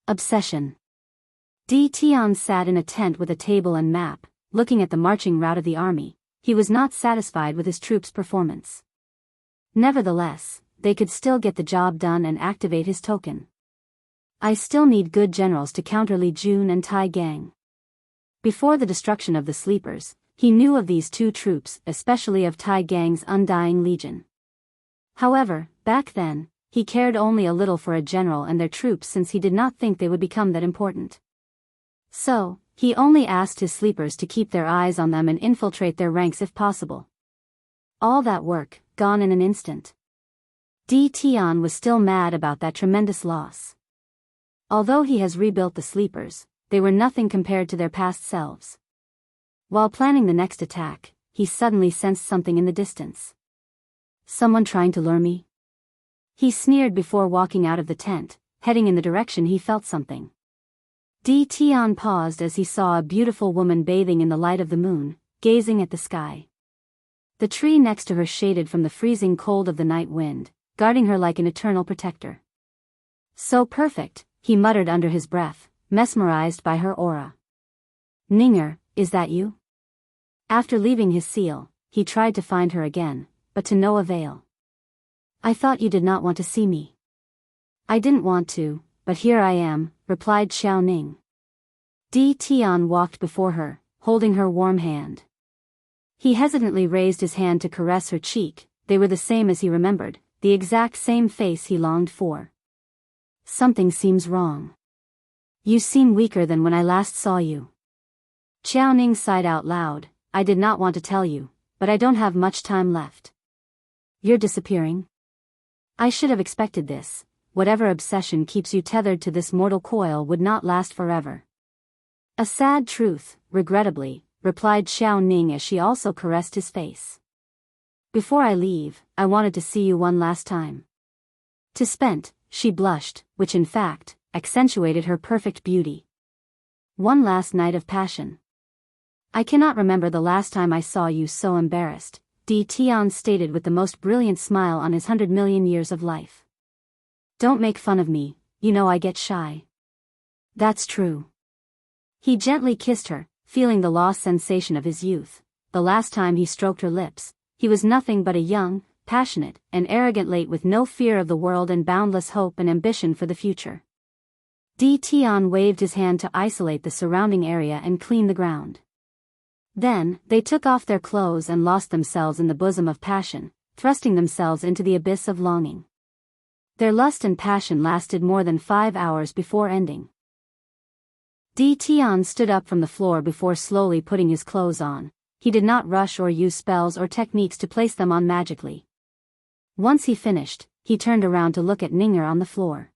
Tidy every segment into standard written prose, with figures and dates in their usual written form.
Obsession. Di Tian sat in a tent with a table and map, looking at the marching route of the army. He was not satisfied with his troops' performance. Nevertheless, they could still get the job done and activate his token. I still need good generals to counter Li Jun and Tai Gang. Before the destruction of the sleepers, he knew of these two troops, especially of Tai Gang's Undying Legion. However, back then, he cared only a little for a general and their troops since he did not think they would become that important. So, he only asked his sleepers to keep their eyes on them and infiltrate their ranks if possible. All that work, gone in an instant. Di Tian was still mad about that tremendous loss. Although he has rebuilt the sleepers, they were nothing compared to their past selves. While planning the next attack, he suddenly sensed something in the distance. Someone trying to lure me? He sneered before walking out of the tent, heading in the direction he felt something. Di Tian paused as he saw a beautiful woman bathing in the light of the moon, gazing at the sky. The tree next to her shaded from the freezing cold of the night wind, guarding her like an eternal protector. So perfect, he muttered under his breath, mesmerized by her aura. Ninger, is that you? After leaving his seal, he tried to find her again, but to no avail. I thought you did not want to see me. I didn't want to, but here I am, replied Xiao Ning. Di Tian walked before her, holding her warm hand. He hesitantly raised his hand to caress her cheek. They were the same as he remembered, the exact same face he longed for. Something seems wrong. You seem weaker than when I last saw you. Xiao Ning sighed out loud. I did not want to tell you, but I don't have much time left. You're disappearing? I should have expected this. Whatever obsession keeps you tethered to this mortal coil would not last forever. A sad truth, regrettably, replied Xiao Ning as she also caressed his face. Before I leave, I wanted to see you one last time. To spent, she blushed, which in fact, accentuated her perfect beauty. One last night of passion. I cannot remember the last time I saw you so embarrassed, Di Tian stated with the most brilliant smile on his 100 million years of life. Don't make fun of me, you know I get shy. That's true. He gently kissed her, feeling the lost sensation of his youth. The last time he stroked her lips, he was nothing but a young, passionate, and arrogant late with no fear of the world and boundless hope and ambition for the future. Di Tian waved his hand to isolate the surrounding area and clean the ground. Then, they took off their clothes and lost themselves in the bosom of passion, thrusting themselves into the abyss of longing. Their lust and passion lasted more than 5 hours before ending. Di Tian stood up from the floor before slowly putting his clothes on. He did not rush or use spells or techniques to place them on magically. Once he finished, he turned around to look at Ninger on the floor.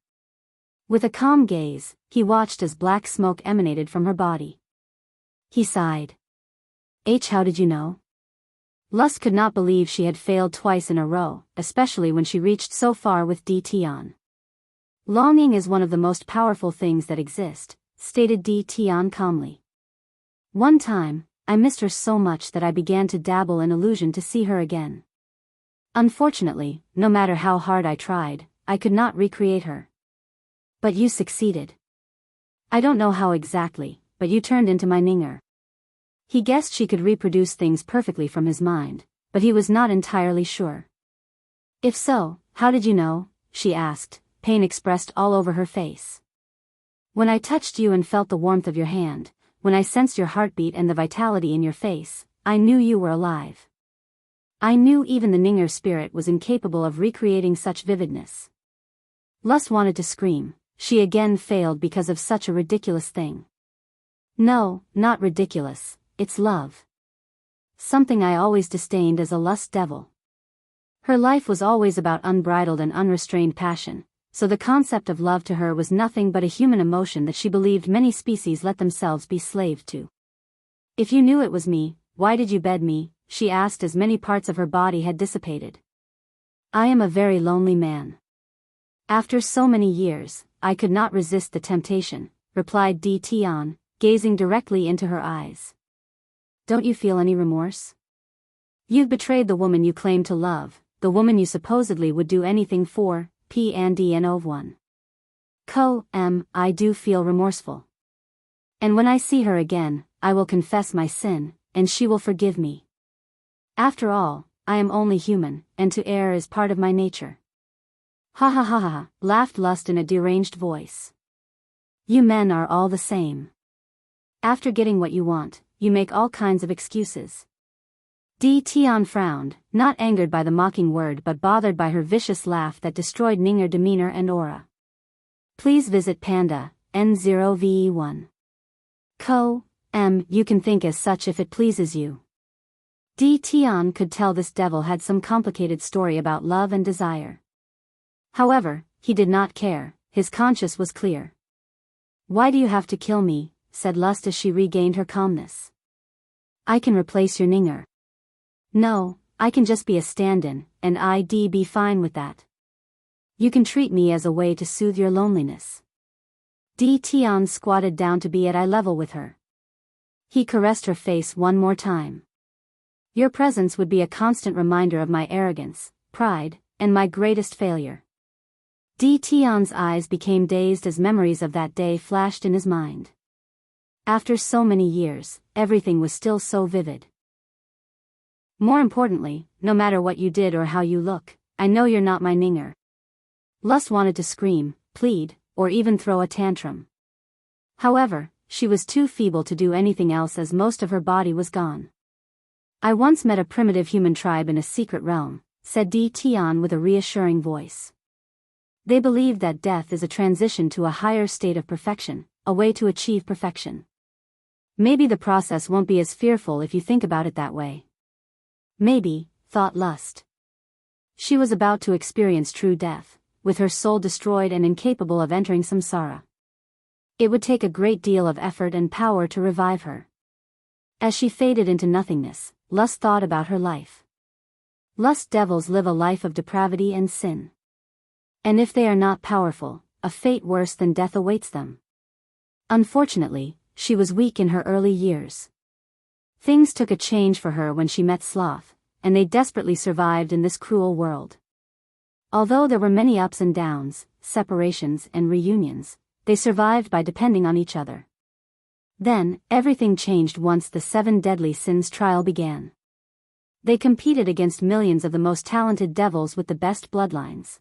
With a calm gaze, he watched as black smoke emanated from her body. He sighed. How did you know? Lust could not believe she had failed twice in a row, especially when she reached so far with Di Tian. Longing is one of the most powerful things that exist, stated Di Tian calmly. One time, I missed her so much that I began to dabble in illusion to see her again. Unfortunately, no matter how hard I tried, I could not recreate her. But you succeeded. I don't know how exactly, but you turned into my Ninger. He guessed she could reproduce things perfectly from his mind, but he was not entirely sure. If so, how did you know? She asked, pain expressed all over her face. When I touched you and felt the warmth of your hand, when I sensed your heartbeat and the vitality in your face, I knew you were alive. I knew even the Ninger spirit was incapable of recreating such vividness. Lust wanted to scream. She again failed because of such a ridiculous thing. No, not ridiculous. It's love. Something I always disdained as a lust devil. Her life was always about unbridled and unrestrained passion, so the concept of love to her was nothing but a human emotion that she believed many species let themselves be slaved to. If you knew it was me, why did you bed me? She asked as many parts of her body had dissipated. I am a very lonely man. After so many years, I could not resist the temptation, replied Di Tian, gazing directly into her eyes. Don't you feel any remorse? You've betrayed the woman you claim to love, the woman you supposedly would do anything for, P and D and Ov one. I do feel remorseful. And when I see her again, I will confess my sin, and she will forgive me. After all, I am only human, and to err is part of my nature. Ha ha ha ha, laughed Lust in a deranged voice. You men are all the same. After getting what you want, you make all kinds of excuses. Tian frowned, not angered by the mocking word but bothered by her vicious laugh that destroyed Ning'er demeanor and aura. Please visit Panda, N0VE1. You can think as such if it pleases you. Tian could tell this devil had some complicated story about love and desire. However, he did not care, his conscience was clear. Why do you have to kill me? Said Lust as she regained her calmness. I can replace your Ning'er. No, I can just be a stand-in, and I'd be fine with that. You can treat me as a way to soothe your loneliness. Tian squatted down to be at eye level with her. He caressed her face one more time. Your presence would be a constant reminder of my arrogance, pride, and my greatest failure. Tian's eyes became dazed as memories of that day flashed in his mind. After so many years, everything was still so vivid. More importantly, no matter what you did or how you look, I know you're not my Ning'er. Lust wanted to scream, plead, or even throw a tantrum. However, she was too feeble to do anything else as most of her body was gone. I once met a primitive human tribe in a secret realm, said Tian with a reassuring voice. They believed that death is a transition to a higher state of perfection, a way to achieve perfection. Maybe the process won't be as fearful if you think about it that way. Maybe, thought Lust. She was about to experience true death, with her soul destroyed and incapable of entering samsara. It would take a great deal of effort and power to revive her. As she faded into nothingness, Lust thought about her life. Lust devils live a life of depravity and sin. And if they are not powerful, a fate worse than death awaits them. Unfortunately, she was weak in her early years. Things took a change for her when she met Sloth, and they desperately survived in this cruel world. Although there were many ups and downs, separations and reunions, they survived by depending on each other. Then, everything changed once the 7 Deadly Sins trial began. They competed against millions of the most talented devils with the best bloodlines.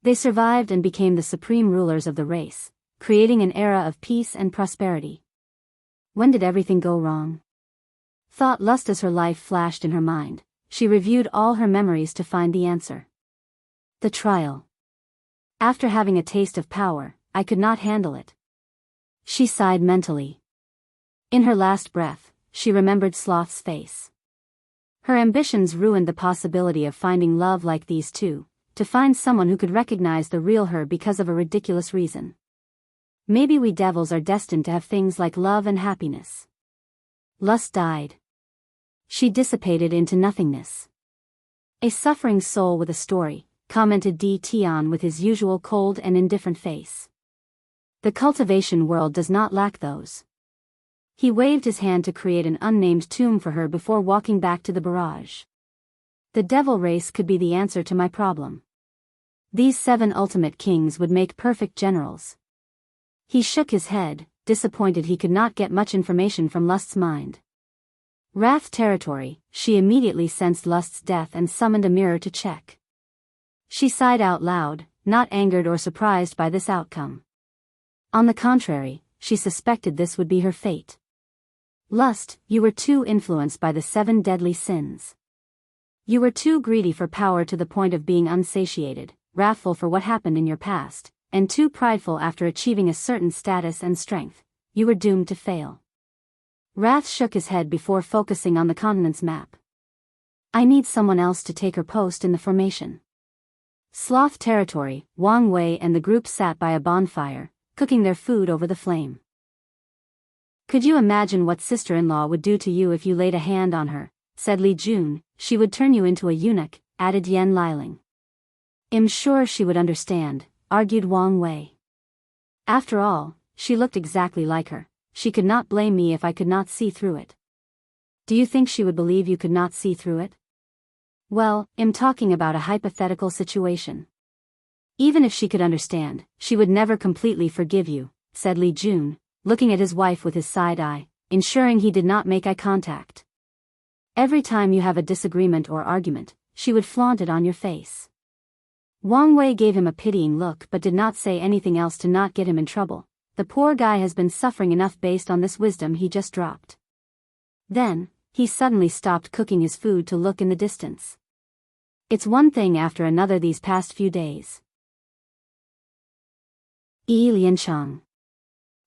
They survived and became the supreme rulers of the race, creating an era of peace and prosperity. When did everything go wrong? Thought Lust as her life flashed in her mind. She reviewed all her memories to find the answer. The trial. After having a taste of power, I could not handle it. She sighed mentally. In her last breath, she remembered Sloth's face. Her ambitions ruined the possibility of finding love like these two, to find someone who could recognize the real her because of a ridiculous reason. Maybe we devils are destined to have things like love and happiness. Lust died. She dissipated into nothingness. A suffering soul with a story, commented Tian with his usual cold and indifferent face. The cultivation world does not lack those. He waved his hand to create an unnamed tomb for her before walking back to the barrage. The devil race could be the answer to my problem. These 7 ultimate kings would make perfect generals. He shook his head, disappointed he could not get much information from Lust's mind. Wrath territory, she immediately sensed Lust's death and summoned a mirror to check. She sighed out loud, not angered or surprised by this outcome. On the contrary, she suspected this would be her fate. Lust, you were too influenced by the 7 deadly sins. You were too greedy for power to the point of being unsatiated, wrathful for what happened in your past, and too prideful after achieving a certain status and strength. You were doomed to fail. Wrath shook his head before focusing on the continent's map. I need someone else to take her post in the formation. Sloth territory, Wang Wei and the group sat by a bonfire, cooking their food over the flame. Could you imagine what sister-in-law would do to you if you laid a hand on her, said Li Jun. She would turn you into a eunuch, added Yan Liling. I'm sure she would understand, argued Wang Wei. After all, she looked exactly like her. She could not blame me if I could not see through it. Do you think she would believe you could not see through it? Well, I'm talking about a hypothetical situation. Even if she could understand, she would never completely forgive you, said Li Jun, looking at his wife with his side eye, ensuring he did not make eye contact. Every time you have a disagreement or argument, she would flaunt it on your face. Wang Wei gave him a pitying look but did not say anything else to not get him in trouble. The poor guy has been suffering enough based on this wisdom he just dropped. Then, he suddenly stopped cooking his food to look in the distance. It's one thing after another these past few days. Yi Lianchang.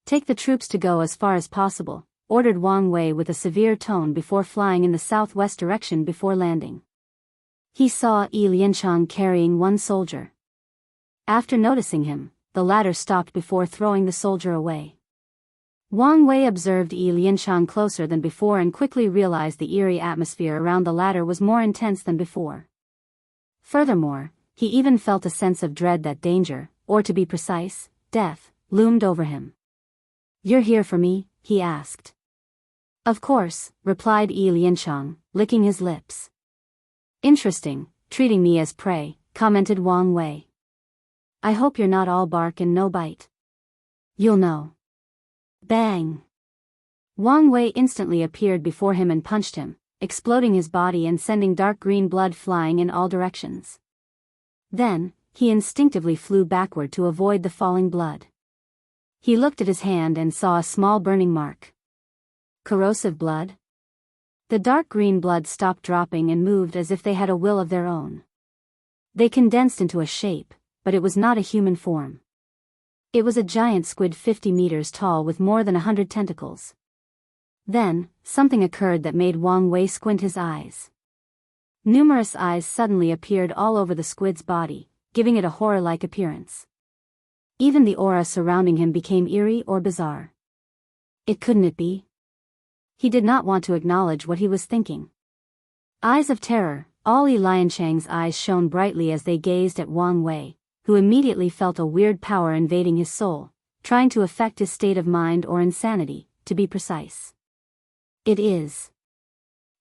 Take the troops to go as far as possible, ordered Wang Wei with a severe tone before flying in the southwest direction before landing. He saw Yi Lianchang carrying one soldier. After noticing him, the latter stopped before throwing the soldier away. Wang Wei observed Yi Lianchang closer than before and quickly realized the eerie atmosphere around the latter was more intense than before. Furthermore, he even felt a sense of dread that danger, or to be precise, death, loomed over him. "You're here for me?" he asked. "Of course," replied Yi Lianchang, licking his lips. "Interesting, treating me as prey," commented Wang Wei. "I hope you're not all bark and no bite. You'll know." Bang! Wang Wei instantly appeared before him and punched him, exploding his body and sending dark green blood flying in all directions. Then, he instinctively flew backward to avoid the falling blood. He looked at his hand and saw a small burning mark. Corrosive blood? The dark green blood stopped dropping and moved as if they had a will of their own. They condensed into a shape, but it was not a human form. It was a giant squid 50 meters tall with more than 100 tentacles. Then, something occurred that made Wang Wei squint his eyes. Numerous eyes suddenly appeared all over the squid's body, giving it a horror-like appearance. Even the aura surrounding him became eerie or bizarre. Couldn't it be? He did not want to acknowledge what he was thinking. Eyes of terror, all Yi Lianchang's eyes shone brightly as they gazed at Wang Wei, who immediately felt a weird power invading his soul, trying to affect his state of mind or insanity, to be precise. It is.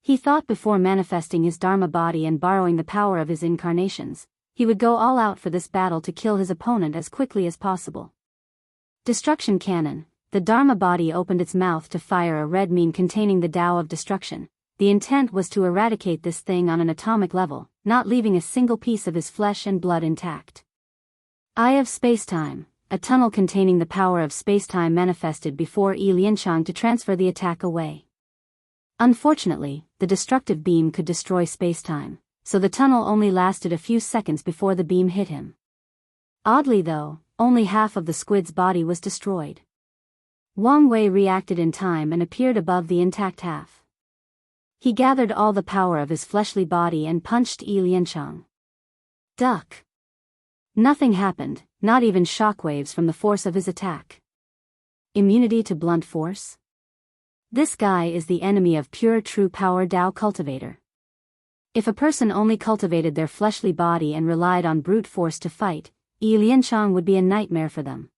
He thought before manifesting his Dharma body and borrowing the power of his incarnations, he would go all out for this battle to kill his opponent as quickly as possible. Destruction Cannon. The Dharma body opened its mouth to fire a red mine containing the Tao of destruction. The intent was to eradicate this thing on an atomic level, not leaving a single piece of his flesh and blood intact. Eye of Spacetime. A tunnel containing the power of spacetime manifested before Yi Lianchang to transfer the attack away. Unfortunately, the destructive beam could destroy spacetime, so the tunnel only lasted a few seconds before the beam hit him. Oddly though, only half of the squid's body was destroyed. Wang Wei reacted in time and appeared above the intact half. He gathered all the power of his fleshly body and punched Yi Lianchang. Duck! Nothing happened, not even shockwaves from the force of his attack. Immunity to blunt force? This guy is the enemy of pure true power Tao cultivator. If a person only cultivated their fleshly body and relied on brute force to fight, Yi Lianchang would be a nightmare for them.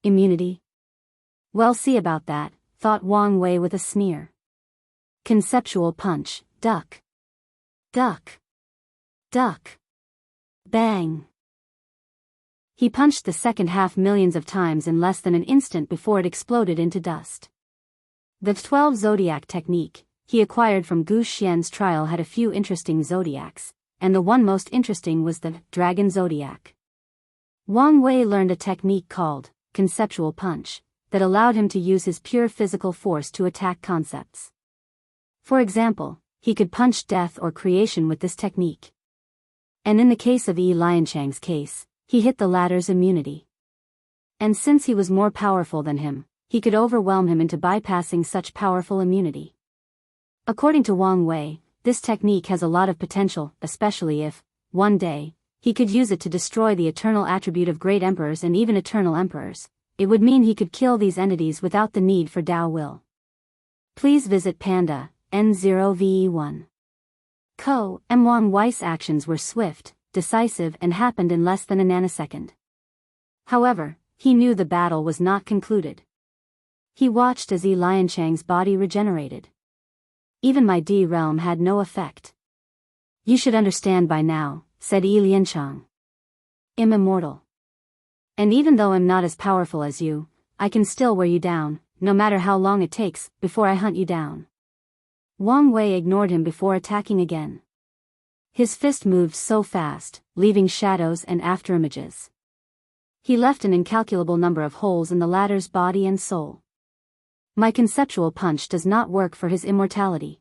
Immunity? Well, see about that, thought Wang Wei with a sneer. Conceptual punch, duck. Duck. Duck. Bang. He punched the second half millions of times in less than an instant before it exploded into dust. The 12 zodiac technique he acquired from Gu Xian's trial had a few interesting zodiacs, and the one most interesting was the dragon zodiac. Wang Wei learned a technique called conceptual punch that allowed him to use his pure physical force to attack concepts. For example, he could punch death or creation with this technique. And in the case of Yi Lianchang's case, he hit the latter's immunity. And since he was more powerful than him, he could overwhelm him into bypassing such powerful immunity. According to Wang Wei, this technique has a lot of potential, especially if, one day, he could use it to destroy the eternal attribute of great emperors and even eternal emperors. It would mean he could kill these entities without the need for Tao will. Please visit Panda, N0VE1. Wang Wei's actions were swift, decisive and happened in less than a nanosecond. However, he knew the battle was not concluded. He watched as Yi Lianchang's body regenerated. Even my D realm had no effect. You should understand by now, said Yi Lianchang. I'm immortal. And even though I'm not as powerful as you, I can still wear you down, no matter how long it takes, before I hunt you down. Wang Wei ignored him before attacking again. His fist moved so fast, leaving shadows and afterimages. He left an incalculable number of holes in the latter's body and soul. My conceptual punch does not work for his immortality.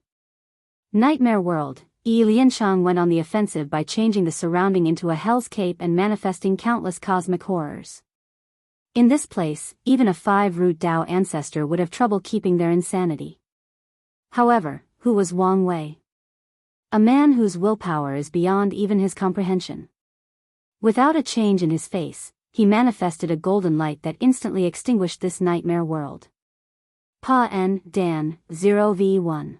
Nightmare World. Yi Lianchang went on the offensive by changing the surrounding into a hell's cape and manifesting countless cosmic horrors. In this place, even a 5-root Dao ancestor would have trouble keeping their insanity. However, who was Wang Wei? A man whose willpower is beyond even his comprehension. Without a change in his face, he manifested a golden light that instantly extinguished this nightmare world. Pa N. Dan, 0v1.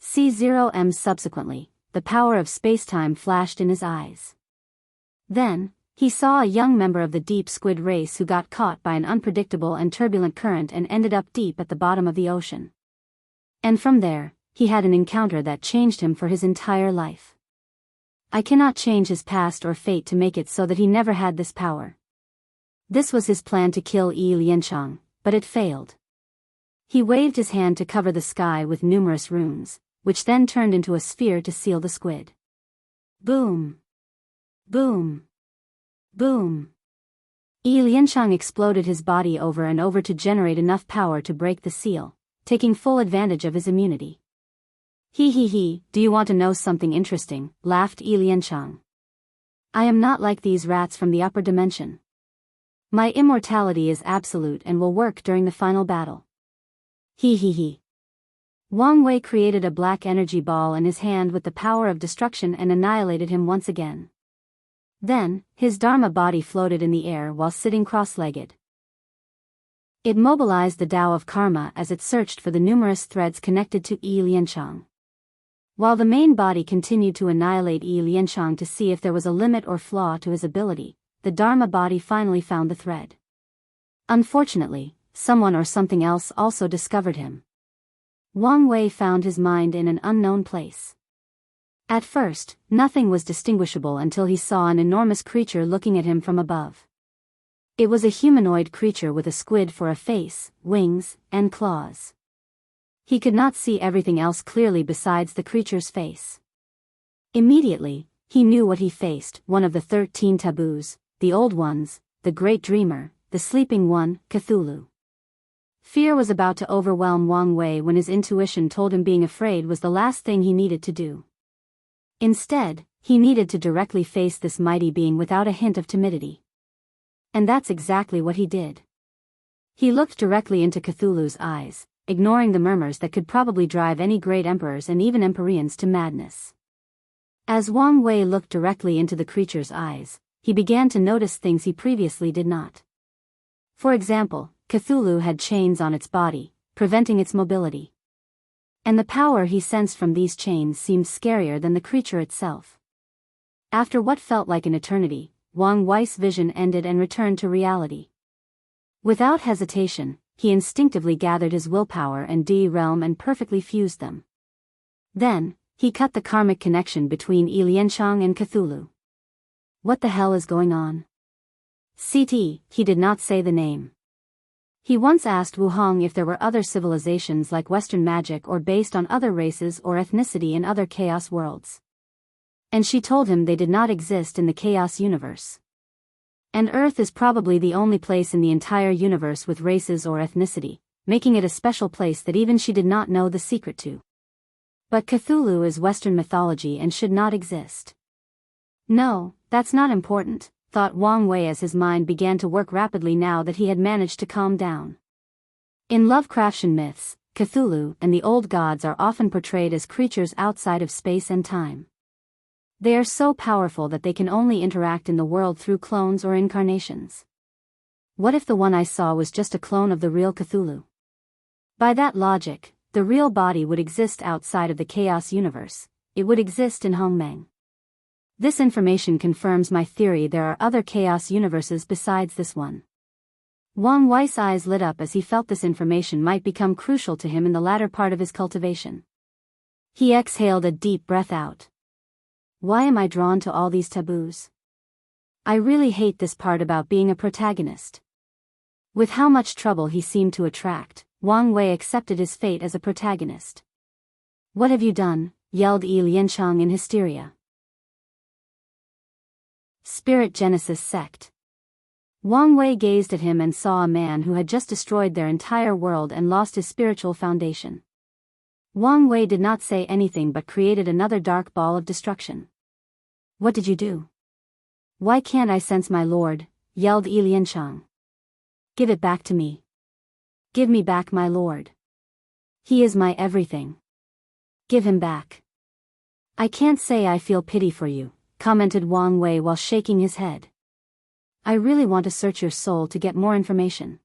C0M. Subsequently, the power of spacetime flashed in his eyes. Then, he saw a young member of the deep squid race who got caught by an unpredictable and turbulent current and ended up deep at the bottom of the ocean. And from there, he had an encounter that changed him for his entire life. I cannot change his past or fate to make it so that he never had this power. This was his plan to kill Yi Lianchang, but it failed. He waved his hand to cover the sky with numerous runes, which then turned into a sphere to seal the squid. Boom! Boom! Boom! Yi Lianchang exploded his body over and over to generate enough power to break the seal, taking full advantage of his immunity. He, do you want to know something interesting? Laughed Yi Lianchang. I am not like these rats from the upper dimension. My immortality is absolute and will work during the final battle. He. Wang Wei created a black energy ball in his hand with the power of destruction and annihilated him once again. Then, his Dharma body floated in the air while sitting cross-legged. It mobilized the Tao of Karma as it searched for the numerous threads connected to Yi Lianchang. While the main body continued to annihilate Yi Lianchang to see if there was a limit or flaw to his ability, the Dharma body finally found the thread. Unfortunately, someone or something else also discovered him. Wang Wei found his mind in an unknown place. At first, nothing was distinguishable until he saw an enormous creature looking at him from above. It was a humanoid creature with a squid for a face, wings, and claws. He could not see everything else clearly besides the creature's face. Immediately, he knew what he faced: one of the 13 taboos, the old ones, the great dreamer, the sleeping one, Cthulhu. Fear was about to overwhelm Wang Wei when his intuition told him being afraid was the last thing he needed to do. Instead, he needed to directly face this mighty being without a hint of timidity. And that's exactly what he did. He looked directly into Cthulhu's eyes, ignoring the murmurs that could probably drive any great emperors and even empyreans to madness. As Wang Wei looked directly into the creature's eyes, he began to notice things he previously did not. For example, Cthulhu had chains on its body, preventing its mobility. And the power he sensed from these chains seemed scarier than the creature itself. After what felt like an eternity, Wang Wei's vision ended and returned to reality. Without hesitation, he instinctively gathered his willpower and D realm and perfectly fused them. Then, he cut the karmic connection between Yi Lianchang and Cthulhu. What the hell is going on? CT, he did not say the name. He once asked Wu Hong if there were other civilizations like Western magic or based on other races or ethnicity in other chaos worlds. And she told him they did not exist in the chaos universe. And Earth is probably the only place in the entire universe with races or ethnicity, making it a special place that even she did not know the secret to. But Cthulhu is Western mythology and should not exist. No, that's not important, thought Wang Wei as his mind began to work rapidly now that he had managed to calm down. In Lovecraftian myths, Cthulhu and the old gods are often portrayed as creatures outside of space and time. They are so powerful that they can only interact in the world through clones or incarnations. What if the one I saw was just a clone of the real Cthulhu? By that logic, the real body would exist outside of the chaos universe. It would exist in Hongmeng. This information confirms my theory there are other chaos universes besides this one. Wang Wei's eyes lit up as he felt this information might become crucial to him in the latter part of his cultivation. He exhaled a deep breath out. Why am I drawn to all these taboos? I really hate this part about being a protagonist. With how much trouble he seemed to attract, Wang Wei accepted his fate as a protagonist. What have you done? Yelled Yi Lianchang in hysteria. Spirit Genesis Sect. Wang Wei gazed at him and saw a man who had just destroyed their entire world and lost his spiritual foundation. Wang Wei did not say anything but created another dark ball of destruction. What did you do? Why can't I sense my lord? Yelled Yi Lianchang. Give it back to me. Give me back my lord. He is my everything. Give him back. I can't say I feel pity for you, commented Wang Wei while shaking his head. I really want to search your soul to get more information.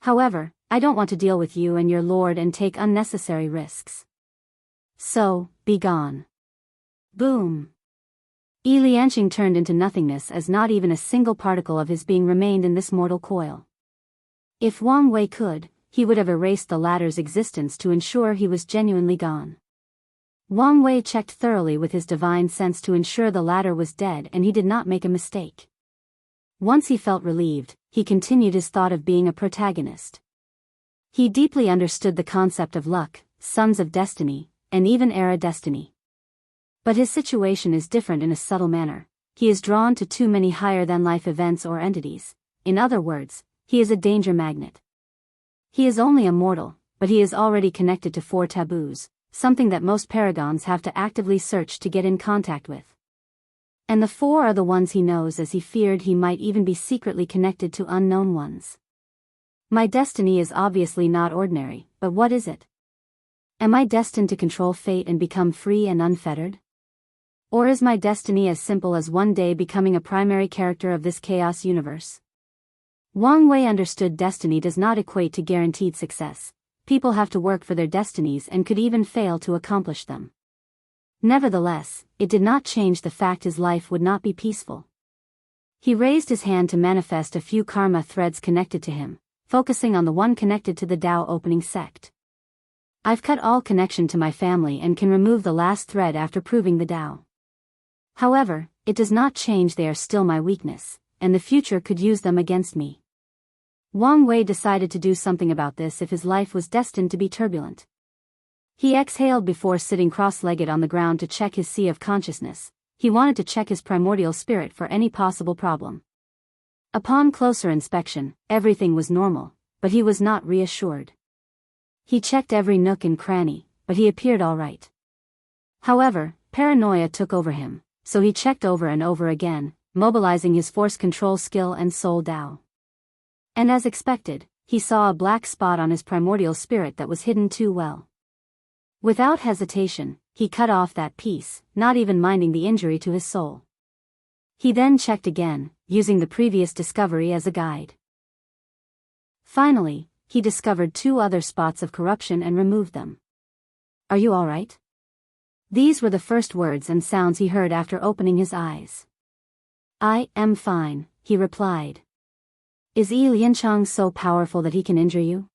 However, I don't want to deal with you and your lord and take unnecessary risks. So, be gone. Boom. Yi Lianchang turned into nothingness as not even a single particle of his being remained in this mortal coil. If Wang Wei could, he would have erased the latter's existence to ensure he was genuinely gone. Wang Wei checked thoroughly with his divine sense to ensure the latter was dead and he did not make a mistake. Once he felt relieved, he continued his thought of being a protagonist. He deeply understood the concept of luck, sons of destiny, and even era destiny. But his situation is different in a subtle manner. He is drawn to too many higher-than-life events or entities. In other words, he is a danger magnet. He is only a mortal, but he is already connected to 4 taboos, something that most paragons have to actively search to get in contact with. And the 4 are the ones he knows, as he feared he might even be secretly connected to unknown ones. My destiny is obviously not ordinary, but what is it? Am I destined to control fate and become free and unfettered? Or is my destiny as simple as one day becoming a primary character of this chaos universe? Wang Wei understood destiny does not equate to guaranteed success. People have to work for their destinies and could even fail to accomplish them. Nevertheless, it did not change the fact his life would not be peaceful. He raised his hand to manifest a few karma threads connected to him, focusing on the one connected to the Tao opening sect. I've cut all connection to my family and can remove the last thread after proving the Tao. However, it does not change they are still my weakness, and the future could use them against me. Wang Wei decided to do something about this if his life was destined to be turbulent. He exhaled before sitting cross-legged on the ground to check his sea of consciousness. He wanted to check his primordial spirit for any possible problem. Upon closer inspection, everything was normal, but he was not reassured. He checked every nook and cranny, but he appeared all right. However, paranoia took over him, so he checked over and over again, mobilizing his force control skill and soul Tao. And as expected, he saw a black spot on his primordial spirit that was hidden too well. Without hesitation, he cut off that piece, not even minding the injury to his soul. He then checked again, using the previous discovery as a guide. Finally, he discovered 2 other spots of corruption and removed them. Are you all right? These were the first words and sounds he heard after opening his eyes. I am fine, he replied. Is Yi Lianchang so powerful that he can injure you?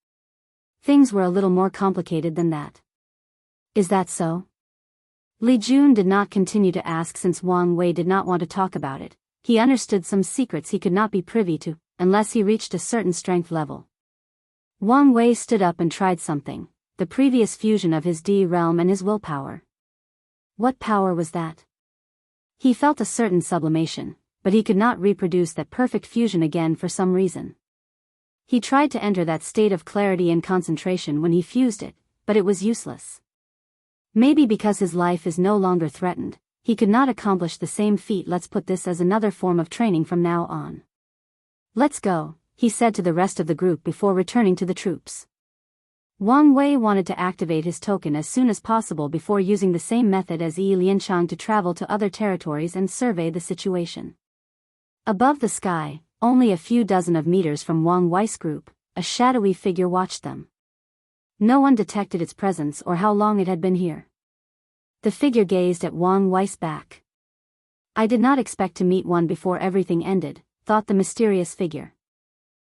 Things were a little more complicated than that. Is that so? Li Jun did not continue to ask since Wang Wei did not want to talk about it. He understood some secrets he could not be privy to, unless he reached a certain strength level. Wang Wei stood up and tried something, the previous fusion of his D realm and his willpower. What power was that? He felt a certain sublimation, but he could not reproduce that perfect fusion again for some reason. He tried to enter that state of clarity and concentration when he fused it, but it was useless. Maybe because his life is no longer threatened, he could not accomplish the same feat. Let's put this as another form of training from now on. Let's go, he said to the rest of the group before returning to the troops. Wang Wei wanted to activate his token as soon as possible before using the same method as Yi Lianchang to travel to other territories and survey the situation. Above the sky, only a few dozen of meters from Wang Wei's group, a shadowy figure watched them. No one detected its presence or how long it had been here. The figure gazed at Wang Wei's back. I did not expect to meet one before everything ended, thought the mysterious figure.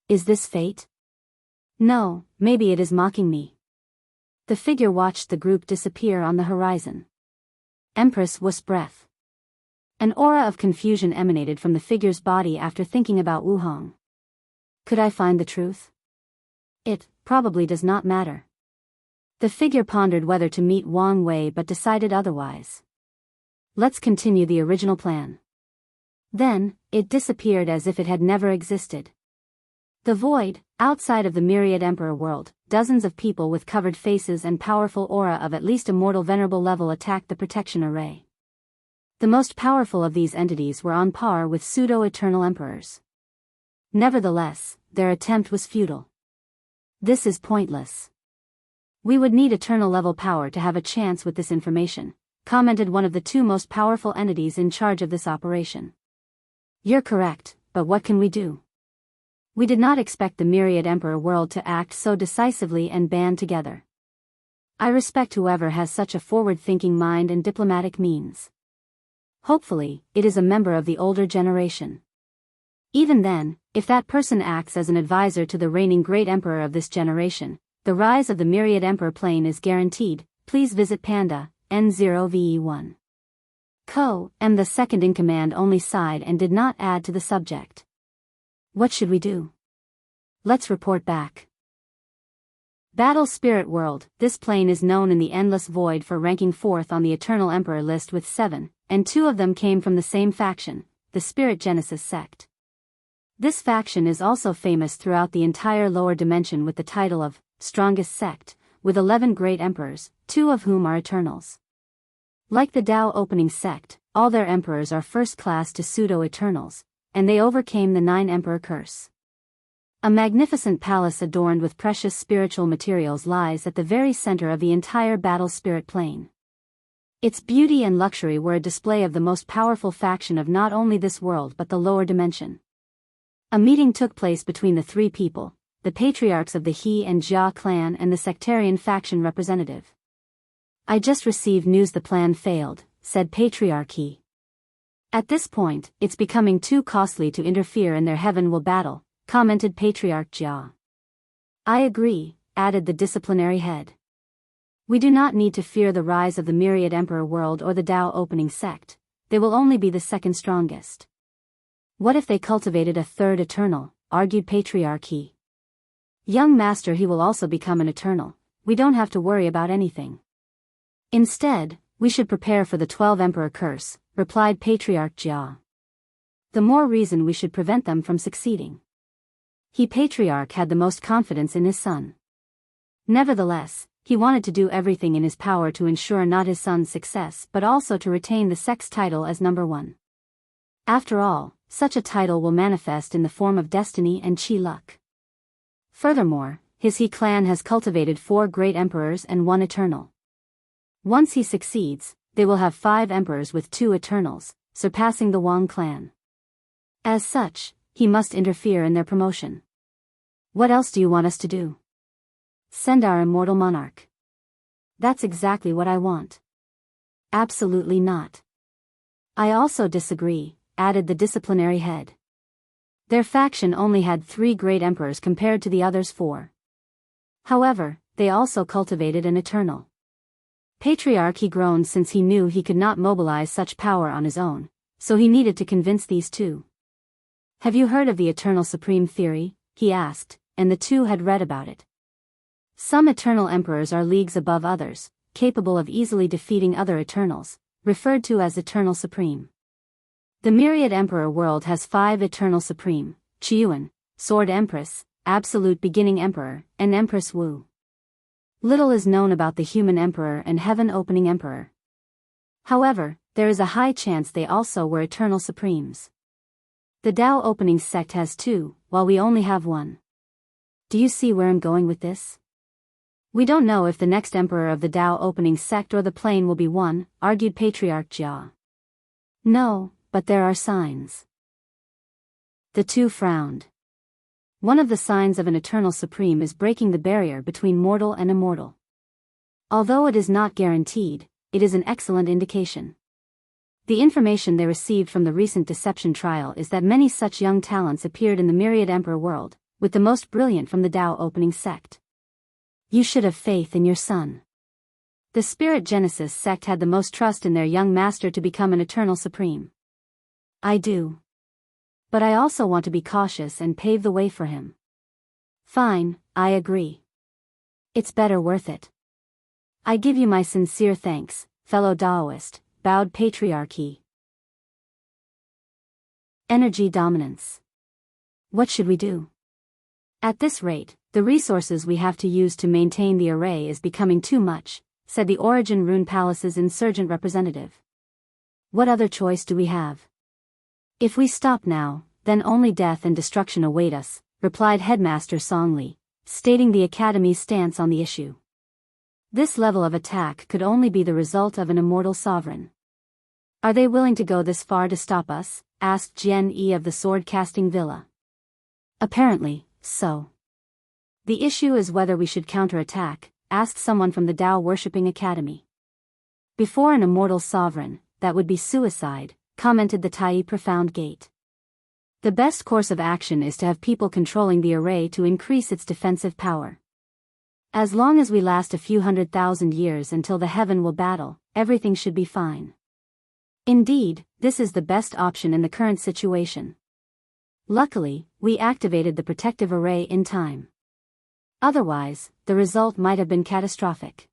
Is this fate? No, maybe it is mocking me. The figure watched the group disappear on the horizon. Empress Wu's breath. An aura of confusion emanated from the figure's body after thinking about Wu Hong. Could I find the truth? It probably does not matter. The figure pondered whether to meet Wang Wei but decided otherwise. Let's continue the original plan. Then, it disappeared as if it had never existed. The void, outside of the myriad emperor world, dozens of people with covered faces and powerful aura of at least immortal venerable level attacked the protection array. The most powerful of these entities were on par with pseudo-eternal emperors. Nevertheless, their attempt was futile. This is pointless. We would need eternal level power to have a chance with this information, commented one of the two most powerful entities in charge of this operation. You're correct, but what can we do? We did not expect the myriad emperor world to act so decisively and band together. I respect whoever has such a forward-thinking mind and diplomatic means. Hopefully, it is a member of the older generation. Even then, if that person acts as an advisor to the reigning great emperor of this generation, the rise of the myriad emperor plane is guaranteed. Please visit Panda, N0VE1. Co. M. the second in command only sighed and did not add to the subject. What should we do? Let's report back. Battle Spirit World. This plane is known in the Endless Void for ranking 4th on the Eternal Emperor list with 7, and 2 of them came from the same faction, the Spirit Genesis sect. This faction is also famous throughout the entire lower dimension with the title of Strongest Sect, with 11 great emperors, 2 of whom are Eternals. Like the Tao Opening Sect, all their emperors are first class to pseudo-Eternals, and they overcame the 9 Emperor Curse. A magnificent palace adorned with precious spiritual materials lies at the very center of the entire Battle Spirit plane. Its beauty and luxury were a display of the most powerful faction of not only this world but the lower dimension. A meeting took place between the 3 people, the patriarchs of the He and Jia clan and the sectarian faction representative. I just received news the plan failed, said Patriarch He. At this point, it's becoming too costly to interfere in their heaven will battle, commented Patriarch Jia. I agree, added the disciplinary head. We do not need to fear the rise of the myriad emperor world or the Tao Opening Sect, they will only be the second strongest. What if they cultivated a third eternal, argued Patriarch He. Young master, he will also become an eternal, we don't have to worry about anything. Instead, we should prepare for the 12 Emperor Curse, replied Patriarch Jia. The more reason we should prevent them from succeeding. He Patriarch had the most confidence in his son. Nevertheless, he wanted to do everything in his power to ensure not his son's success but also to retain the sect's title as number 1. After all, such a title will manifest in the form of destiny and chi luck. Furthermore, his He clan has cultivated 4 great emperors and 1 eternal. Once he succeeds, they will have 5 emperors with 2 eternals, surpassing the Wang clan. As such, he must interfere in their promotion. What else do you want us to do? Send our immortal monarch. That's exactly what I want. Absolutely not. I also disagree, added the disciplinary head. Their faction only had 3 great emperors compared to the others 4. However, they also cultivated an eternal. Patriarch He groaned since he knew he could not mobilize such power on his own, so he needed to convince these 2. Have you heard of the Eternal Supreme Theory? He asked, and the 2 had read about it. Some eternal emperors are leagues above others, capable of easily defeating other eternals, referred to as Eternal Supreme. The myriad emperor world has 5 Eternal Supreme, Qiuan, Sword Empress, Absolute Beginning Emperor, and Empress Wu. Little is known about the Human Emperor and Heaven Opening Emperor. However, there is a high chance they also were Eternal Supremes. The Tao Opening Sect has 2, while we only have 1. Do you see where I'm going with this? We don't know if the next emperor of the Tao Opening Sect or the plane will be 1, argued Patriarch Jia. No, but there are signs. The 2 frowned. One of the signs of an Eternal Supreme is breaking the barrier between mortal and immortal. Although it is not guaranteed, it is an excellent indication. The information they received from the recent deception trial is that many such young talents appeared in the myriad emperor world, with the most brilliant from the Tao Opening Sect. You should have faith in your son. The Spirit Genesis sect had the most trust in their young master to become an Eternal Supreme. I do. But I also want to be cautious and pave the way for him. Fine, I agree. It's better worth it. I give you my sincere thanks, fellow Taoist, bowed patriarchy. Energy dominance. What should we do? At this rate, the resources we have to use to maintain the array is becoming too much, said the Origin Rune Palace's insurgent representative. What other choice do we have? If we stop now, then only death and destruction await us, replied Headmaster Songli, stating the Academy's stance on the issue. This level of attack could only be the result of an immortal sovereign. Are they willing to go this far to stop us? Asked Jian Yi of the sword-casting villa. Apparently, so. The issue is whether we should counterattack, asked someone from the Tao-worshipping academy. Before an immortal sovereign, that would be suicide, commented the Tai Profound Gate. The best course of action is to have people controlling the array to increase its defensive power. As long as we last a few 100,000 years until the heaven will battle, everything should be fine. Indeed, this is the best option in the current situation. Luckily, we activated the protective array in time. Otherwise, the result might have been catastrophic.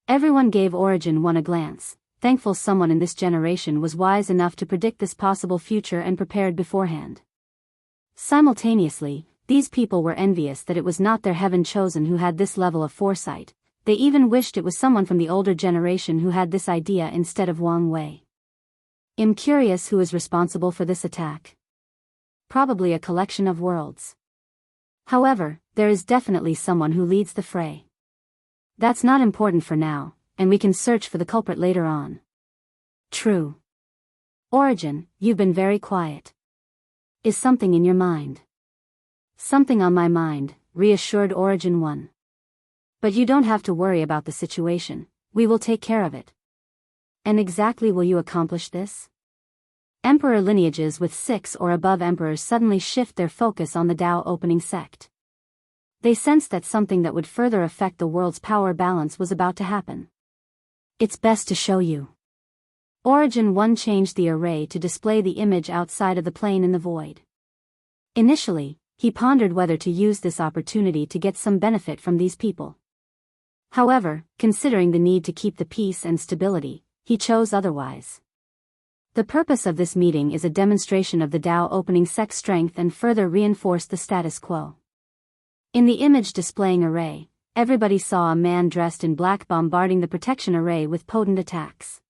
Everyone gave Origin One a glance, thankful someone in this generation was wise enough to predict this possible future and prepared beforehand. Simultaneously, these people were envious that it was not their heaven chosen who had this level of foresight. They even wished it was someone from the older generation who had this idea instead of Wang Wei. I'm curious who is responsible for this attack. Probably a collection of worlds. However, there is definitely someone who leads the fray. That's not important for now, and we can search for the culprit later on. True. Origin, you've been very quiet. Is something in your mind? Something on my mind, reassured Origin One. But you don't have to worry about the situation, we will take care of it. And exactly will you accomplish this? Emperor lineages with 6 or above emperors suddenly shift their focus on the Tao opening sect. They sensed that something that would further affect the world's power balance was about to happen. It's best to show you. Origin One changed the array to display the image outside of the plane in the void. Initially, he pondered whether to use this opportunity to get some benefit from these people. However, considering the need to keep the peace and stability, he chose otherwise. The purpose of this meeting is a demonstration of the Tao opening sect's strength and further reinforce the status quo. In the image displaying array, everybody saw a man dressed in black bombarding the protection array with potent attacks.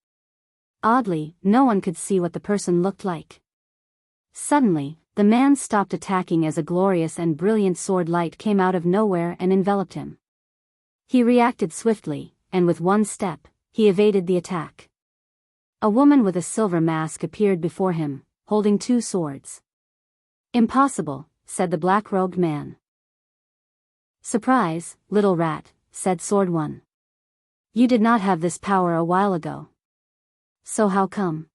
Oddly, no one could see what the person looked like. Suddenly, the man stopped attacking as a glorious and brilliant sword light came out of nowhere and enveloped him. He reacted swiftly, and with one step, he evaded the attack. A woman with a silver mask appeared before him, holding 2 swords. Impossible, said the black-robed man. Surprise, little rat, said Sword One. You did not have this power a while ago. So how come?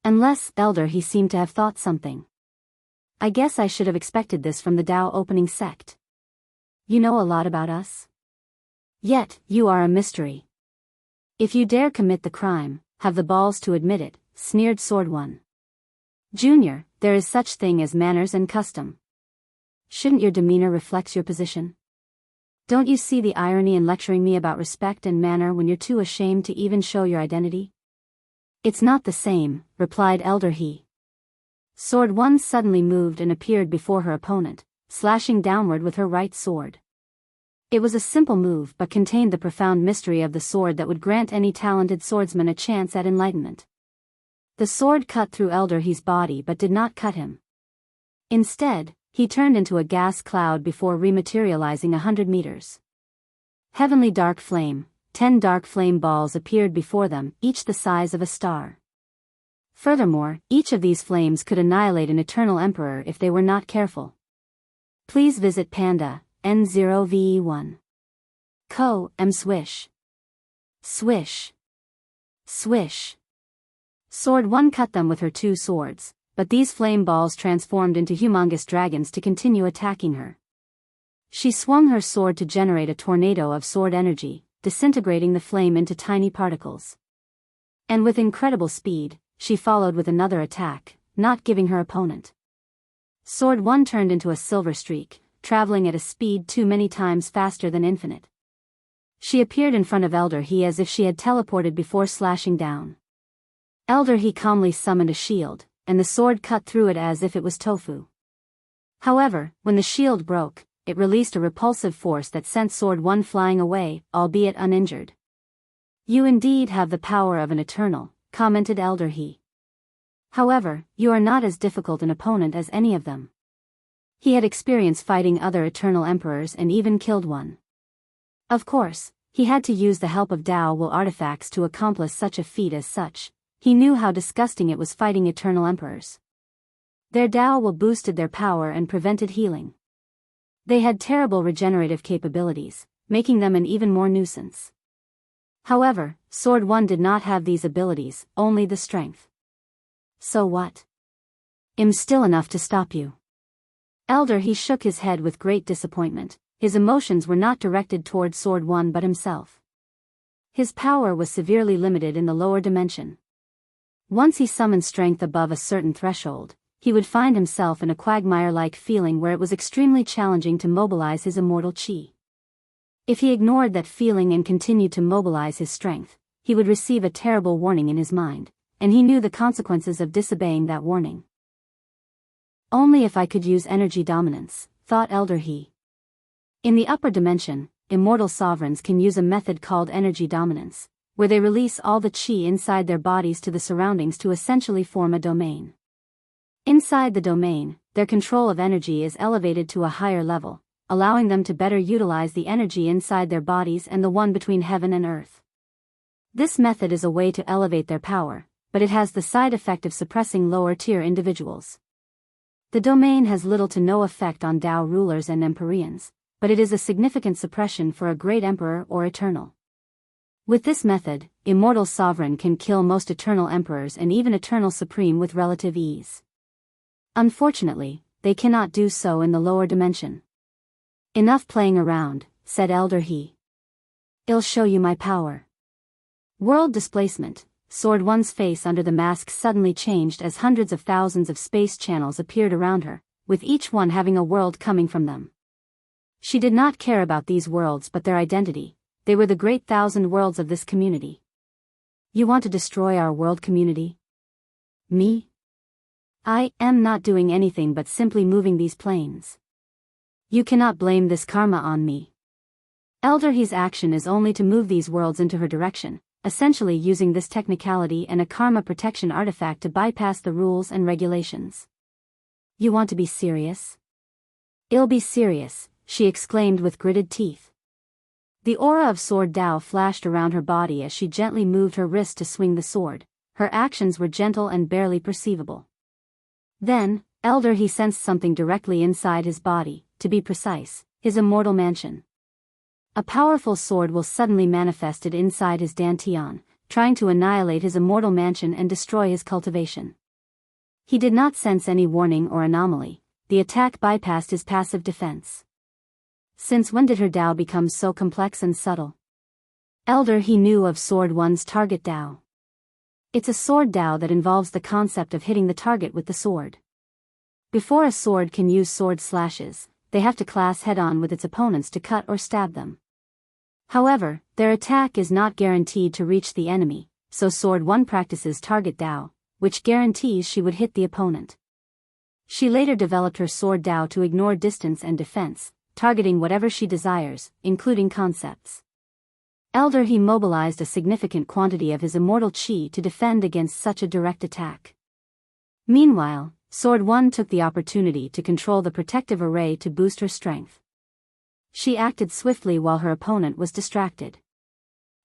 Unless, elder, he seemed to have thought something. I guess I should have expected this from the Tao opening sect. You know a lot about us. Yet, you are a mystery. If you dare commit the crime, have the balls to admit it, sneered Sword One. Junior, there is such thing as manners and custom. Shouldn't your demeanor reflect your position? Don't you see the irony in lecturing me about respect and manner when you're too ashamed to even show your identity? It's not the same, replied Elder He. Sword One suddenly moved and appeared before her opponent, slashing downward with her right sword. It was a simple move but contained the profound mystery of the sword that would grant any talented swordsman a chance at enlightenment. The sword cut through Elder He's body but did not cut him. Instead, he turned into a gas cloud before rematerializing 100 meters. Heavenly dark flame, 10 dark flame balls appeared before them, each the size of a star. Furthermore, each of these flames could annihilate an eternal emperor if they were not careful. Please visit Panda, N0VE1. Swish. Swish. Swish. Sword One cut them with her 2 swords, but these flame balls transformed into humongous dragons to continue attacking her. She swung her sword to generate a tornado of sword energy, disintegrating the flame into tiny particles. And with incredible speed, she followed with another attack, not giving her opponent. Sword 1 turned into a silver streak, traveling at a speed too many times faster than infinite. She appeared in front of Elder He as if she had teleported before slashing down. Elder He calmly summoned a shield, and the sword cut through it as if it was tofu. However, when the shield broke, it released a repulsive force that sent Sword 1 flying away, albeit uninjured. "You indeed have the power of an eternal," commented Elder He. "However, you are not as difficult an opponent as any of them." He had experience fighting other eternal emperors and even killed one. Of course, he had to use the help of Dao Will artifacts to accomplish such a feat. As such, he knew how disgusting it was fighting eternal emperors. Their Dao Will boosted their power and prevented healing. They had terrible regenerative capabilities, making them an even more nuisance. However, Sword 1 did not have these abilities, only the strength. "So what? I'm still enough to stop you." Elder He shook his head with great disappointment. His emotions were not directed toward Sword 1 but himself. His power was severely limited in the lower dimension. Once he summoned strength above a certain threshold, he would find himself in a quagmire-like feeling where it was extremely challenging to mobilize his immortal chi. If he ignored that feeling and continued to mobilize his strength, he would receive a terrible warning in his mind, and he knew the consequences of disobeying that warning. "Only if I could use energy dominance," thought Elder He. In the upper dimension, immortal sovereigns can use a method called energy dominance, where they release all the chi inside their bodies to the surroundings to essentially form a domain. Inside the domain, their control of energy is elevated to a higher level, allowing them to better utilize the energy inside their bodies and the one between heaven and earth. This method is a way to elevate their power, but it has the side effect of suppressing lower-tier individuals. The domain has little to no effect on Dao rulers and empyreans, but it is a significant suppression for a great emperor or eternal. With this method, immortal sovereign can kill most eternal emperors and even eternal supreme with relative ease. Unfortunately, they cannot do so in the lower dimension. "Enough playing around," said Elder He. "I'll show you my power." World displacement. Sword 1's face under the mask suddenly changed as hundreds of thousands of space channels appeared around her, with each one having a world coming from them. She did not care about these worlds but their identity. They were the great thousand worlds of this community. "You want to destroy our world community?" "Me? I am not doing anything but simply moving these planes. You cannot blame this karma on me." Elder He's action is only to move these worlds into her direction, essentially using this technicality and a karma protection artifact to bypass the rules and regulations. "You want to be serious?" "I'll be serious," she exclaimed with gritted teeth. The aura of Sword Dao flashed around her body as she gently moved her wrist to swing the sword. Her actions were gentle and barely perceivable. Then, Elder He sensed something directly inside his body, to be precise, his immortal mansion. A powerful sword will suddenly manifested inside his dantian, trying to annihilate his immortal mansion and destroy his cultivation. He did not sense any warning or anomaly. The attack bypassed his passive defense. Since when did her Dao become so complex and subtle? Elder He knew of Sword 1's target Dao. It's a sword Dao that involves the concept of hitting the target with the sword. Before a sword can use sword slashes, they have to clash head-on with its opponents to cut or stab them. However, their attack is not guaranteed to reach the enemy, so Sword 1 practices target Dao, which guarantees she would hit the opponent. She later developed her sword Dao to ignore distance and defense, targeting whatever she desires, including concepts. Elder He mobilized a significant quantity of his immortal chi to defend against such a direct attack. Meanwhile, Sword 1 took the opportunity to control the protective array to boost her strength. She acted swiftly while her opponent was distracted.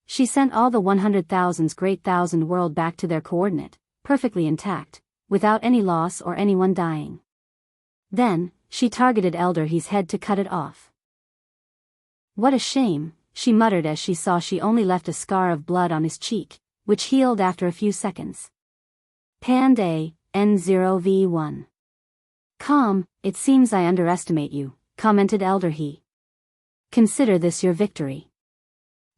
She sent all the 100,000's great thousand world back to their coordinate, perfectly intact, without any loss or anyone dying. Then, she targeted Elder He's head to cut it off. "What a shame," she muttered as she saw she only left a scar of blood on his cheek, which healed after a few seconds. Pand A, N0V1. "Calm, it seems I underestimate you," commented Elder He. "Consider this your victory."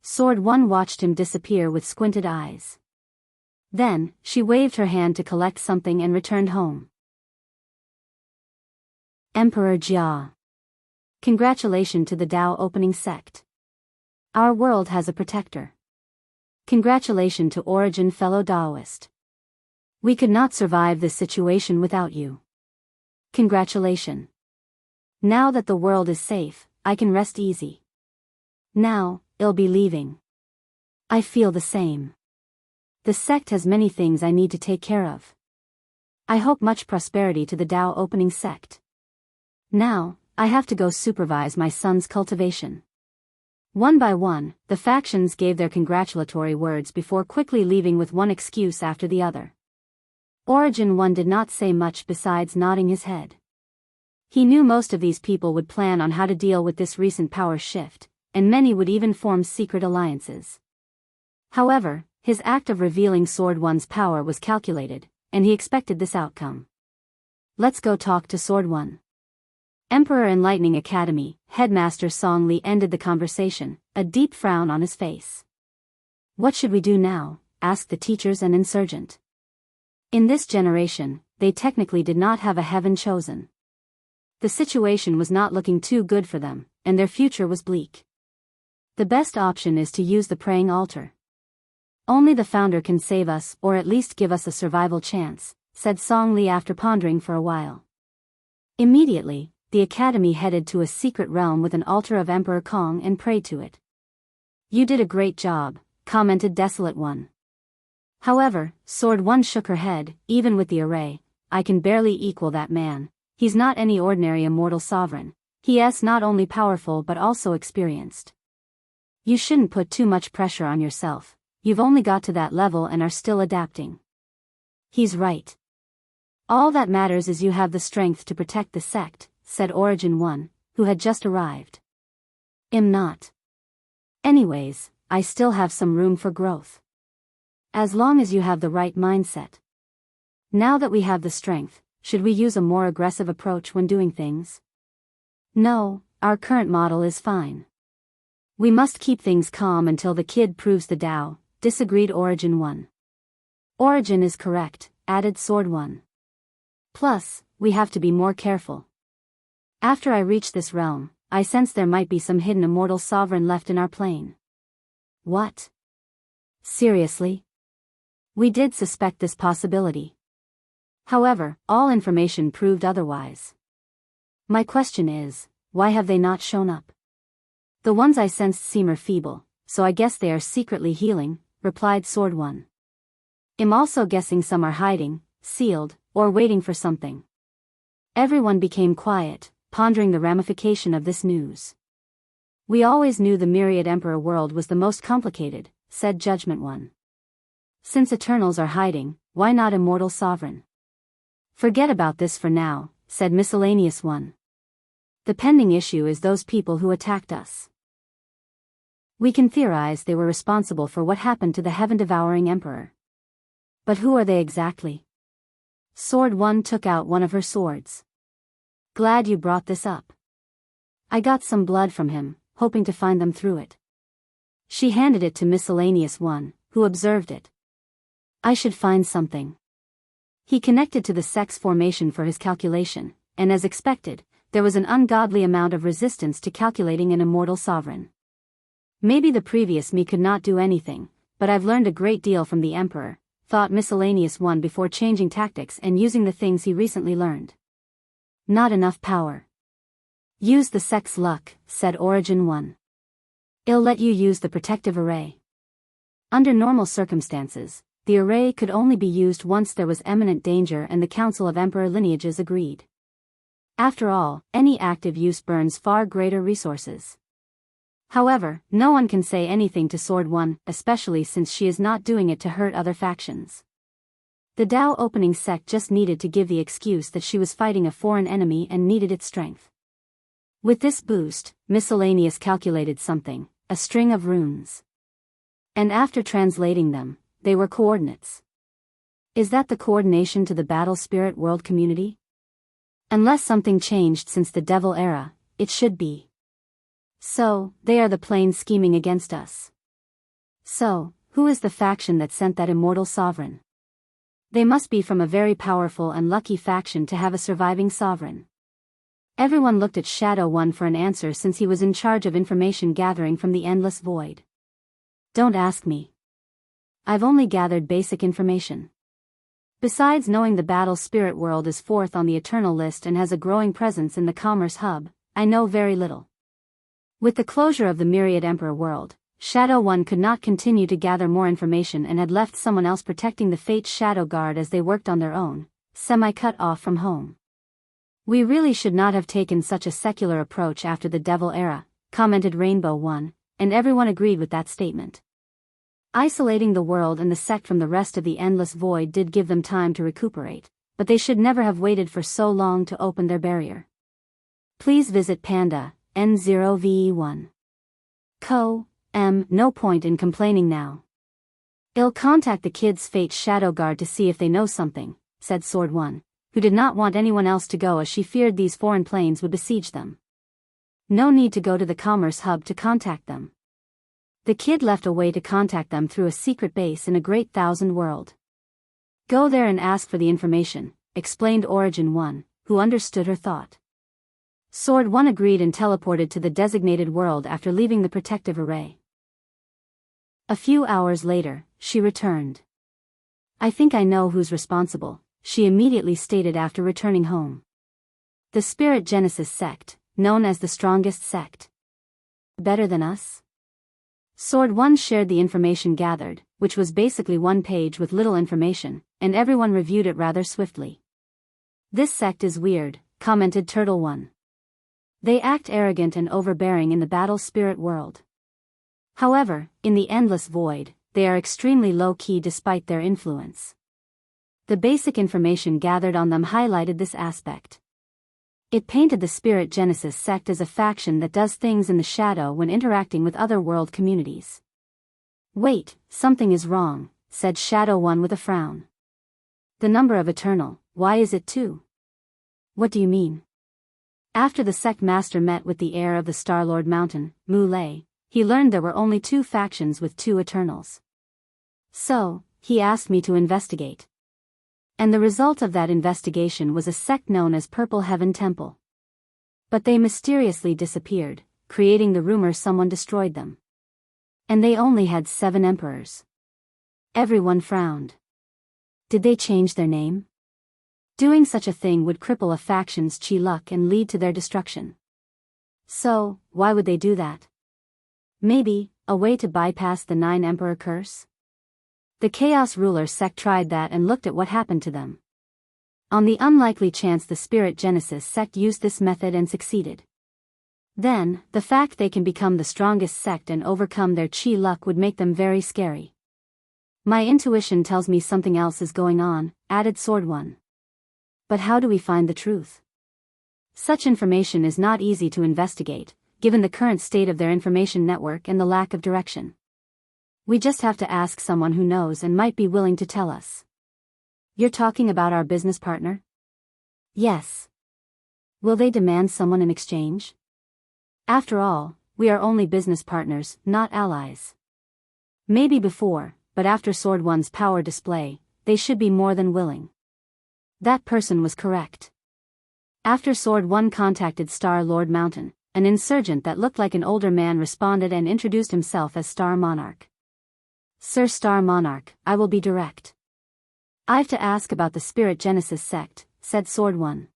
Sword 1 watched him disappear with squinted eyes. Then, she waved her hand to collect something and returned home. Emperor Jia. Congratulations to the Tao opening sect. Our world has a protector. Congratulations to Origin fellow Taoist. We could not survive this situation without you. Congratulations. Now that the world is safe, I can rest easy. Now, I'll be leaving. I feel the same. The sect has many things I need to take care of. I hope much prosperity to the Tao opening sect. Now, I have to go supervise my son's cultivation. One by one, the factions gave their congratulatory words before quickly leaving with one excuse after the other. Origin 1 did not say much besides nodding his head. He knew most of these people would plan on how to deal with this recent power shift, and many would even form secret alliances. However, his act of revealing Sword 1's power was calculated, and he expected this outcome. Let's go talk to Sword 1. Emperor Enlightening Academy, Headmaster Song Li ended the conversation, a deep frown on his face. What should we do now? Asked the teachers and insurgent. In this generation, they technically did not have a heaven chosen. The situation was not looking too good for them, and their future was bleak. The best option is to use the praying altar. Only the founder can save us or at least give us a survival chance, said Song Li after pondering for a while. Immediately, the academy headed to a secret realm with an altar of Emperor Kong and prayed to it. You did a great job, commented Desolate One. However, Sword 1 shook her head. Even with the array, I can barely equal that man. He's not any ordinary immortal sovereign. He is not only powerful but also experienced. You shouldn't put too much pressure on yourself. You've only got to that level and are still adapting. He's right. All that matters is you have the strength to protect the sect, said Origin 1, who had just arrived. I'm not. Anyways, I still have some room for growth. As long as you have the right mindset. Now that we have the strength, should we use a more aggressive approach when doing things? No, our current model is fine. We must keep things calm until the kid proves the Tao, disagreed Origin 1. Origin is correct, added Sword 1. Plus, we have to be more careful. After I reach this realm, I sense there might be some hidden immortal sovereign left in our plane. What? Seriously? We did suspect this possibility. However, all information proved otherwise. My question is, why have they not shown up? The ones I sensed seem feeble, so I guess they are secretly healing, replied Sword 1. I'm also guessing some are hiding, sealed, or waiting for something. Everyone became quiet, pondering the ramification of this news. We always knew the Myriad Emperor world was the most complicated, said Judgment 1. Since Eternals are hiding, why not Immortal Sovereign? Forget about this for now, said Miscellaneous 1. The pending issue is those people who attacked us. We can theorize they were responsible for what happened to the heaven-devouring Emperor. But who are they exactly? Sword 1 took out one of her swords. Glad you brought this up. I got some blood from him, hoping to find them through it. She handed it to Miscellaneous 1, who observed it. I should find something. He connected to the sex formation for his calculation, and as expected, there was an ungodly amount of resistance to calculating an immortal sovereign. Maybe the previous me could not do anything, but I've learned a great deal from the Emperor, thought Miscellaneous 1 before changing tactics and using the things he recently learned. Not enough power. Use the sex luck, said Origin 1. I'll let you use the protective array. Under normal circumstances, the array could only be used once there was imminent danger and the Council of Emperor Lineages agreed. After all, any active use burns far greater resources. However, no one can say anything to Sword 1, especially since she is not doing it to hurt other factions. The Tao opening sect just needed to give the excuse that she was fighting a foreign enemy and needed its strength. With this boost, Miscellaneous calculated something, a string of runes. And after translating them, they were coordinates. Is that the coordination to the Battle Spirit World community? Unless something changed since the Devil era, it should be. So, they are the planes scheming against us. So, Who is the faction that sent that immortal sovereign? They must be from a very powerful and lucky faction to have a surviving sovereign. Everyone looked at Shadow One for an answer since he was in charge of information gathering from the endless void. Don't ask me. I've only gathered basic information. Besides knowing the battle spirit world is fourth on the eternal list and has a growing presence in the commerce hub, I know very little. With the closure of the Myriad Emperor world, Shadow One could not continue to gather more information and had left someone else protecting the Fate's Shadow Guard as they worked on their own, semi-cut off from home. We really should not have taken such a secular approach after the Devil Era, commented Rainbow One, and everyone agreed with that statement. Isolating the world and the sect from the rest of the endless void did give them time to recuperate, but they should never have waited for so long to open their barrier. Please visit Panda, N0VE1. No point in complaining now. I'll contact the kids' Fate's Shadow Guard to see if they know something, said Sword One, who did not want anyone else to go as she feared these foreign planes would besiege them. No need to go to the commerce hub to contact them. The kid left a way to contact them through a secret base in a great thousand world. Go there and ask for the information, explained Origin One, who understood her thought. Sword One agreed and teleported to the designated world after leaving the protective array. A few hours later, she returned. I think I know who's responsible, she immediately stated after returning home. The Spirit Genesis sect, known as the strongest sect. Better than us? Sword One shared the information gathered, which was basically one page with little information, and everyone reviewed it rather swiftly. This sect is weird, commented Turtle One. They act arrogant and overbearing in the battle spirit world. However, in the endless void, they are extremely low-key despite their influence. The basic information gathered on them highlighted this aspect. It painted the Spirit Genesis sect as a faction that does things in the shadow when interacting with other world communities. Wait, something is wrong, said Shadow One with a frown. The number of Eternal, why is it 2? What do you mean? After the sect master met with the heir of the Starlord Mountain, Mu Lei, he learned there were only 2 factions with 2 Eternals. So, he asked me to investigate. And the result of that investigation was a sect known as Purple Heaven Temple. But they mysteriously disappeared, creating the rumor someone destroyed them. And they only had 7 emperors. Everyone frowned. Did they change their name? Doing such a thing would cripple a faction's chi luck and lead to their destruction. So, why would they do that? Maybe, a way to bypass the 9 Emperor curse? The Chaos Ruler sect tried that and looked at what happened to them. On the unlikely chance the Spirit Genesis sect used this method and succeeded. Then, the fact they can become the strongest sect and overcome their chi luck would make them very scary. My intuition tells me something else is going on, added Sword One. But how do we find the truth? Such information is not easy to investigate, given the current state of their information network and the lack of direction. We just have to ask someone who knows and might be willing to tell us. You're talking about our business partner? Yes. Will they demand someone in exchange? After all, we are only business partners, not allies. Maybe before, but after Sword One's power display, they should be more than willing. That person was correct. After Sword One contacted Star Lord Mountain, an insurgent that looked like an older man responded and introduced himself as Star Monarch. Sir Star Monarch, I will be direct. I've to ask about the Spirit Genesis sect, said Sword One.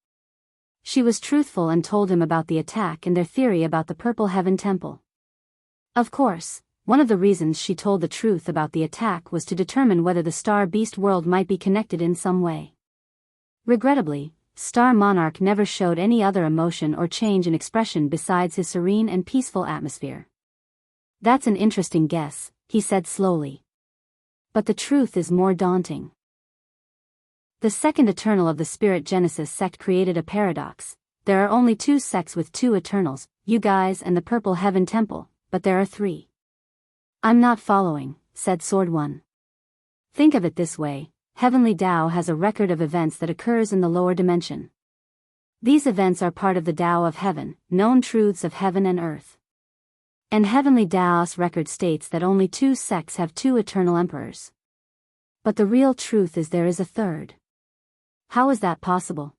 She was truthful and told him about the attack and their theory about the Purple Heaven Temple. Of course, one of the reasons she told the truth about the attack was to determine whether the Star Beast world might be connected in some way. Regrettably, Star Monarch never showed any other emotion or change in expression besides his serene and peaceful atmosphere. That's an interesting guess, he said slowly. But the truth is more daunting. The second Eternal of the Spirit Genesis sect created a paradox. There are only 2 sects with 2 Eternals, you guys and the Purple Heaven Temple, but there are 3. I'm not following, said Sword One. Think of it this way. Heavenly Tao has a record of events that occurs in the lower dimension. These events are part of the Tao of Heaven, known truths of heaven and earth. And Heavenly Tao's record states that only 2 sects have 2 eternal emperors. But the real truth is there is a third. How is that possible?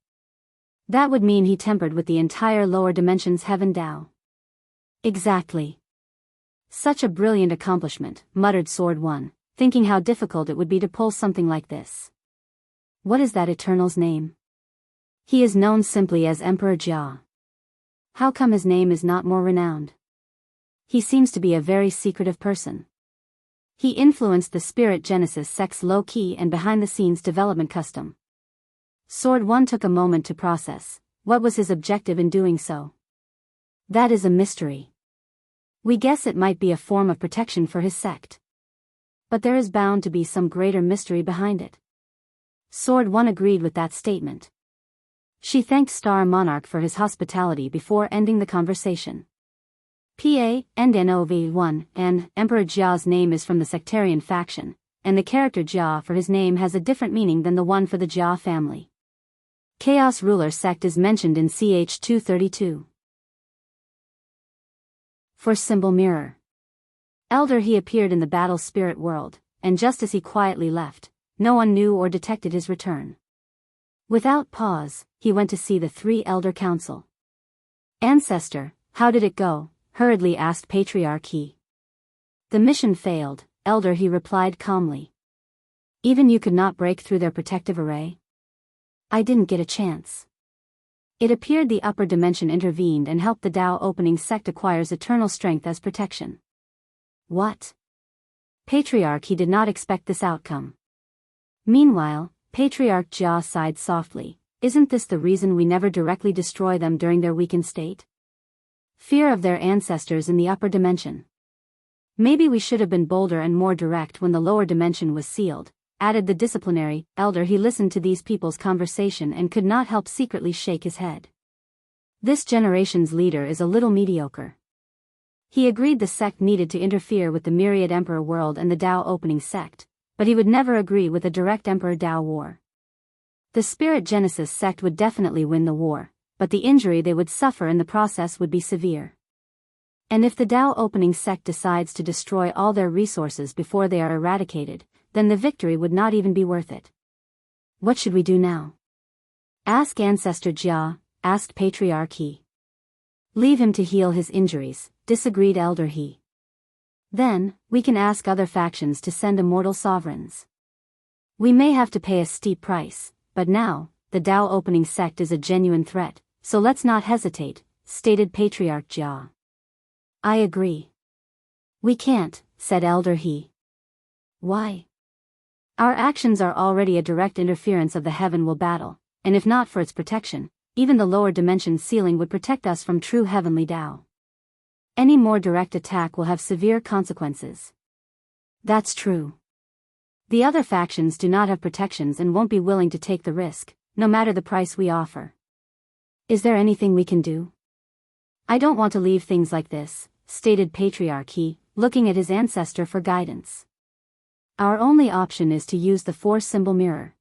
That would mean he tempered with the entire lower dimensions Heaven Tao. Exactly. Such a brilliant accomplishment, muttered Sword One, thinking how difficult it would be to pull something like this. What is that Eternal's name? He is known simply as Emperor Jia. How come his name is not more renowned? He seems to be a very secretive person. He influenced the Spirit Genesis sect's low-key and behind-the-scenes development custom. Sword One took a moment to process. What was his objective in doing so? That is a mystery. We guess it might be a form of protection for his sect. But there is bound to be some greater mystery behind it. Sword One agreed with that statement. She thanked Star Monarch for his hospitality before ending the conversation. PA&NOV1 and Emperor Jia's name is from the sectarian faction, and the character Jia for his name has a different meaning than the one for the Jia family. Chaos Ruler sect is mentioned in CH 232. For symbol mirror. Elder he appeared in the battle spirit world, and just as he quietly left, no one knew or detected his return. Without pause, he went to see the 3 Elder Council. Ancestor, how did it go? Hurriedly asked Patriarch He. The mission failed, Elder he replied calmly. Even you could not break through their protective array? I didn't get a chance. It appeared the upper dimension intervened and helped the Tao opening sect acquires eternal strength as protection. What? Patriarch he did not expect this outcome. Meanwhile, Patriarch Jia sighed softly. Isn't this the reason we never directly destroy them during their weakened state? Fear of their ancestors in the upper dimension. Maybe we should have been bolder and more direct when the lower dimension was sealed, added the disciplinary elder. He listened to these people's conversation and could not help secretly shake his head. This generation's leader is a little mediocre. He agreed the sect needed to interfere with the myriad emperor world and the Tao opening sect, but he would never agree with a direct emperor Tao war. The Spirit Genesis sect would definitely win the war, but the injury they would suffer in the process would be severe. And if the Tao opening sect decides to destroy all their resources before they are eradicated, then the victory would not even be worth it. What should we do now? Ask Ancestor Jia, asked Patriarch He. Leave him to heal his injuries, disagreed Elder He. Then, we can ask other factions to send immortal sovereigns. We may have to pay a steep price, but now, the Tao opening sect is a genuine threat, so let's not hesitate, stated Patriarch Jia. I agree. We can't, said Elder He. Why? Our actions are already a direct interference of the heavenly battle, and if not for its protection, even the lower dimension ceiling would protect us from true heavenly Tao. Any more direct attack will have severe consequences. That's true. The other factions do not have protections and won't be willing to take the risk, no matter the price we offer. Is there anything we can do? I don't want to leave things like this, stated Patriarch He, looking at his ancestor for guidance. Our only option is to use the 4-symbol mirror.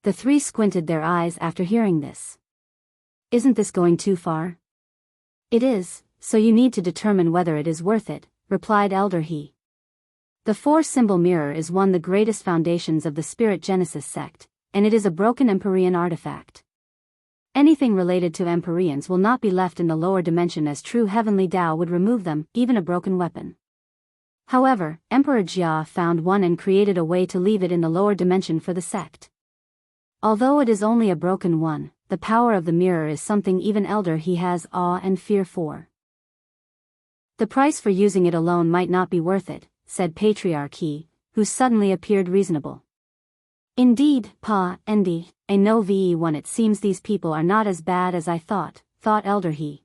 The 3 squinted their eyes after hearing this. Isn't this going too far? It is, so you need to determine whether it is worth it, replied Elder He. The 4-symbol mirror is one of the greatest foundations of the Spirit Genesis sect, and it is a broken Empyrean artifact. Anything related to Empyreans will not be left in the lower dimension as true heavenly Tao would remove them, even a broken weapon. However, Emperor Jia found one and created a way to leave it in the lower dimension for the sect. Although it is only a broken one, the power of the mirror is something even Elder He has awe and fear for. The price for using it alone might not be worth it, said Patriarch He, who suddenly appeared reasonable. Indeed, Pa-Ndi, I know VE1 it seems these people are not as bad as I thought Elder He.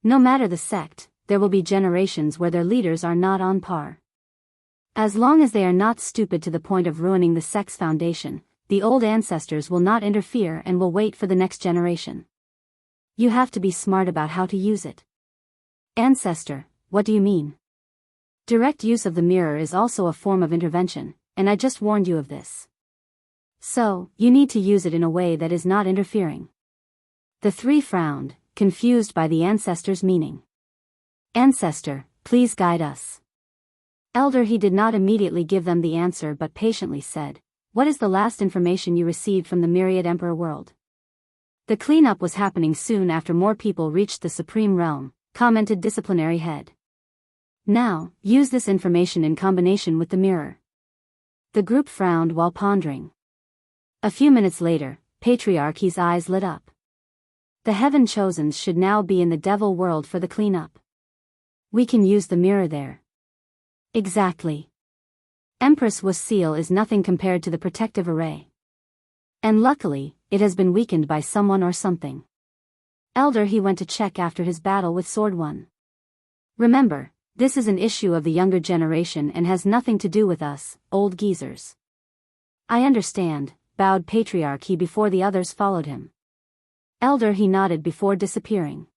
No matter the sect, there will be generations where their leaders are not on par. As long as they are not stupid to the point of ruining the sect's foundation, the old ancestors will not interfere and will wait for the next generation. You have to be smart about how to use it. Ancestor, what do you mean? Direct use of the mirror is also a form of intervention, and I just warned you of this. So, you need to use it in a way that is not interfering. The 3 frowned, confused by the ancestor's meaning. Ancestor, please guide us. Elder he did not immediately give them the answer but patiently said, what is the last information you received from the myriad emperor world? The cleanup was happening soon after more people reached the supreme realm, commented disciplinary head. Now, use this information in combination with the mirror. The group frowned while pondering. A few minutes later, Patriarchy's eyes lit up. The heaven chosens should now be in the devil world for the cleanup. We can use the mirror there. Exactly. Empress Wu's seal is nothing compared to the protective array. And luckily, it has been weakened by someone or something. Elder he went to check after his battle with Sword One. Remember, this is an issue of the younger generation and has nothing to do with us, old geezers. I understand, bowed Patriarchy before the others followed him. Elder he nodded before disappearing.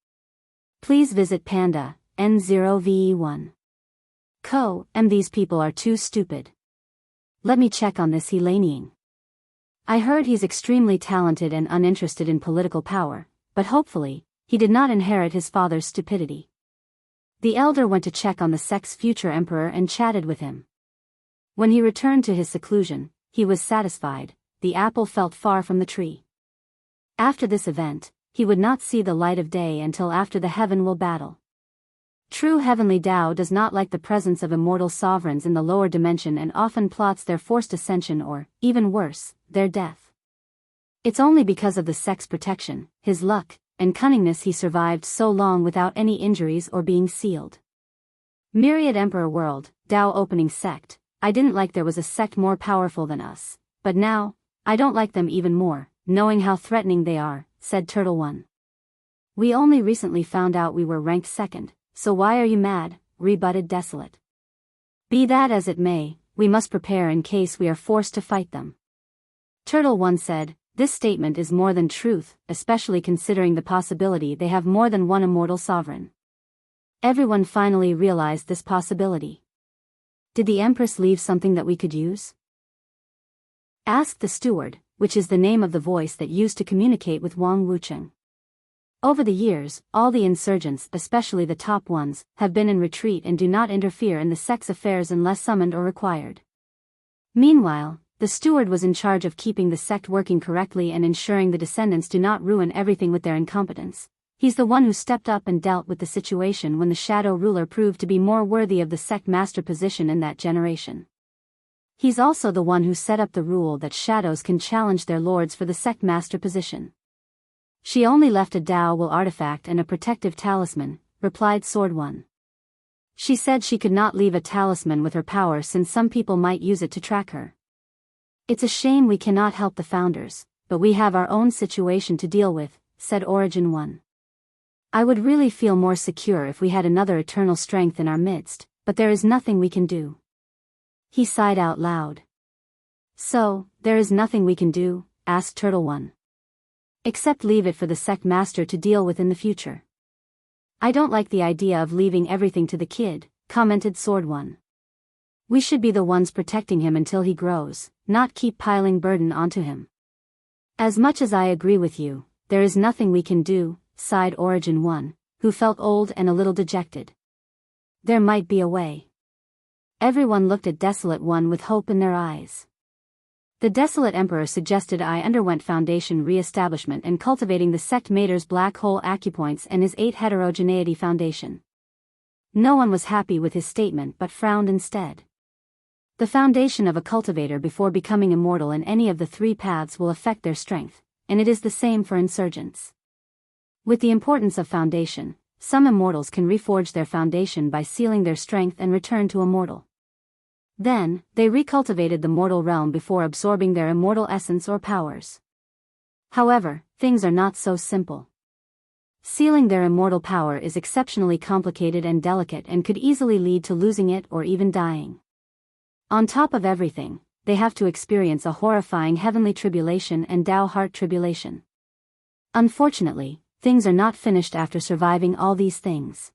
Please visit Panda, N0VE1. These people are too stupid. Let me check on this Helanian. I heard he's extremely talented and uninterested in political power, but hopefully, he did not inherit his father's stupidity. The elder went to check on the sect's future emperor and chatted with him. When he returned to his seclusion, he was satisfied. The apple felt far from the tree. After this event, he would not see the light of day until after the heaven will battle. True heavenly Tao does not like the presence of immortal sovereigns in the lower dimension and often plots their forced ascension or, even worse, their death. It's only because of the sect's protection, his luck, and cunningness he survived so long without any injuries or being sealed. Myriad Emperor World, Tao Opening Sect. I didn't like there was a sect more powerful than us, but now, I don't like them even more, knowing how threatening they are, said Turtle One. We only recently found out we were ranked second, so why are you mad, rebutted Desolate. Be that as it may, we must prepare in case we are forced to fight them. Turtle One said, this statement is more than truth, especially considering the possibility they have more than one immortal sovereign. Everyone finally realized this possibility. Did the Empress leave something that we could use? Asked the steward, which is the name of the voice that used to communicate with Wang Wucheng. Over the years, all the insurgents, especially the top ones, have been in retreat and do not interfere in the sect's affairs unless summoned or required. Meanwhile, the steward was in charge of keeping the sect working correctly and ensuring the descendants do not ruin everything with their incompetence. He's the one who stepped up and dealt with the situation when the shadow ruler proved to be more worthy of the sect master position in that generation. He's also the one who set up the rule that shadows can challenge their lords for the sect master position. She only left a Tao Will artifact and a protective talisman, replied Sword One. She said she could not leave a talisman with her power since some people might use it to track her. It's a shame we cannot help the founders, but we have our own situation to deal with, said Origin One. I would really feel more secure if we had another eternal strength in our midst, but there is nothing we can do. He sighed out loud. So, there is nothing we can do, asked Turtle One. Except leave it for the sect master to deal with in the future. I don't like the idea of leaving everything to the kid, commented Sword One. We should be the ones protecting him until he grows, not keep piling burden onto him. As much as I agree with you, there is nothing we can do, sighed Origin One, who felt old and a little dejected. There might be a way. Everyone looked at Desolate One with hope in their eyes. The Desolate Emperor suggested I underwent Foundation re-establishment and cultivating the sect Mater's black hole acupoints and his 8 heterogeneity foundation. No one was happy with his statement but frowned instead. The foundation of a cultivator before becoming immortal in any of the 3 paths will affect their strength, and it is the same for insurgents. With the importance of foundation, some immortals can reforge their foundation by sealing their strength and return to immortal. Then, they recultivated the mortal realm before absorbing their immortal essence or powers. However, things are not so simple. Sealing their immortal power is exceptionally complicated and delicate and could easily lead to losing it or even dying. On top of everything, they have to experience a horrifying heavenly tribulation and Tao heart tribulation. Unfortunately, things are not finished after surviving all these things.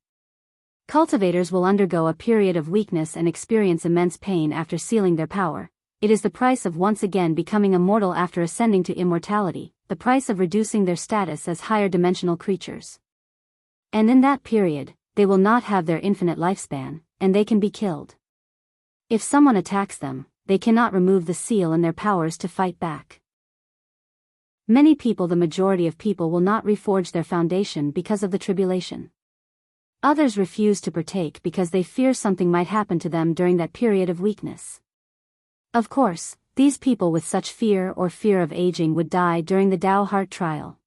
Cultivators will undergo a period of weakness and experience immense pain after sealing their power. It is the price of once again becoming immortal after ascending to immortality, the price of reducing their status as higher dimensional creatures. And in that period, they will not have their infinite lifespan, and they can be killed. If someone attacks them, they cannot remove the seal and their powers to fight back. Many people, the majority of people, will not reforge their foundation because of the tribulation. Others refuse to partake because they fear something might happen to them during that period of weakness. Of course, these people with such fear or fear of aging would die during the Tao heart trial.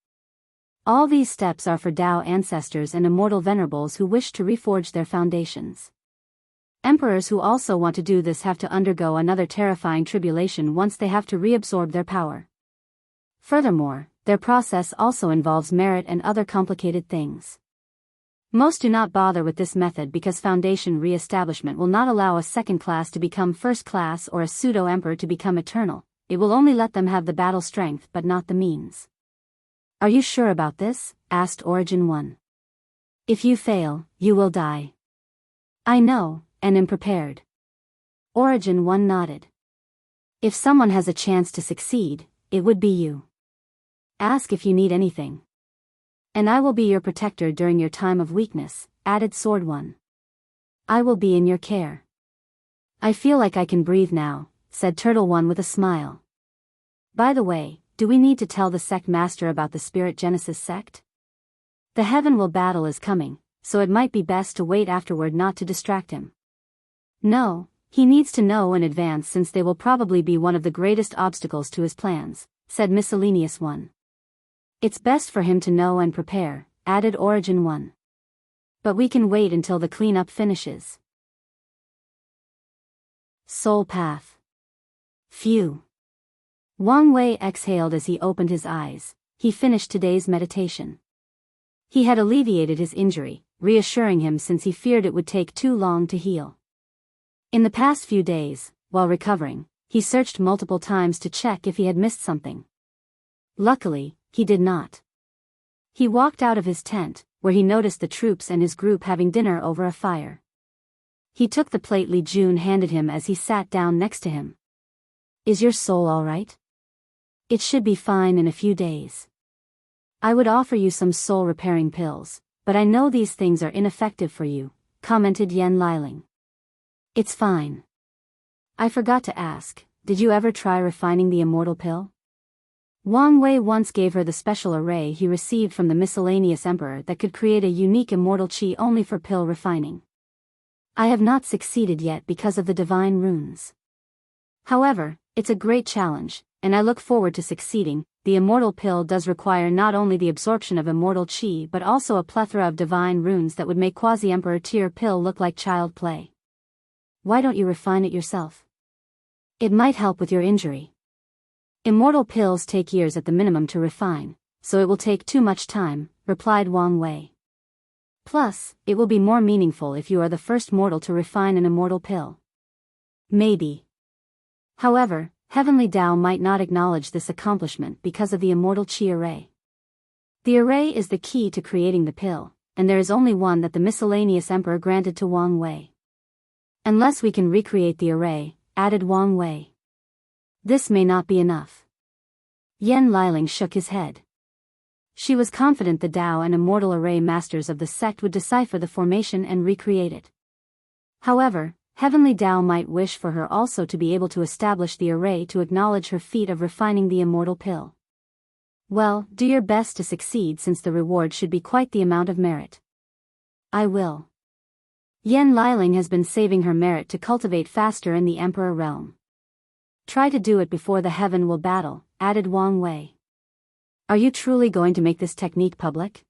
All these steps are for Tao ancestors and immortal venerables who wish to reforge their foundations. Emperors who also want to do this have to undergo another terrifying tribulation once they have to reabsorb their power. Furthermore, their process also involves merit and other complicated things. Most do not bother with this method because foundation re-establishment will not allow a second class to become first class or a pseudo-emperor to become eternal. It will only let them have the battle strength but not the means. Are you sure about this? Asked Origin 1. If you fail, you will die. I know, and am prepared. Origin 1 nodded. If someone has a chance to succeed, it would be you. Ask if you need anything. And I will be your protector during your time of weakness, added Sword 1. I will be in your care. I feel like I can breathe now, said Turtle 1 with a smile. By the way, do we need to tell the sect master about the Spirit Genesis sect? The heaven will battle is coming, so it might be best to wait afterward not to distract him. No, he needs to know in advance since they will probably be one of the greatest obstacles to his plans, said Miscellaneous 1. It's best for him to know and prepare, added Origin 1. But we can wait until the cleanup finishes. Soul Path. Phew. Wang Wei exhaled as he opened his eyes. He finished today's meditation. He had alleviated his injury, reassuring him since he feared it would take too long to heal. In the past few days, while recovering, he searched multiple times to check if he had missed something. Luckily, he did not. He walked out of his tent, where he noticed the troops and his group having dinner over a fire. He took the plate Li Jun handed him as he sat down next to him. Is your soul all right? It should be fine in a few days. I would offer you some soul-repairing pills, but I know these things are ineffective for you, commented Yan Liling. It's fine. I forgot to ask, did you ever try refining the immortal pill? Wang Wei once gave her the special array he received from the miscellaneous emperor that could create a unique immortal chi only for pill refining. I have not succeeded yet because of the divine runes. However, it's a great challenge, and I look forward to succeeding. The immortal pill does require not only the absorption of immortal chi but also a plethora of divine runes that would make quasi-emperor tier pill look like child play. Why don't you refine it yourself? It might help with your injury. Immortal pills take years at the minimum to refine, so it will take too much time, replied Wang Wei. Plus, it will be more meaningful if you are the first mortal to refine an immortal pill. Maybe. However, Heavenly Tao might not acknowledge this accomplishment because of the immortal chi array. The array is the key to creating the pill, and there is only one that the miscellaneous emperor granted to Wang Wei. Unless we can recreate the array, added Wang Wei. This may not be enough. Yan Liling shook his head. She was confident the Tao and immortal array masters of the sect would decipher the formation and recreate it. However, Heavenly Tao might wish for her also to be able to establish the array to acknowledge her feat of refining the immortal pill. Well, do your best to succeed since the reward should be quite the amount of merit. I will. Yan Liling has been saving her merit to cultivate faster in the Emperor realm. Try to do it before the heaven will battle, added Wang Wei. Are you truly going to make this technique public?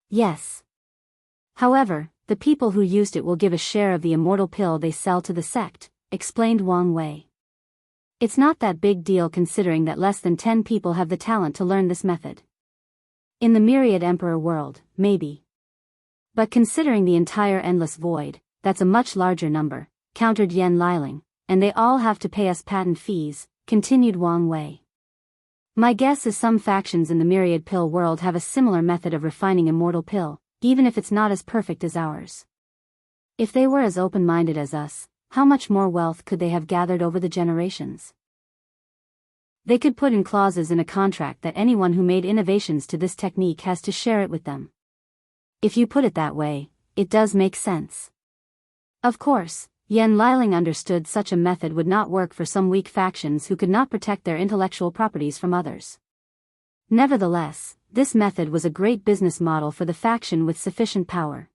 Yes. However, the people who used it will give a share of the immortal pill they sell to the sect, explained Wang Wei. It's not that big deal considering that less than 10 people have the talent to learn this method. In the myriad Emperor world, maybe. But considering the entire endless void, that's a much larger number, countered Yan Liling, and they all have to pay us patent fees, continued Wang Wei. My guess is some factions in the myriad pill world have a similar method of refining immortal pill, even if it's not as perfect as ours. If they were as open-minded as us, how much more wealth could they have gathered over the generations? They could put in clauses in a contract that anyone who made innovations to this technique has to share it with them. If you put it that way, it does make sense. Of course, Yan Liling understood such a method would not work for some weak factions who could not protect their intellectual properties from others. Nevertheless, this method was a great business model for the faction with sufficient power.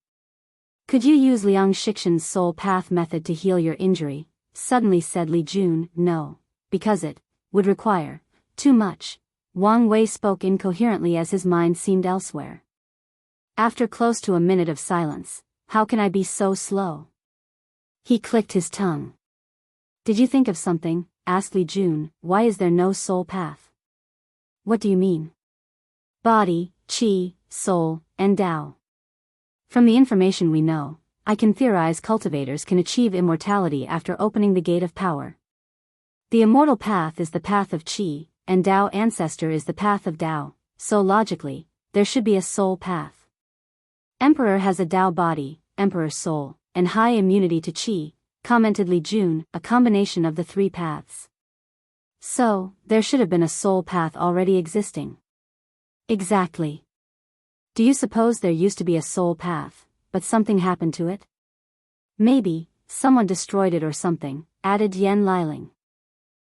Could you use Liang Shixin's soul path method to heal your injury? Suddenly said Li Jun. No, because it would require too much. Wang Wei spoke incoherently as his mind seemed elsewhere. After close to a minute of silence, how can I be so slow? He clicked his tongue. Did you think of something? Asked Li Jun. Why is there no soul path? What do you mean? Body, qi, soul, and Tao. From the information we know, I can theorize cultivators can achieve immortality after opening the gate of power. The immortal path is the path of qi, and Tao ancestor is the path of Tao, so logically, there should be a soul path. Emperor has a Tao body, Emperor's soul, and high immunity to qi, commented Li Jun, a combination of the three paths. So, there should have been a soul path already existing. Exactly. Do you suppose there used to be a soul path, but something happened to it? Maybe, someone destroyed it or something, added Yan Liling.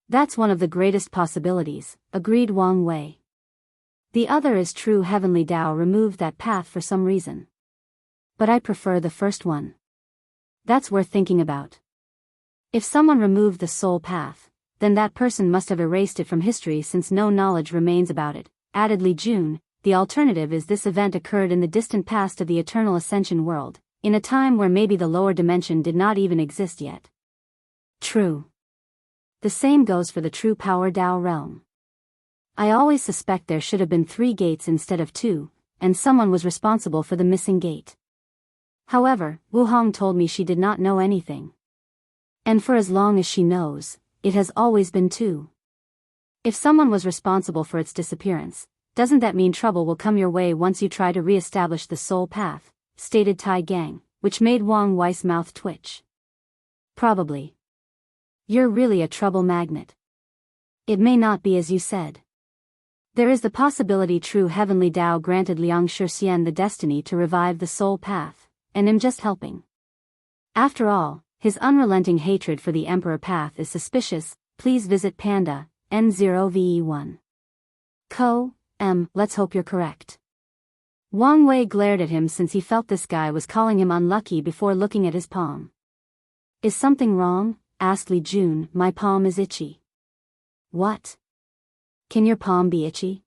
That's one of the greatest possibilities, agreed Wang Wei. The other is true heavenly Tao removed that path for some reason. But I prefer the first one. That's worth thinking about. If someone removed the soul path, then that person must have erased it from history since no knowledge remains about it, added Li Jun. The alternative is this event occurred in the distant past of the eternal ascension world, in a time where maybe the lower dimension did not even exist yet. True. The same goes for the true power Tao realm. I always suspect there should have been 3 gates instead of 2, and someone was responsible for the missing gate. However, Wu Hong told me she did not know anything. And for as long as she knows, it has always been 2. If someone was responsible for its disappearance, doesn't that mean trouble will come your way once you try to re-establish the soul path, stated Tai Gang, which made Wang Wei's mouth twitch. Probably. You're really a trouble magnet. It may not be as you said. There is the possibility true heavenly Tao granted Liang Shixian the destiny to revive the soul path, and am just helping. After all, his unrelenting hatred for the Emperor path is suspicious. Please visit Panda, N0VE1. Let's hope you're correct. Wang Wei glared at him since he felt this guy was calling him unlucky before looking at his palm. Is something wrong? Asked Li Jun. My palm is itchy. What? Can your palm be itchy?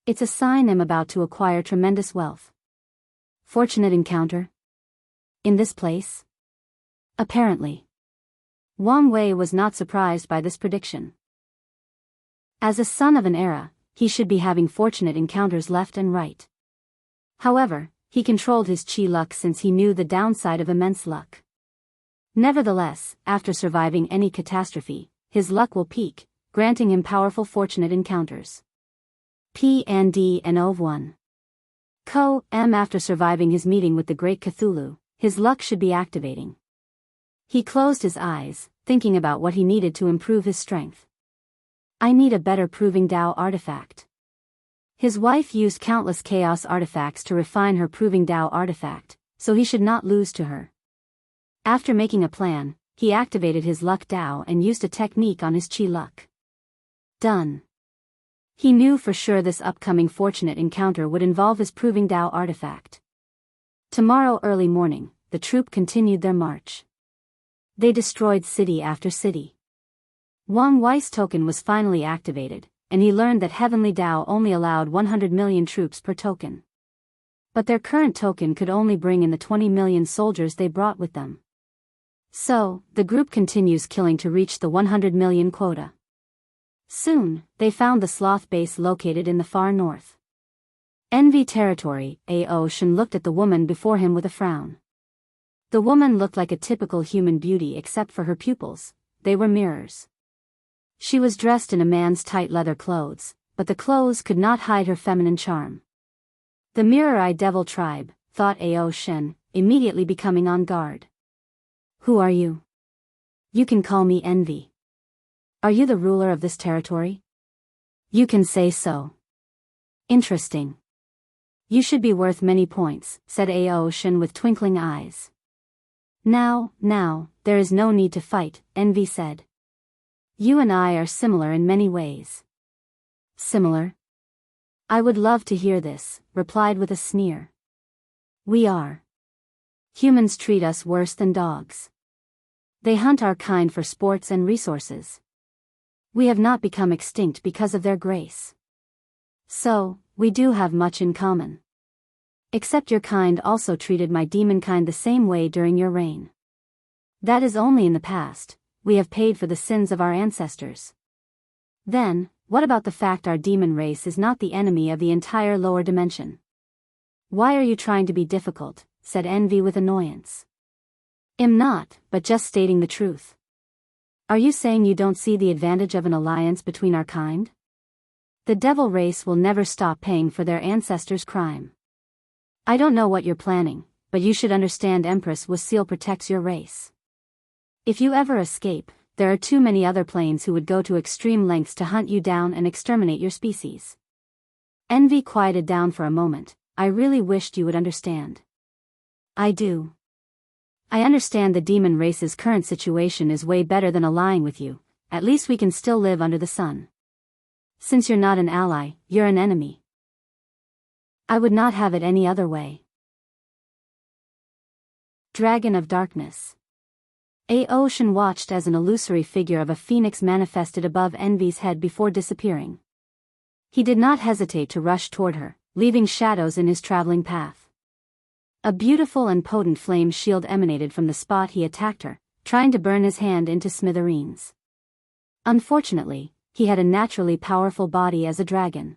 It's a sign I'm about to acquire tremendous wealth. Fortunate encounter? In this place? Apparently. Wang Wei was not surprised by this prediction. As a son of an era, he should be having fortunate encounters left and right. However, he controlled his qi luck since he knew the downside of immense luck. Nevertheless, after surviving any catastrophe, his luck will peak, granting him powerful fortunate encounters. P&D and OV1. After surviving his meeting with the Great Cthulhu, his luck should be activating. He closed his eyes, thinking about what he needed to improve his strength. I need a better proving Tao artifact. His wife used countless chaos artifacts to refine her proving Tao artifact, so he should not lose to her. After making a plan, he activated his luck Tao and used a technique on his qi luck. Done. He knew for sure this upcoming fortunate encounter would involve his proving Tao artifact. Tomorrow early morning, the troop continued their march. They destroyed city after city. Wang Wei's token was finally activated, and he learned that Heavenly Tao only allowed 100 million troops per token. But their current token could only bring in the 20 million soldiers they brought with them. So, the group continues killing to reach the 100 million quota. Soon, they found the sloth base located in the far north. Envy territory. A.O. Shen looked at the woman before him with a frown. The woman looked like a typical human beauty except for her pupils, they were mirrors. She was dressed in a man's tight leather clothes, but the clothes could not hide her feminine charm. The mirror-eyed devil tribe, thought Ao Shen, immediately becoming on guard. Who are you? You can call me Envy. Are you the ruler of this territory? You can say so. Interesting. You should be worth many points, said Aoshin with twinkling eyes. Now, there is no need to fight, Envy said. You and I are similar in many ways. Similar? I would love to hear this, replied with a sneer. We are. Humans treat us worse than dogs. They hunt our kind for sports and resources. We have not become extinct because of their grace. So, we do have much in common. Except your kind also treated my demon kind the same way during your reign. That is only in the past. We have paid for the sins of our ancestors. Then, what about the fact our demon race is not the enemy of the entire lower dimension? Why are you trying to be difficult, said Envy with annoyance. Am not, but just stating the truth. Are you saying you don't see the advantage of an alliance between our kind? The devil race will never stop paying for their ancestors' crime. I don't know what you're planning, but you should understand Empress Wuxia protects your race. If you ever escape, there are too many other planes who would go to extreme lengths to hunt you down and exterminate your species. Envy quieted down for a moment. I really wished you would understand. I do. I understand the demon race's current situation is way better than allying with you. At least we can still live under the sun. Since you're not an ally, you're an enemy. I would not have it any other way. Dragon of Darkness. Aoshin watched as an illusory figure of a phoenix manifested above Envy's head before disappearing. He did not hesitate to rush toward her, leaving shadows in his traveling path. A beautiful and potent flame shield emanated from the spot he attacked her, trying to burn his hand into smithereens. Unfortunately, he had a naturally powerful body as a dragon.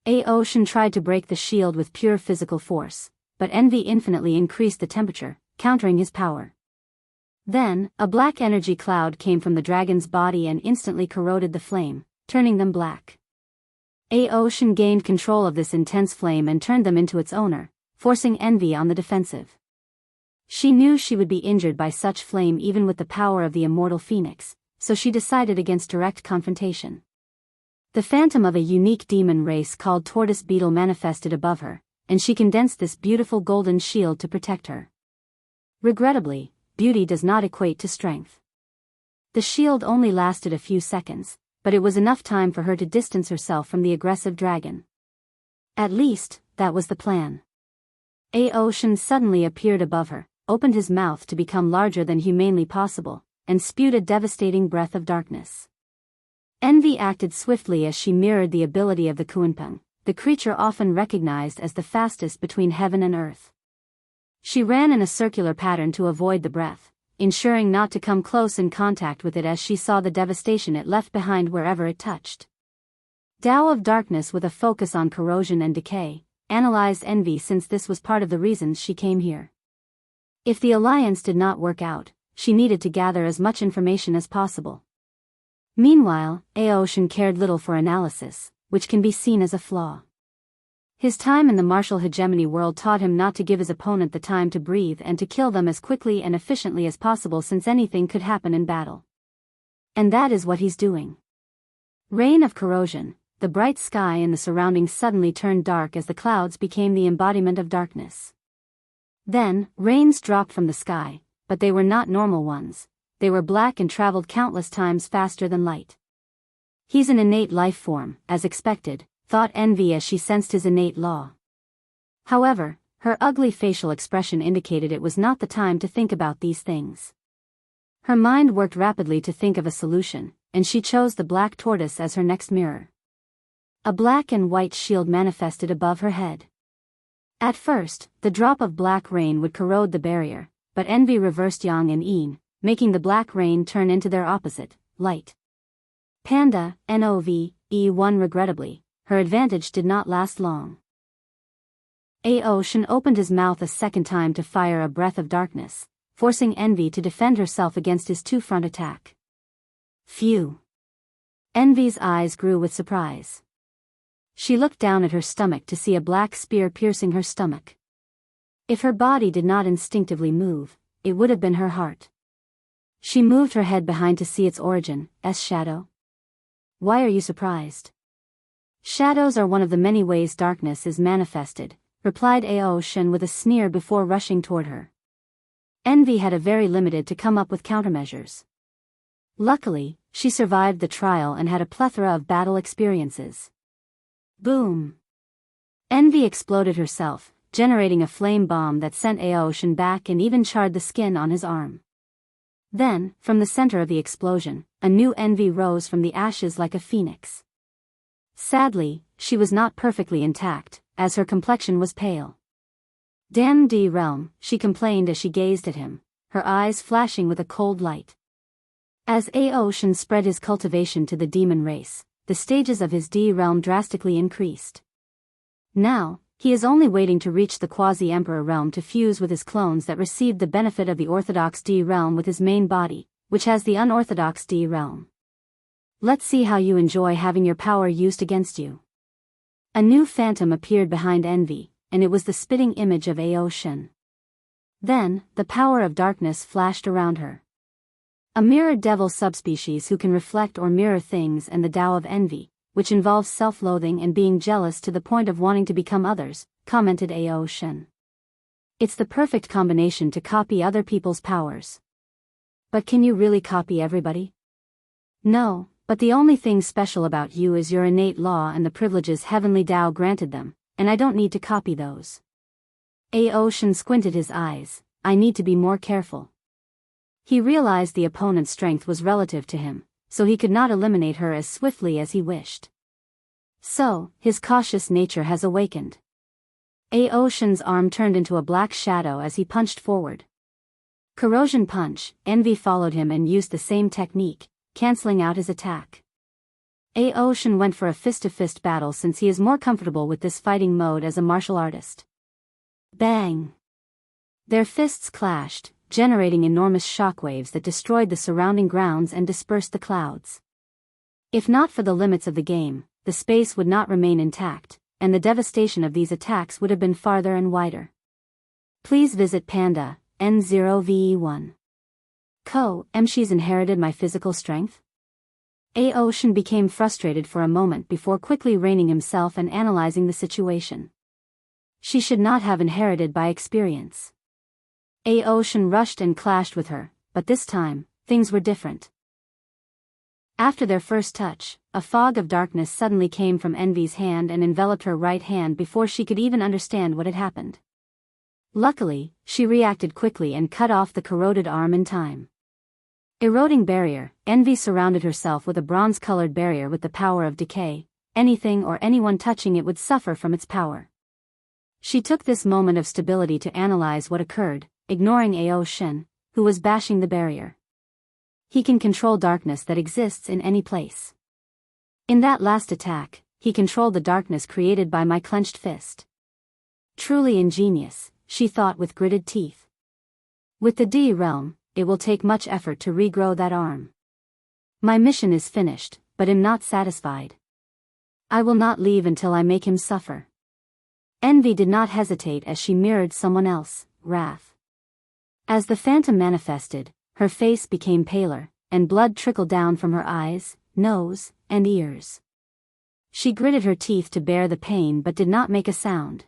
Aoshin tried to break the shield with pure physical force, but Envy infinitely increased the temperature, countering his power. Then, a black energy cloud came from the dragon's body and instantly corroded the flame, turning them black. Aoshin gained control of this intense flame and turned them into its owner, forcing Envy on the defensive. She knew she would be injured by such flame even with the power of the immortal phoenix, so she decided against direct confrontation. The phantom of a unique demon race called Tortoise Beetle manifested above her, and she condensed this beautiful golden shield to protect her. Regrettably, beauty does not equate to strength. The shield only lasted a few seconds, but it was enough time for her to distance herself from the aggressive dragon. At least, that was the plan. Aoshin suddenly appeared above her, opened his mouth to become larger than humanly possible, and spewed a devastating breath of darkness. Envy acted swiftly as she mirrored the ability of the Kunpeng, the creature often recognized as the fastest between heaven and earth. She ran in a circular pattern to avoid the breath, ensuring not to come close in contact with it as she saw the devastation it left behind wherever it touched. Tao of Darkness with a focus on corrosion and decay, analyzed Envy since this was part of the reasons she came here. If the alliance did not work out, she needed to gather as much information as possible. Meanwhile, Aoshin cared little for analysis, which can be seen as a flaw. His time in the martial hegemony world taught him not to give his opponent the time to breathe and to kill them as quickly and efficiently as possible since anything could happen in battle. And that is what he's doing. Rain of corrosion, the bright sky and the surroundings suddenly turned dark as the clouds became the embodiment of darkness. Then, rains dropped from the sky, but they were not normal ones. They were black and traveled countless times faster than light. He's an innate life form, as expected, thought Envy as she sensed his innate law. However, her ugly facial expression indicated it was not the time to think about these things. Her mind worked rapidly to think of a solution, and she chose the black tortoise as her next mirror. A black and white shield manifested above her head. At first, the drop of black rain would corrode the barrier, but Envy reversed yang and yin, making the black rain turn into their opposite, light. Panda, NOV-E1 regrettably, her advantage did not last long. Aoshin opened his mouth a second time to fire a breath of darkness, forcing Envy to defend herself against his two-front attack. Phew! Envy's eyes grew with surprise. She looked down at her stomach to see a black spear piercing her stomach. If her body did not instinctively move, it would have been her heart. She moved her head behind to see its origin, shadow. Why are you surprised? Shadows are one of the many ways darkness is manifested, replied Ao Shen with a sneer before rushing toward her. Envy had a very limited to come up with countermeasures. Luckily, she survived the trial and had a plethora of battle experiences. Boom! Envy exploded herself, generating a flame bomb that sent Ao Shen back and even charred the skin on his arm. Then, from the center of the explosion, a new Envy rose from the ashes like a phoenix. Sadly, she was not perfectly intact, as her complexion was pale. Damn D realm, she complained as she gazed at him, her eyes flashing with a cold light. As Ao Shen spread his cultivation to the demon race, the stages of his D realm drastically increased. Now, he is only waiting to reach the quasi-emperor realm to fuse with his clones that received the benefit of the orthodox D realm with his main body, which has the unorthodox D realm. Let's see how you enjoy having your power used against you. A new phantom appeared behind Envy, and it was the spitting image of Ao Shen. Then, the power of darkness flashed around her. A mirror devil subspecies who can reflect or mirror things, and the Tao of envy, which involves self-loathing and being jealous to the point of wanting to become others, commented Ao Shen. It's the perfect combination to copy other people's powers. But can you really copy everybody? No, but the only thing special about you is your innate law and the privileges Heavenly Tao granted them, and I don't need to copy those. Ao Shen squinted his eyes. I need to be more careful. He realized the opponent's strength was relative to him, so he could not eliminate her as swiftly as he wished. So, his cautious nature has awakened. Ao Shen's arm turned into a black shadow as he punched forward. Corrosion punch. Envy followed him and used the same technique, canceling out his attack. Ao Shen went for a fist-to-fist battle since he is more comfortable with this fighting mode as a martial artist. Bang! Their fists clashed, generating enormous shockwaves that destroyed the surrounding grounds and dispersed the clouds. If not for the limits of the game, the space would not remain intact, and the devastation of these attacks would have been farther and wider. Please visit Panda, N0VE1. She's inherited my physical strength? Ao Shen became frustrated for a moment before quickly reining himself and analyzing the situation. She should not have inherited by experience. Ao Shen rushed and clashed with her, but this time, things were different. After their first touch, a fog of darkness suddenly came from Envy's hand and enveloped her right hand before she could even understand what had happened. Luckily, she reacted quickly and cut off the corroded arm in time. Eroding barrier. Envy surrounded herself with a bronze-colored barrier with the power of decay. Anything or anyone touching it would suffer from its power. She took this moment of stability to analyze what occurred, ignoring Ao Shen, who was bashing the barrier. He can control darkness that exists in any place. In that last attack, he controlled the darkness created by my clenched fist. Truly ingenious, she thought with gritted teeth. With the D realm, it will take much effort to regrow that arm. My mission is finished, but am not satisfied. I will not leave until I make him suffer. Envy did not hesitate as she mirrored someone else, wrath. As the phantom manifested, her face became paler, and blood trickled down from her eyes, nose, and ears. She gritted her teeth to bear the pain but did not make a sound.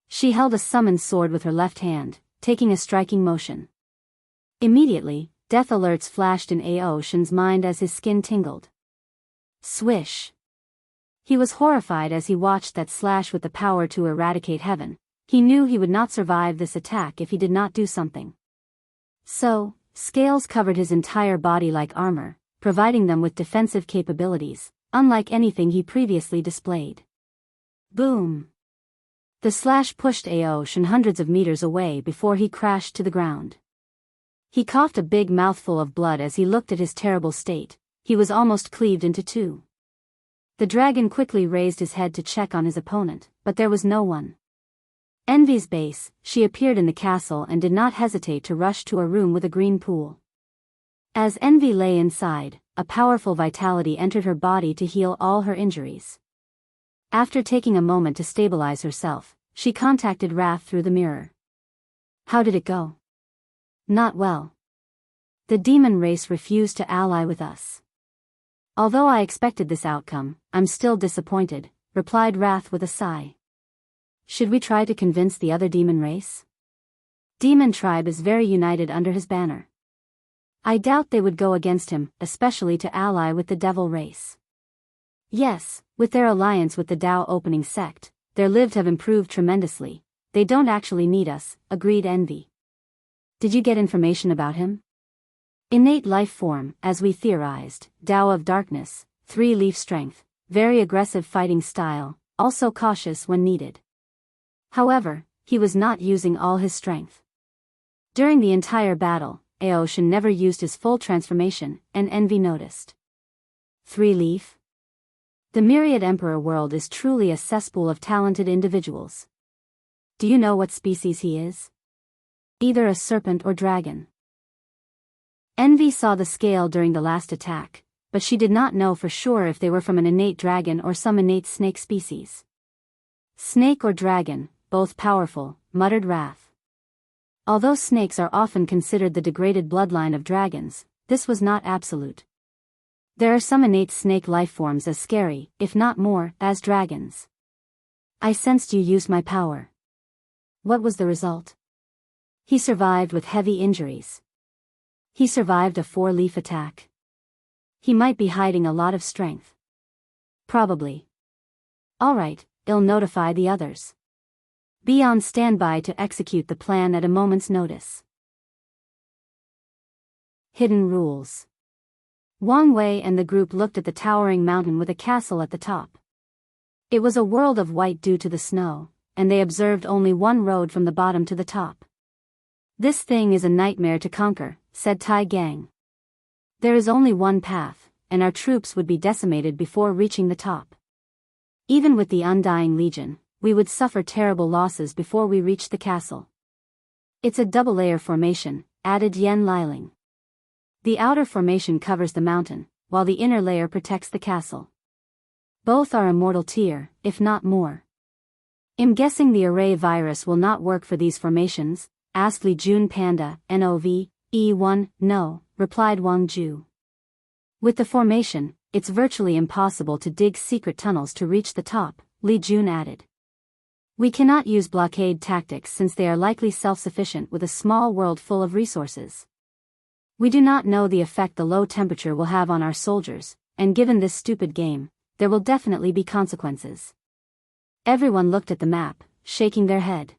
She held a summoned sword with her left hand, taking a striking motion. Immediately, death alerts flashed in Ao Shen's mind as his skin tingled. Swish! He was horrified as he watched that slash with the power to eradicate heaven. He knew he would not survive this attack if he did not do something. So, scales covered his entire body like armor, providing them with defensive capabilities, unlike anything he previously displayed. Boom! The slash pushed Ao Shen hundreds of meters away before he crashed to the ground. He coughed a big mouthful of blood as he looked at his terrible state. He was almost cleaved into two. The dragon quickly raised his head to check on his opponent, but there was no one. Envy's base. She appeared in the castle and did not hesitate to rush to a room with a green pool. As Envy lay inside, a powerful vitality entered her body to heal all her injuries. After taking a moment to stabilize herself, she contacted Wrath through the mirror. How did it go? Not well. The demon race refused to ally with us. Although I expected this outcome, I'm still disappointed, replied Wrath with a sigh. Should we try to convince the other demon race? Demon tribe is very united under his banner. I doubt they would go against him, especially to ally with the devil race. Yes, with their alliance with the Tao opening sect, their lives have improved tremendously. They don't actually need us, agreed Envy. Did you get information about him? Innate life form, as we theorized, Tao of darkness, 3-leaf strength, very aggressive fighting style, also cautious when needed. However, he was not using all his strength. During the entire battle, Aoshin never used his full transformation, and Envy noticed. 3-leaf? The Myriad Emperor world is truly a cesspool of talented individuals. Do you know what species he is? Either a serpent or dragon. Envy saw the scale during the last attack, but she did not know for sure if they were from an innate dragon or some innate snake species. Snake or dragon, both powerful, muttered Wrath. Although snakes are often considered the degraded bloodline of dragons, this was not absolute. There are some innate snake life forms as scary, if not more, as dragons. I sensed you used my power. What was the result? He survived with heavy injuries. He survived a 4-leaf attack. He might be hiding a lot of strength. Probably. Alright, I'll notify the others. Be on standby to execute the plan at a moment's notice. Hidden rules. Wang Wei and the group looked at the towering mountain with a castle at the top. It was a world of white due to the snow, and they observed only one road from the bottom to the top. This thing is a nightmare to conquer, said Tai Gang. There is only one path, and our troops would be decimated before reaching the top. Even with the Undying Legion, we would suffer terrible losses before we reach the castle. It's a double-layer formation, added Yen Liling. The outer formation covers the mountain, while the inner layer protects the castle. Both are immortal tier, if not more. I'm guessing the array virus will not work for these formations, asked Li Jun Panda, NOV, E1, no, replied Wang Ju. With the formation, it's virtually impossible to dig secret tunnels to reach the top, Li Jun added. We cannot use blockade tactics since they are likely self-sufficient with a small world full of resources. We do not know the effect the low temperature will have on our soldiers, and given this stupid game, there will definitely be consequences. Everyone looked at the map, shaking their head.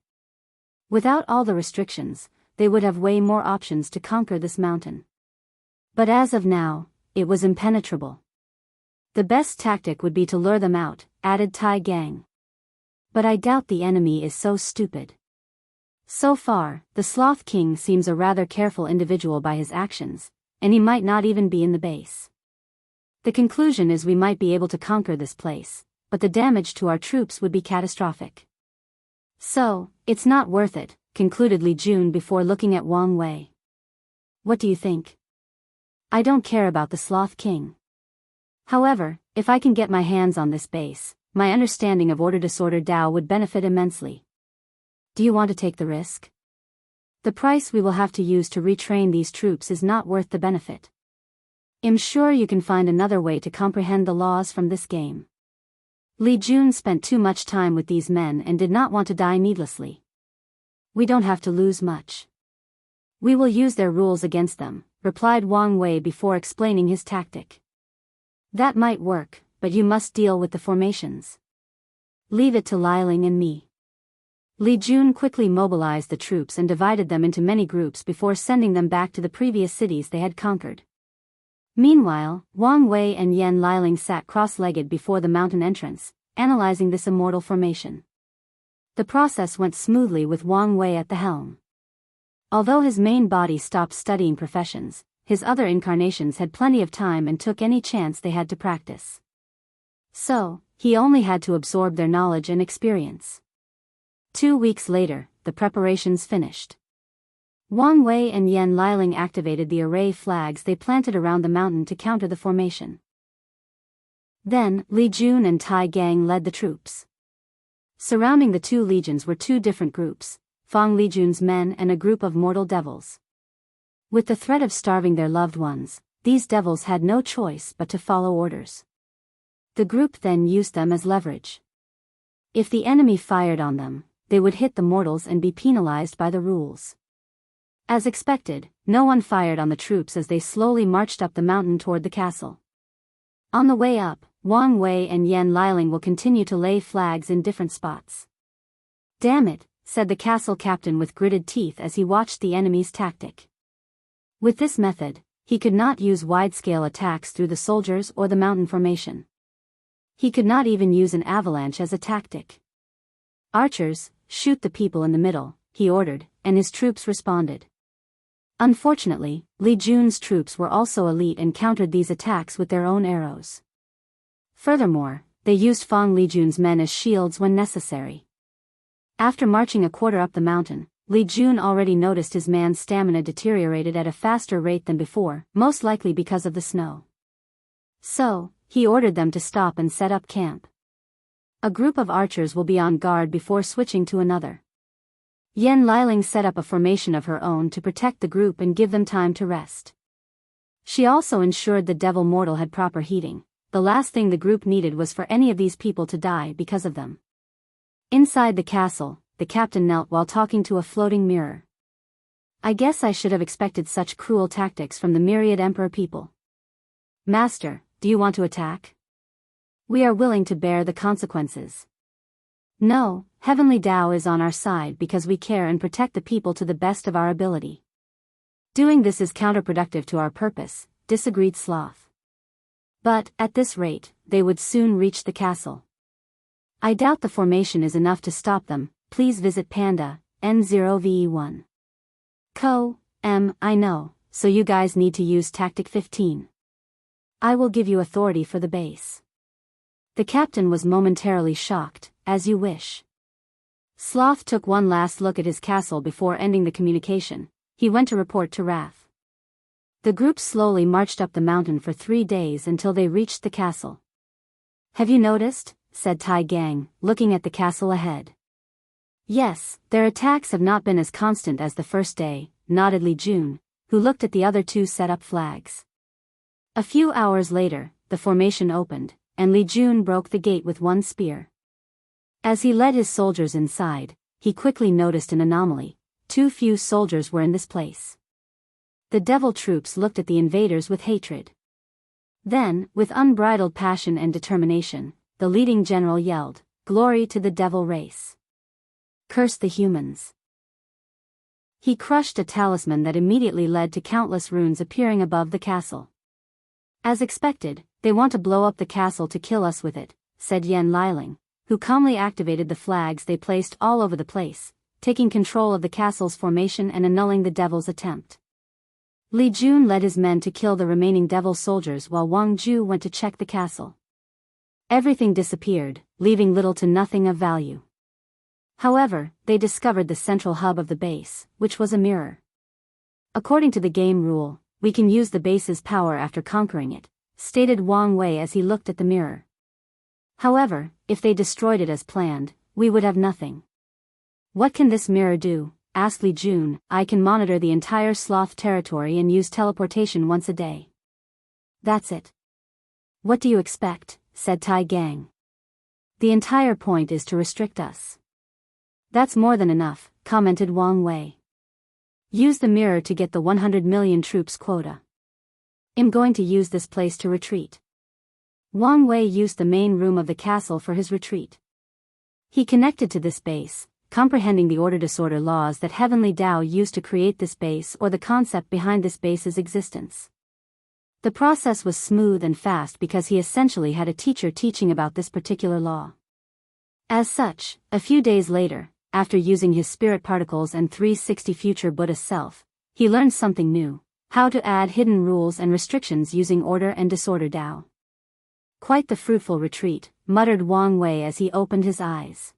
Without all the restrictions, they would have way more options to conquer this mountain. But as of now, it was impenetrable. The best tactic would be to lure them out, added Tai Gang. But I doubt the enemy is so stupid. So far, the Sloth King seems a rather careful individual by his actions, and he might not even be in the base. The conclusion is we might be able to conquer this place, but the damage to our troops would be catastrophic. So, it's not worth it, concluded Li Jun before looking at Wang Wei. What do you think? I don't care about the Sloth King. However, if I can get my hands on this base, my understanding of order disorder Tao would benefit immensely. Do you want to take the risk? The price we will have to use to retrain these troops is not worth the benefit. I'm sure you can find another way to comprehend the laws from this game. Li Jun spent too much time with these men and did not want to die needlessly. We don't have to lose much. We will use their rules against them, replied Wang Wei before explaining his tactic. That might work, but you must deal with the formations. Leave it to Liling and me. Li Jun quickly mobilized the troops and divided them into many groups before sending them back to the previous cities they had conquered. Meanwhile, Wang Wei and Yen Liling sat cross-legged before the mountain entrance, analyzing this immortal formation. The process went smoothly with Wang Wei at the helm. Although his main body stopped studying professions, his other incarnations had plenty of time and took any chance they had to practice. So, he only had to absorb their knowledge and experience. 2 weeks later, the preparations finished. Wang Wei and Yen Liling activated the array flags they planted around the mountain to counter the formation. Then, Li Jun and Tai Gang led the troops. Surrounding the two legions were 2 different groups, Fang Li Jun's men and a group of mortal devils. With the threat of starving their loved ones, these devils had no choice but to follow orders. The group then used them as leverage. If the enemy fired on them, they would hit the mortals and be penalized by the rules. As expected, no one fired on the troops as they slowly marched up the mountain toward the castle. On the way up, Wang Wei and Yan Liling will continue to lay flags in different spots. "Damn it," said the castle captain with gritted teeth as he watched the enemy's tactic. With this method, he could not use wide-scale attacks through the soldiers or the mountain formation. He could not even use an avalanche as a tactic. "Archers, shoot the people in the middle," he ordered, and his troops responded. Unfortunately, Li Jun's troops were also elite and countered these attacks with their own arrows. Furthermore, they used Fang Lijun's men as shields when necessary. After marching a quarter up the mountain, Li Jun already noticed his man's stamina deteriorated at a faster rate than before, most likely because of the snow. So, he ordered them to stop and set up camp. A group of archers will be on guard before switching to another. Yan Liling set up a formation of her own to protect the group and give them time to rest. She also ensured the devil mortal had proper heating. The last thing the group needed was for any of these people to die because of them. Inside the castle, the captain knelt while talking to a floating mirror. "I guess I should have expected such cruel tactics from the myriad emperor people. Master, do you want to attack? We are willing to bear the consequences." "No, Heavenly Tao is on our side because we care and protect the people to the best of our ability. Doing this is counterproductive to our purpose," disagreed Sloth. "But, at this rate, they would soon reach the castle. I doubt the formation is enough to stop them. Please visit Panda, N0VE1. I know, so you guys need to use Tactic 15. I will give you authority for the base." The captain was momentarily shocked. "As you wish." Sloth took one last look at his castle before ending the communication. He went to report to Wrath. The group slowly marched up the mountain for 3 days until they reached the castle. "Have you noticed?" said Tai Gang, looking at the castle ahead. "Yes, their attacks have not been as constant as the first day," nodded Li Jun, who looked at the other two set up flags. A few hours later, the formation opened, and Li Jun broke the gate with one spear. As he led his soldiers inside, he quickly noticed an anomaly. Too few soldiers were in this place. The devil troops looked at the invaders with hatred. Then, with unbridled passion and determination, the leading general yelled, "Glory to the devil race! Curse the humans!" He crushed a talisman that immediately led to countless runes appearing above the castle. "As expected, they want to blow up the castle to kill us with it," said Yan Liling, who calmly activated the flags they placed all over the place, taking control of the castle's formation and annulling the devil's attempt. Li Jun led his men to kill the remaining devil soldiers while Wang Ju went to check the castle. Everything disappeared, leaving little to nothing of value. However, they discovered the central hub of the base, which was a mirror. "According to the game rule, we can use the base's power after conquering it," stated Wang Wei as he looked at the mirror. "However, if they destroyed it as planned, we would have nothing." "What can this mirror do?" asked Li Jun. "I can monitor the entire Sloth territory and use teleportation once a day." "That's it." "What do you expect?" said Tai Gang. "The entire point is to restrict us." "That's more than enough," commented Wang Wei. "Use the mirror to get the 100 million troops quota. I'm going to use this place to retreat." Wang Wei used the main room of the castle for his retreat. He connected to this base, comprehending the order-disorder laws that Heavenly Tao used to create this base or the concept behind this base's existence. The process was smooth and fast because he essentially had a teacher teaching about this particular law. As such, a few days later, after using his spirit particles and 360 future Buddha self, he learned something new: how to add hidden rules and restrictions using order and disorder Tao. "Quite the fruitful retreat," muttered Wang Wei as he opened his eyes.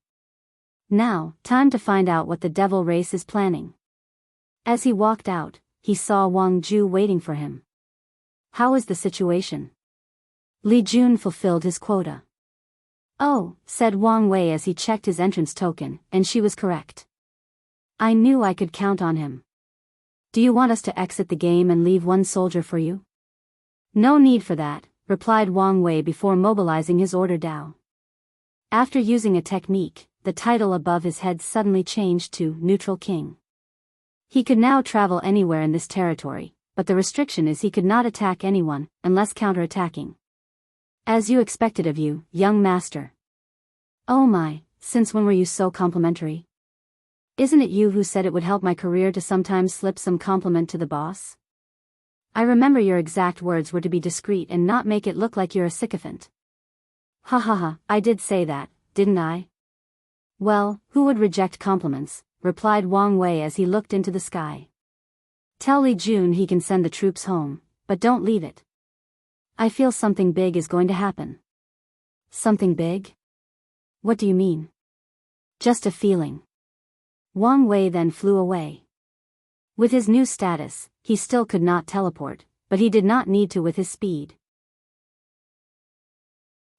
"Now, time to find out what the devil race is planning." As he walked out, he saw Wang Ju waiting for him. "How is the situation?" Li Jun fulfilled his quota. "Oh," said Wang Wei as he checked his entrance token, and she was correct. "I knew I could count on him. Do you want us to exit the game and leave one soldier for you?" No need for that, replied Wang Wei before mobilizing his order Dao. After using a technique, the title above his head suddenly changed to Neutral King. He could now travel anywhere in this territory, but the restriction is he could not attack anyone, unless counterattacking. As you expected of you, young master. Oh my, since when were you so complimentary? Isn't it you who said it would help my career to sometimes slip some compliment to the boss? I remember your exact words were to be discreet and not make it look like you're a sycophant. Ha ha ha, I did say that, didn't I? Well, who would reject compliments, replied Wang Wei as he looked into the sky. Tell Li Jun he can send the troops home, but don't leave it. I feel something big is going to happen. Something big? What do you mean? Just a feeling. Wang Wei then flew away. With his new status, he still could not teleport, but he did not need to with his speed.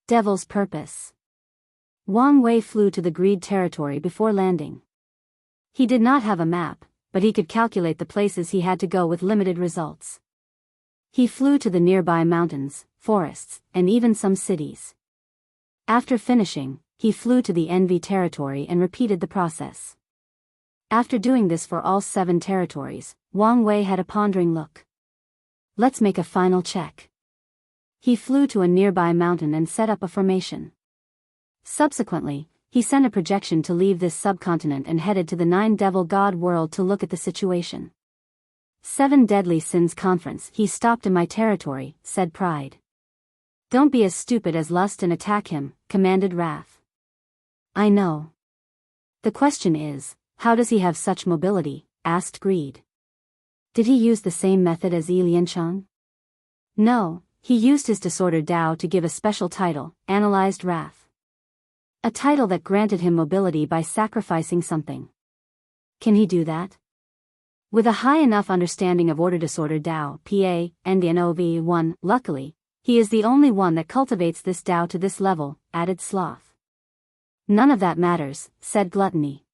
Devil's Purpose. Wang Wei flew to the Greed territory before landing. He did not have a map, but he could calculate the places he had to go with limited results. He flew to the nearby mountains, forests, and even some cities. After finishing, he flew to the Envy territory and repeated the process. After doing this for all 7 territories, Wang Wei had a pondering look. Let's make a final check. He flew to a nearby mountain and set up a formation. Subsequently, he sent a projection to leave this subcontinent and headed to the 9 Devil God world to look at the situation. 7 Deadly Sins Conference. He stopped in my territory, said Pride. Don't be as stupid as Lust and attack him, commanded Wrath. I know. The question is, how does he have such mobility, asked Greed. Did he use the same method as Yi Lianchang? No, he used his disordered Dao to give a special title, analyzed Wrath. A title that granted him mobility by sacrificing something. Can he do that? With a high enough understanding of order disordered Dao, PA, and NOV1, luckily, he is the only one that cultivates this Dao to this level, added Sloth. None of that matters, said Gluttony.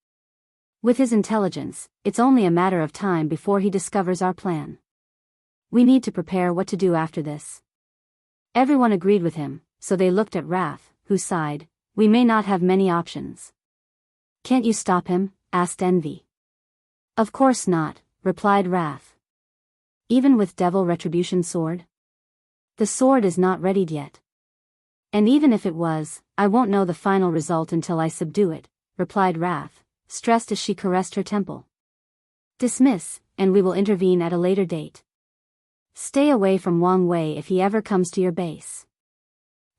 With his intelligence, it's only a matter of time before he discovers our plan. We need to prepare what to do after this. Everyone agreed with him, so they looked at Wrath, who sighed, we may not have many options. Can't you stop him? Asked Envy. Of course not, replied Wrath. Even with Devil Retribution Sword? The sword is not readied yet. And even if it was, I won't know the final result until I subdue it, replied Wrath, stressed as she caressed her temple. Dismiss, and we will intervene at a later date. Stay away from Wang Wei if he ever comes to your base.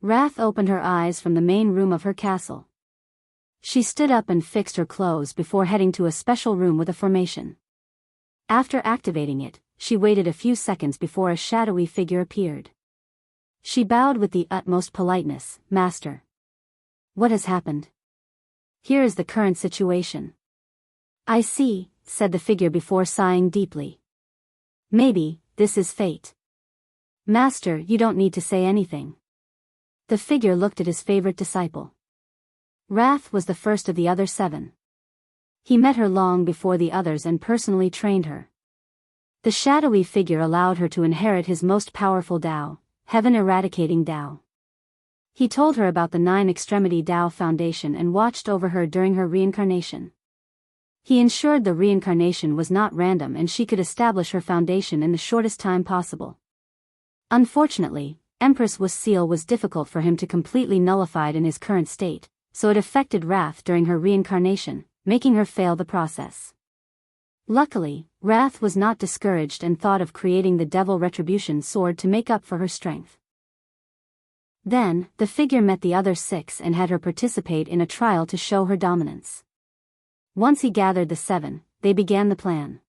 Wrath opened her eyes from the main room of her castle. She stood up and fixed her clothes before heading to a special room with a formation. After activating it, she waited a few seconds before a shadowy figure appeared. She bowed with the utmost politeness, Master. What has happened? Here is the current situation. I see, said the figure before sighing deeply. Maybe, this is fate. Master, you don't need to say anything. The figure looked at his favorite disciple. Wrath was the first of the other 7. He met her long before the others and personally trained her. The shadowy figure allowed her to inherit his most powerful Dao, Heaven Eradicating Dao. He told her about the 9 Extremity Dao Foundation and watched over her during her reincarnation. He ensured the reincarnation was not random and she could establish her foundation in the shortest time possible. Unfortunately, Empress Wuxia was difficult for him to completely nullify in his current state, so it affected Wrath during her reincarnation, making her fail the process. Luckily, Wrath was not discouraged and thought of creating the Devil Retribution Sword to make up for her strength. Then, the figure met the other 6 and had her participate in a trial to show her dominance. Once he gathered the 7, they began the plan.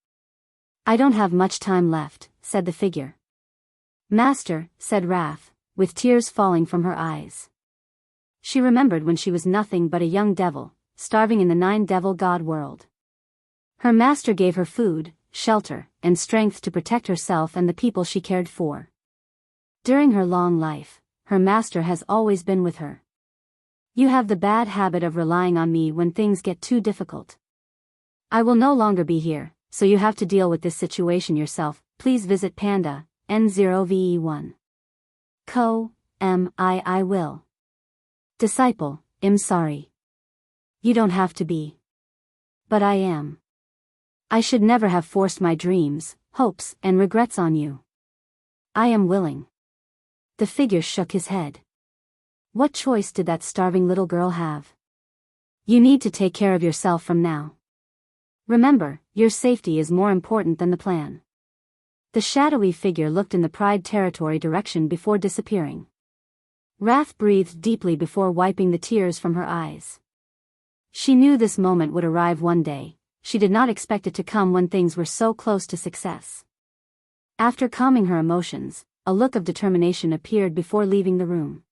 I don't have much time left, said the figure. Master, said Wrath, with tears falling from her eyes. She remembered when she was nothing but a young devil, starving in the 9 Devil God world. Her master gave her food, shelter, and strength to protect herself and the people she cared for. During her long life, her master has always been with her. You have the bad habit of relying on me when things get too difficult. I will no longer be here, so you have to deal with this situation yourself. Please visit Panda, N0VE1. I will. Disciple, I'm sorry. You don't have to be. But I am. I should never have forced my dreams, hopes, and regrets on you. I am willing. The figure shook his head. What choice did that starving little girl have? You need to take care of yourself from now. Remember, your safety is more important than the plan. The shadowy figure looked in the Pride territory direction before disappearing. Wrath breathed deeply before wiping the tears from her eyes. She knew this moment would arrive one day. She did not expect it to come when things were so close to success. After calming her emotions, a look of determination appeared before leaving the room.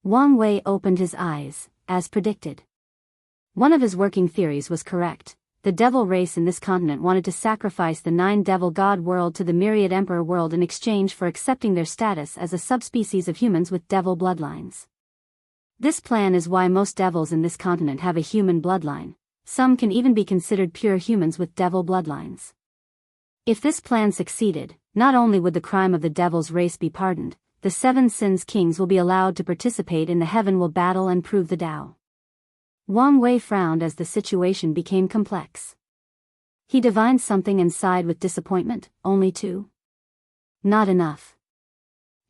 Wang Wei opened his eyes, as predicted. One of his working theories was correct. The devil race in this continent wanted to sacrifice the 9 devil god world to the myriad emperor world in exchange for accepting their status as a subspecies of humans with devil bloodlines. This plan is why most devils in this continent have a human bloodline. Some can even be considered pure humans with devil bloodlines. If this plan succeeded, not only would the crime of the devil's race be pardoned, the 7 sins kings will be allowed to participate in the heaven will battle and prove the Tao. Wang Wei frowned as the situation became complex. He divined something and sighed with disappointment. Only 2? Not enough.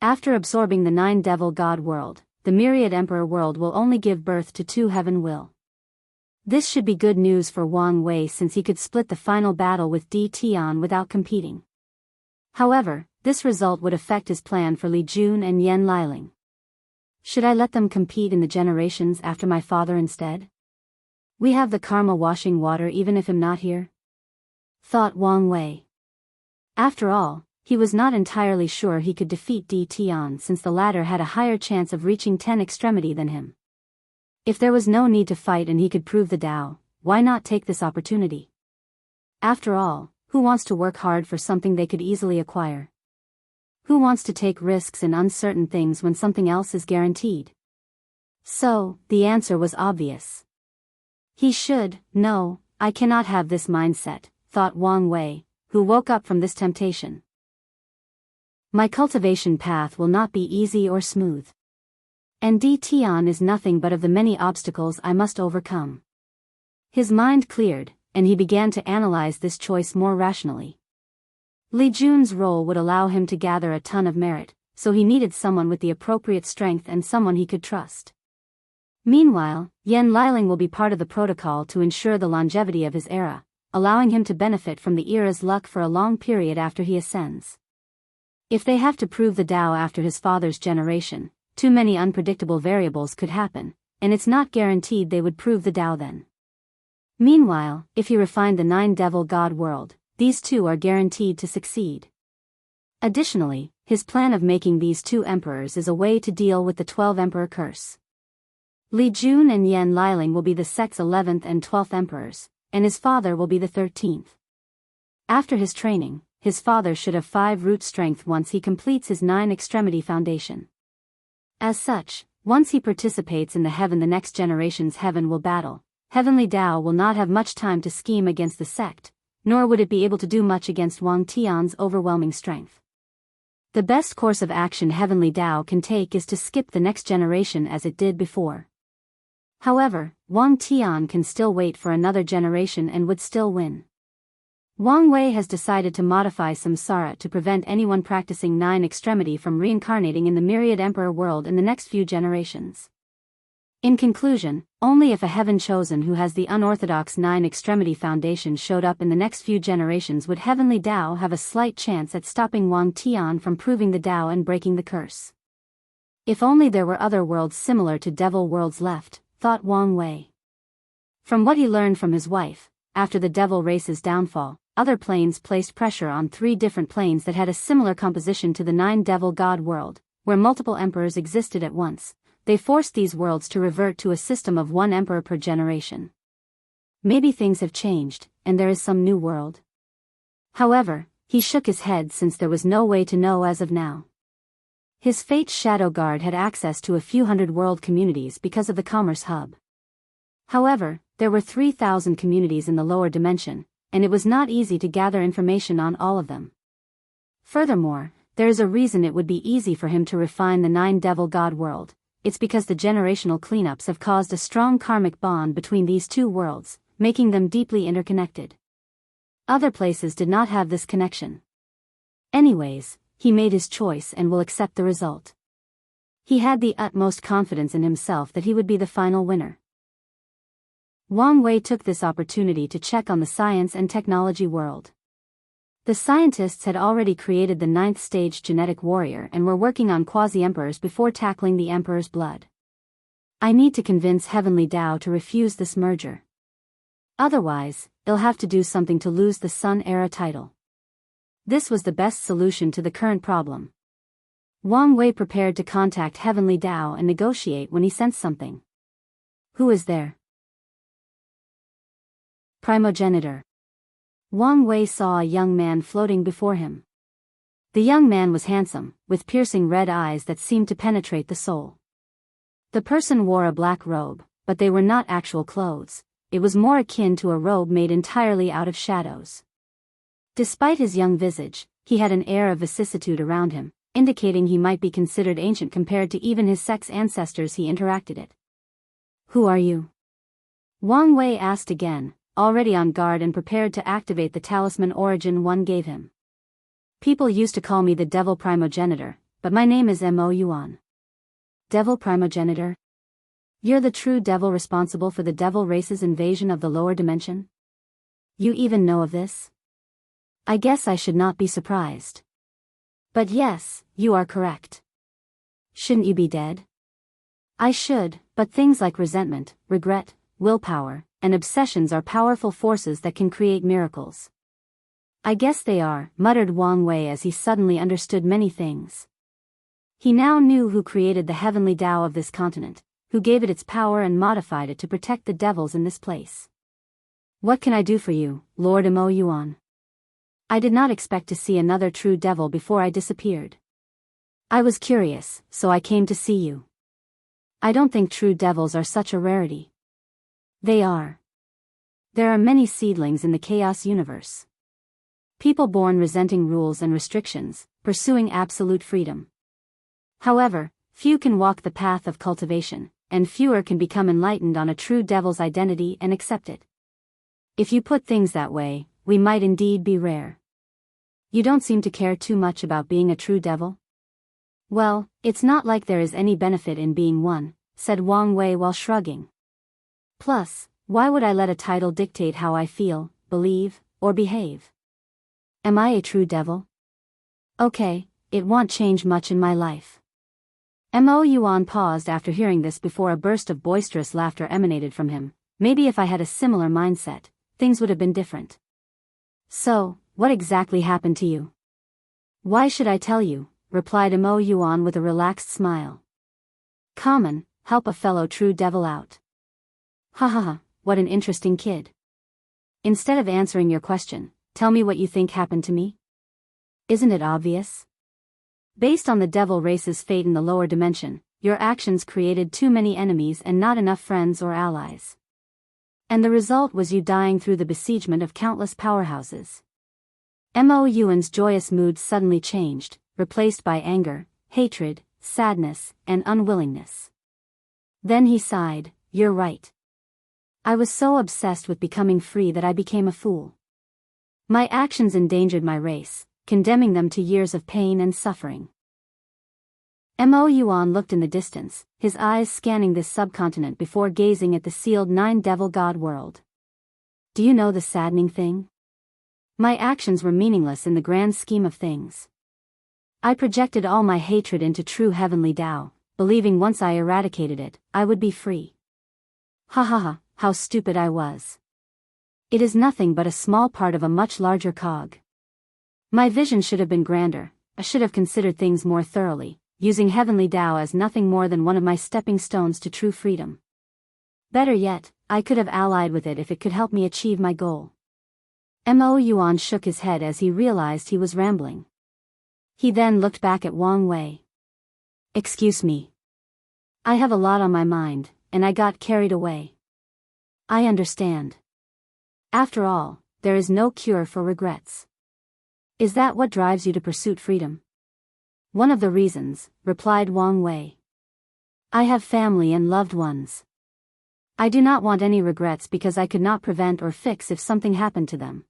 After absorbing the 9 devil god world, the myriad emperor world will only give birth to 2 heaven will. This should be good news for Wang Wei since he could split the final battle with Di Tian without competing. However, this result would affect his plan for Li Jun and Yan Liling. Should I let them compete in the generations after my father instead? We have the karma washing water even if I'm not here? Thought Wang Wei. After all, he was not entirely sure he could defeat Di Tian since the latter had a higher chance of reaching 10 extremity than him. If there was no need to fight and he could prove the Tao, why not take this opportunity? After all, who wants to work hard for something they could easily acquire? Who wants to take risks in uncertain things when something else is guaranteed? So, the answer was obvious. No, I cannot have this mindset, thought Wang Wei, who woke up from this temptation. My cultivation path will not be easy or smooth. And Di Tian is nothing but of the many obstacles I must overcome. His mind cleared, and he began to analyze this choice more rationally. Li Jun's role would allow him to gather a ton of merit, so he needed someone with the appropriate strength and someone he could trust. Meanwhile, Yan Liling will be part of the protocol to ensure the longevity of his era, allowing him to benefit from the era's luck for a long period after he ascends. If they have to prove the Tao after his father's generation, too many unpredictable variables could happen, and it's not guaranteed they would prove the Tao then. Meanwhile, if he refined the 9 devil god world, these 2 are guaranteed to succeed. Additionally, his plan of making these 2 emperors is a way to deal with the 12 emperor curse. Li Jun and Yan Liling will be the sect's 11th and 12th emperors, and his father will be the 13th. After his training, his father should have 5 root strength once he completes his 9 extremity foundation. As such, once he participates in the next generation's heaven will battle, Heavenly Tao will not have much time to scheme against the sect, nor would it be able to do much against Wang Tian's overwhelming strength. The best course of action Heavenly Tao can take is to skip the next generation as it did before. However, Wang Tian can still wait for another generation and would still win. Wang Wei has decided to modify samsara to prevent anyone practicing 9 extremity from reincarnating in the myriad emperor world in the next few generations. In conclusion, only if a heaven chosen who has the unorthodox 9 extremity foundation showed up in the next few generations would Heavenly Tao have a slight chance at stopping Wang Tian from proving the Tao and breaking the curse. If only there were other worlds similar to devil worlds left, thought Wang Wei. From what he learned from his wife, after the devil race's downfall, other planes placed pressure on 3 different planes that had a similar composition to the 9 devil god world, where multiple emperors existed at once. They forced these worlds to revert to a system of 1 emperor per generation. Maybe things have changed, and there is some new world. However, he shook his head since there was no way to know as of now. His Fate's Shadow Guard had access to a few hundred world communities because of the Commerce Hub. However, there were 3,000 communities in the lower dimension, and it was not easy to gather information on all of them. Furthermore, There is a reason it would be easy for him to refine the 9-devil god world. It's because the generational cleanups have caused a strong karmic bond between these two worlds, making them deeply interconnected. Other places did not have this connection. Anyways, he made his choice and will accept the result. He had the utmost confidence in himself that he would be the final winner. Wang Wei took this opportunity to check on the science and technology world. The scientists had already created the 9th stage genetic warrior and were working on quasi-emperors before tackling the emperor's blood. I need to convince Heavenly Tao to refuse this merger. Otherwise, they'll have to do something to lose the Sun Era title. This was the best solution to the current problem. Wang Wei prepared to contact Heavenly Tao and negotiate when he sensed something. Who is there? Primogenitor. Wang Wei saw a young man floating before him. The young man was handsome, with piercing red eyes that seemed to penetrate the soul. The person wore a black robe, but they were not actual clothes. It was more akin to a robe made entirely out of shadows. Despite his young visage, he had an air of vicissitude around him, indicating he might be considered ancient compared to even his sex ancestors he interacted with. Who are you? Wang Wei asked again, already on guard and prepared to activate the talisman origin one gave him. People used to call me the Devil Primogenitor, but my name is Mo Yuan. Devil Primogenitor? You're the true devil responsible for the devil race's invasion of the lower dimension? You even know of this? I guess I should not be surprised. But yes, you are correct. Shouldn't you be dead? I should, but things like resentment, regret, willpower, and obsessions are powerful forces that can create miracles. I guess they are, muttered Wang Wei as he suddenly understood many things. He now knew who created the heavenly Tao of this continent, who gave it its power and modified it to protect the devils in this place. What can I do for you, Lord Mo Yuan? I did not expect to see another true devil before I disappeared. I was curious, so I came to see you. I don't think true devils are such a rarity. They are. There are many seedlings in the chaos universe. People born resenting rules and restrictions, pursuing absolute freedom. However, few can walk the path of cultivation, and fewer can become enlightened on a true devil's identity and accept it. If you put things that way, we might indeed be rare. You don't seem to care too much about being a true devil? Well, it's not like there is any benefit in being one, said Wang Wei while shrugging. Plus, why would I let a title dictate how I feel, believe, or behave? Am I a true devil? Okay, it won't change much in my life. Mo Yuan paused after hearing this before a burst of boisterous laughter emanated from him. Maybe if I had a similar mindset, things would have been different. So, what exactly happened to you? Why should I tell you? Replied Mo Yuan with a relaxed smile. Common, help a fellow true devil out. Ha ha ha, what an interesting kid. Instead of answering your question, tell me what you think happened to me? Isn't it obvious? Based on the devil race's fate in the lower dimension, your actions created too many enemies and not enough friends or allies. And the result was you dying through the besiegement of countless powerhouses. Mo Yuan's joyous mood suddenly changed, replaced by anger, hatred, sadness, and unwillingness. Then he sighed, you're right. I was so obsessed with becoming free that I became a fool. My actions endangered my race, condemning them to years of pain and suffering. Mo Yuan looked in the distance, his eyes scanning this subcontinent before gazing at the sealed 9-devil god world. Do you know the saddening thing? My actions were meaningless in the grand scheme of things. I projected all my hatred into true heavenly Tao, believing once I eradicated it, I would be free. Ha ha ha, how stupid I was. It is nothing but a small part of a much larger cog. My vision should have been grander, I should have considered things more thoroughly, using heavenly Tao as nothing more than one of my stepping stones to true freedom. Better yet, I could have allied with it if it could help me achieve my goal. Mo Yuan shook his head as he realized he was rambling. He then looked back at Wang Wei. Excuse me. I have a lot on my mind, and I got carried away. I understand. After all, there is no cure for regrets. Is that what drives you to pursue freedom? One of the reasons, replied Wang Wei. I have family and loved ones. I do not want any regrets because I could not prevent or fix if something happened to them.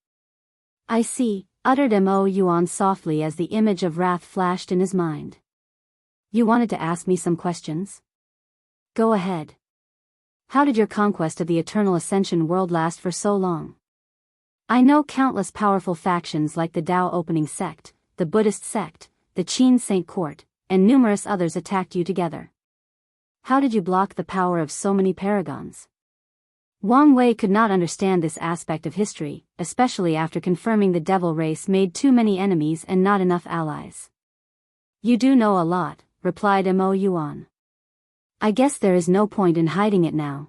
I see, uttered Mo Yuan softly as the image of wrath flashed in his mind. You wanted to ask me some questions? Go ahead. How did your conquest of the Eternal Ascension world last for so long? I know countless powerful factions like the Tao Opening Sect, the Buddhist Sect, the Qin Saint Court, and numerous others attacked you together. How did you block the power of so many paragons? Wang Wei could not understand this aspect of history, especially after confirming the devil race made too many enemies and not enough allies. You do know a lot, replied Mo Yuan. I guess there is no point in hiding it now.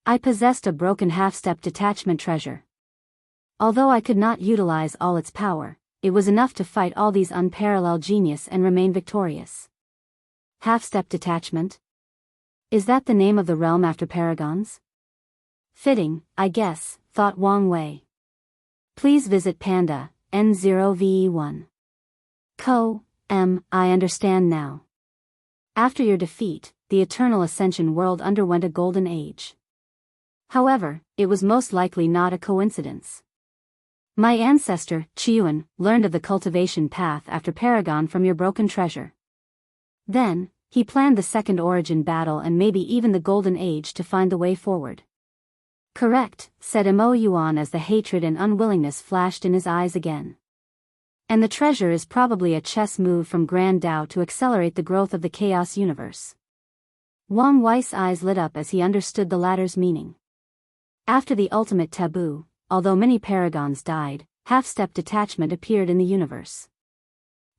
I possessed a broken half-step detachment treasure. Although I could not utilize all its power, it was enough to fight all these unparalleled genius and remain victorious. Half-step detachment? Is that the name of the realm after paragons? Fitting, I guess, thought Wang Wei. Please visit Panda, N0VE1. I understand now. After your defeat, the Eternal Ascension world underwent a golden age. However, it was most likely not a coincidence. My ancestor, Qiuan, learned of the cultivation path after Paragon from your broken treasure. Then, he planned the second origin battle and maybe even the golden age to find the way forward. Correct, said Mo Yuan as the hatred and unwillingness flashed in his eyes again. And the treasure is probably a chess move from Grand Tao to accelerate the growth of the chaos universe. Wang Wei's eyes lit up as he understood the latter's meaning. After the ultimate taboo, although many paragons died, half-step detachment appeared in the universe.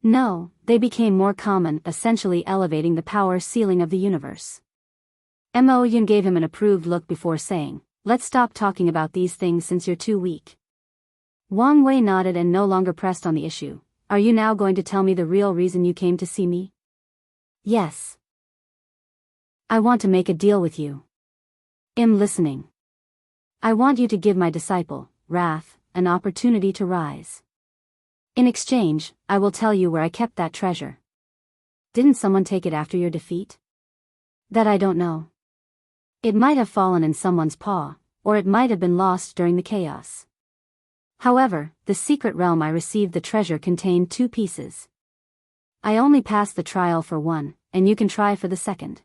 No, they became more common, essentially elevating the power ceiling of the universe. Mo Yun gave him an approved look before saying, let's stop talking about these things since you're too weak. Wang Wei nodded and no longer pressed on the issue. Are you now going to tell me the real reason you came to see me? Yes. I want to make a deal with you. I'm listening. I want you to give my disciple, Wrath, an opportunity to rise. In exchange, I will tell you where I kept that treasure. Didn't someone take it after your defeat? That I don't know. It might have fallen in someone's paw, or it might have been lost during the chaos. However, the secret realm I received the treasure contained 2 pieces. I only passed the trial for one, and you can try for the second.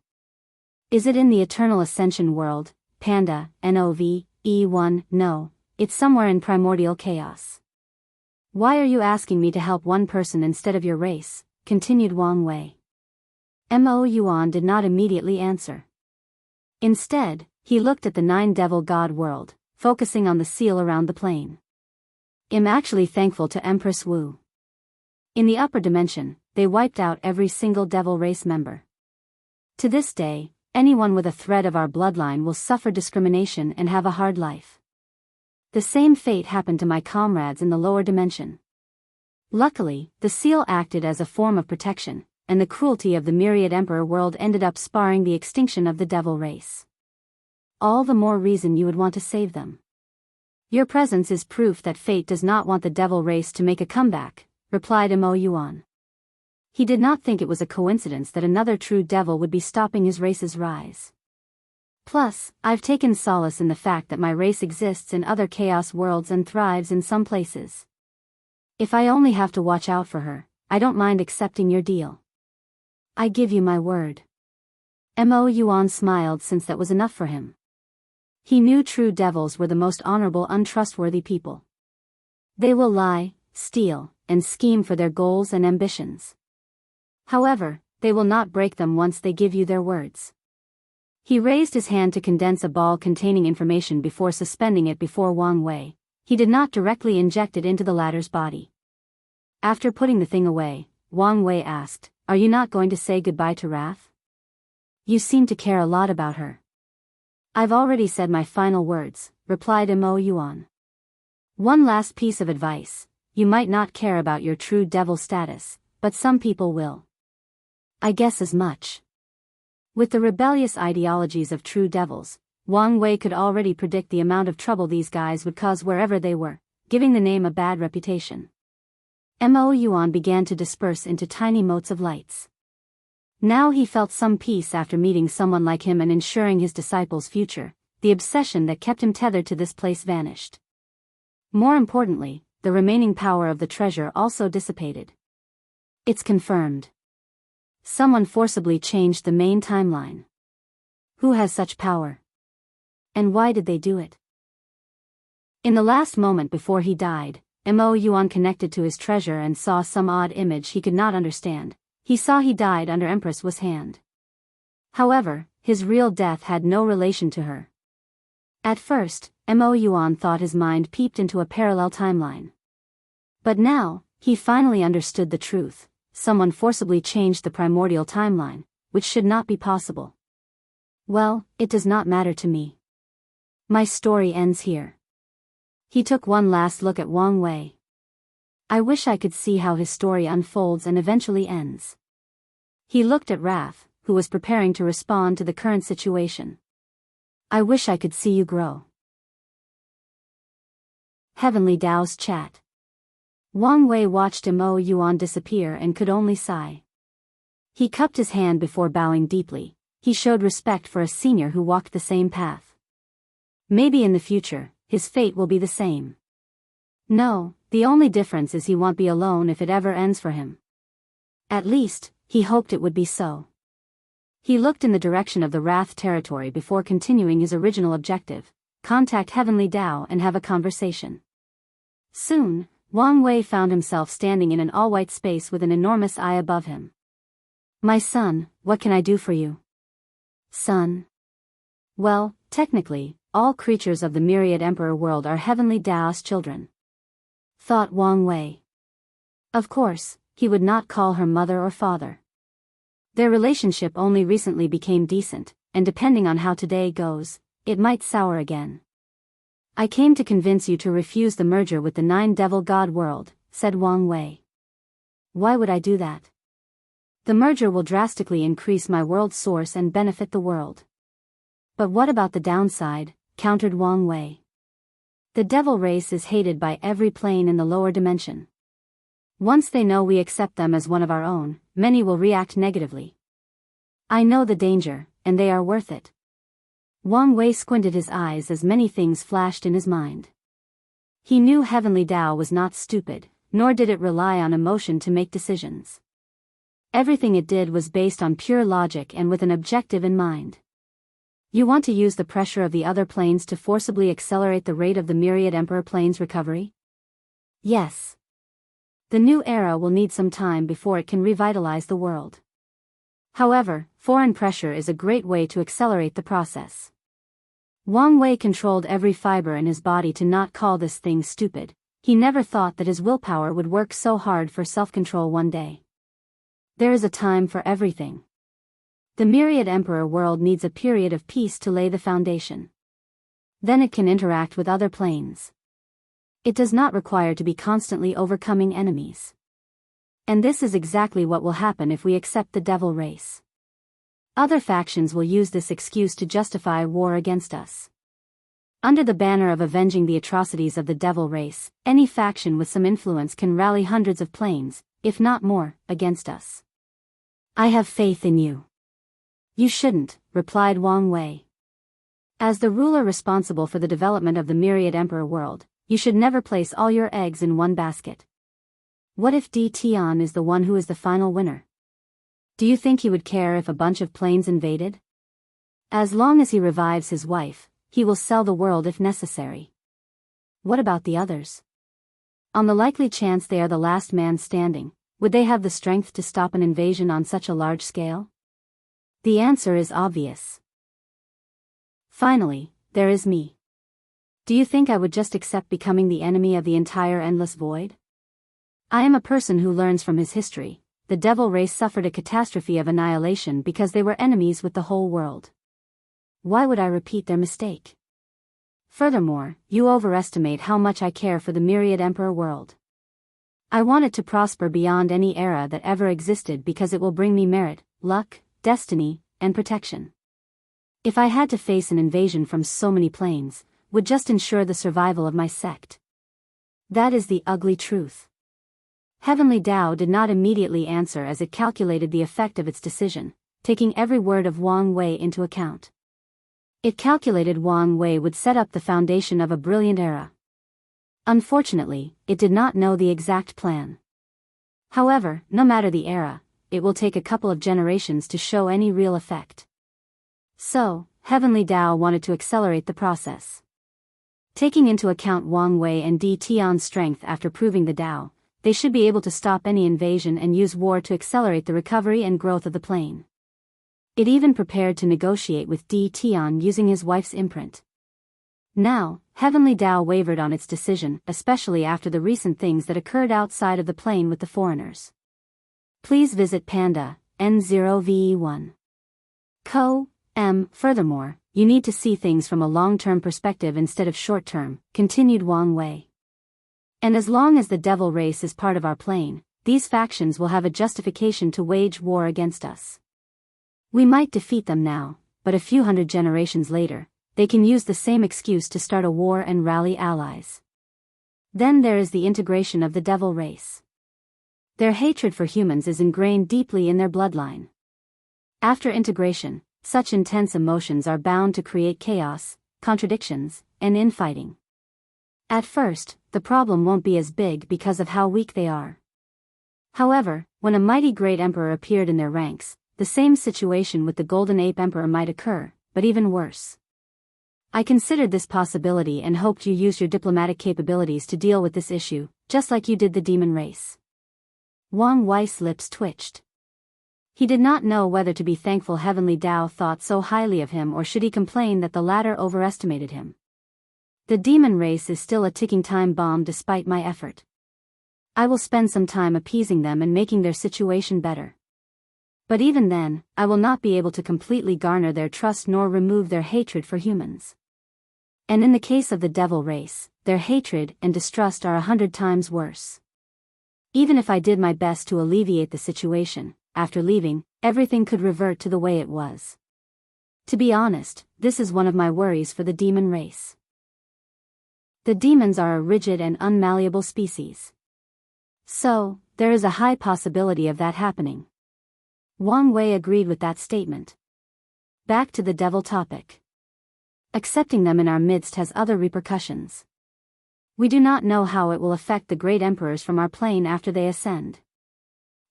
Is it in the Eternal Ascension world, Panda, NOV-E1? No, it's somewhere in primordial chaos. Why are you asking me to help one person instead of your race? Continued Wang Wei. Mo Yuan did not immediately answer. Instead, he looked at the 9-devil god world, focusing on the seal around the plane. I'm actually thankful to Empress Wu. In the upper dimension, they wiped out every single devil race member. To this day, anyone with a thread of our bloodline will suffer discrimination and have a hard life. The same fate happened to my comrades in the lower dimension. Luckily, the seal acted as a form of protection, and the cruelty of the myriad emperor world ended up sparring the extinction of the devil race. All the more reason you would want to save them. Your presence is proof that fate does not want the devil race to make a comeback, replied Mo Yuan. He did not think it was a coincidence that another true devil would be stopping his race's rise. Plus, I've taken solace in the fact that my race exists in other chaos worlds and thrives in some places. If I only have to watch out for her, I don't mind accepting your deal. I give you my word. Mo Yuan smiled since that was enough for him. He knew true devils were the most honorable, untrustworthy people. They will lie, steal, and scheme for their goals and ambitions. However, they will not break them once they give you their words. He raised his hand to condense a ball containing information before suspending it before Wang Wei. He did not directly inject it into the latter's body. After putting the thing away, Wang Wei asked, "Are you not going to say goodbye to Wrath? You seem to care a lot about her." "I've already said my final words," replied Mo Yuan. "One last piece of advice. You might not care about your true devil status, but some people will." "I guess as much." With the rebellious ideologies of true devils, Wang Wei could already predict the amount of trouble these guys would cause wherever they were, giving the name a bad reputation. Mo Yuan began to disperse into tiny motes of lights. Now he felt some peace after meeting someone like him and ensuring his disciples' future. The obsession that kept him tethered to this place vanished. More importantly, the remaining power of the treasure also dissipated. It's confirmed. Someone forcibly changed the main timeline. Who has such power? And why did they do it? In the last moment before he died, Mo Yuan connected to his treasure and saw some odd image he could not understand. He saw he died under Empress Wu's hand. However, his real death had no relation to her. At first, Mo Yuan thought his mind peeped into a parallel timeline. But now, he finally understood the truth. Someone forcibly changed the primordial timeline, which should not be possible. Well, it does not matter to me. My story ends here. He took one last look at Wang Wei. I wish I could see how his story unfolds and eventually ends. He looked at Raph, who was preparing to respond to the current situation. I wish I could see you grow. Heavenly Dao's chat. Wang Wei watched Mo Yuan disappear and could only sigh. He cupped his hand before bowing deeply. He showed respect for a senior who walked the same path. Maybe in the future, his fate will be the same. No, the only difference is he won't be alone if it ever ends for him. At least, he hoped it would be so. He looked in the direction of the Wrath territory before continuing his original objective: contact Heavenly Dao and have a conversation. Soon, Wang Wei found himself standing in an all-white space with an enormous eye above him. My son, what can I do for you? Son? Well, technically, all creatures of the myriad emperor world are Heavenly Dao's children. Thought Wang Wei. Of course, he would not call her mother or father. Their relationship only recently became decent, and depending on how today goes, it might sour again. I came to convince you to refuse the merger with the Nine Devil God world, said Wang Wei. Why would I do that? The merger will drastically increase my world source and benefit the world. But what about the downside, countered Wang Wei. The devil race is hated by every plane in the lower dimension. Once they know we accept them as one of our own, many will react negatively. I know the danger, and they are worth it. Wang Wei squinted his eyes as many things flashed in his mind. He knew Heavenly Dao was not stupid, nor did it rely on emotion to make decisions. Everything it did was based on pure logic and with an objective in mind. You want to use the pressure of the other planes to forcibly accelerate the rate of the myriad emperor plane's recovery? Yes. The new era will need some time before it can revitalize the world. However, foreign pressure is a great way to accelerate the process. Wang Wei controlled every fiber in his body to not call this thing stupid. He never thought that his willpower would work so hard for self-control one day. There is a time for everything. The myriad emperor world needs a period of peace to lay the foundation. Then it can interact with other planes. It does not require to be constantly overcoming enemies. And this is exactly what will happen if we accept the devil race. Other factions will use this excuse to justify war against us. Under the banner of avenging the atrocities of the devil race, any faction with some influence can rally hundreds of planes, if not more, against us. I have faith in you. You shouldn't, replied Wang Wei. As the ruler responsible for the development of the myriad emperor world, you should never place all your eggs in one basket. What if Di Tian is the one who is the final winner? Do you think he would care if a bunch of planes invaded? As long as he revives his wife, he will sell the world if necessary. What about the others? On the likely chance they are the last man standing, would they have the strength to stop an invasion on such a large scale? The answer is obvious. Finally, there is me. Do you think I would just accept becoming the enemy of the entire endless void? I am a person who learns from his history. The devil race suffered a catastrophe of annihilation because they were enemies with the whole world. Why would I repeat their mistake? Furthermore, you overestimate how much I care for the myriad emperor world. I want it to prosper beyond any era that ever existed because it will bring me merit, luck, destiny, and protection. If I had to face an invasion from so many planes, would just ensure the survival of my sect. That is the ugly truth. Heavenly Tao did not immediately answer as it calculated the effect of its decision, taking every word of Wang Wei into account. It calculated Wang Wei would set up the foundation of a brilliant era. Unfortunately, it did not know the exact plan. However, no matter the era, it will take a couple of generations to show any real effect. So, Heavenly Tao wanted to accelerate the process. Taking into account Wang Wei and Di Tian's strength after proving the Tao, they should be able to stop any invasion and use war to accelerate the recovery and growth of the plane. It even prepared to negotiate with Di Tian using his wife's imprint. Now, Heavenly Tao wavered on its decision, especially after the recent things that occurred outside of the plane with the foreigners. Please visit Panda, N0VE1. Co. M. Furthermore, you need to see things from a long-term perspective instead of short-term, continued Wang Wei. And as long as the devil race is part of our plane, these factions will have a justification to wage war against us. We might defeat them now, but a few hundred generations later, they can use the same excuse to start a war and rally allies. Then there is the integration of the devil race. Their hatred for humans is ingrained deeply in their bloodline. After integration, such intense emotions are bound to create chaos, contradictions, and infighting. At first, the problem won't be as big because of how weak they are. However, when a mighty great emperor appeared in their ranks, the same situation with the Golden Ape Emperor might occur, but even worse. I considered this possibility and hoped you used your diplomatic capabilities to deal with this issue, just like you did the demon race. Wang Wei's lips twitched. He did not know whether to be thankful Heavenly Tao thought so highly of him or should he complain that the latter overestimated him. The demon race is still a ticking time bomb despite my effort. I will spend some time appeasing them and making their situation better. But even then, I will not be able to completely garner their trust nor remove their hatred for humans. And in the case of the devil race, their hatred and distrust are 100 times worse. Even if I did my best to alleviate the situation, after leaving, everything could revert to the way it was. To be honest, this is one of my worries for the demon race. The demons are a rigid and unmalleable species. So, there is a high possibility of that happening. Wang Wei agreed with that statement. Back to the devil topic. Accepting them in our midst has other repercussions. We do not know how it will affect the great emperors from our plane after they ascend.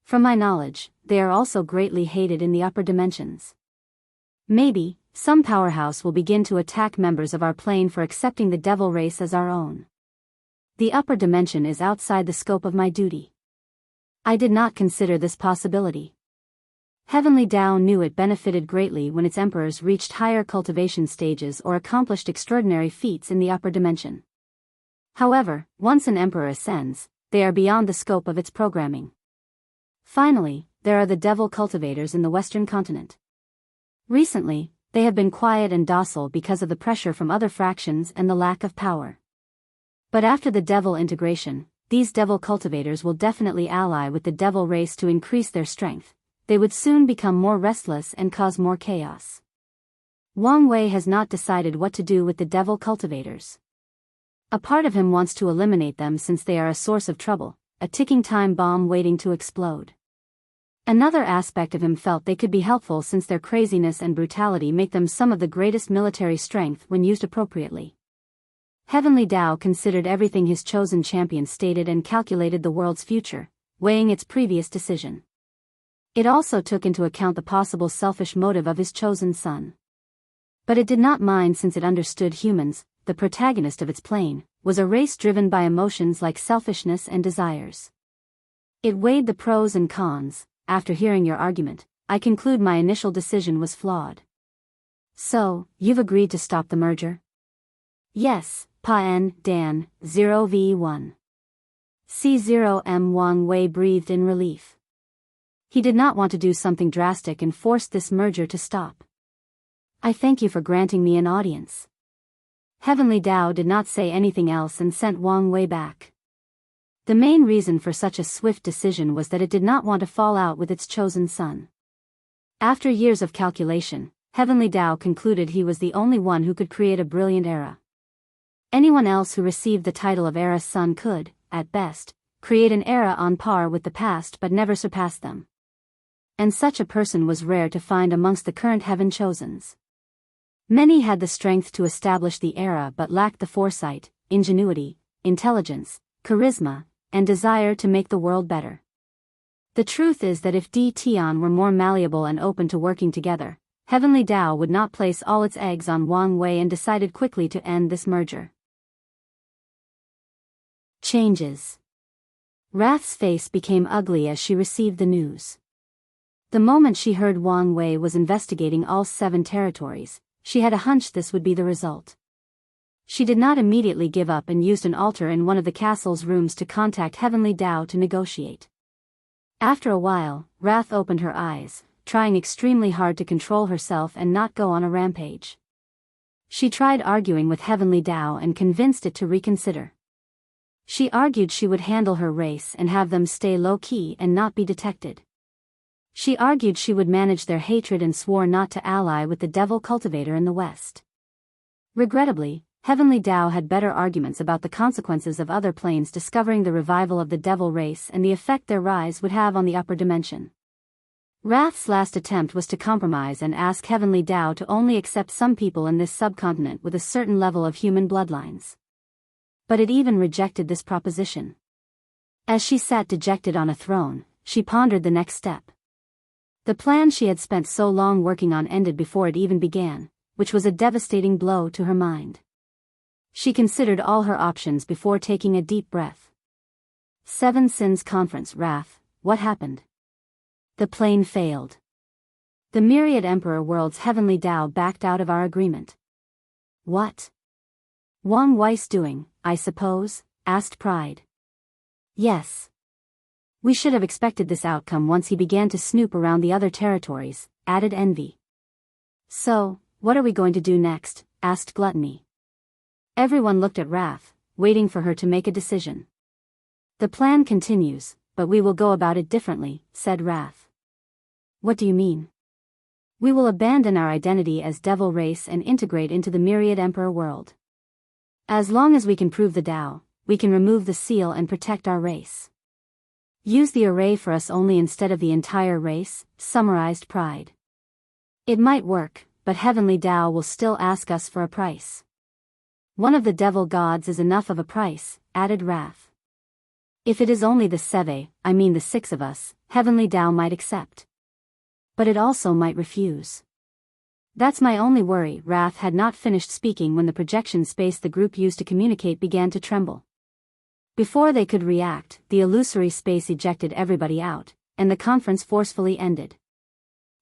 From my knowledge, they are also greatly hated in the upper dimensions. Maybe, some powerhouse will begin to attack members of our plane for accepting the devil race as our own. The upper dimension is outside the scope of my duty. I did not consider this possibility. Heavenly Tao knew it benefited greatly when its emperors reached higher cultivation stages or accomplished extraordinary feats in the upper dimension. However, once an emperor ascends, they are beyond the scope of its programming. Finally, there are the devil cultivators in the Western continent. Recently, they have been quiet and docile because of the pressure from other fractions and the lack of power. But after the devil integration, these devil cultivators will definitely ally with the devil race to increase their strength. They would soon become more restless and cause more chaos. Wang Wei has not decided what to do with the devil cultivators. A part of him wants to eliminate them since they are a source of trouble, a ticking time bomb waiting to explode. Another aspect of him felt they could be helpful since their craziness and brutality make them some of the greatest military strength when used appropriately. Heavenly Tao considered everything his chosen champion stated and calculated the world's future, weighing its previous decision. It also took into account the possible selfish motive of his chosen son. But it did not mind since it understood humans, the protagonist of its plane, was a race driven by emotions like selfishness and desires. It weighed the pros and cons. After hearing your argument, I conclude my initial decision was flawed. So, you've agreed to stop the merger? Yes, Pa-en, Dan, 0v1. C0M Wang Wei breathed in relief. He did not want to do something drastic and forced this merger to stop. I thank you for granting me an audience. Heavenly Tao did not say anything else and sent Wang Wei back. The main reason for such a swift decision was that it did not want to fall out with its chosen son. After years of calculation, Heavenly Tao concluded he was the only one who could create a brilliant era. Anyone else who received the title of Era's son could, at best, create an era on par with the past but never surpass them. And such a person was rare to find amongst the current heaven-chosens. Many had the strength to establish the era but lacked the foresight, ingenuity, intelligence, charisma, and desire to make the world better. The truth is that if Tian were more malleable and open to working together, Heavenly Tao would not place all its eggs on Wang Wei and decided quickly to end this merger. Changes. Wrath's face became ugly as she received the news. The moment she heard Wang Wei was investigating all 7 territories, she had a hunch this would be the result. She did not immediately give up and used an altar in one of the castle's rooms to contact Heavenly Tao to negotiate. After a while, Wrath opened her eyes, trying extremely hard to control herself and not go on a rampage. She tried arguing with Heavenly Tao and convinced it to reconsider. She argued she would handle her race and have them stay low-key and not be detected. She argued she would manage their hatred and swore not to ally with the devil cultivator in the West. Regrettably, Heavenly Tao had better arguments about the consequences of other planes discovering the revival of the devil race and the effect their rise would have on the upper dimension. Wrath's last attempt was to compromise and ask Heavenly Tao to only accept some people in this subcontinent with a certain level of human bloodlines. But it even rejected this proposition. As she sat dejected on a throne, she pondered the next step. The plan she had spent so long working on ended before it even began, which was a devastating blow to her mind. She considered all her options before taking a deep breath. 7 Sins Conference. Wrath, what happened? The plane failed. The Myriad Emperor World's Heavenly Tao backed out of our agreement. What? Wang Wei's doing, I suppose? Asked Pride. Yes. We should have expected this outcome once he began to snoop around the other territories, added Envy. So, what are we going to do next? Asked Gluttony. Everyone looked at Wrath, waiting for her to make a decision. The plan continues, but we will go about it differently, said Wrath. What do you mean? We will abandon our identity as devil race and integrate into the Myriad Emperor world. As long as we can prove the Tao, we can remove the seal and protect our race. Use the array for us only instead of the entire race, summarized Pride. It might work, but Heavenly Tao will still ask us for a price. One of the devil gods is enough of a price, added Wrath. If it is only the 6 of us, Heavenly Tao might accept. But it also might refuse. That's my only worry. Wrath had not finished speaking when the projection space the group used to communicate began to tremble. Before they could react, the illusory space ejected everybody out, and the conference forcefully ended.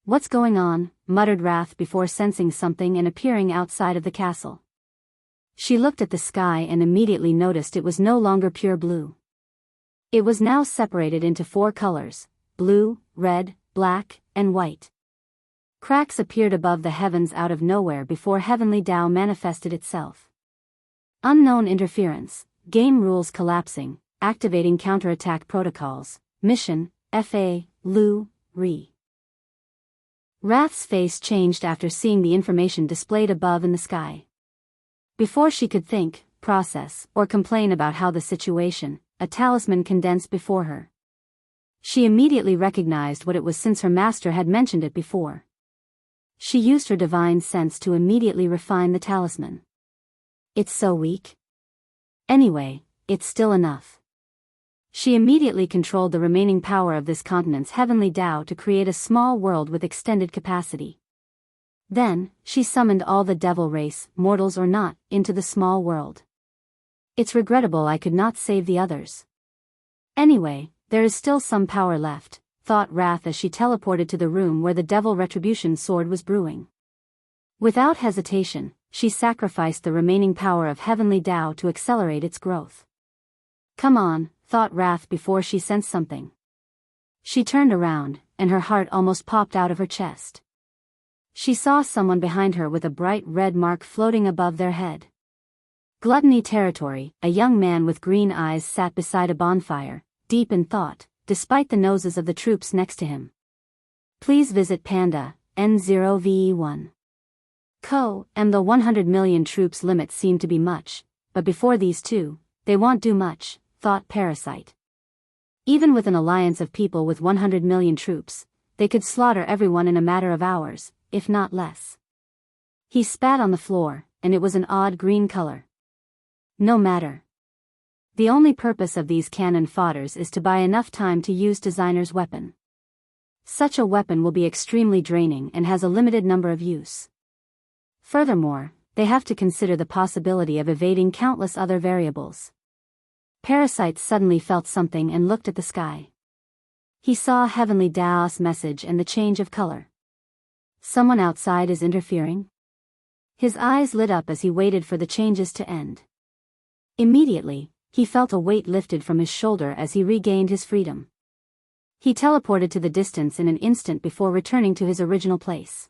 What's going on? Muttered Wrath before sensing something and appearing outside of the castle. She looked at the sky and immediately noticed it was no longer pure blue. It was now separated into 4 colors: blue, red, black, and white. Cracks appeared above the heavens out of nowhere before Heavenly Tao manifested itself. Unknown interference, game rules collapsing, activating counterattack protocols, mission, Fa, Lu, Re. Wrath's face changed after seeing the information displayed above in the sky. Before she could think, process, or complain about how the situation, a talisman condensed before her. She immediately recognized what it was since her master had mentioned it before. She used her divine sense to immediately refine the talisman. It's so weak. Anyway, it's still enough. She immediately controlled the remaining power of this continent's Heavenly Tao to create a small world with extended capacity. Then, she summoned all the devil race, mortals or not, into the small world. It's regrettable I could not save the others. Anyway, there is still some power left, thought Wrath as she teleported to the room where the devil retribution sword was brewing. Without hesitation, she sacrificed the remaining power of Heavenly Tao to accelerate its growth. Come on, thought Wrath before she sensed something. She turned around, and her heart almost popped out of her chest. She saw someone behind her with a bright red mark floating above their head. Gluttony Territory, a young man with green eyes sat beside a bonfire, deep in thought, despite the noses of the troops next to him. Please visit Panda, N0VE1. The 100 million troops limit seemed to be much, but before these two, they won't do much, thought Parasite. Even with an alliance of people with 100 million troops, they could slaughter everyone in a matter of hours, if not less. He spat on the floor, and it was an odd green color. No matter. The only purpose of these cannon fodders is to buy enough time to use designer's weapon. Such a weapon will be extremely draining and has a limited number of use. Furthermore, they have to consider the possibility of evading countless other variables. Parasite suddenly felt something and looked at the sky. He saw Heavenly Dao's message and the change of color. Someone outside is interfering? His eyes lit up as he waited for the changes to end. Immediately, he felt a weight lifted from his shoulder as he regained his freedom. He teleported to the distance in an instant before returning to his original place.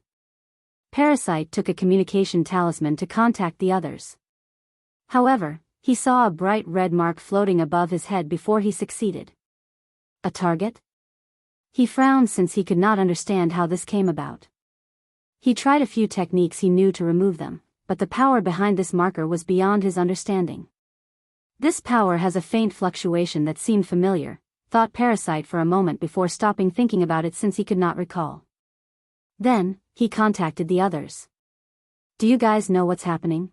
Parasite took a communication talisman to contact the others. However, he saw a bright red mark floating above his head before he succeeded. A target? He frowned since he could not understand how this came about. He tried a few techniques he knew to remove them, but the power behind this marker was beyond his understanding. This power has a faint fluctuation that seemed familiar, thought Parasite for a moment before stopping thinking about it since he could not recall. Then, he contacted the others. Do you guys know what's happening?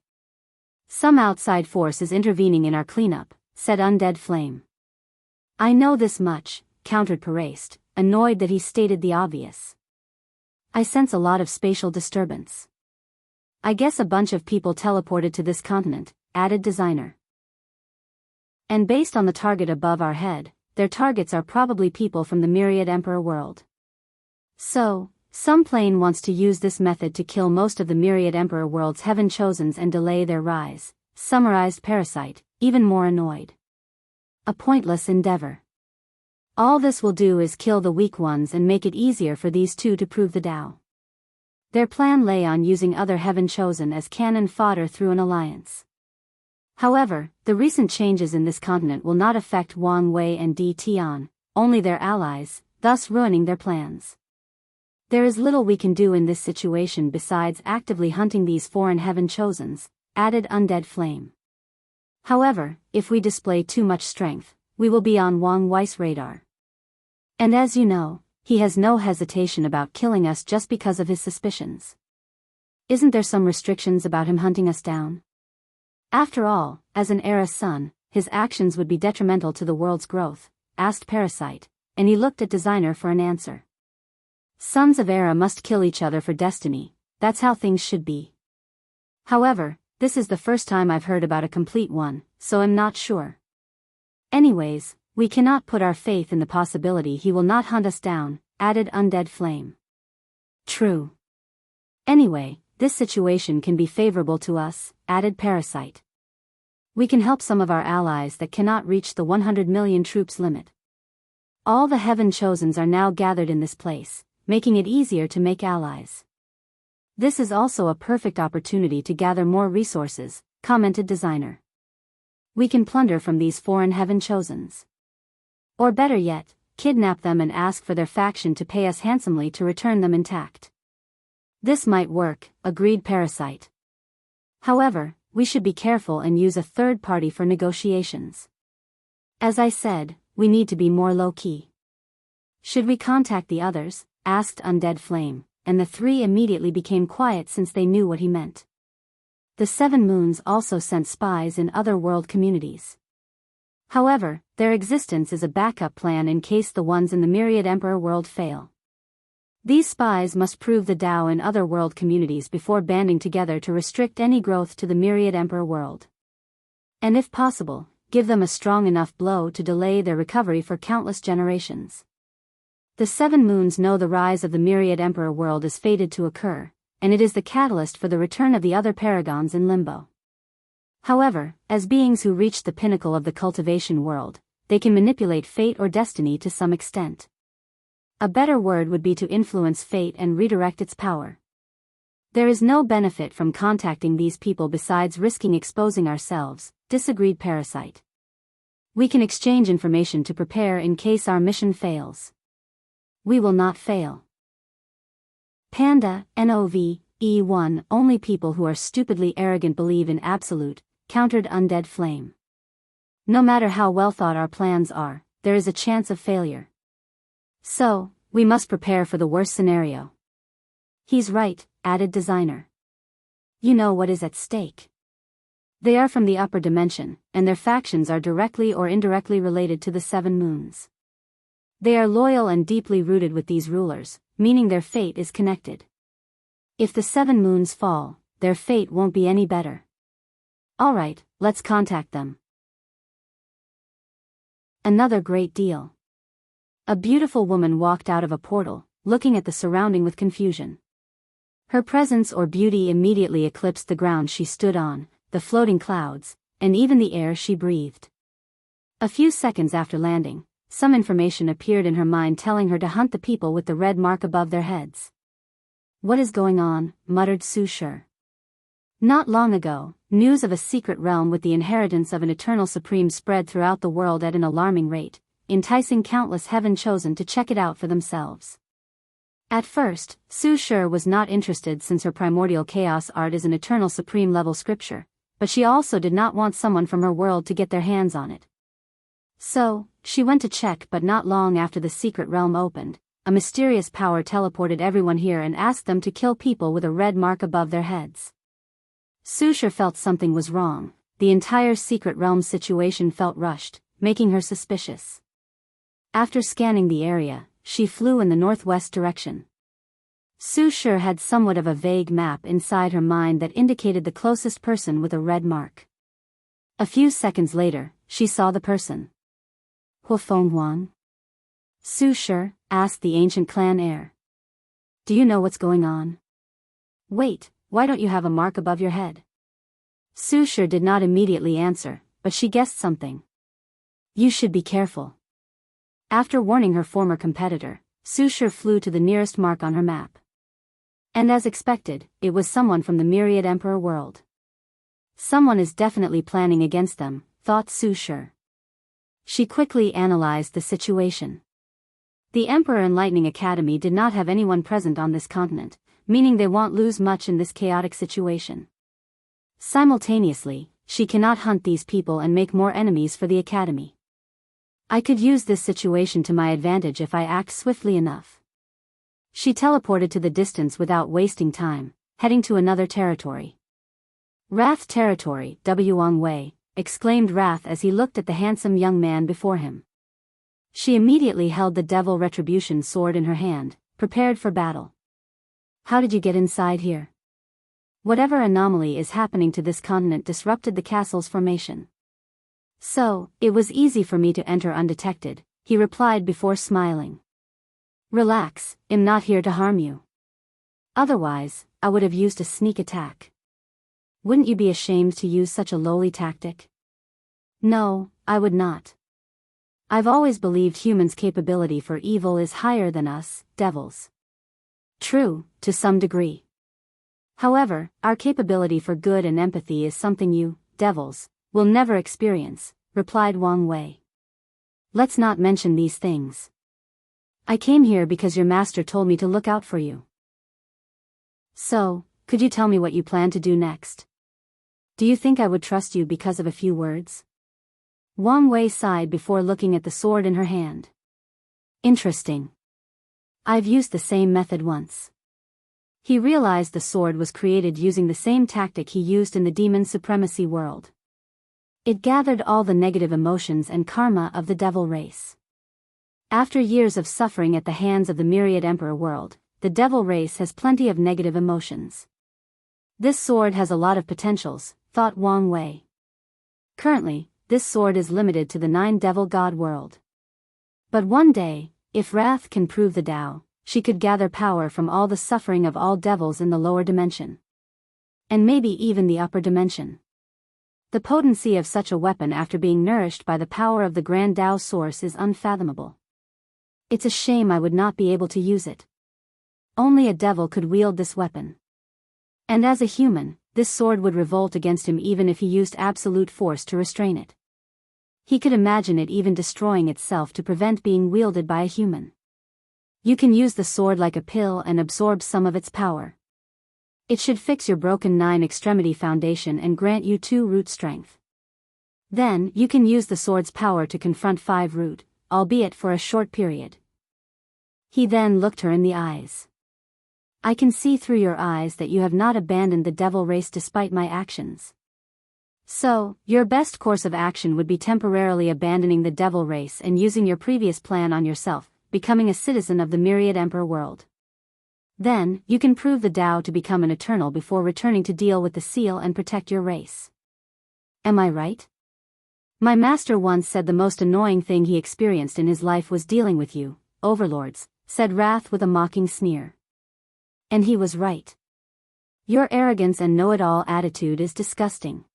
Some outside force is intervening in our cleanup, said Undead Flame. I know this much, countered Paraste, annoyed that he stated the obvious. I sense a lot of spatial disturbance. I guess a bunch of people teleported to this continent, added Designer. And based on the target above our head, their targets are probably people from the Myriad Emperor world. So, some plane wants to use this method to kill most of the Myriad Emperor world's Heaven Chosens and delay their rise, summarized Parasite, even more annoyed. A pointless endeavor. All this will do is kill the weak ones and make it easier for these two to prove the Tao. Their plan lay on using other Heaven Chosen as cannon fodder through an alliance. However, the recent changes in this continent will not affect Wang Wei and Di Tian, only their allies, thus ruining their plans. There is little we can do in this situation besides actively hunting these foreign Heaven Chosens, added Undead Flame. However, if we display too much strength, we will be on Wang Wei's radar. And as you know, he has no hesitation about killing us just because of his suspicions. Isn't there some restrictions about him hunting us down? After all, as an Era's son, his actions would be detrimental to the world's growth, asked Parasite, and he looked at Designer for an answer. Sons of Era must kill each other for destiny, that's how things should be. However, this is the first time I've heard about a complete one, so I'm not sure. Anyways, we cannot put our faith in the possibility he will not hunt us down, added Undead Flame. True. Anyway, this situation can be favorable to us, added Parasite. We can help some of our allies that cannot reach the 100 million troops limit. All the Heaven Chosens are now gathered in this place, making it easier to make allies. This is also a perfect opportunity to gather more resources, commented Designer. We can plunder from these foreign Heaven Chosens. Or better yet, kidnap them and ask for their faction to pay us handsomely to return them intact. This might work, agreed Parasite. However, we should be careful and use a third party for negotiations. As I said, we need to be more low-key. Should we contact the others? Asked Undead Flame, and the three immediately became quiet since they knew what he meant. The Seven Moons also sent spies in other world communities. However, their existence is a backup plan in case the ones in the Myriad Emperor world fail. These spies must prove the Tao in other world communities before banding together to restrict any growth to the Myriad Emperor world. And if possible, give them a strong enough blow to delay their recovery for countless generations. The Seven Moons know the rise of the Myriad Emperor world is fated to occur, and it is the catalyst for the return of the other paragons in limbo. However, as beings who reach the pinnacle of the cultivation world, they can manipulate fate or destiny to some extent. A better word would be to influence fate and redirect its power. There is no benefit from contacting these people besides risking exposing ourselves, disagreed Parasite. We can exchange information to prepare in case our mission fails. We will not fail. Panda, NOV-E1 Only people who are stupidly arrogant believe in absolute, countered Undead Flame. No matter how well thought our plans are, there is a chance of failure. So, we must prepare for the worst scenario. He's right, added designer. You know what is at stake. They are from the upper dimension, and their factions are directly or indirectly related to the 7 moons. They are loyal and deeply rooted with these rulers, meaning their fate is connected. If the 7 moons fall, their fate won't be any better. Alright, let's contact them. Another great deal. A beautiful woman walked out of a portal, looking at the surrounding with confusion. Her presence or beauty immediately eclipsed the ground she stood on, the floating clouds, and even the air she breathed. A few seconds after landing, some information appeared in her mind telling her to hunt the people with the red mark above their heads. What is going on? Muttered Su Shi. Not long ago, news of a secret realm with the inheritance of an eternal supreme spread throughout the world at an alarming rate, enticing countless heaven-chosen to check it out for themselves. At first, Su Shi was not interested since her primordial chaos art is an eternal supreme level scripture, but she also did not want someone from her world to get their hands on it. So, she went to check, but not long after the secret realm opened, a mysterious power teleported everyone here and asked them to kill people with a red mark above their heads. Su Shi felt something was wrong. The entire secret realm situation felt rushed, making her suspicious. After scanning the area, she flew in the northwest direction. Su Shi had somewhat of a vague map inside her mind that indicated the closest person with a red mark. A few seconds later, she saw the person. Huafeng Huang? Su Shi, asked the ancient clan heir. Do you know what's going on? Wait, why don't you have a mark above your head? Su Shi did not immediately answer, but she guessed something. You should be careful. After warning her former competitor, Su Shi flew to the nearest mark on her map. And as expected, it was someone from the Myriad Emperor world. Someone is definitely planning against them, thought Su Shi. She quickly analyzed the situation. The Emperor and Lightning Academy did not have anyone present on this continent, meaning they won't lose much in this chaotic situation. Simultaneously, she cannot hunt these people and make more enemies for the Academy. I could use this situation to my advantage if I act swiftly enough. She teleported to the distance without wasting time, heading to another territory. Wrath territory, Wang Wei, exclaimed Wrath as he looked at the handsome young man before him. She immediately held the Devil Retribution sword in her hand, prepared for battle. How did you get inside here? Whatever anomaly is happening to this continent disrupted the castle's formation. So, it was easy for me to enter undetected, he replied before smiling. Relax, I'm not here to harm you. Otherwise, I would have used a sneak attack. Wouldn't you be ashamed to use such a lowly tactic? No, I would not. I've always believed humans' capability for evil is higher than us, devils. True, to some degree. However, our capability for good and empathy is something you, devils, will never experience, replied Wang Wei. Let's not mention these things. I came here because your master told me to look out for you. So, could you tell me what you plan to do next? Do you think I would trust you because of a few words? Wang Wei sighed before looking at the sword in her hand. Interesting. I've used the same method once. He realized the sword was created using the same tactic he used in the demon supremacy world. It gathered all the negative emotions and karma of the devil race. After years of suffering at the hands of the Myriad Emperor world, the devil race has plenty of negative emotions. This sword has a lot of potentials, thought Wang Wei. Currently, this sword is limited to the 9 devil god world. But one day, if Wrath can prove the Tao, she could gather power from all the suffering of all devils in the lower dimension. And maybe even the upper dimension. The potency of such a weapon after being nourished by the power of the Grand Tao source is unfathomable. It's a shame I would not be able to use it. Only a devil could wield this weapon. And as a human, this sword would revolt against him even if he used absolute force to restrain it. He could imagine it even destroying itself to prevent being wielded by a human. You can use the sword like a pill and absorb some of its power. It should fix your broken 9 extremity foundation and grant you 2 root strength. Then, you can use the sword's power to confront 5 root, albeit for a short period. He then looked her in the eyes. I can see through your eyes that you have not abandoned the devil race despite my actions. So, your best course of action would be temporarily abandoning the devil race and using your previous plan on yourself, becoming a citizen of the myriad emperor world. Then, you can prove the Tao to become an eternal before returning to deal with the seal and protect your race. Am I right? My master once said the most annoying thing he experienced in his life was dealing with you, overlords, said Wrath with a mocking sneer. And he was right. Your arrogance and know-it-all attitude is disgusting.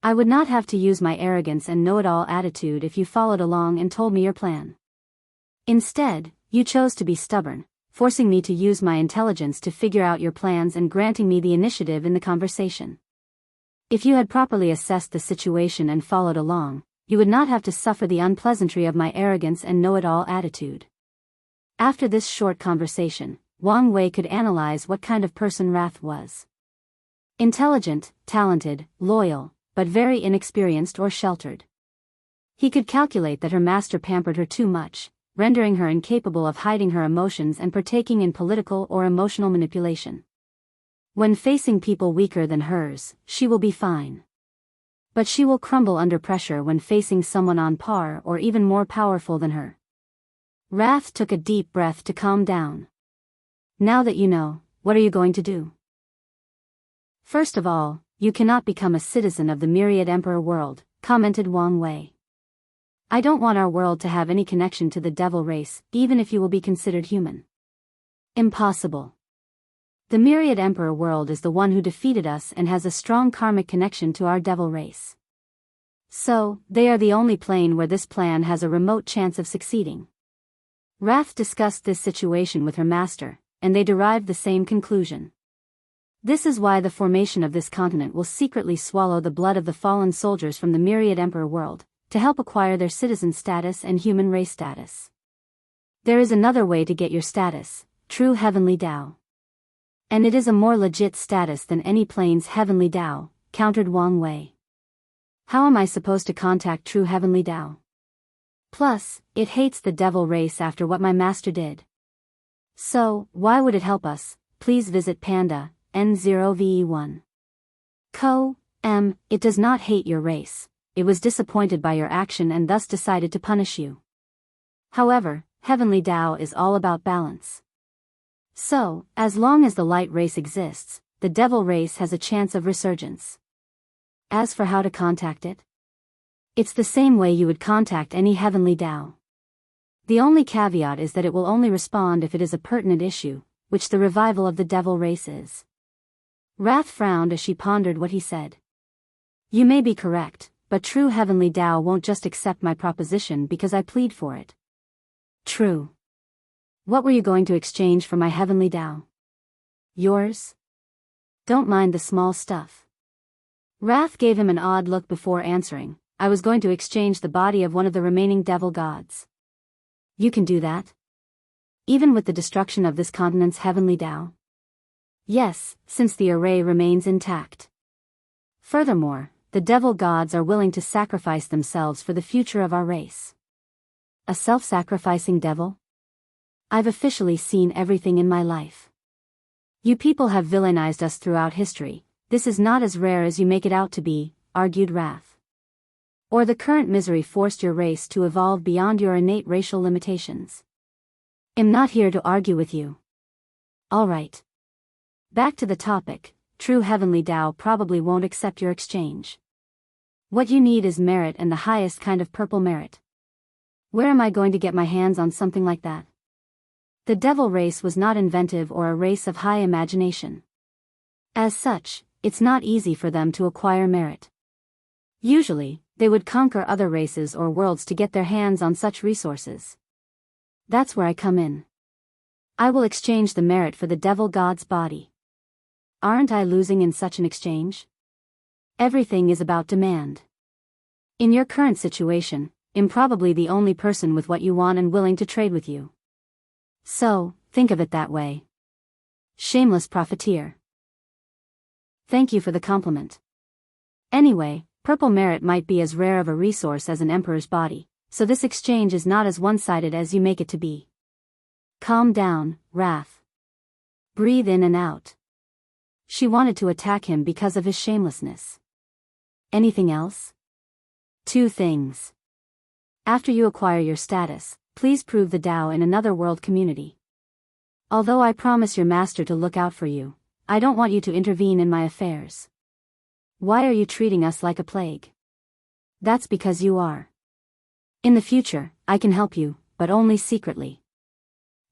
I would not have to use my arrogance and know-it-all attitude if you followed along and told me your plan. Instead, you chose to be stubborn, forcing me to use my intelligence to figure out your plans and granting me the initiative in the conversation. If you had properly assessed the situation and followed along, you would not have to suffer the unpleasantry of my arrogance and know-it-all attitude. After this short conversation, Wang Wei could analyze what kind of person Wrath was. Intelligent, talented, loyal, but very inexperienced or sheltered. He could calculate that her master pampered her too much, rendering her incapable of hiding her emotions and partaking in political or emotional manipulation. When facing people weaker than hers, she will be fine. But she will crumble under pressure when facing someone on par or even more powerful than her. Wrath took a deep breath to calm down. Now that you know, what are you going to do? First of all, you cannot become a citizen of the myriad emperor world, commented Wang Wei. I don't want our world to have any connection to the devil race, even if you will be considered human. Impossible. The myriad emperor world is the one who defeated us and has a strong karmic connection to our devil race. So, they are the only plane where this plan has a remote chance of succeeding. Wrath discussed this situation with her master, and they derived the same conclusion. This is why the formation of this continent will secretly swallow the blood of the fallen soldiers from the myriad emperor world, to help acquire their citizen status and human race status. There is another way to get your status, true heavenly Tao. And it is a more legit status than any plane's heavenly Tao, countered Wang Wei. How am I supposed to contact true heavenly Tao? Plus, it hates the devil race after what my master did. So, why would it help us? Please visit Panda, N0VE1. It does not hate your race. It was disappointed by your action and thus decided to punish you. However, heavenly Tao is all about balance. So, as long as the light race exists, the devil race has a chance of resurgence. As for how to contact it, it's the same way you would contact any heavenly Tao. The only caveat is that it will only respond if it is a pertinent issue, which the revival of the devil race is. Wrath frowned as she pondered what he said. You may be correct, but true heavenly Tao won't just accept my proposition because I plead for it. True. What were you going to exchange for my heavenly Tao? Yours? Don't mind the small stuff. Wrath gave him an odd look before answering. I was going to exchange the body of one of the remaining devil gods. You can do that? Even with the destruction of this continent's heavenly Tao? Yes, since the array remains intact. Furthermore, the devil gods are willing to sacrifice themselves for the future of our race. A self-sacrificing devil? I've officially seen everything in my life. You people have villainized us throughout history. This is not as rare as you make it out to be, argued Wrath. Or the current misery forced your race to evolve beyond your innate racial limitations. I'm not here to argue with you. All right. Back to the topic, true heavenly Tao probably won't accept your exchange. What you need is merit and the highest kind of purple merit. Where am I going to get my hands on something like that? The devil race was not inventive or a race of high imagination. As such, it's not easy for them to acquire merit. Usually, they would conquer other races or worlds to get their hands on such resources. That's where I come in. I will exchange the merit for the devil god's body. Aren't I losing in such an exchange? Everything is about demand. In your current situation, I'm probably the only person with what you want and willing to trade with you. So, think of it that way. Shameless profiteer. Thank you for the compliment. Anyway, purple merit might be as rare of a resource as an emperor's body, so this exchange is not as one-sided as you make it to be. Calm down, Wrath. Breathe in and out. She wanted to attack him because of his shamelessness. Anything else? 2 things. After you acquire your status, please prove the Tao in another world community. Although I promise your master to look out for you, I don't want you to intervene in my affairs. Why are you treating us like a plague? That's because you are. In the future, I can help you, but only secretly.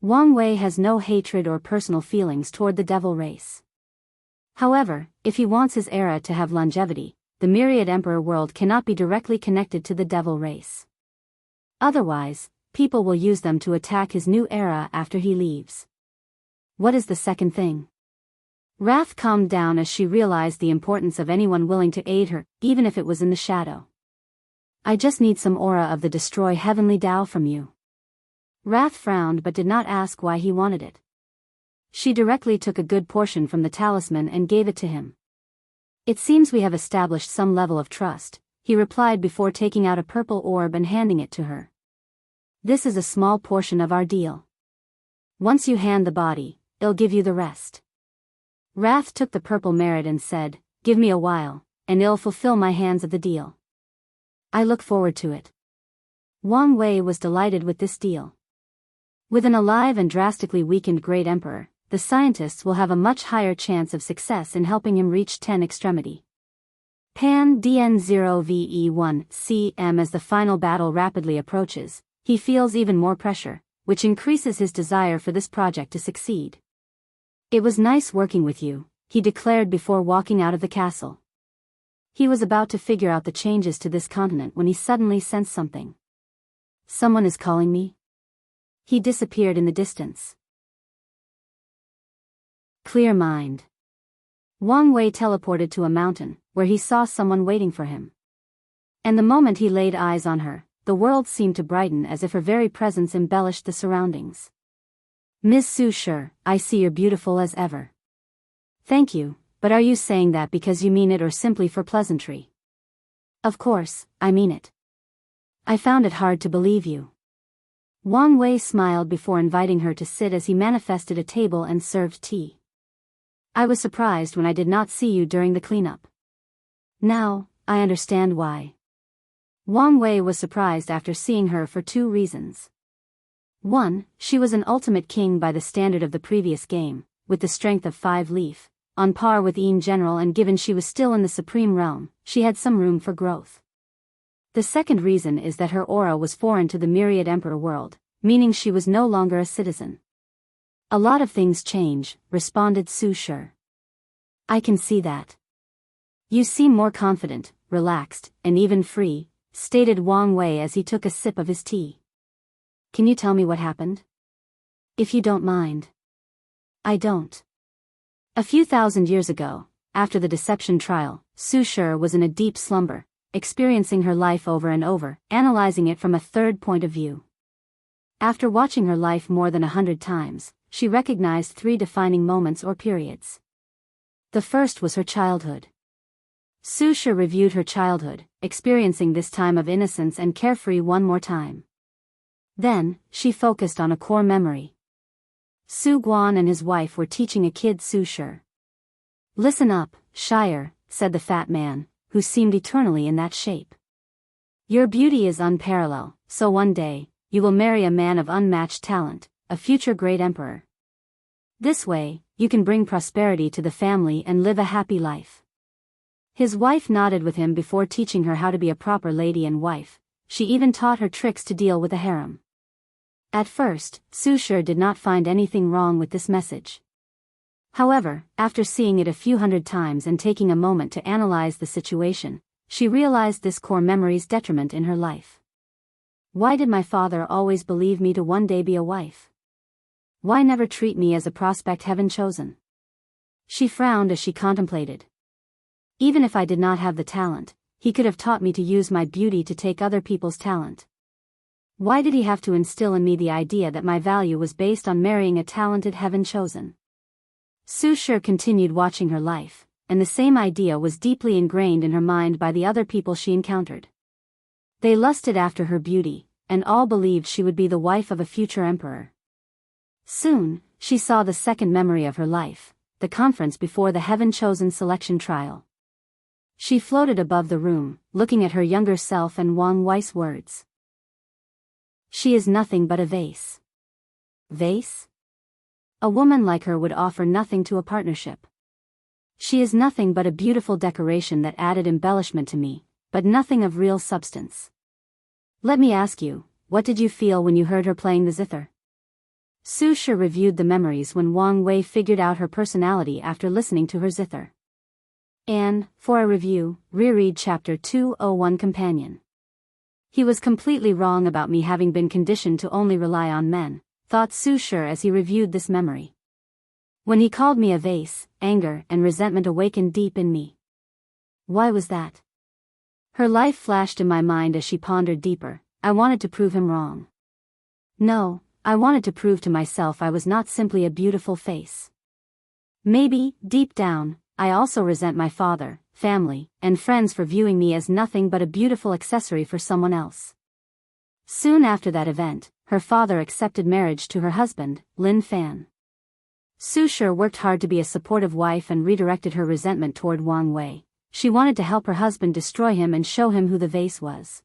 Wang Wei has no hatred or personal feelings toward the devil race. However, if he wants his era to have longevity, the Myriad Emperor world cannot be directly connected to the devil race. Otherwise, people will use them to attack his new era after he leaves. What is the second thing? Wrath calmed down as she realized the importance of anyone willing to aid her, even if it was in the shadow. I just need some aura of the destroy heavenly Tao from you. Wrath frowned but did not ask why he wanted it. She directly took a good portion from the talisman and gave it to him. It seems we have established some level of trust, he replied before taking out a purple orb and handing it to her. This is a small portion of our deal. Once you hand the body, I'll give you the rest. Wrath took the purple merit and said, give me a while, and I'll fulfill my hands of the deal. I look forward to it. Wang Wei was delighted with this deal. With an alive and drastically weakened Great Emperor, the scientists will have a much higher chance of success in helping him reach 10 extremity. Pan DN0VE1 CM. As the final battle rapidly approaches, he feels even more pressure, which increases his desire for this project to succeed. It was nice working with you, he declared before walking out of the castle. He was about to figure out the changes to this continent when he suddenly sensed something. Someone is calling me? He disappeared in the distance. Clear mind. Wang Wei teleported to a mountain, where he saw someone waiting for him. And the moment he laid eyes on her, the world seemed to brighten as if her very presence embellished the surroundings. Ms. Su Shi, I see you're beautiful as ever. Thank you, but are you saying that because you mean it or simply for pleasantry? Of course, I mean it. I found it hard to believe you. Wang Wei smiled before inviting her to sit as he manifested a table and served tea. I was surprised when I did not see you during the cleanup. Now, I understand why. Wang Wei was surprised after seeing her for 2 reasons. 1, she was an ultimate king by the standard of the previous game, with the strength of 5 leaf, on par with Yin General, and given she was still in the supreme realm, she had some room for growth. The second reason is that her aura was foreign to the Myriad Emperor world, meaning she was no longer a citizen. A lot of things change, responded Su Shi. I can see that. You seem more confident, relaxed, and even free, stated Wang Wei as he took a sip of his tea. Can you tell me what happened? If you don't mind. I don't. A few thousand years ago, after the deception trial, Su Shi was in a deep slumber, experiencing her life over and over, analyzing it from a third point of view. After watching her life more than 100 times, she recognized 3 defining moments or periods. The first was her childhood. Su Shi reviewed her childhood, experiencing this time of innocence and carefree one more time. Then, she focused on a core memory. Su Guan and his wife were teaching a kid Su Shi. Listen up, Shire, said the fat man, who seemed eternally in that shape. Your beauty is unparalleled, so one day, you will marry a man of unmatched talent, a future great emperor. This way, you can bring prosperity to the family and live a happy life. His wife nodded with him before teaching her how to be a proper lady and wife. She even taught her tricks to deal with a harem. At first, Su Shi did not find anything wrong with this message. However, after seeing it a few hundred times and taking a moment to analyze the situation, she realized this core memory's detriment in her life. Why did my father always believe me to one day be a wife? Why never treat me as a prospect heaven chosen? She frowned as she contemplated. Even if I did not have the talent, he could have taught me to use my beauty to take other people's talent. Why did he have to instill in me the idea that my value was based on marrying a talented heaven chosen? Su Shi continued watching her life, and the same idea was deeply ingrained in her mind by the other people she encountered. They lusted after her beauty, and all believed she would be the wife of a future emperor. Soon, she saw the second memory of her life, the conference before the heaven-chosen selection trial. She floated above the room, looking at her younger self and Wang Wei's words. She is nothing but a vase. Vase? A woman like her would offer nothing to a partnership. She is nothing but a beautiful decoration that added embellishment to me, but nothing of real substance. Let me ask you, what did you feel when you heard her playing the zither? Su Shi reviewed the memories when Wang Wei figured out her personality after listening to her zither. And, for a review, reread Chapter 201 Companion. He was completely wrong about me having been conditioned to only rely on men, thought Su Shi as he reviewed this memory. When he called me a vase, anger and resentment awakened deep in me. Why was that? Her life flashed in my mind as she pondered deeper. I wanted to prove him wrong. No, I wanted to prove to myself I was not simply a beautiful face. Maybe, deep down, I also resent my father, family, and friends for viewing me as nothing but a beautiful accessory for someone else. Soon after that event, her father accepted marriage to her husband, Lin Fan. Su Shi worked hard to be a supportive wife and redirected her resentment toward Wang Wei. She wanted to help her husband destroy him and show him who the vase was.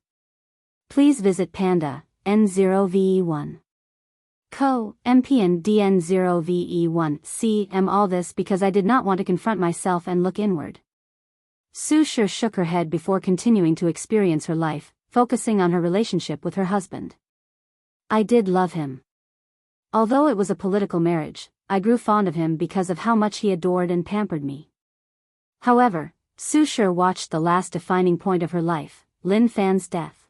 Please visit Panda, N0VE1. Co, MPN DN0VE1, CM. All this because I did not want to confront myself and look inward. Su Shi shook her head before continuing to experience her life, focusing on her relationship with her husband. I did love him. Although it was a political marriage, I grew fond of him because of how much he adored and pampered me. However, Su Shi watched the last defining point of her life, Lin Fan's death.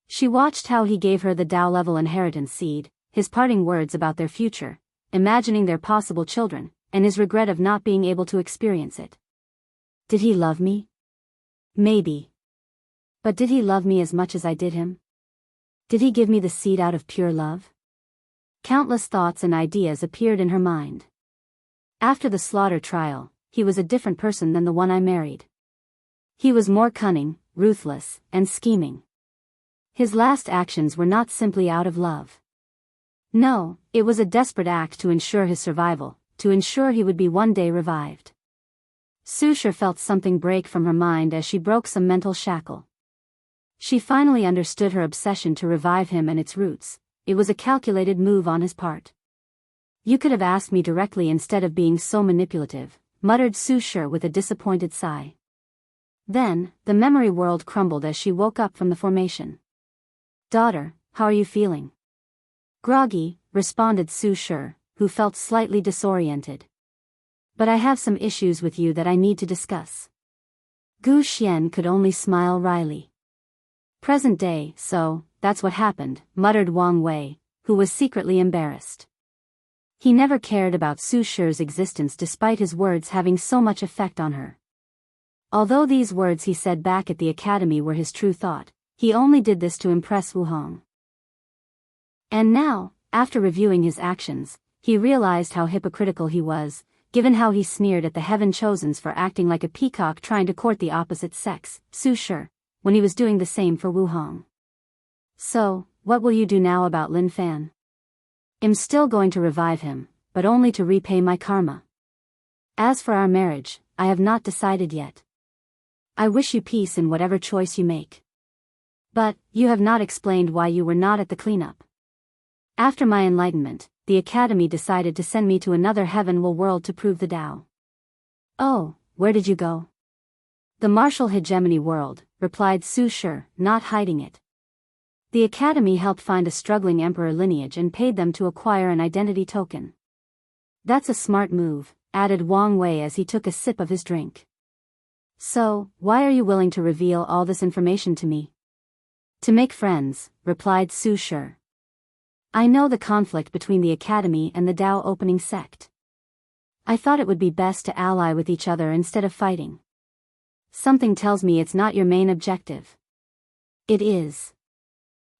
She watched how he gave her the Tao-level inheritance seed, his parting words about their future, imagining their possible children, and his regret of not being able to experience it. Did he love me? Maybe. But did he love me as much as I did him? Did he give me the seed out of pure love? Countless thoughts and ideas appeared in her mind. After the slaughter trial, he was a different person than the one I married. He was more cunning, ruthless, and scheming. His last actions were not simply out of love. No, it was a desperate act to ensure his survival, to ensure he would be one day revived. Su Shi felt something break from her mind as she broke some mental shackle. She finally understood her obsession to revive him and its roots. It was a calculated move on his part. You could have asked me directly instead of being so manipulative, muttered Su Shi with a disappointed sigh. Then, the memory world crumbled as she woke up from the formation. Daughter, how are you feeling? Groggy, responded Su Shi, who felt slightly disoriented. But I have some issues with you that I need to discuss. Gu Xian could only smile wryly. Present day, so, that's what happened, muttered Wang Wei, who was secretly embarrassed. He never cared about Su Shi's existence despite his words having so much effect on her. Although these words he said back at the academy were his true thought, he only did this to impress Wu Hong. And now, after reviewing his actions, he realized how hypocritical he was, given how he sneered at the Heaven Chosens for acting like a peacock trying to court the opposite sex, Su Shi, when he was doing the same for Wu Hong. So, what will you do now about Lin Fan? I'm still going to revive him, but only to repay my karma. As for our marriage, I have not decided yet. I wish you peace in whatever choice you make. But, you have not explained why you were not at the cleanup. After my enlightenment, the academy decided to send me to another heavenward world to prove the Tao. Oh, where did you go? The martial hegemony world, replied Su Shi, not hiding it. The academy helped find a struggling emperor lineage and paid them to acquire an identity token. That's a smart move, added Wang Wei as he took a sip of his drink. So, why are you willing to reveal all this information to me? To make friends, replied Su Shi. I know the conflict between the academy and the Tao opening sect. I thought it would be best to ally with each other instead of fighting. Something tells me it's not your main objective. It is.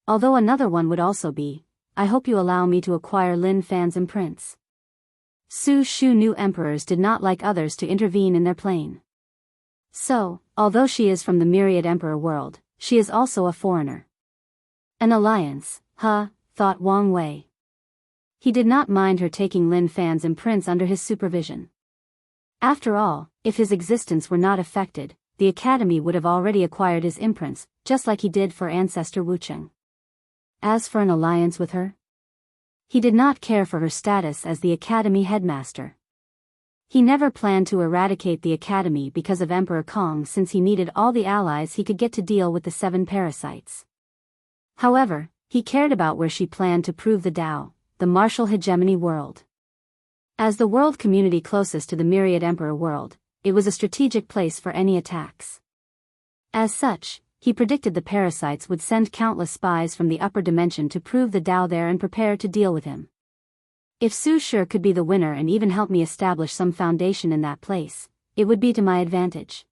Although another one would also be, I hope you allow me to acquire Lin Fan's imprints. Su Shi knew emperors did not like others to intervene in their plane. So, although she is from the myriad emperor world, she is also a foreigner. An alliance, huh, thought Wang Wei. He did not mind her taking Lin Fan's imprints under his supervision. After all, if his existence were not affected, the academy would have already acquired his imprints, just like he did for ancestor Wucheng. As for an alliance with her, he did not care for her status as the academy headmaster. He never planned to eradicate the academy because of Emperor Kong, since he needed all the allies he could get to deal with the 7 parasites. However, he cared about where she planned to prove the Tao, the martial hegemony world. As the world community closest to the Myriad Emperor world, it was a strategic place for any attacks. As such, he predicted the parasites would send countless spies from the upper dimension to prove the Tao there and prepare to deal with him. If Su Shi could be the winner and even help me establish some foundation in that place, it would be to my advantage.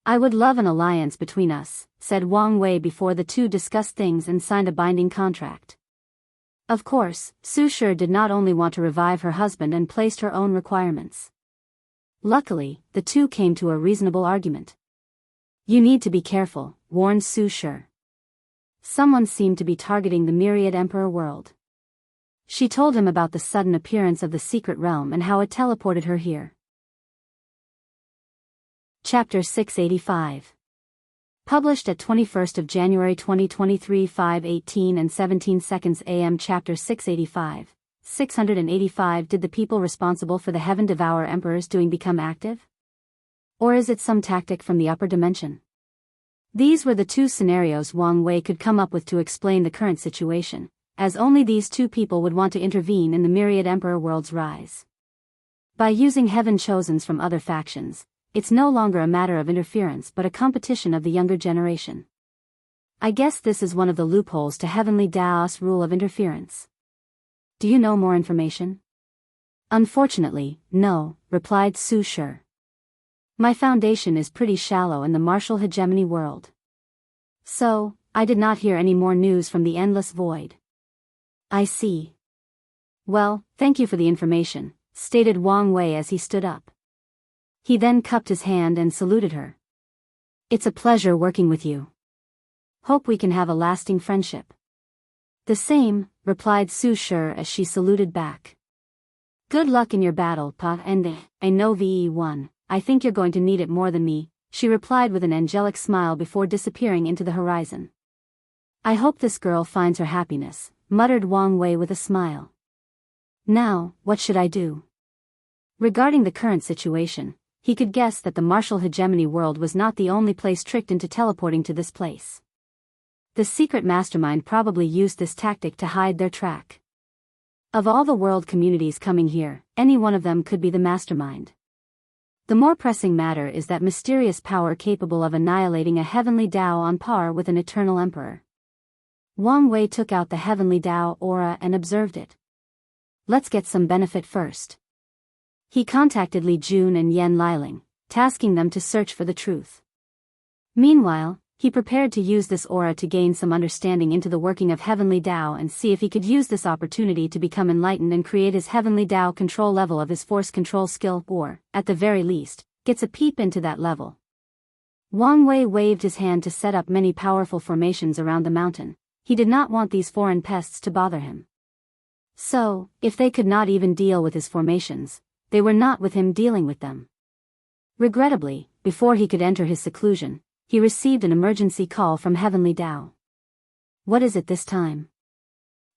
I would love an alliance between us, said Wang Wei before the two discussed things and signed a binding contract. Of course, Su Shi did not only want to revive her husband and placed her own requirements. Luckily, the two came to a reasonable argument. You need to be careful, warned Su Shi. Someone seemed to be targeting the Myriad Emperor world. She told him about the sudden appearance of the secret realm and how it teleported her here. Chapter 685. Published at 21st of January 2023 5:18 and 17 seconds AM. Chapter 685. 685. Did the people responsible for the Heaven Devourer Emperor's doing become active? Or is it some tactic from the upper dimension? These were the two scenarios Wang Wei could come up with to explain the current situation, as only these two people would want to intervene in the Myriad Emperor world's rise. By using Heaven Chosens from other factions, it's no longer a matter of interference but a competition of the younger generation. I guess this is one of the loopholes to Heavenly Dao's rule of interference. Do you know more information? Unfortunately, no, replied Su Shi. My foundation is pretty shallow in the martial hegemony world. So, I did not hear any more news from the endless void. I see. Well, thank you for the information, stated Wang Wei as he stood up. He then cupped his hand and saluted her. It's a pleasure working with you. Hope we can have a lasting friendship. The same, replied Su Shi as she saluted back. Good luck in your battle, Pa, and I know VE1, I think you're going to need it more than me, she replied with an angelic smile before disappearing into the horizon. I hope this girl finds her happiness, muttered Wang Wei with a smile. Now, what should I do? Regarding the current situation, he could guess that the martial hegemony world was not the only place tricked into teleporting to this place. The secret mastermind probably used this tactic to hide their track. Of all the world communities coming here, any one of them could be the mastermind. The more pressing matter is that mysterious power capable of annihilating a heavenly Tao on par with an eternal emperor. Wang Wei took out the heavenly Tao aura and observed it. Let's get some benefit first. He contacted Li Jun and Yan Liling, tasking them to search for the truth. Meanwhile, he prepared to use this aura to gain some understanding into the working of heavenly Tao and see if he could use this opportunity to become enlightened and create his heavenly Tao control level of his force control skill or, at the very least, gets a peep into that level. Wang Wei waved his hand to set up many powerful formations around the mountain. He did not want these foreign pests to bother him. So, if they could not even deal with his formations, they were not with him dealing with them. Regrettably, before he could enter his seclusion, he received an emergency call from Heavenly Tao. What is it this time?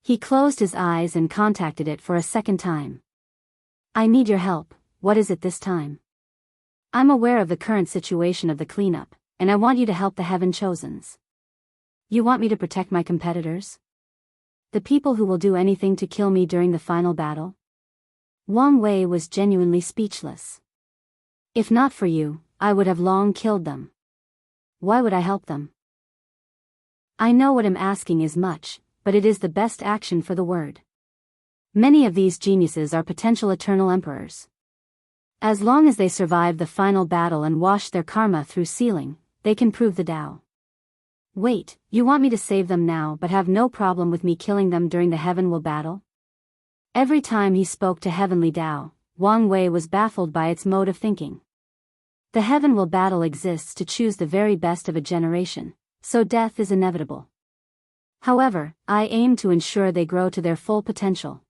He closed his eyes and contacted it for a second time. I need your help, what is it this time? I'm aware of the current situation of the cleanup, and I want you to help the Heaven Chosens. You want me to protect my competitors? The people who will do anything to kill me during the final battle? Wang Wei was genuinely speechless. If not for you, I would have long killed them. Why would I help them? I know what I'm asking is much, but it is the best action for the word. Many of these geniuses are potential eternal emperors. As long as they survive the final battle and wash their karma through sealing, they can prove the Tao. Wait, you want me to save them now but have no problem with me killing them during the Heaven Will battle? Every time he spoke to Heavenly Tao, Wang Wei was baffled by its mode of thinking. The Heaven Will battle exists to choose the very best of a generation, so death is inevitable. However, I aim to ensure they grow to their full potential.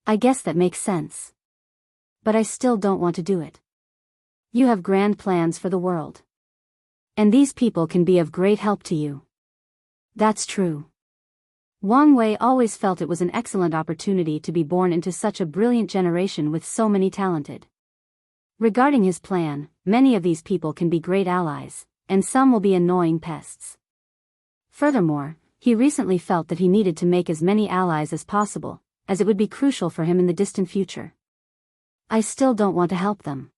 I guess that makes sense. But I still don't want to do it. You have grand plans for the world. And these people can be of great help to you. That's true. Wang Wei always felt it was an excellent opportunity to be born into such a brilliant generation with so many talented. Regarding his plan, many of these people can be great allies, and some will be annoying pests. Furthermore, he recently felt that he needed to make as many allies as possible, as it would be crucial for him in the distant future. I still don't want to help them.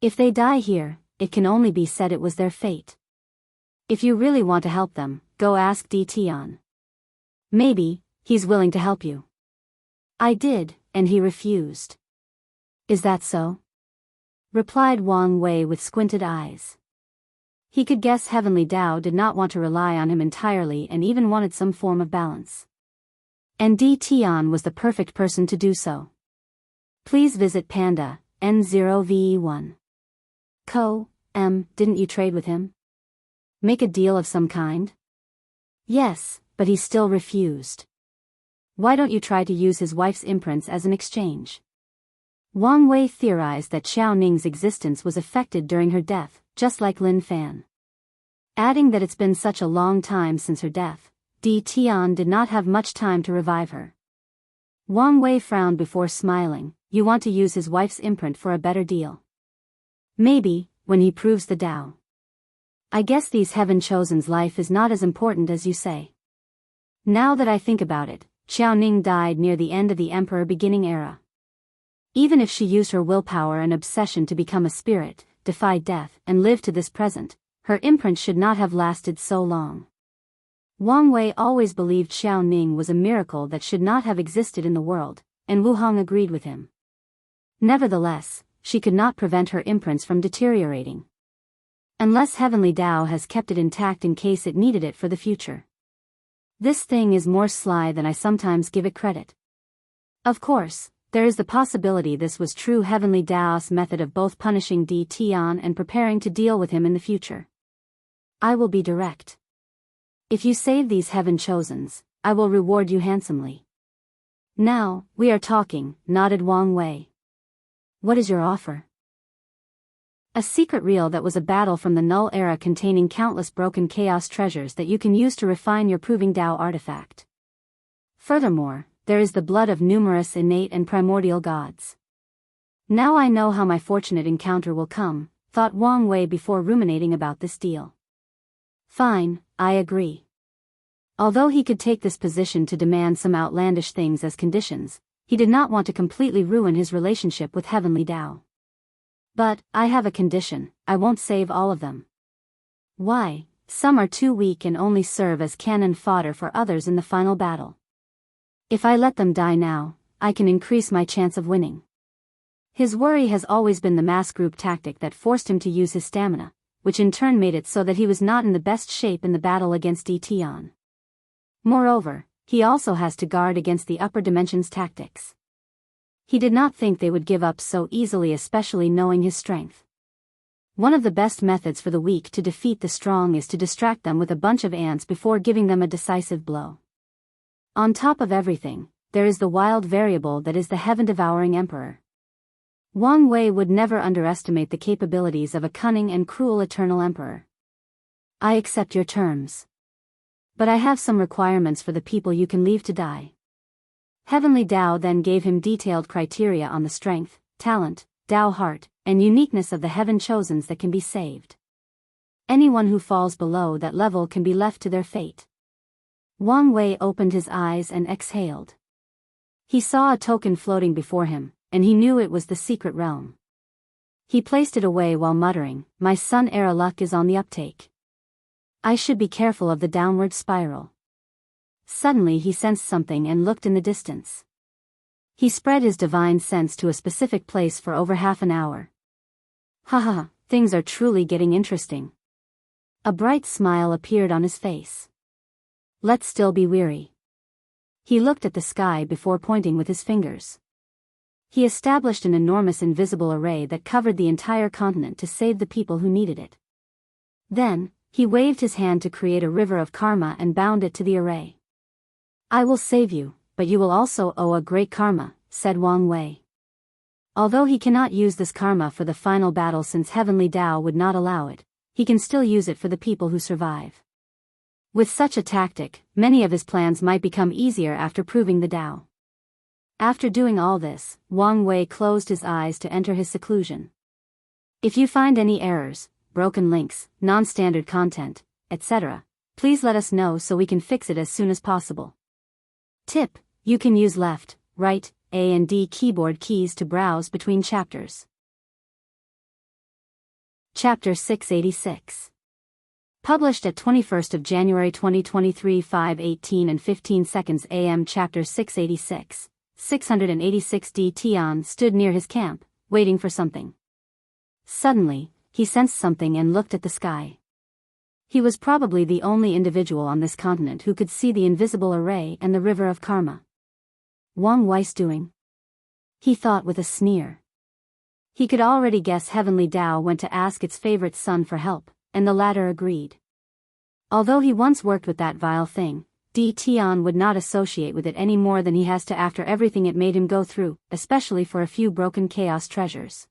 If they die here, it can only be said it was their fate. If you really want to help them, go ask Di Tian. Maybe, he's willing to help you. I did, and he refused. Is that so? Replied Wang Wei with squinted eyes. He could guess Heavenly Dao did not want to rely on him entirely and even wanted some form of balance. And Di Tian was the perfect person to do so. Please visit Panda, N0VE1. Didn't you trade with him? Make a deal of some kind? Yes, but he still refused. Why don't you try to use his wife's imprints as an exchange? Wang Wei theorized that Xiao Ning's existence was affected during her death, just like Lin Fan. Adding that it's been such a long time since her death, Di Tian did not have much time to revive her. Wang Wei frowned before smiling. You want to use his wife's imprint for a better deal? Maybe, when he proves the Tao. I guess these Heaven Chosen's life is not as important as you say. Now that I think about it, Xiao Ning died near the end of the Emperor Beginning era. Even if she used her willpower and obsession to become a spirit, defy death, and live to this present, her imprint should not have lasted so long. Wang Wei always believed Xiao Ning was a miracle that should not have existed in the world, and Wu Hong agreed with him. Nevertheless, she could not prevent her imprints from deteriorating. Unless Heavenly Dao has kept it intact in case it needed it for the future. This thing is more sly than I sometimes give it credit. Of course, there is the possibility this was true Heavenly Dao's method of both punishing Di Tian and preparing to deal with him in the future. I will be direct. If you save these Heaven Chosens, I will reward you handsomely. Now, we are talking, nodded Wang Wei. What is your offer? A secret reel that was a battle from the Null era containing countless broken chaos treasures that you can use to refine your Proving Tao artifact. Furthermore, there is the blood of numerous innate and primordial gods. Now I know how my fortunate encounter will come, thought Wang Wei before ruminating about this deal. Fine, I agree. Although he could take this position to demand some outlandish things as conditions, he did not want to completely ruin his relationship with Heavenly Dao. But, I have a condition, I won't save all of them. Why? Some are too weak and only serve as cannon fodder for others in the final battle. If I let them die now, I can increase my chance of winning. His worry has always been the mass group tactic that forced him to use his stamina, which in turn made it so that he was not in the best shape in the battle against Di Tian. Moreover, he also has to guard against the upper dimensions tactics. He did not think they would give up so easily, especially knowing his strength. One of the best methods for the weak to defeat the strong is to distract them with a bunch of ants before giving them a decisive blow. On top of everything, there is the wild variable that is the heaven-devouring emperor. Wang Wei would never underestimate the capabilities of a cunning and cruel eternal emperor. I accept your terms. But I have some requirements for the people you can leave to die. Heavenly Dao then gave him detailed criteria on the strength, talent, Dao heart, and uniqueness of the Heaven Chosens that can be saved. Anyone who falls below that level can be left to their fate. Wang Wei opened his eyes and exhaled. He saw a token floating before him, and he knew it was the secret realm. He placed it away while muttering, "My Sun era luck is on the uptake. I should be careful of the downward spiral." Suddenly he sensed something and looked in the distance. He spread his divine sense to a specific place for over half an hour. Haha, things are truly getting interesting. A bright smile appeared on his face. Let's still be weary. He looked at the sky before pointing with his fingers. He established an enormous invisible array that covered the entire continent to save the people who needed it. Then, He waved his hand to create a river of karma and bound it to the array. "I will save you, but you will also owe a great karma," said Wang Wei. Although he cannot use this karma for the final battle since Heavenly Tao would not allow it, he can still use it for the people who survive. With such a tactic, many of his plans might become easier after proving the Tao. After doing all this, Wang Wei closed his eyes to enter his seclusion. If you find any errors, broken links, non-standard content, etc., please let us know so we can fix it as soon as possible. Tip: you can use left, right, A and D keyboard keys to browse between chapters. Chapter 686. Published at 21st of January 2023 5:18 and 15 seconds AM. Chapter 686. 686D. Tian stood near his camp, waiting for something. Suddenly, he sensed something and looked at the sky. He was probably the only individual on this continent who could see the invisible array and the river of karma. Wang Wei's doing? He thought with a sneer. He could already guess Heavenly Tao went to ask its favorite son for help, and the latter agreed. Although he once worked with that vile thing, Tian would not associate with it any more than he has to after everything it made him go through, especially for a few broken chaos treasures.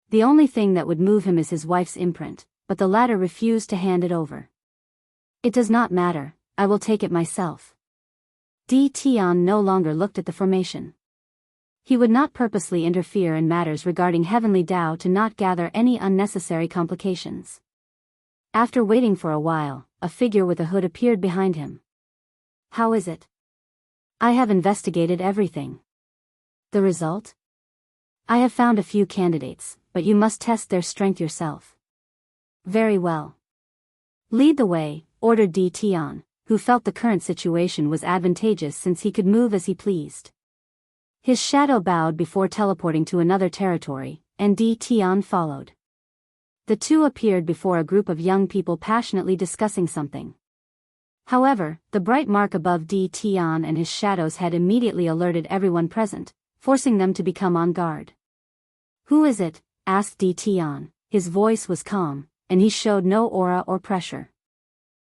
The only thing that would move him is his wife's imprint, but the latter refused to hand it over. "It does not matter, I will take it myself." Tian no longer looked at the formation. He would not purposely interfere in matters regarding Heavenly Tao to not gather any unnecessary complications. After waiting for a while, a figure with a hood appeared behind him. "How is it?" "I have investigated everything." "The result?" "I have found a few candidates, but you must test their strength yourself." "Very well. Lead the way," ordered Tian, who felt the current situation was advantageous since he could move as he pleased. His shadow bowed before teleporting to another territory, and Tian followed. The two appeared before a group of young people passionately discussing something. However, the bright mark above Tian and his shadows had immediately alerted everyone present, forcing them to become on guard. "Who is it?" asked Tian. His voice was calm, and he showed no aura or pressure.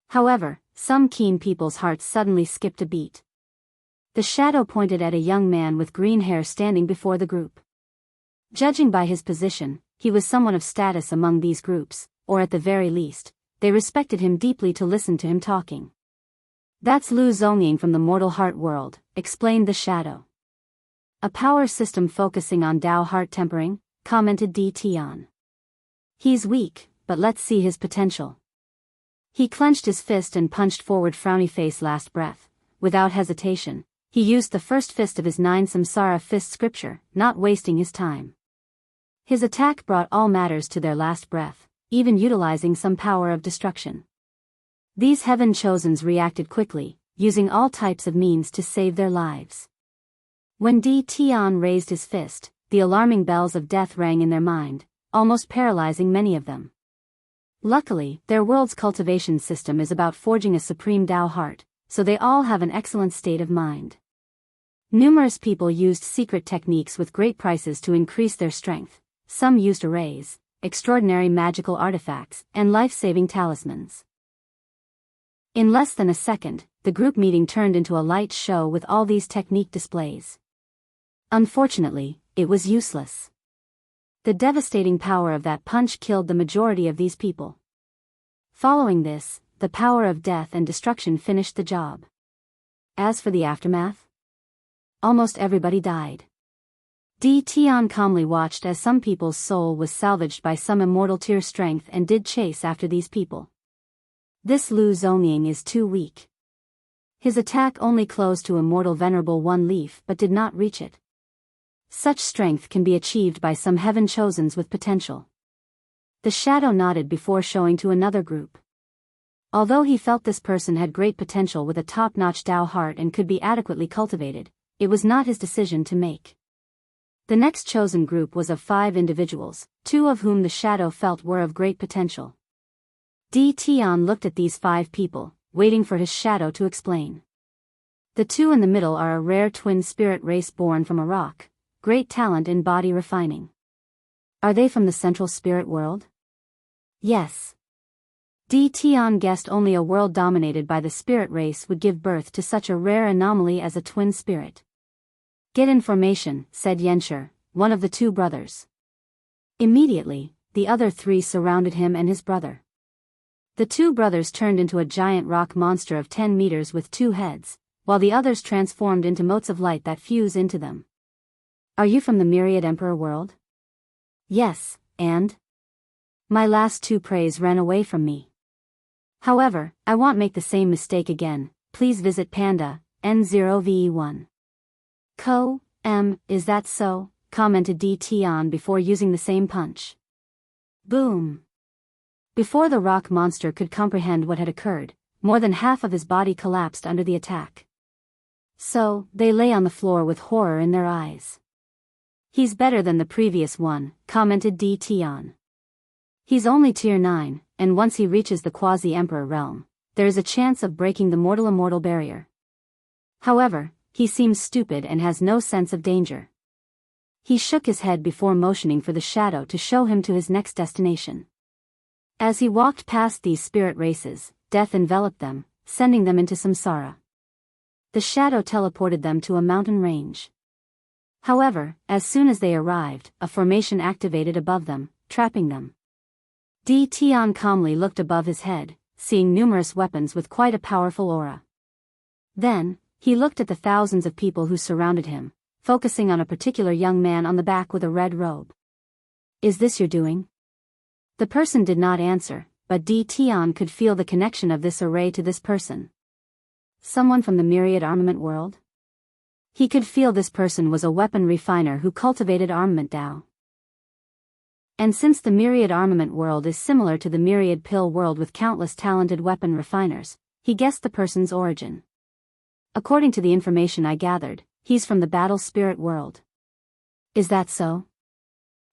However, some keen people's hearts suddenly skipped a beat. The shadow pointed at a young man with green hair standing before the group. Judging by his position, he was someone of status among these groups, or at the very least, they respected him deeply to listen to him talking. "That's Lu Zongying from the Mortal Heart world," explained the shadow. "A power system focusing on Tao heart tempering," commented Tian. "He's weak, but let's see his potential." He clenched his fist and punched forward frowny face last breath. Without hesitation, he used the first fist of his 9 samsara fist scripture, not wasting his time. His attack brought all matters to their last breath, even utilizing some power of destruction. These heaven chosens reacted quickly, using all types of means to save their lives. When Tian raised his fist, the alarming bells of death rang in their mind, almost paralyzing many of them. Luckily, their world's cultivation system is about forging a supreme Tao heart, so they all have an excellent state of mind. Numerous people used secret techniques with great prices to increase their strength. Some used arrays, extraordinary magical artifacts, and life-saving talismans. In less than a second, the group meeting turned into a light show with all these technique displays. Unfortunately, it was useless. The devastating power of that punch killed the majority of these people. Following this, the power of death and destruction finished the job. As for the aftermath, almost everybody died. Tian calmly watched as some people's soul was salvaged by some immortal tier strength and did chase after these people. This Lu Zongying is too weak. His attack only closed to immortal venerable one leaf but did not reach it. Such strength can be achieved by some heaven chosens with potential. The shadow nodded before showing to another group. Although he felt this person had great potential with a top-notch Tao heart and could be adequately cultivated, it was not his decision to make. The next chosen group was of 5 individuals, 2 of whom the shadow felt were of great potential. Tian looked at these 5 people, waiting for his shadow to explain. The 2 in the middle are a rare twin spirit race born from a rock, great talent in body refining. Are they from the central spirit world? Yes. Di Tian guessed only a world dominated by the spirit race would give birth to such a rare anomaly as a twin spirit. Get information, said Yenshi, one of the two brothers. Immediately, the other three surrounded him and his brother. The two brothers turned into a giant rock monster of 10 meters with 2 heads, while the others transformed into motes of light that fuse into them. Are you from the Myriad Emperor world? Yes, and? My last 2 preys ran away from me. However, I won't make the same mistake again. Please visit Panda, N0VE1. Is that so? Commented Di Tian before using the same punch. Boom! Before the rock monster could comprehend what had occurred, more than half of his body collapsed under the attack. So, they lay on the floor with horror in their eyes. He's better than the previous one, commented Di Tian. He's only tier 9, and once he reaches the quasi-emperor realm, there is a chance of breaking the mortal-immortal barrier. However, he seems stupid and has no sense of danger. He shook his head before motioning for the shadow to show him to his next destination. As he walked past these spirit races, death enveloped them, sending them into samsara. The shadow teleported them to a mountain range. However, as soon as they arrived, a formation activated above them, trapping them. Di Tian calmly looked above his head, seeing numerous weapons with quite a powerful aura. Then, he looked at the thousands of people who surrounded him, focusing on a particular young man on the back with a red robe. Is this your doing? The person did not answer, but Di Tian could feel the connection of this array to this person. Someone from the Myriad Armament world? He could feel this person was a weapon refiner who cultivated armament Dao. And since the Myriad Armament world is similar to the Myriad Pill world with countless talented weapon refiners, he guessed the person's origin. According to the information I gathered, he's from the Battle Spirit world. Is that so?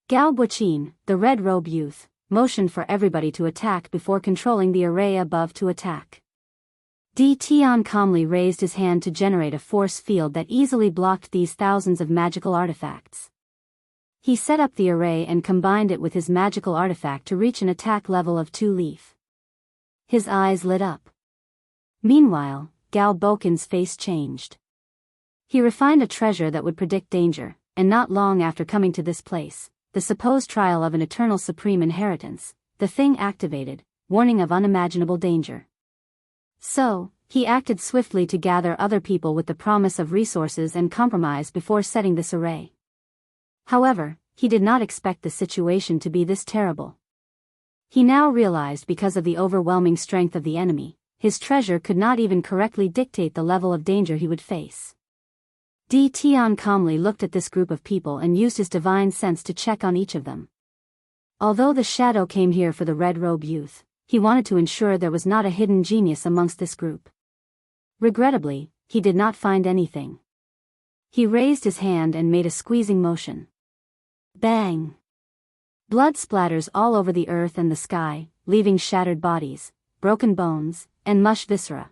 Gao Buqin, the red robe youth, motioned for everybody to attack before controlling the array above to attack. Di Tian calmly raised his hand to generate a force field that easily blocked these thousands of magical artifacts. He set up the array and combined it with his magical artifact to reach an attack level of 2 leaf. His eyes lit up. Meanwhile, Gao Bokin's face changed. He refined a treasure that would predict danger, and not long after coming to this place, the supposed trial of an eternal supreme inheritance, the thing activated, warning of unimaginable danger. So, he acted swiftly to gather other people with the promise of resources and compromise before setting this array. However, he did not expect the situation to be this terrible. He now realized because of the overwhelming strength of the enemy, his treasure could not even correctly dictate the level of danger he would face. Di Tian calmly looked at this group of people and used his divine sense to check on each of them. Although the shadow came here for the red robe youth, he wanted to ensure there was not a hidden genius amongst this group. Regrettably, he did not find anything. He raised his hand and made a squeezing motion. Bang! Blood splatters all over the earth and the sky, leaving shattered bodies, broken bones, and mush viscera.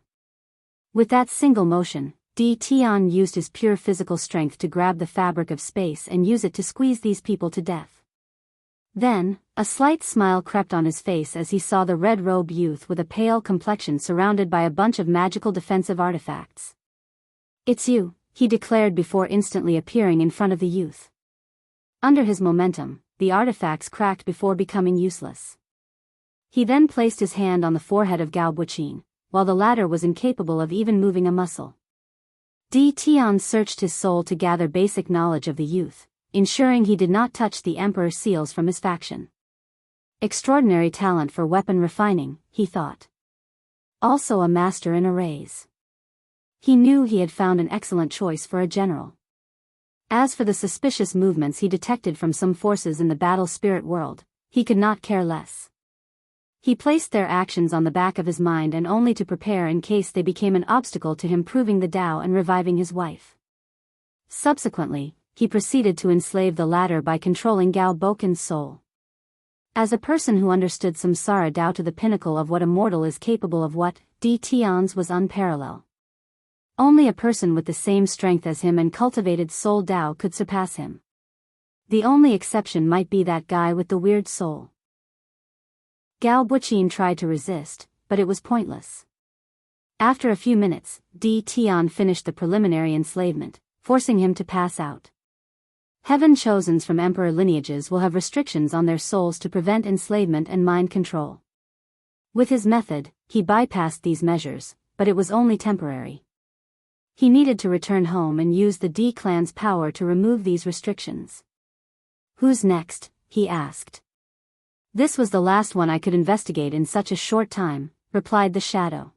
With that single motion, Di Tian used his pure physical strength to grab the fabric of space and use it to squeeze these people to death. Then, a slight smile crept on his face as he saw the red-robe youth with a pale complexion surrounded by a bunch of magical defensive artifacts. It's you, he declared before instantly appearing in front of the youth. Under his momentum, the artifacts cracked before becoming useless. He then placed his hand on the forehead of Gao Buqin, while the latter was incapable of even moving a muscle. Di Tian searched his soul to gather basic knowledge of the youth, ensuring he did not touch the emperor's seals from his faction. Extraordinary talent for weapon refining, he thought. Also a master in arrays. He knew he had found an excellent choice for a general. As for the suspicious movements he detected from some forces in the battle spirit world, he could not care less. He placed their actions on the back of his mind and only to prepare in case they became an obstacle to him proving the Tao and reviving his wife. Subsequently, he proceeded to enslave the latter by controlling Gao Bokin's soul. As a person who understood samsara Tao to the pinnacle of what a mortal is capable of, what Di Tian's was unparalleled. Only a person with the same strength as him and cultivated soul Tao could surpass him. The only exception might be that guy with the weird soul. Gao Buqin tried to resist, but it was pointless. After a few minutes, Di Tian finished the preliminary enslavement, forcing him to pass out. Heaven chosens from emperor lineages will have restrictions on their souls to prevent enslavement and mind control. With his method, he bypassed these measures, but it was only temporary. He needed to return home and use the Di clan's power to remove these restrictions. "Who's next?" he asked. "This was the last one I could investigate in such a short time," replied the shadow.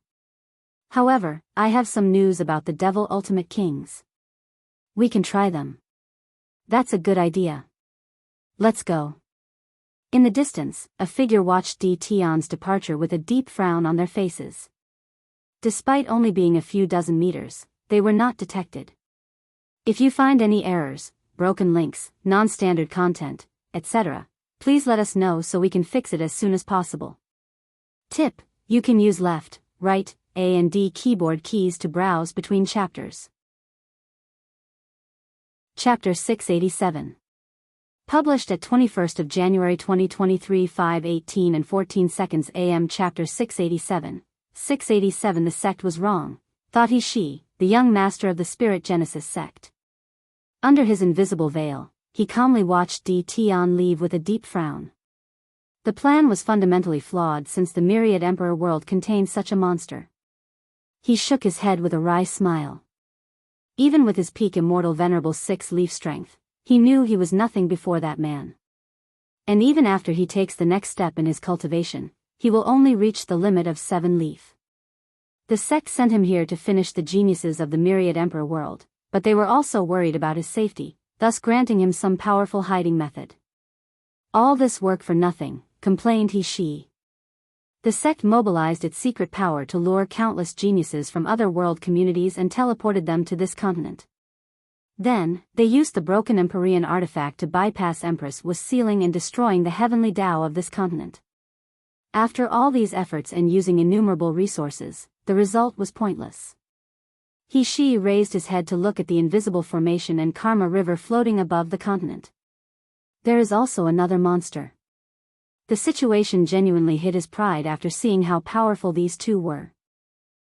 "However, I have some news about the Devil Ultimate Kings. We can try them." "That's a good idea. Let's go." In the distance, a figure watched Di Tian's departure with a deep frown on their faces. Despite only being a few dozen meters, they were not detected. "If you find any errors, broken links, non-standard content, etc., please let us know so we can fix it as soon as possible. Tip: you can use left, right, A and D keyboard keys to browse between chapters. Chapter 687. Published at 21st of January 2023 5:18 and 14 seconds AM. Chapter 687. 687. The sect was wrong, thought he, the young master of the Spirit Genesis sect. Under his invisible veil, he calmly watched Di Tian leave with a deep frown. The plan was fundamentally flawed since the myriad emperor world contained such a monster. He shook his head with a wry smile. Even with his peak immortal venerable six-leaf strength, he knew he was nothing before that man. And even after he takes the next step in his cultivation, he will only reach the limit of 7-leaf. The sect sent him here to finish the geniuses of the myriad emperor world, but they were also worried about his safety, thus granting him some powerful hiding method. "All this work for nothing," complained he. The sect mobilized its secret power to lure countless geniuses from other world communities and teleported them to this continent. Then, they used the broken Empyrean artifact to bypass Empress was sealing and destroying the heavenly Tao of this continent. After all these efforts and using innumerable resources, the result was pointless. He raised his head to look at the invisible formation and Karma River floating above the continent. There is also another monster. The situation genuinely hit his pride after seeing how powerful these two were.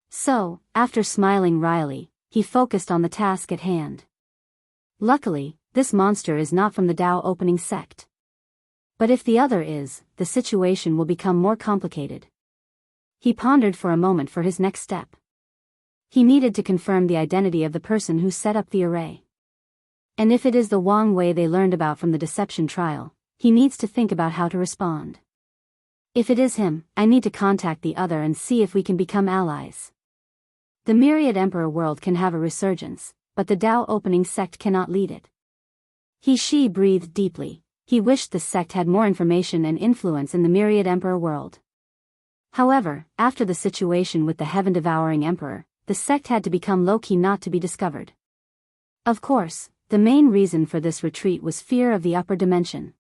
So, after smiling wryly, he focused on the task at hand. Luckily, this monster is not from the Tao opening sect. But if the other is, the situation will become more complicated. He pondered for a moment for his next step. He needed to confirm the identity of the person who set up the array. And if it is the Wang Wei they learned about from the deception trial, he needs to think about how to respond. If it is him, I need to contact the other and see if we can become allies. The myriad emperor world can have a resurgence, but the Tao opening sect cannot lead it. He breathed deeply. He wished the sect had more information and influence in the myriad emperor world. However, after the situation with the heaven-devouring emperor, the sect had to become low-key not to be discovered. Of course, the main reason for this retreat was fear of the upper dimension.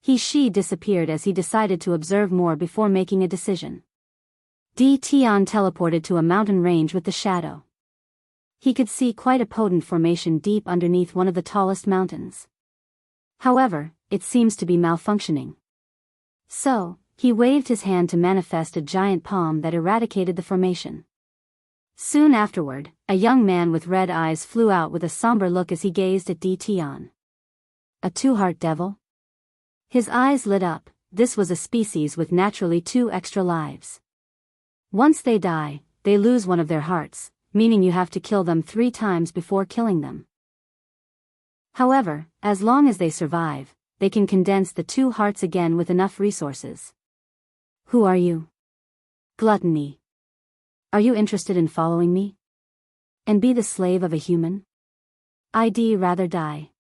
He disappeared as he decided to observe more before making a decision. Di Tian teleported to a mountain range with the shadow. He could see quite a potent formation deep underneath one of the tallest mountains. However, it seems to be malfunctioning. So, he waved his hand to manifest a giant palm that eradicated the formation. Soon afterward, a young man with red eyes flew out with a somber look as he gazed at Di Tian. A two-heart devil? His eyes lit up. This was a species with naturally 2 extra lives. Once they die, they lose one of their hearts, meaning you have to kill them 3 times before killing them. However, as long as they survive, they can condense the 2 hearts again with enough resources. Who are you? Gluttony. Are you interested in following me? And be the slave of a human? I'd rather die.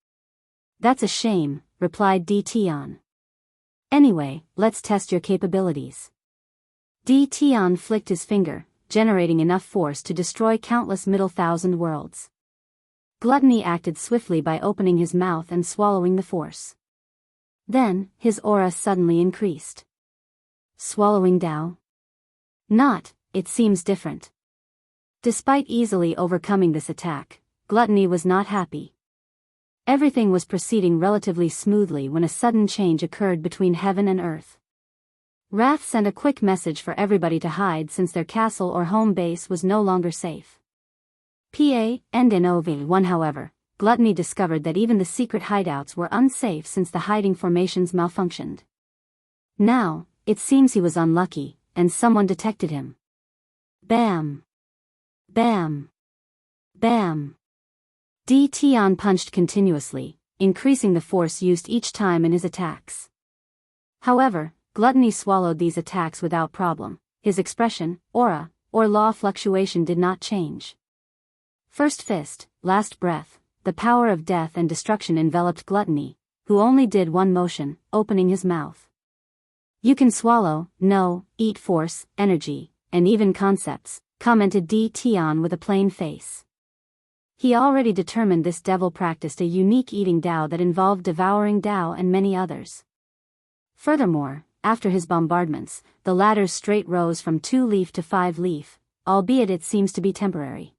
That's a shame, replied Di Tian. Anyway, let's test your capabilities. Di Tian flicked his finger, generating enough force to destroy countless middle thousand worlds. Gluttony acted swiftly by opening his mouth and swallowing the force. Then, his aura suddenly increased. Swallowing Tao? Not, it seems different. Despite easily overcoming this attack, Gluttony was not happy. Everything was proceeding relatively smoothly when a sudden change occurred between heaven and earth. Wrath sent a quick message for everybody to hide since their castle or home base was no longer safe. And in OV1 however, Gluttony discovered that even the secret hideouts were unsafe since the hiding formations malfunctioned. Now, it seems he was unlucky, and someone detected him. Bam! Bam! Bam! Tian punched continuously, increasing the force used each time in his attacks. However, Gluttony swallowed these attacks without problem. His expression, aura, or law fluctuation did not change. First fist, last breath, the power of death and destruction enveloped Gluttony, who only did one motion, opening his mouth. You can swallow, no, eat force, energy, and even concepts, commented Tian with a plain face. He already determined this devil practiced a unique eating Tao that involved devouring Tao and many others. Furthermore, after his bombardments, the latter's straight rose from 2-leaf to 5-leaf, albeit it seems to be temporary.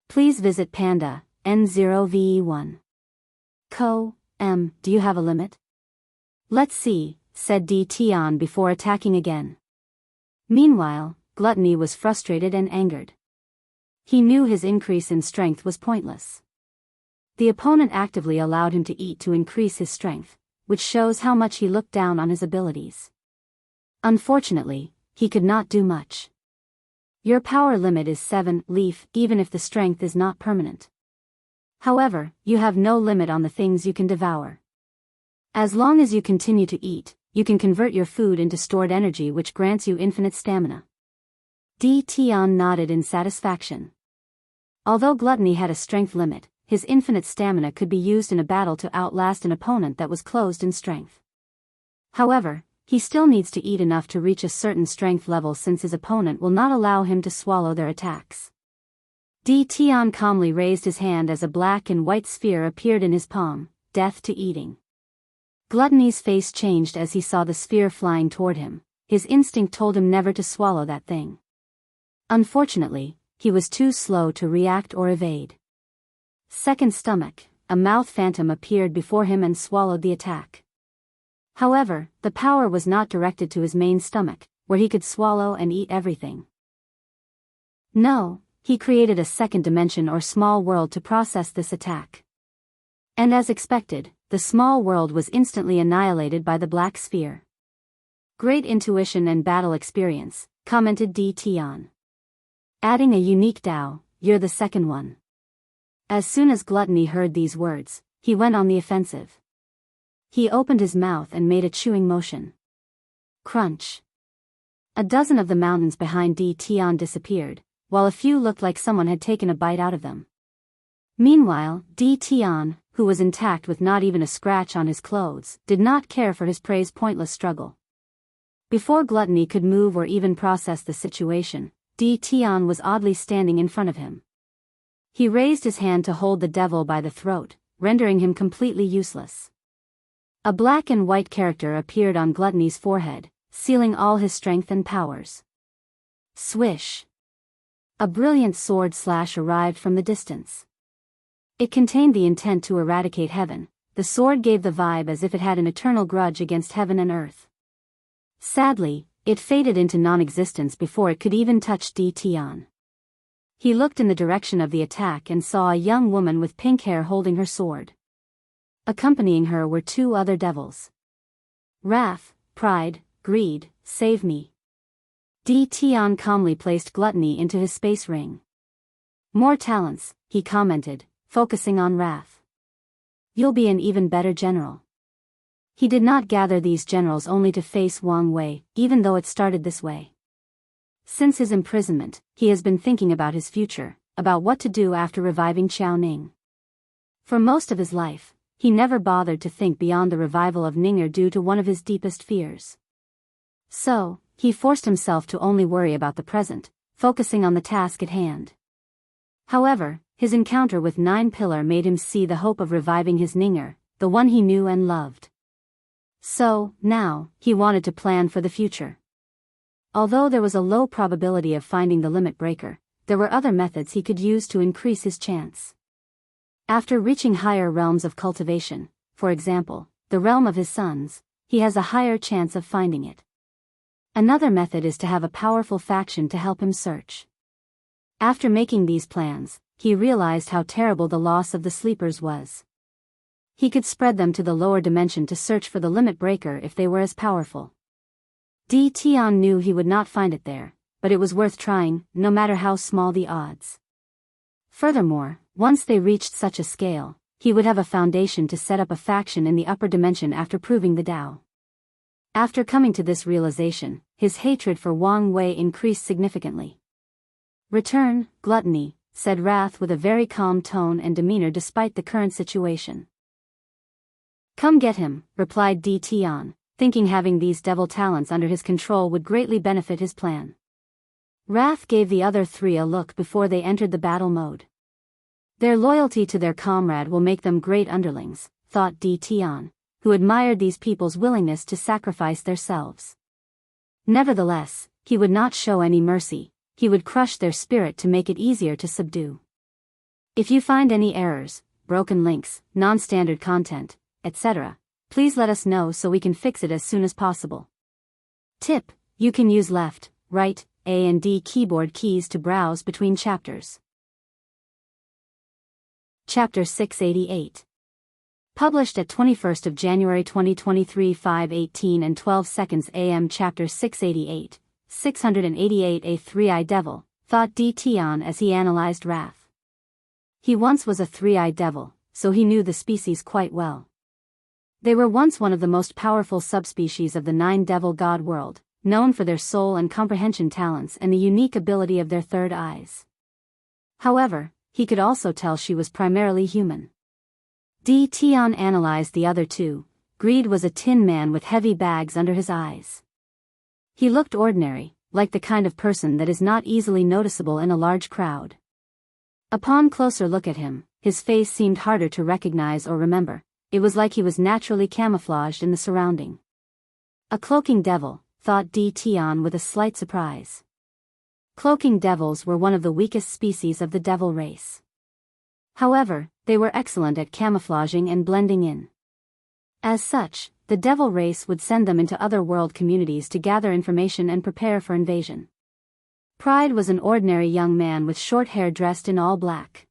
Please visit Panda, N0VE1. Do you have a limit? Let's see, said Tian before attacking again. Meanwhile, Gluttony was frustrated and angered. He knew his increase in strength was pointless. The opponent actively allowed him to eat to increase his strength, which shows how much he looked down on his abilities. Unfortunately, he could not do much. Your power limit is 7-leaf, even if the strength is not permanent. However, you have no limit on the things you can devour. As long as you continue to eat, you can convert your food into stored energy which grants you infinite stamina. Tian nodded in satisfaction. Although Gluttony had a strength limit, his infinite stamina could be used in a battle to outlast an opponent that was closed in strength. However, he still needs to eat enough to reach a certain strength level since his opponent will not allow him to swallow their attacks. Tian calmly raised his hand as a black and white sphere appeared in his palm, death to eating. Gluttony's face changed as he saw the sphere flying toward him. His instinct told him never to swallow that thing. Unfortunately, he was too slow to react or evade. Second stomach, a mouth phantom appeared before him and swallowed the attack. However, the power was not directed to his main stomach, where he could swallow and eat everything. No, he created a second dimension or small world to process this attack. And as expected, the small world was instantly annihilated by the black sphere. Great intuition and battle experience, commented Tian. Adding a unique Tao, you're the second one. As soon as Gluttony heard these words, he went on the offensive. He opened his mouth and made a chewing motion. Crunch. A dozen of the mountains behind Tian disappeared, while a few looked like someone had taken a bite out of them. Meanwhile, Tian, who was intact with not even a scratch on his clothes, did not care for his prey's pointless struggle. Before Gluttony could move or even process the situation, Tian was oddly standing in front of him. He raised his hand to hold the devil by the throat, rendering him completely useless. A black and white character appeared on Gluttony's forehead, sealing all his strength and powers. Swish! A brilliant sword slash arrived from the distance. It contained the intent to eradicate heaven. The sword gave the vibe as if it had an eternal grudge against heaven and earth. Sadly, it faded into non-existence before it could even touch Tian. He looked in the direction of the attack and saw a young woman with pink hair holding her sword. Accompanying her were 2 other devils. Wrath, pride, greed, save me. Tian calmly placed Gluttony into his space ring. More talents, he commented, focusing on wrath. You'll be an even better general. He did not gather these generals only to face Wang Wei, even though it started this way. Since his imprisonment, he has been thinking about his future, about what to do after reviving Qiao Ning. For most of his life, he never bothered to think beyond the revival of Ninger due to one of his deepest fears. So, he forced himself to only worry about the present, focusing on the task at hand. However, his encounter with 9 Pillar made him see the hope of reviving his Ninger, the one he knew and loved. So, now, he wanted to plan for the future. Although there was a low probability of finding the limit breaker, there were other methods he could use to increase his chance. After reaching higher realms of cultivation, for example, the realm of his sons, he has a higher chance of finding it. Another method is to have a powerful faction to help him search. After making these plans, he realized how terrible the loss of the sleepers was. He could spread them to the lower dimension to search for the limit breaker if they were as powerful. Di Tian knew he would not find it there, but it was worth trying, no matter how small the odds. Furthermore, once they reached such a scale, he would have a foundation to set up a faction in the upper dimension after proving the Tao. After coming to this realization, his hatred for Wang Wei increased significantly. "Return, gluttony," said Wrath with a very calm tone and demeanor despite the current situation. "Come get him," replied Di Tian, thinking having these devil talents under his control would greatly benefit his plan. Wrath gave the other three a look before they entered the battle mode. Their loyalty to their comrade will make them great underlings, thought Di Tian, who admired these people's willingness to sacrifice themselves. Nevertheless, he would not show any mercy, he would crush their spirit to make it easier to subdue. If you find any errors, broken links, non-standard content, etc., please let us know so we can fix it as soon as possible. Tip: you can use left, right, A and D keyboard keys to browse between chapters. Chapter 688. Published at 21st of January 2023 5:18 and 12 seconds AM. Chapter 688, 688A 3-eyed devil, thought Di Tian as he analyzed Wrath. He once was a 3-eyed devil, so he knew the species quite well. They were once one of the most powerful subspecies of the 9-devil god world, known for their soul and comprehension talents and the unique ability of their third eyes. However, he could also tell she was primarily human. Di Tian analyzed the other two. Greed was a tin man with heavy bags under his eyes. He looked ordinary, like the kind of person that is not easily noticeable in a large crowd. Upon closer look at him, his face seemed harder to recognize or remember. It was like he was naturally camouflaged in the surrounding. A cloaking devil, thought Di Tian with a slight surprise. Cloaking devils were one of the weakest species of the devil race. However, they were excellent at camouflaging and blending in. As such, the devil race would send them into other world communities to gather information and prepare for invasion. Pride was an ordinary young man with short hair dressed in all black.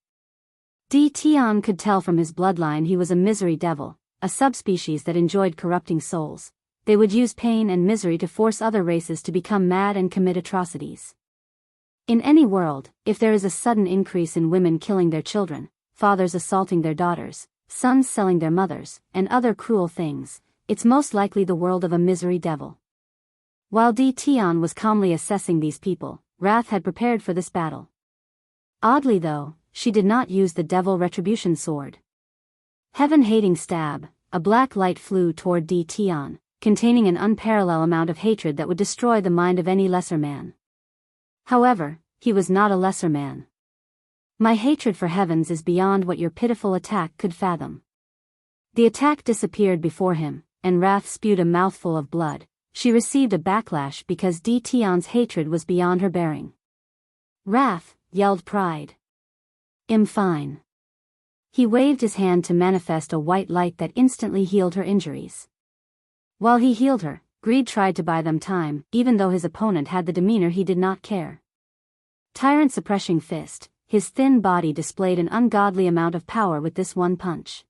Di Tian could tell from his bloodline he was a misery devil, a subspecies that enjoyed corrupting souls. They would use pain and misery to force other races to become mad and commit atrocities. In any world, if there is a sudden increase in women killing their children, fathers assaulting their daughters, sons selling their mothers, and other cruel things, it's most likely the world of a misery devil. While Di Tian was calmly assessing these people, Wrath had prepared for this battle. Oddly though, she did not use the devil retribution sword. Heaven-hating stab, a black light flew toward Di Tian, containing an unparalleled amount of hatred that would destroy the mind of any lesser man. However, he was not a lesser man. My hatred for heavens is beyond what your pitiful attack could fathom. The attack disappeared before him, and Wrath spewed a mouthful of blood. She received a backlash because Di Tian's hatred was beyond her bearing. Wrath, yelled Pride. Fine. He waved his hand to manifest a white light that instantly healed her injuries. While he healed her, Greed tried to buy them time, even though his opponent had the demeanor he did not care. Tyrant suppressing fist, his thin body displayed an ungodly amount of power with this one punch.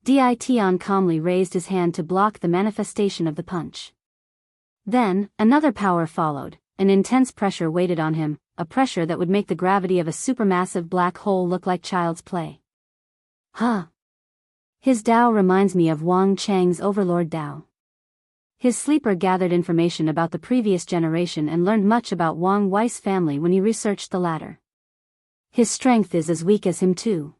Di Tian calmly raised his hand to block the manifestation of the punch. Then, another power followed, an intense pressure waited on him, a pressure that would make the gravity of a supermassive black hole look like child's play. Huh. His Tao reminds me of Wang Chang's Overlord Tao. His sleeper gathered information about the previous generation and learned much about Wang Wei's family when he researched the latter. His strength is as weak as him too.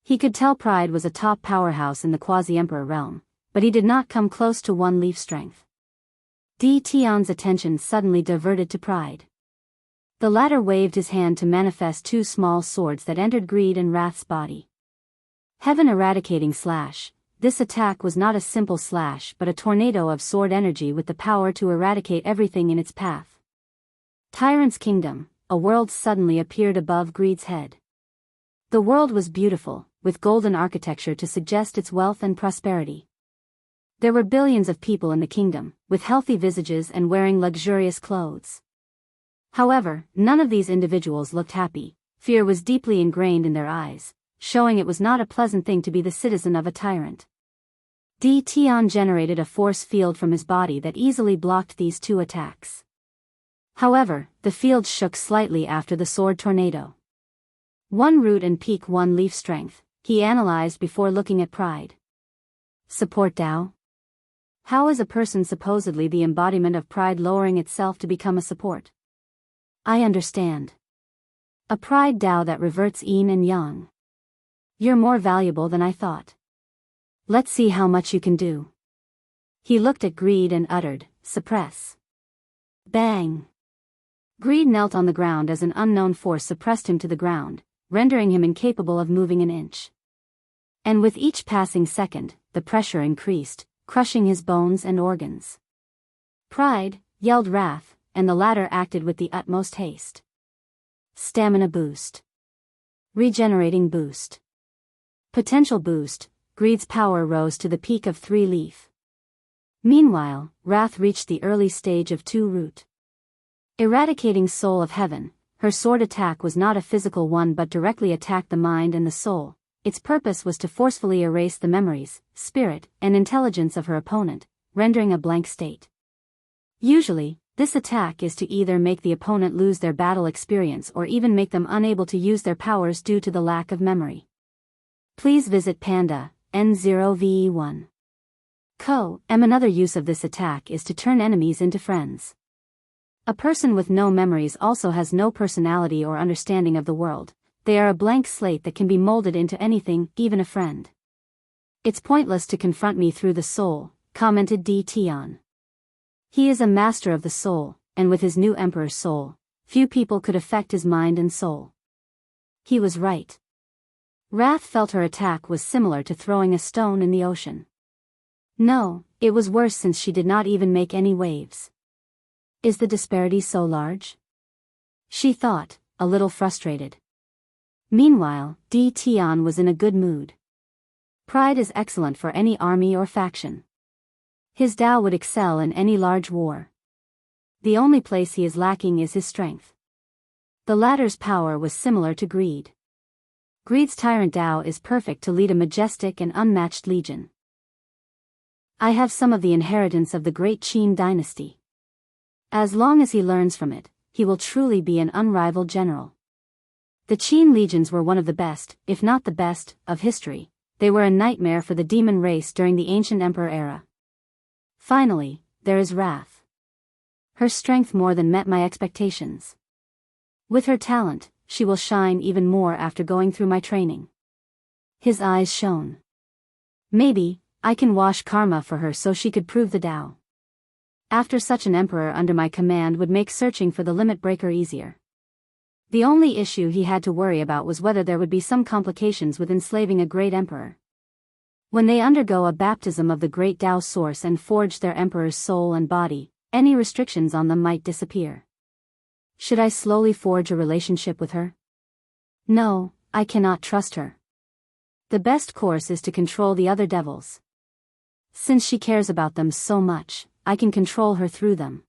He could tell Pride was a top powerhouse in the quasi-emperor realm, but he did not come close to One Leaf strength. Di Tian's attention suddenly diverted to Pride. The latter waved his hand to manifest two small swords that entered Greed and Wrath's body. Heaven eradicating slash. This attack was not a simple slash but a tornado of sword energy with the power to eradicate everything in its path. Tyrant's Kingdom, a world suddenly appeared above Greed's head. The world was beautiful, with golden architecture to suggest its wealth and prosperity. There were billions of people in the kingdom, with healthy visages and wearing luxurious clothes. However, none of these individuals looked happy. Fear was deeply ingrained in their eyes, showing it was not a pleasant thing to be the citizen of a tyrant. Di Tian generated a force field from his body that easily blocked these two attacks. However, the field shook slightly after the sword tornado. One root and peak, one leaf strength, he analyzed before looking at Pride. Support Tao? How is a person supposedly the embodiment of pride lowering itself to become a support? I understand. A pride Tao that reverts yin and yang. You're more valuable than I thought. Let's see how much you can do. He looked at Greed and uttered, suppress. Bang! Greed knelt on the ground as an unknown force suppressed him to the ground, rendering him incapable of moving an inch. And with each passing second, the pressure increased, crushing his bones and organs. Pride yelled wrath, and the latter acted with the utmost haste. Stamina boost. Regenerating boost. Potential boost. Greed's power rose to the peak of 3 leaf. Meanwhile, wrath reached the early stage of 2 root. Eradicating soul of heaven, her sword attack was not a physical one but directly attacked the mind and the soul. Its purpose was to forcefully erase the memories, spirit, and intelligence of her opponent, rendering a blank state. Usually, this attack is to either make the opponent lose their battle experience or even make them unable to use their powers due to the lack of memory. Please visit Panda, N0VE1. Another use of this attack is to turn enemies into friends. A person with no memories also has no personality or understanding of the world. They are a blank slate that can be molded into anything, even a friend. It's pointless to confront me through the soul, commented Di Tian. He is a master of the soul, and with his new emperor's soul, few people could affect his mind and soul. He was right. Wrath felt her attack was similar to throwing a stone in the ocean. No, it was worse since she did not even make any waves. Is the disparity so large? She thought, a little frustrated. Meanwhile, Di Tian was in a good mood. Pride is excellent for any army or faction. His Tao would excel in any large war. The only place he is lacking is his strength. The latter's power was similar to Greed. Greed's tyrant Tao is perfect to lead a majestic and unmatched legion. I have some of the inheritance of the great Qin dynasty. As long as he learns from it, he will truly be an unrivaled general. The Qin legions were one of the best, if not the best, of history. They were a nightmare for the demon race during the ancient emperor era. Finally, there is Wrath. Her strength more than met my expectations. With her talent, she will shine even more after going through my training. His eyes shone. Maybe, I can wash karma for her so she could prove the Tao. After such an emperor under my command would make searching for the limit breaker easier. The only issue he had to worry about was whether there would be some complications with enslaving a great emperor. When they undergo a baptism of the great Tao source and forge their emperor's soul and body, any restrictions on them might disappear. Should I slowly forge a relationship with her? No, I cannot trust her. The best course is to control the other devils. Since she cares about them so much, I can control her through them.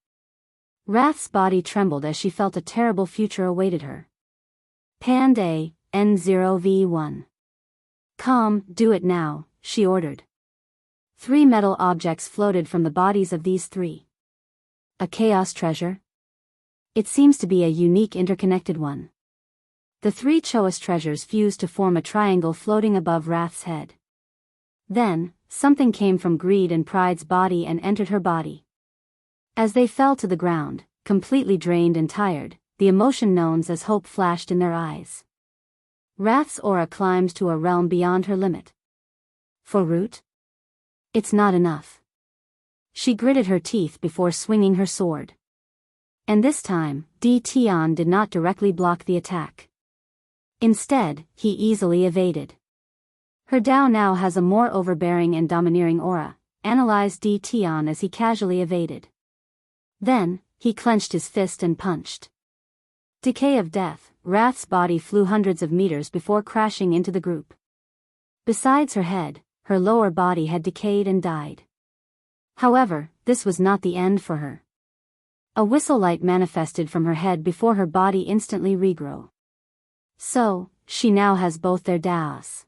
Wrath's body trembled as she felt a terrible future awaited her. Panday, N0V1. Calm, do it now, she ordered. 3 metal objects floated from the bodies of these 3. A chaos treasure? It seems to be a unique interconnected one. The 3 Choas treasures fused to form a triangle floating above Wrath's head. Then, something came from Greed and Pride's body and entered her body. As they fell to the ground, completely drained and tired, the emotion known as hope flashed in their eyes. Wrath's aura climbed to a realm beyond her limit. For root? It's not enough. She gritted her teeth before swinging her sword. And this time, Di Tian did not directly block the attack. Instead, he easily evaded. Her Tao now has a more overbearing and domineering aura, analyzed Di Tian as he casually evaded. Then, he clenched his fist and punched. Decay of death, Wrath's body flew hundreds of meters before crashing into the group. Besides her head, her lower body had decayed and died. However, this was not the end for her. A whistle light manifested from her head before her body instantly regrew. So, she now has both their Daos.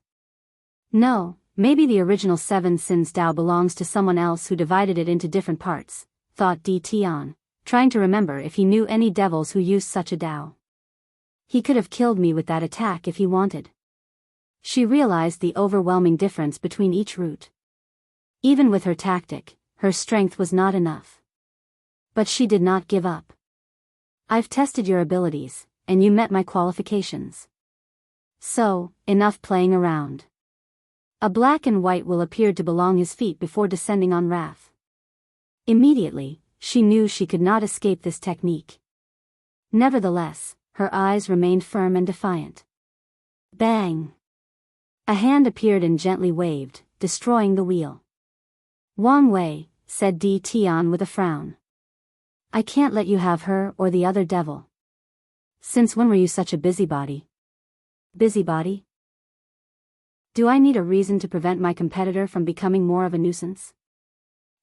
No, maybe the original 7 Sins Dao belongs to someone else who divided it into different parts, thought Di Tian, trying to remember if he knew any devils who used such a Dao. He could have killed me with that attack if he wanted. She realized the overwhelming difference between each root. Even with her tactic, her strength was not enough. But she did not give up. I've tested your abilities, and you met my qualifications. So, enough playing around. A black and white will appeared to belong his feet before descending on Wrath. Immediately, she knew she could not escape this technique. Nevertheless, her eyes remained firm and defiant. Bang! A hand appeared and gently waved, destroying the wheel. Wang Wei, said Di Tian with a frown. I can't let you have her or the other devil. Since when were you such a busybody? Busybody? Do I need a reason to prevent my competitor from becoming more of a nuisance?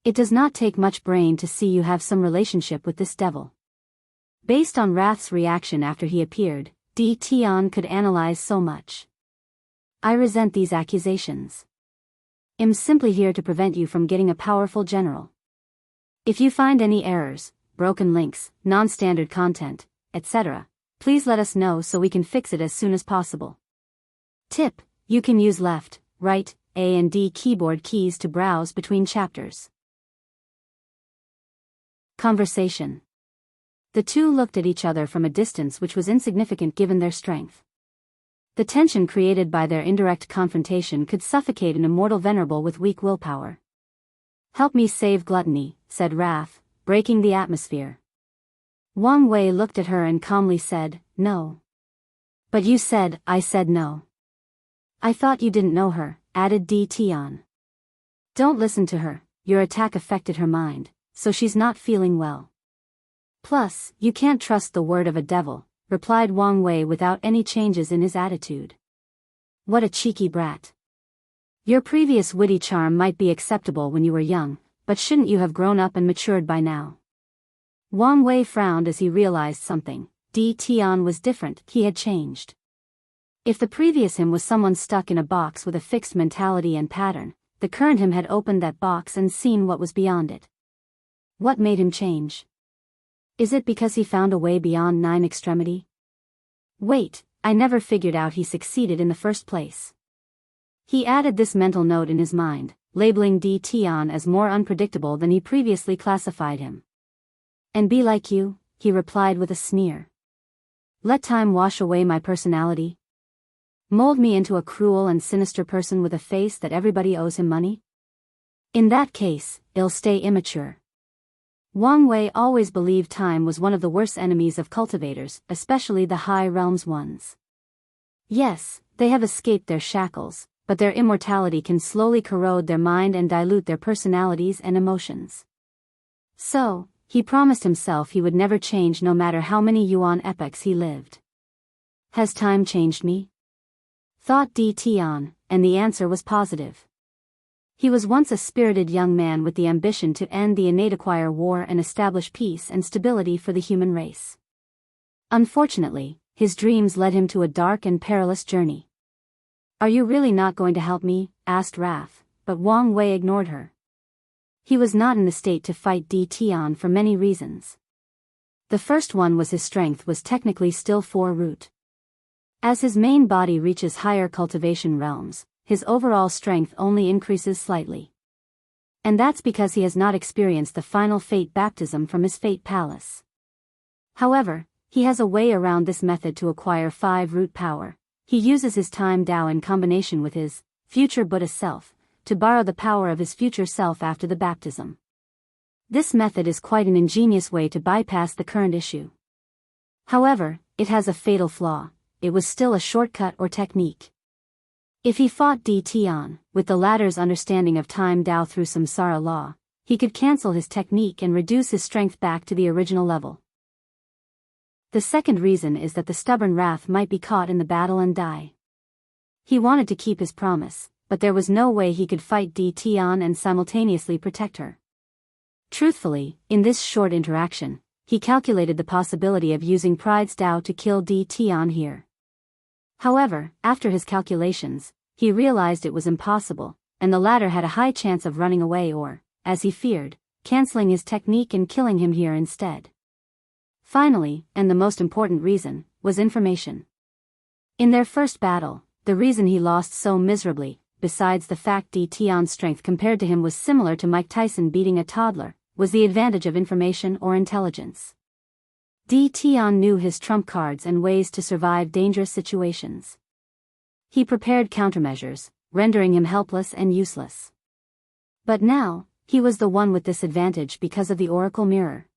It does not take much brain to see you have some relationship with this devil. Based on Wrath's reaction after he appeared, Di Tian could analyze so much. I resent these accusations. I'm simply here to prevent you from getting a powerful general. If you find any errors, broken links, non-standard content, etc., please let us know so we can fix it as soon as possible. Tip: you can use left, right, A and D keyboard keys to browse between chapters. Conversation. The two looked at each other from a distance which was insignificant given their strength. The tension created by their indirect confrontation could suffocate an immortal venerable with weak willpower. Help me save gluttony, said Wrath, breaking the atmosphere. Wang Wei looked at her and calmly said, no. But you said, I said no. I thought you didn't know her, added Di Tian. Don't listen to her, your attack affected her mind, so she's not feeling well. Plus, you can't trust the word of a devil, replied Wang Wei without any changes in his attitude. What a cheeky brat. Your previous witty charm might be acceptable when you were young, but shouldn't you have grown up and matured by now? Wang Wei frowned as he realized something. Di Tian was different, he had changed. If the previous him was someone stuck in a box with a fixed mentality and pattern, the current him had opened that box and seen what was beyond it. What made him change? Is it because he found a way beyond 9 extremity? Wait, I never figured out he succeeded in the first place. He added this mental note in his mind, labeling Di Tian as more unpredictable than he previously classified him. And be like you, he replied with a sneer. Let time wash away my personality? Mold me into a cruel and sinister person with a face that everybody owes him money? In that case, I'll stay immature. Wang Wei always believed time was one of the worst enemies of cultivators, especially the high realms ones. Yes, they have escaped their shackles, but their immortality can slowly corrode their mind and dilute their personalities and emotions. So, he promised himself he would never change no matter how many yuan epochs he lived. Has time changed me? Thought Di Tian, and the answer was positive. He was once a spirited young man with the ambition to end the innate-acquire war and establish peace and stability for the human race. Unfortunately, his dreams led him to a dark and perilous journey. Are you really not going to help me? Asked Wrath, but Wang Wei ignored her. He was not in the state to fight Di Tian for many reasons. The first one was his strength was technically still 4 root. As his main body reaches higher cultivation realms, his overall strength only increases slightly. And that's because he has not experienced the final fate baptism from his fate palace. However, he has a way around this method to acquire 5 root power. He uses his time Dao in combination with his future Buddha self, to borrow the power of his future self after the baptism. This method is quite an ingenious way to bypass the current issue. However, it has a fatal flaw. It was still a shortcut or technique. If he fought Di Tian, with the latter's understanding of time Dao through samsara law, he could cancel his technique and reduce his strength back to the original level. The second reason is that the stubborn Wrath might be caught in the battle and die. He wanted to keep his promise, but there was no way he could fight Di Tian and simultaneously protect her. Truthfully, in this short interaction, he calculated the possibility of using Pride's Tao to kill Di Tian here. However, after his calculations, he realized it was impossible, and the latter had a high chance of running away or, as he feared, canceling his technique and killing him here instead. Finally, and the most important reason, was information. In their first battle, the reason he lost so miserably, besides the fact Di Tian's strength compared to him was similar to Mike Tyson beating a toddler, was the advantage of information or intelligence. Di Tian knew his trump cards and ways to survive dangerous situations. He prepared countermeasures, rendering him helpless and useless. But now, he was the one with this advantage because of the Oracle Mirror.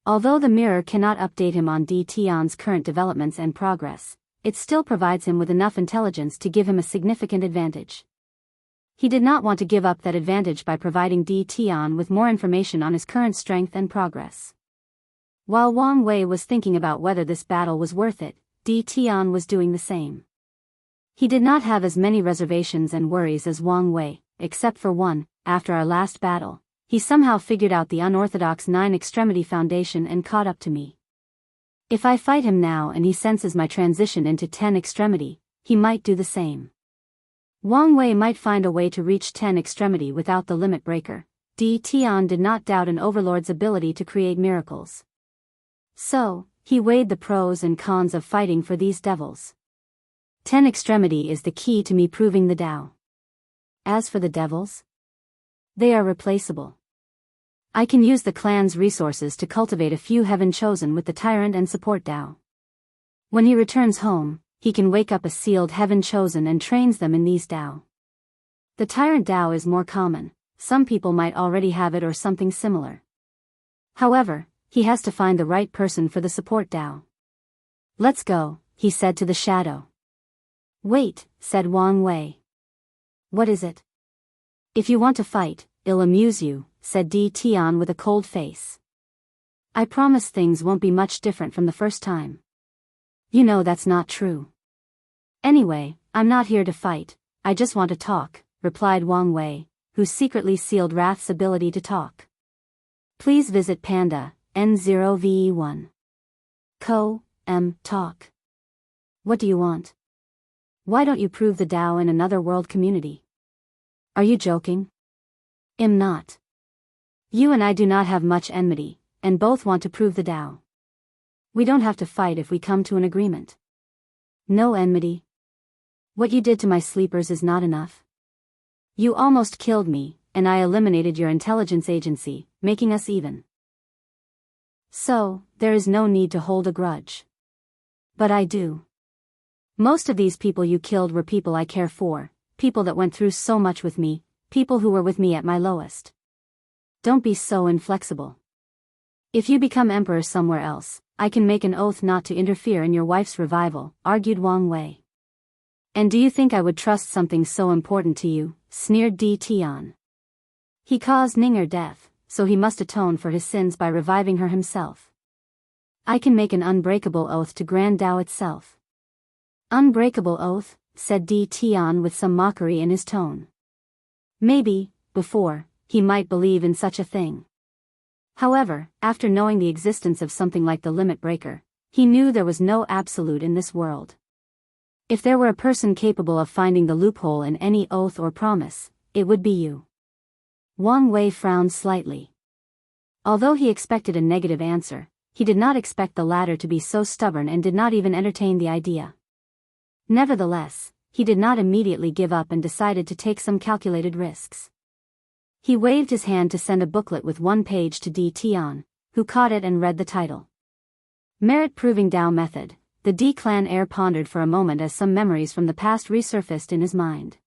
Although the mirror cannot update him on Di Tian's current developments and progress, it still provides him with enough intelligence to give him a significant advantage. He did not want to give up that advantage by providing Di Tian with more information on his current strength and progress. While Wang Wei was thinking about whether this battle was worth it, Di Tian was doing the same. He did not have as many reservations and worries as Wang Wei, except for one. After our last battle, he somehow figured out the unorthodox 9-extremity foundation and caught up to me. If I fight him now and he senses my transition into 10-extremity, he might do the same. Wang Wei might find a way to reach 10-extremity without the limit breaker. Di Tian did not doubt an overlord's ability to create miracles. So, he weighed the pros and cons of fighting for these devils. 10-extremity is the key to me proving the Tao. As for the devils, they are replaceable. I can use the clan's resources to cultivate a few heaven chosen with the tyrant and support Tao. When he returns home, he can wake up a sealed heaven chosen and trains them in these Tao. The tyrant Tao is more common, some people might already have it or something similar. However, he has to find the right person for the support Tao. Let's go, he said to the shadow. Wait, said Wang Wei. What is it? If you want to fight, it'll amuse you, said Di Tian with a cold face. I promise things won't be much different from the first time. You know that's not true. Anyway, I'm not here to fight, I just want to talk, replied Wang Wei, who secretly sealed Wrath's ability to talk. Please visit Panda, N0VE1. Talk. What do you want? Why don't you prove the Tao in another world community? Are you joking? I'm not. You and I do not have much enmity, and both want to prove the Tao. We don't have to fight if we come to an agreement. No enmity. What you did to my sleepers is not enough. You almost killed me, and I eliminated your intelligence agency, making us even. So, there is no need to hold a grudge. But I do. Most of these people you killed were people I care for, people that went through so much with me, people who were with me at my lowest. Don't be so inflexible. If you become emperor somewhere else, I can make an oath not to interfere in your wife's revival, argued Wang Wei. And do you think I would trust something so important to you, sneered Di Tian. He caused Ninger death, so he must atone for his sins by reviving her himself. I can make an unbreakable oath to Grand Tao itself. Unbreakable oath, said Di Tian with some mockery in his tone. Maybe, before, he might believe in such a thing. However, after knowing the existence of something like the limit breaker, he knew there was no absolute in this world. If there were a person capable of finding the loophole in any oath or promise, it would be you. Wang Wei frowned slightly. Although he expected a negative answer, he did not expect the latter to be so stubborn and did not even entertain the idea. Nevertheless, he did not immediately give up and decided to take some calculated risks. He waved his hand to send a booklet with one page to Di Tian, who caught it and read the title. Merit Proving Tao Method. The Di clan heir pondered for a moment as some memories from the past resurfaced in his mind.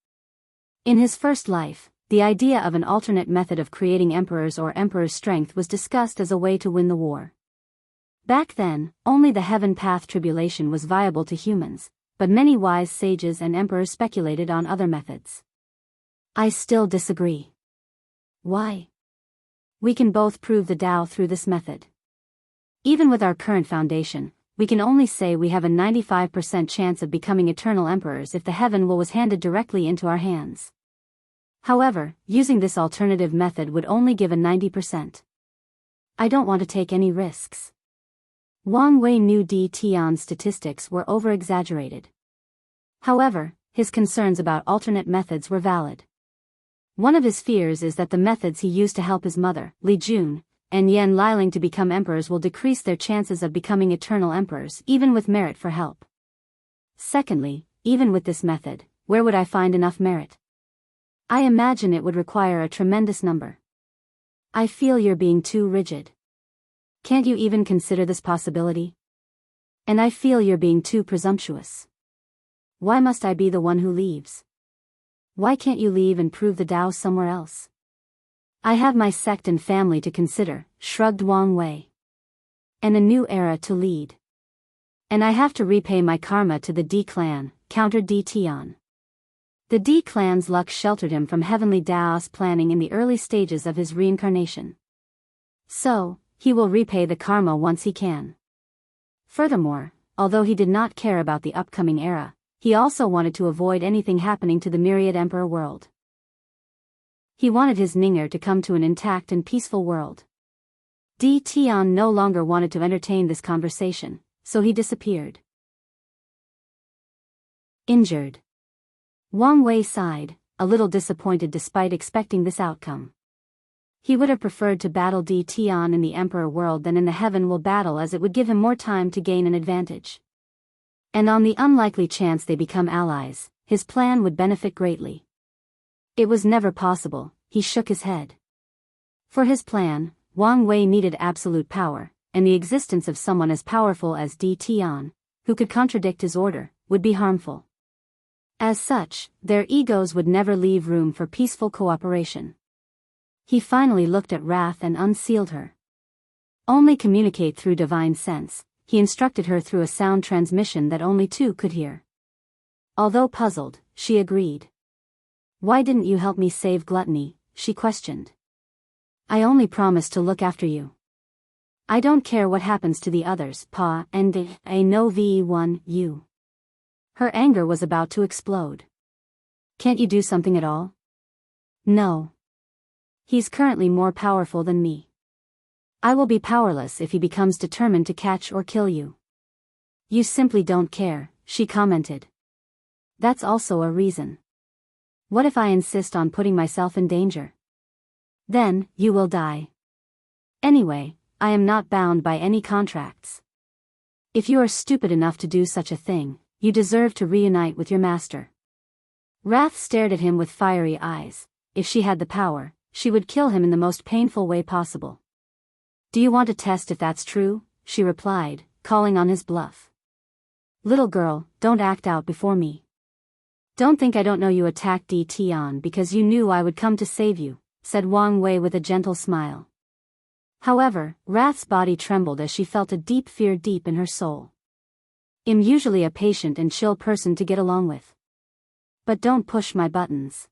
In his first life, the idea of an alternate method of creating emperors or emperor's strength was discussed as a way to win the war. Back then, only the heaven path tribulation was viable to humans, but many wise sages and emperors speculated on other methods. I still disagree. Why? We can both prove the Tao through this method. Even with our current foundation, we can only say we have a 95% chance of becoming eternal emperors if the heaven will was handed directly into our hands. However, using this alternative method would only give a 90%. I don't want to take any risks. Wang Wei knew Di Tian's statistics were over-exaggerated. However, his concerns about alternate methods were valid. One of his fears is that the methods he used to help his mother, Li Jun, and Yan Liling to become emperors will decrease their chances of becoming eternal emperors even with merit for help. Secondly, even with this method, where would I find enough merit? I imagine it would require a tremendous number. I feel you're being too rigid. Can't you even consider this possibility? And I feel you're being too presumptuous. Why must I be the one who leaves? Why can't you leave and prove the Tao somewhere else? I have my sect and family to consider, shrugged Wang Wei. And a new era to lead. And I have to repay my karma to the Di clan, countered Di Tian. The Di clan's luck sheltered him from heavenly Taoist planning in the early stages of his reincarnation. So, he will repay the karma once he can. Furthermore, although he did not care about the upcoming era, he also wanted to avoid anything happening to the myriad emperor world. He wanted his Ninger to come to an intact and peaceful world. Di Tian no longer wanted to entertain this conversation, so he disappeared. Injured. Wang Wei sighed, a little disappointed despite expecting this outcome. He would have preferred to battle Di Tian in the Emperor world than in the Heaven Will battle, as it would give him more time to gain an advantage. And on the unlikely chance they become allies, his plan would benefit greatly. It was never possible, he shook his head. For his plan, Wang Wei needed absolute power, and the existence of someone as powerful as Di Tian, who could contradict his order, would be harmful. As such, their egos would never leave room for peaceful cooperation. He finally looked at Wrath and unsealed her. Only communicate through divine sense, he instructed her through a sound transmission that only two could hear. Although puzzled, she agreed. Why didn't you help me save Gluttony? She questioned. I only promised to look after you. I don't care what happens to the others, Pa, and I know V1, you. Her anger was about to explode. Can't you do something at all? No. He's currently more powerful than me. I will be powerless if he becomes determined to catch or kill you. You simply don't care, she commented. That's also a reason. What if I insist on putting myself in danger? Then, you will die. Anyway, I am not bound by any contracts. If you are stupid enough to do such a thing, you deserve to reunite with your master. Wrath stared at him with fiery eyes. If she had the power, she would kill him in the most painful way possible. Do you want to test if that's true? She replied, calling on his bluff. Little girl, don't act out before me. Don't think I don't know you attacked Di Tian because you knew I would come to save you, said Wang Wei with a gentle smile. However, Wrath's body trembled as she felt a deep fear deep in her soul. I'm usually a patient and chill person to get along with. But don't push my buttons.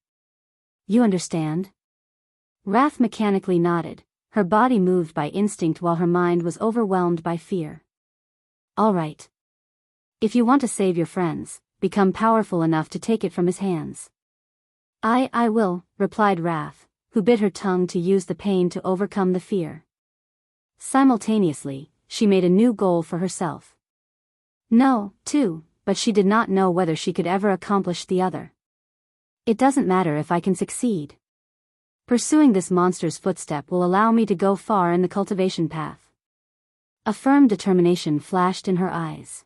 You understand? Wrath mechanically nodded, her body moved by instinct while her mind was overwhelmed by fear. All right. If you want to save your friends, become powerful enough to take it from his hands. I will, replied Wrath, who bit her tongue to use the pain to overcome the fear. Simultaneously, she made a new goal for herself. No, too, but she did not know whether she could ever accomplish the other. It doesn't matter if I can succeed. Pursuing this monster's footstep will allow me to go far in the cultivation path. A firm determination flashed in her eyes.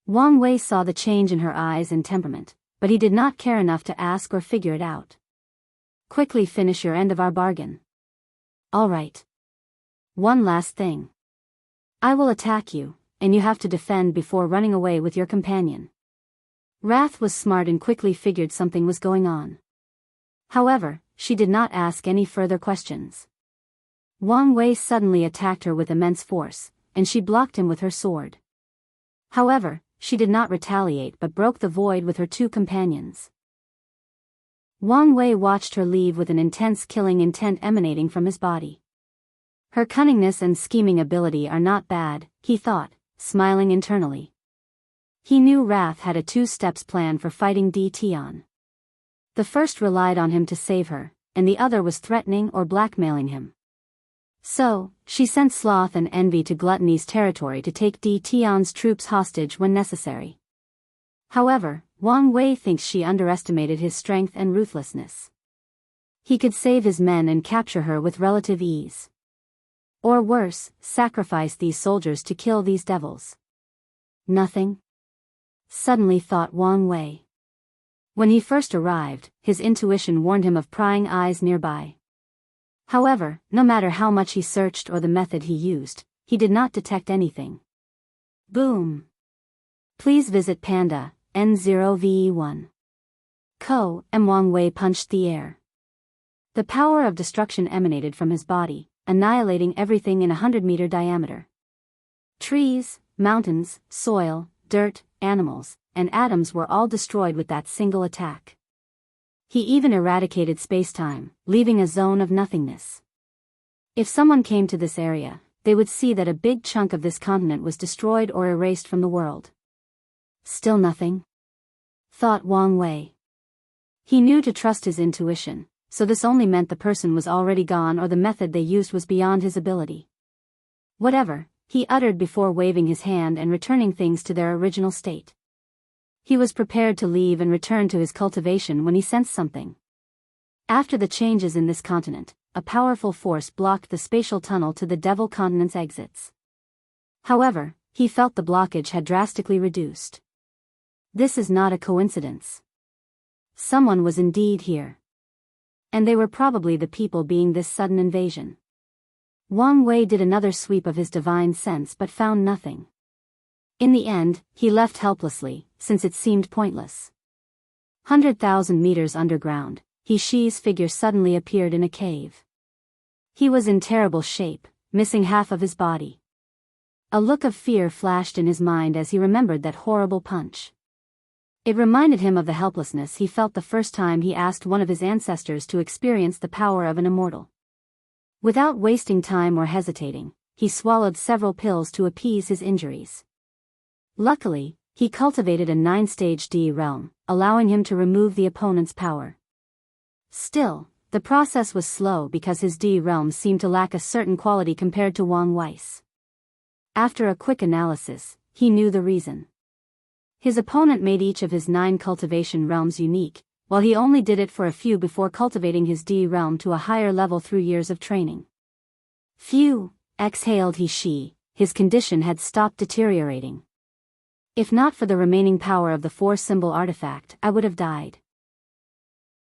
Wang Wei saw the change in her eyes and temperament, but he did not care enough to ask or figure it out. Quickly finish your end of our bargain. All right. One last thing. I will attack you, and you have to defend before running away with your companion. Wrath was smart and quickly figured something was going on. However, she did not ask any further questions. Wang Wei suddenly attacked her with immense force, and she blocked him with her sword. However, she did not retaliate but broke the void with her two companions. Wang Wei watched her leave with an intense killing intent emanating from his body. Her cunningness and scheming ability are not bad, he thought, smiling internally. He knew Wrath had a two-steps plan for fighting Di Tian. The first relied on him to save her, and the other was threatening or blackmailing him. So, she sent Sloth and Envy to Gluttony's territory to take Di Tian's troops hostage when necessary. However, Wang Wei thinks she underestimated his strength and ruthlessness. He could save his men and capture her with relative ease. Or worse, sacrifice these soldiers to kill these devils. Nothing? Suddenly thought Wang Wei. When he first arrived, his intuition warned him of prying eyes nearby. However, no matter how much he searched or the method he used, he did not detect anything. Boom! Please visit Panda, N0VE1. Ko, and Wang Wei punched the air. The power of destruction emanated from his body, annihilating everything in 100-meter diameter. Trees, mountains, soil, dirt, animals, and atoms were all destroyed with that single attack. He even eradicated space-time, leaving a zone of nothingness. If someone came to this area, they would see that a big chunk of this continent was destroyed or erased from the world. Still nothing? Thought Wang Wei. He knew to trust his intuition, so this only meant the person was already gone or the method they used was beyond his ability. Whatever, he uttered before waving his hand and returning things to their original state. He was prepared to leave and return to his cultivation when he sensed something. After the changes in this continent, a powerful force blocked the spatial tunnel to the Devil Continent's exits. However, he felt the blockage had drastically reduced. This is not a coincidence. Someone was indeed here. And they were probably the people being this sudden invasion. Wang Wei did another sweep of his divine sense but found nothing. In the end, he left helplessly, since it seemed pointless. 100,000 meters underground, He Shi's figure suddenly appeared in a cave. He was in terrible shape, missing half of his body. A look of fear flashed in his mind as he remembered that horrible punch. It reminded him of the helplessness he felt the first time he asked one of his ancestors to experience the power of an immortal. Without wasting time or hesitating, he swallowed several pills to appease his injuries. Luckily, he cultivated a 9-stage D realm, allowing him to remove the opponent's power. Still, the process was slow because his D realm seemed to lack a certain quality compared to Wang Wei's. After a quick analysis, he knew the reason. His opponent made each of his 9 cultivation realms unique, while he only did it for a few before cultivating his D realm to a higher level through years of training. Phew, exhaled He Shi, his condition had stopped deteriorating. If not for the remaining power of the 4-symbol artifact, I would have died.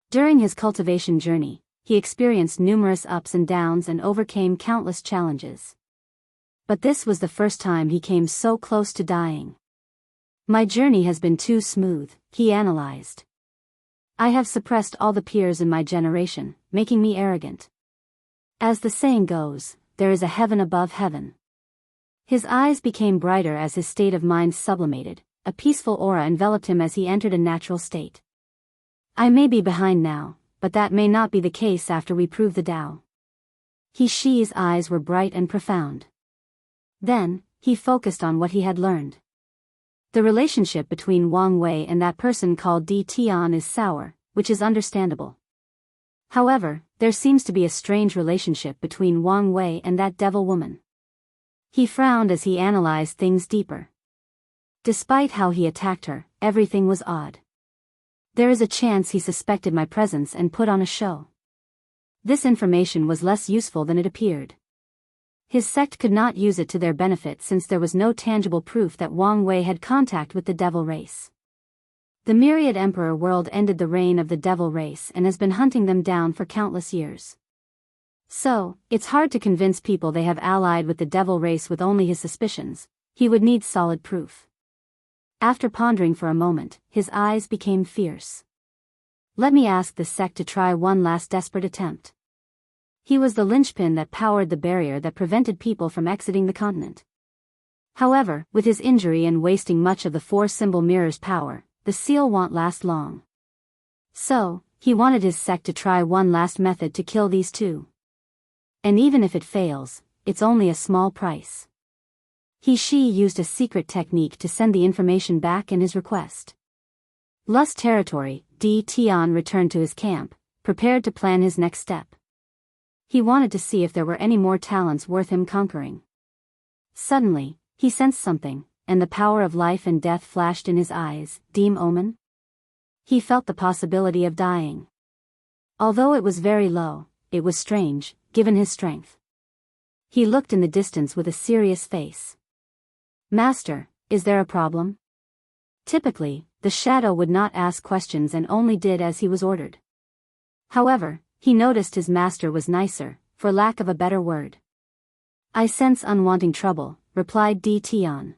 During his cultivation journey, he experienced numerous ups and downs and overcame countless challenges. But this was the first time he came so close to dying. My journey has been too smooth, he analyzed. I have suppressed all the peers in my generation, making me arrogant. As the saying goes, there is a heaven above heaven. His eyes became brighter as his state of mind sublimated, a peaceful aura enveloped him as he entered a natural state. I may be behind now, but that may not be the case after we prove the Tao. He Shi's eyes were bright and profound. Then, he focused on what he had learned. The relationship between Wang Wei and that person called Di Tian is sour, which is understandable. However, there seems to be a strange relationship between Wang Wei and that devil woman. He frowned as he analyzed things deeper. Despite how he attacked her, everything was odd. There is a chance he suspected my presence and put on a show. This information was less useful than it appeared. His sect could not use it to their benefit since there was no tangible proof that Wang Wei had contact with the devil race. The Myriad Emperor world ended the reign of the devil race and has been hunting them down for countless years. So, it's hard to convince people they have allied with the devil race with only his suspicions. He would need solid proof. After pondering for a moment, his eyes became fierce. Let me ask this sect to try one last desperate attempt. He was the linchpin that powered the barrier that prevented people from exiting the continent. However, with his injury and wasting much of the 4-symbol mirror's power, the seal won't last long. So, he wanted his sect to try one last method to kill these two. And even if it fails, it's only a small price. He Shi used a secret technique to send the information back in his request. Lust territory, Di Tian returned to his camp, prepared to plan his next step. He wanted to see if there were any more talents worth him conquering. Suddenly, he sensed something, and the power of life and death flashed in his eyes. Dim omen? He felt the possibility of dying. Although it was very low, it was strange, given his strength. He looked in the distance with a serious face. Master, is there a problem? Typically, the shadow would not ask questions and only did as he was ordered. However, he noticed his master was nicer, for lack of a better word. I sense unwanting trouble, replied Di Tian.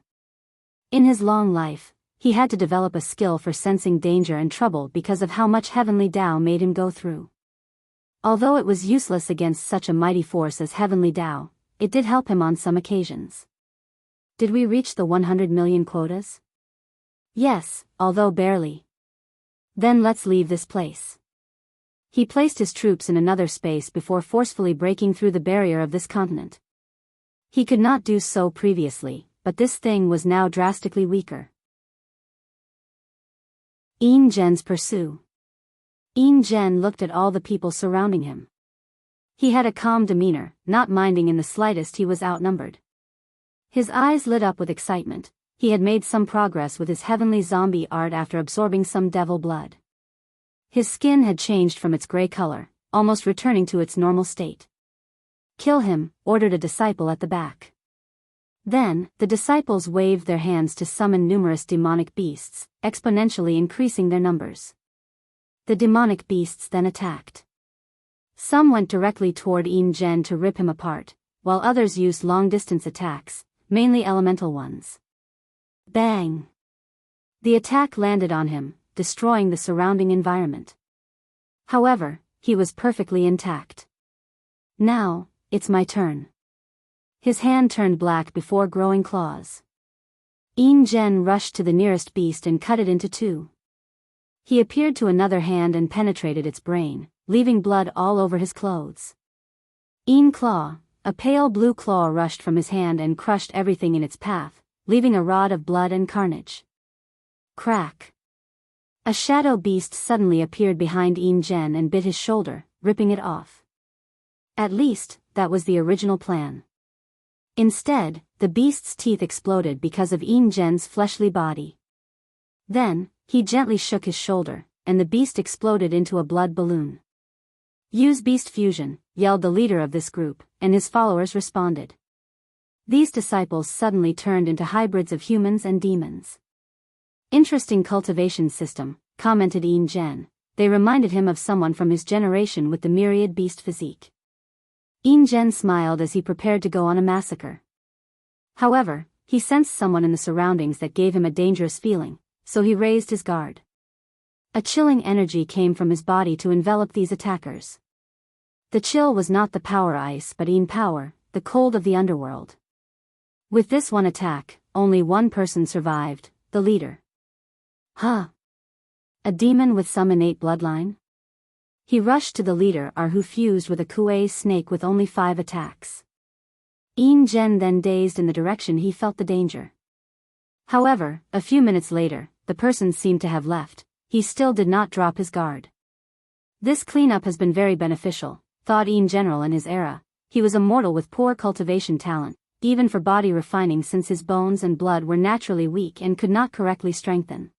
In his long life, he had to develop a skill for sensing danger and trouble because of how much heavenly Tao made him go through. Although it was useless against such a mighty force as heavenly Tao, it did help him on some occasions. Did we reach the 100 million quotas? Yes, although barely. Then let's leave this place. He placed his troops in another space before forcefully breaking through the barrier of this continent. He could not do so previously, but this thing was now drastically weaker. Yin Zhen's pursue. Yin Zhen looked at all the people surrounding him. He had a calm demeanor, not minding in the slightest he was outnumbered. His eyes lit up with excitement. He had made some progress with his heavenly zombie art after absorbing some devil blood. His skin had changed from its gray color, almost returning to its normal state. Kill him, ordered a disciple at the back. Then, the disciples waved their hands to summon numerous demonic beasts, exponentially increasing their numbers. The demonic beasts then attacked. Some went directly toward Yin Zhen to rip him apart, while others used long-distance attacks, mainly elemental ones. Bang! The attack landed on him, destroying the surrounding environment. However, he was perfectly intact. Now, it's my turn. His hand turned black before growing claws. Yin Zhen rushed to the nearest beast and cut it into two. He appeared to another hand and penetrated its brain, leaving blood all over his clothes. Yin Claw, a pale blue claw rushed from his hand and crushed everything in its path, leaving a rod of blood and carnage. Crack! A shadow beast suddenly appeared behind Yin Zhen and bit his shoulder, ripping it off. At least, that was the original plan. Instead, the beast's teeth exploded because of Yin Zhen's fleshly body. Then, he gently shook his shoulder, and the beast exploded into a blood balloon. Use beast fusion, yelled the leader of this group, and his followers responded. These disciples suddenly turned into hybrids of humans and demons. Interesting cultivation system, commented Yin Zhen. They reminded him of someone from his generation with the myriad beast physique. Yin Zhen smiled as he prepared to go on a massacre. However, he sensed someone in the surroundings that gave him a dangerous feeling, so he raised his guard. A chilling energy came from his body to envelop these attackers. The chill was not the power ice but Yin power, the cold of the underworld. With this one attack, only one person survived, the leader. Huh? A demon with some innate bloodline? He rushed to the leader who fused with a Kuei snake with only 5 attacks. Yin Zhen then dazed in the direction he felt the danger. However, a few minutes later, the person seemed to have left. He still did not drop his guard. This cleanup has been very beneficial, thought Yin General in his era. He was a mortal with poor cultivation talent, even for body refining since his bones and blood were naturally weak and could not correctly strengthen.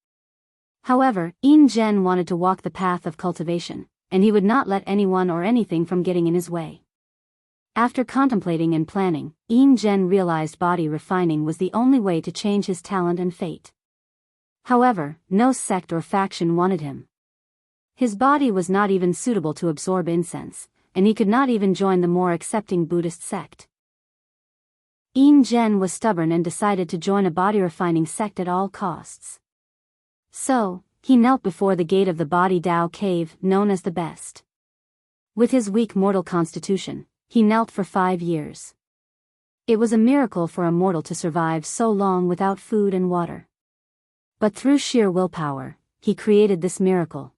However, Yin Zhen wanted to walk the path of cultivation, and he would not let anyone or anything from getting in his way. After contemplating and planning, Yin Zhen realized body refining was the only way to change his talent and fate. However, no sect or faction wanted him. His body was not even suitable to absorb incense, and he could not even join the more accepting Buddhist sect. Yin Zhen was stubborn and decided to join a body refining sect at all costs. So, he knelt before the gate of the Body Dao cave, known as the Best. With his weak mortal constitution, he knelt for 5 years. It was a miracle for a mortal to survive so long without food and water. But through sheer willpower, he created this miracle.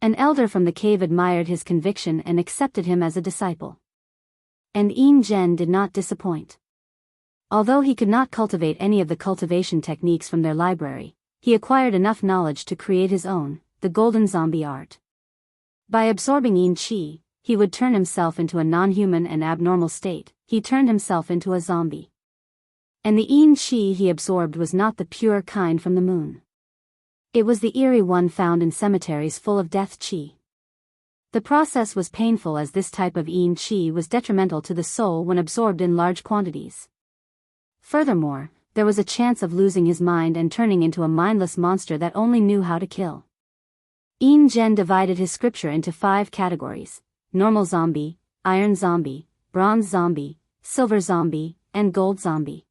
An elder from the cave admired his conviction and accepted him as a disciple. And Yin Zhen did not disappoint. Although he could not cultivate any of the cultivation techniques from their library, he acquired enough knowledge to create his own, the golden zombie art. By absorbing yin qi, he would turn himself into a non-human and abnormal state. He turned himself into a zombie. And the yin qi he absorbed was not the pure kind from the moon. It was the eerie one found in cemeteries full of death qi. The process was painful as this type of yin qi was detrimental to the soul when absorbed in large quantities. Furthermore, there was a chance of losing his mind and turning into a mindless monster that only knew how to kill. Yin Zhen divided his scripture into 5 categories: normal zombie, iron zombie, bronze zombie, silver zombie, and gold zombie.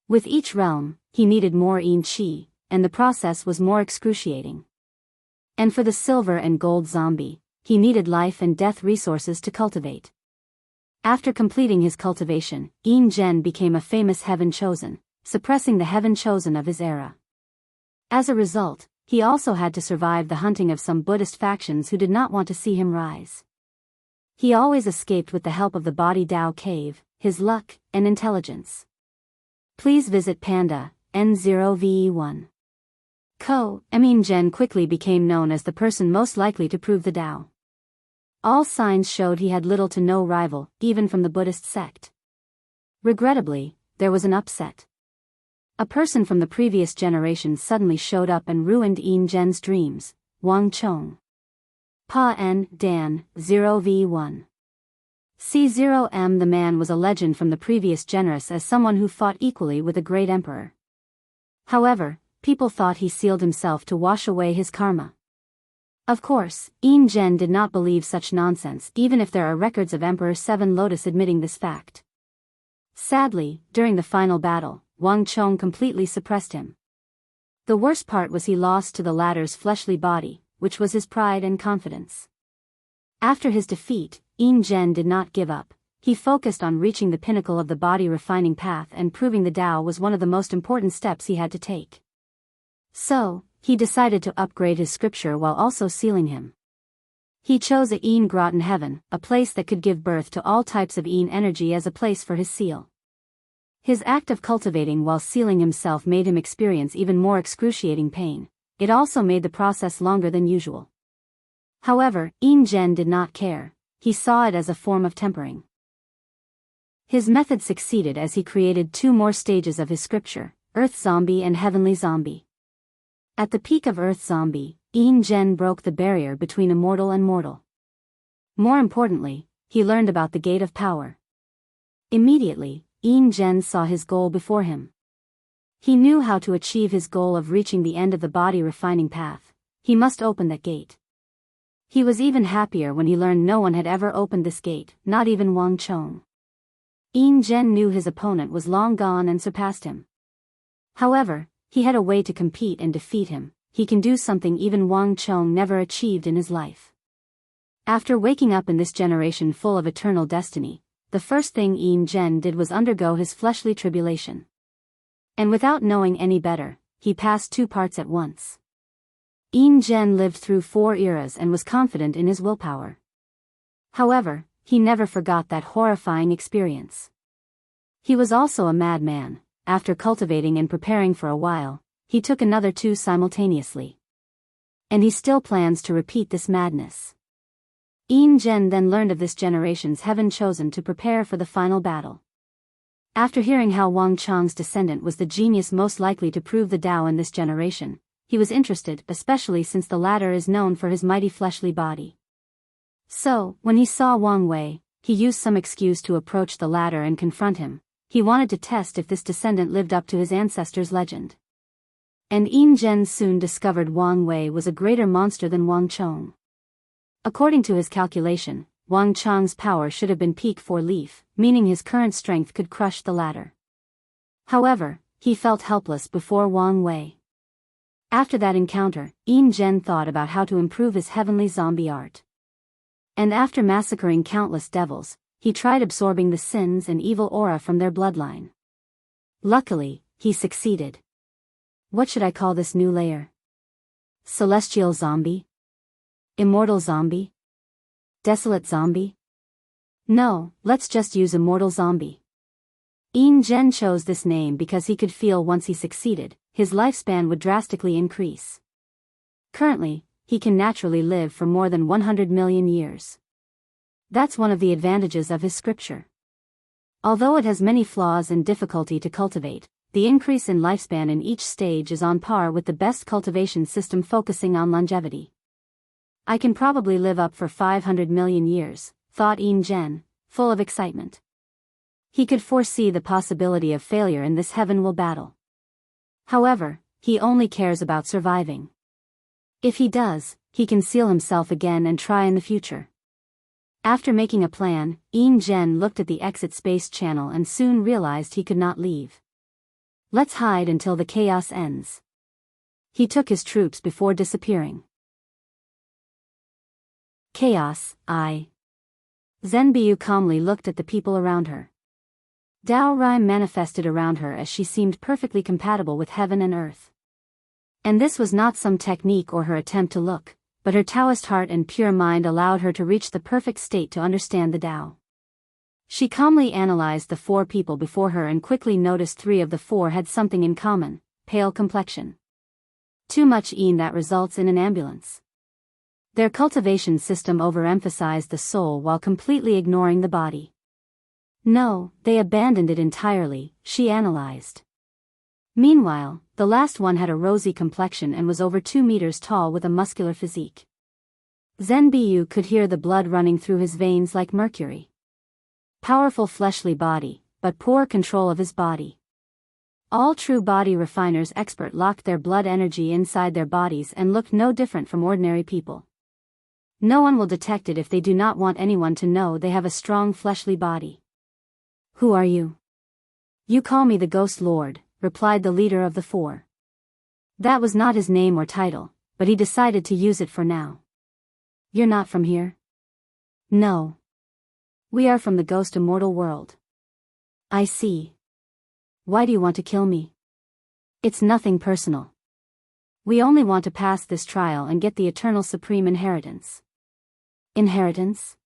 With each realm, he needed more yin qi, and the process was more excruciating. And for the silver and gold zombie, he needed life and death resources to cultivate. After completing his cultivation, Yin Zhen became a famous heaven chosen, suppressing the heaven chosen of his era. As a result, he also had to survive the hunting of some Buddhist factions who did not want to see him rise. He always escaped with the help of the body Dao cave, his luck, and intelligence. Please visit Panda, N0VE1. Yin Zhen quickly became known as the person most likely to prove the Dao. All signs showed he had little to no rival, even from the Buddhist sect. Regrettably, there was an upset. A person from the previous generation suddenly showed up and ruined Yin Zhen's dreams: Wang Chong. Pa N. Dan, 0v1. C0M. The man was a legend from the previous generation as someone who fought equally with a great emperor. However, people thought he sealed himself to wash away his karma. Of course, Yin Zhen did not believe such nonsense, even if there are records of Emperor Seven Lotus admitting this fact. Sadly, during the final battle, Wang Chong completely suppressed him. The worst part was he lost to the latter's fleshly body, which was his pride and confidence. After his defeat, Yin Zhen did not give up. He focused on reaching the pinnacle of the body refining path, and proving the Tao was one of the most important steps he had to take. So, he decided to upgrade his scripture while also sealing him. He chose a Yin grot in heaven, a place that could give birth to all types of Yin energy, as a place for his seal. His act of cultivating while sealing himself made him experience even more excruciating pain. It also made the process longer than usual. However, Yin Zhen did not care. He saw it as a form of tempering. His method succeeded as he created 2 more stages of his scripture: Earth Zombie and Heavenly Zombie. At the peak of Earth Zombie, Yin Zhen broke the barrier between immortal and mortal. More importantly, he learned about the Gate of Power. Immediately, Yin Zhen saw his goal before him. He knew how to achieve his goal of reaching the end of the body refining path. He must open that gate. He was even happier when he learned no one had ever opened this gate, not even Wang Chong. Yin Zhen knew his opponent was long gone and surpassed him. However, he had a way to compete and defeat him. He can do something even Wang Chong never achieved in his life. After waking up in this generation full of eternal destiny, the first thing Yin Zhen did was undergo his fleshly tribulation. And without knowing any better, he passed 2 parts at once. Yin Zhen lived through 4 eras and was confident in his willpower. However, he never forgot that horrifying experience. He was also a madman. After cultivating and preparing for a while, he took another 2 simultaneously. And he still plans to repeat this madness. Yin Zhen then learned of this generation's heaven chosen to prepare for the final battle. After hearing how Wang Chong's descendant was the genius most likely to prove the Tao in this generation, he was interested, especially since the latter is known for his mighty fleshly body. So, when he saw Wang Wei, he used some excuse to approach the latter and confront him. He wanted to test if this descendant lived up to his ancestors' legend. And Yin Zhen soon discovered Wang Wei was a greater monster than Wang Chong. According to his calculation, Wang Chong's power should have been peak 4 leaf, meaning his current strength could crush the latter. However, he felt helpless before Wang Wei. After that encounter, Yin Zhen thought about how to improve his heavenly zombie art. And after massacring countless devils, he tried absorbing the sins and evil aura from their bloodline. Luckily, he succeeded. What should I call this new layer? Celestial zombie? Immortal zombie? Desolate zombie? No, let's just use immortal zombie. Yin Zhen chose this name because he could feel once he succeeded, his lifespan would drastically increase. Currently, he can naturally live for more than 100 million years. That's one of the advantages of his scripture. Although it has many flaws and difficulty to cultivate, the increase in lifespan in each stage is on par with the best cultivation system focusing on longevity. I can probably live up for 500 million years, thought Yin Zhen, full of excitement. He could foresee the possibility of failure in this heaven-will battle. However, he only cares about surviving. If he does, he can seal himself again and try in the future. After making a plan, Yin Zhen looked at the exit space channel and soon realized he could not leave. Let's hide until the chaos ends. He took his troops before disappearing. Chaos, Zhenbiyu calmly looked at the people around her. Dao Rime manifested around her as she seemed perfectly compatible with heaven and earth. And this was not some technique or her attempt to look, but her Taoist heart and pure mind allowed her to reach the perfect state to understand the Tao. She calmly analyzed the 4 people before her and quickly noticed 3 of the 4 had something in common: pale complexion. Too much yin that results in an ambulance. Their cultivation system overemphasized the soul while completely ignoring the body. No, they abandoned it entirely, she analyzed. Meanwhile, the last one had a rosy complexion and was over 2 meters tall with a muscular physique. Zhenbiyu could hear the blood running through his veins like mercury. Powerful fleshly body, but poor control of his body. All true body refiners expert locked their blood energy inside their bodies and looked no different from ordinary people. No one will detect it if they do not want anyone to know they have a strong fleshly body. Who are you? You call me the Ghost Lord, replied the leader of the 4. That was not his name or title, but he decided to use it for now. You're not from here? No. We are from the ghost immortal world. I see. Why do you want to kill me? It's nothing personal. We only want to pass this trial and get the eternal supreme inheritance. Inheritance?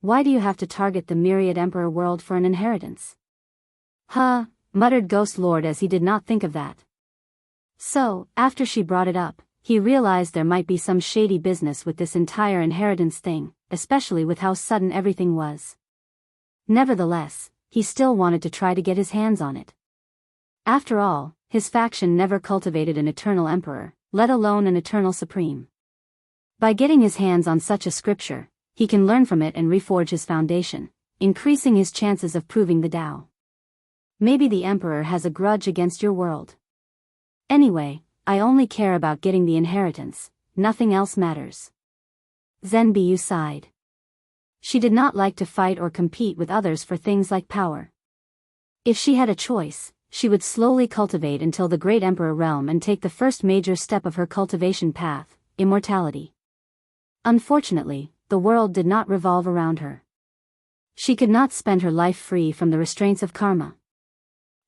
Why do you have to target the myriad emperor world for an inheritance? Huh, muttered Ghost Lord as he did not think of that. So, after she brought it up, he realized there might be some shady business with this entire inheritance thing, especially with how sudden everything was. Nevertheless, he still wanted to try to get his hands on it. After all, his faction never cultivated an eternal emperor, let alone an eternal supreme. By getting his hands on such a scripture, he can learn from it and reforge his foundation, increasing his chances of proving the Tao. Maybe the emperor has a grudge against your world. Anyway, I only care about getting the inheritance, nothing else matters. Zhenbiyu sighed. She did not like to fight or compete with others for things like power. If she had a choice, she would slowly cultivate until the great emperor realm and take the first major step of her cultivation path, immortality. Unfortunately, the world did not revolve around her. She could not spend her life free from the restraints of karma.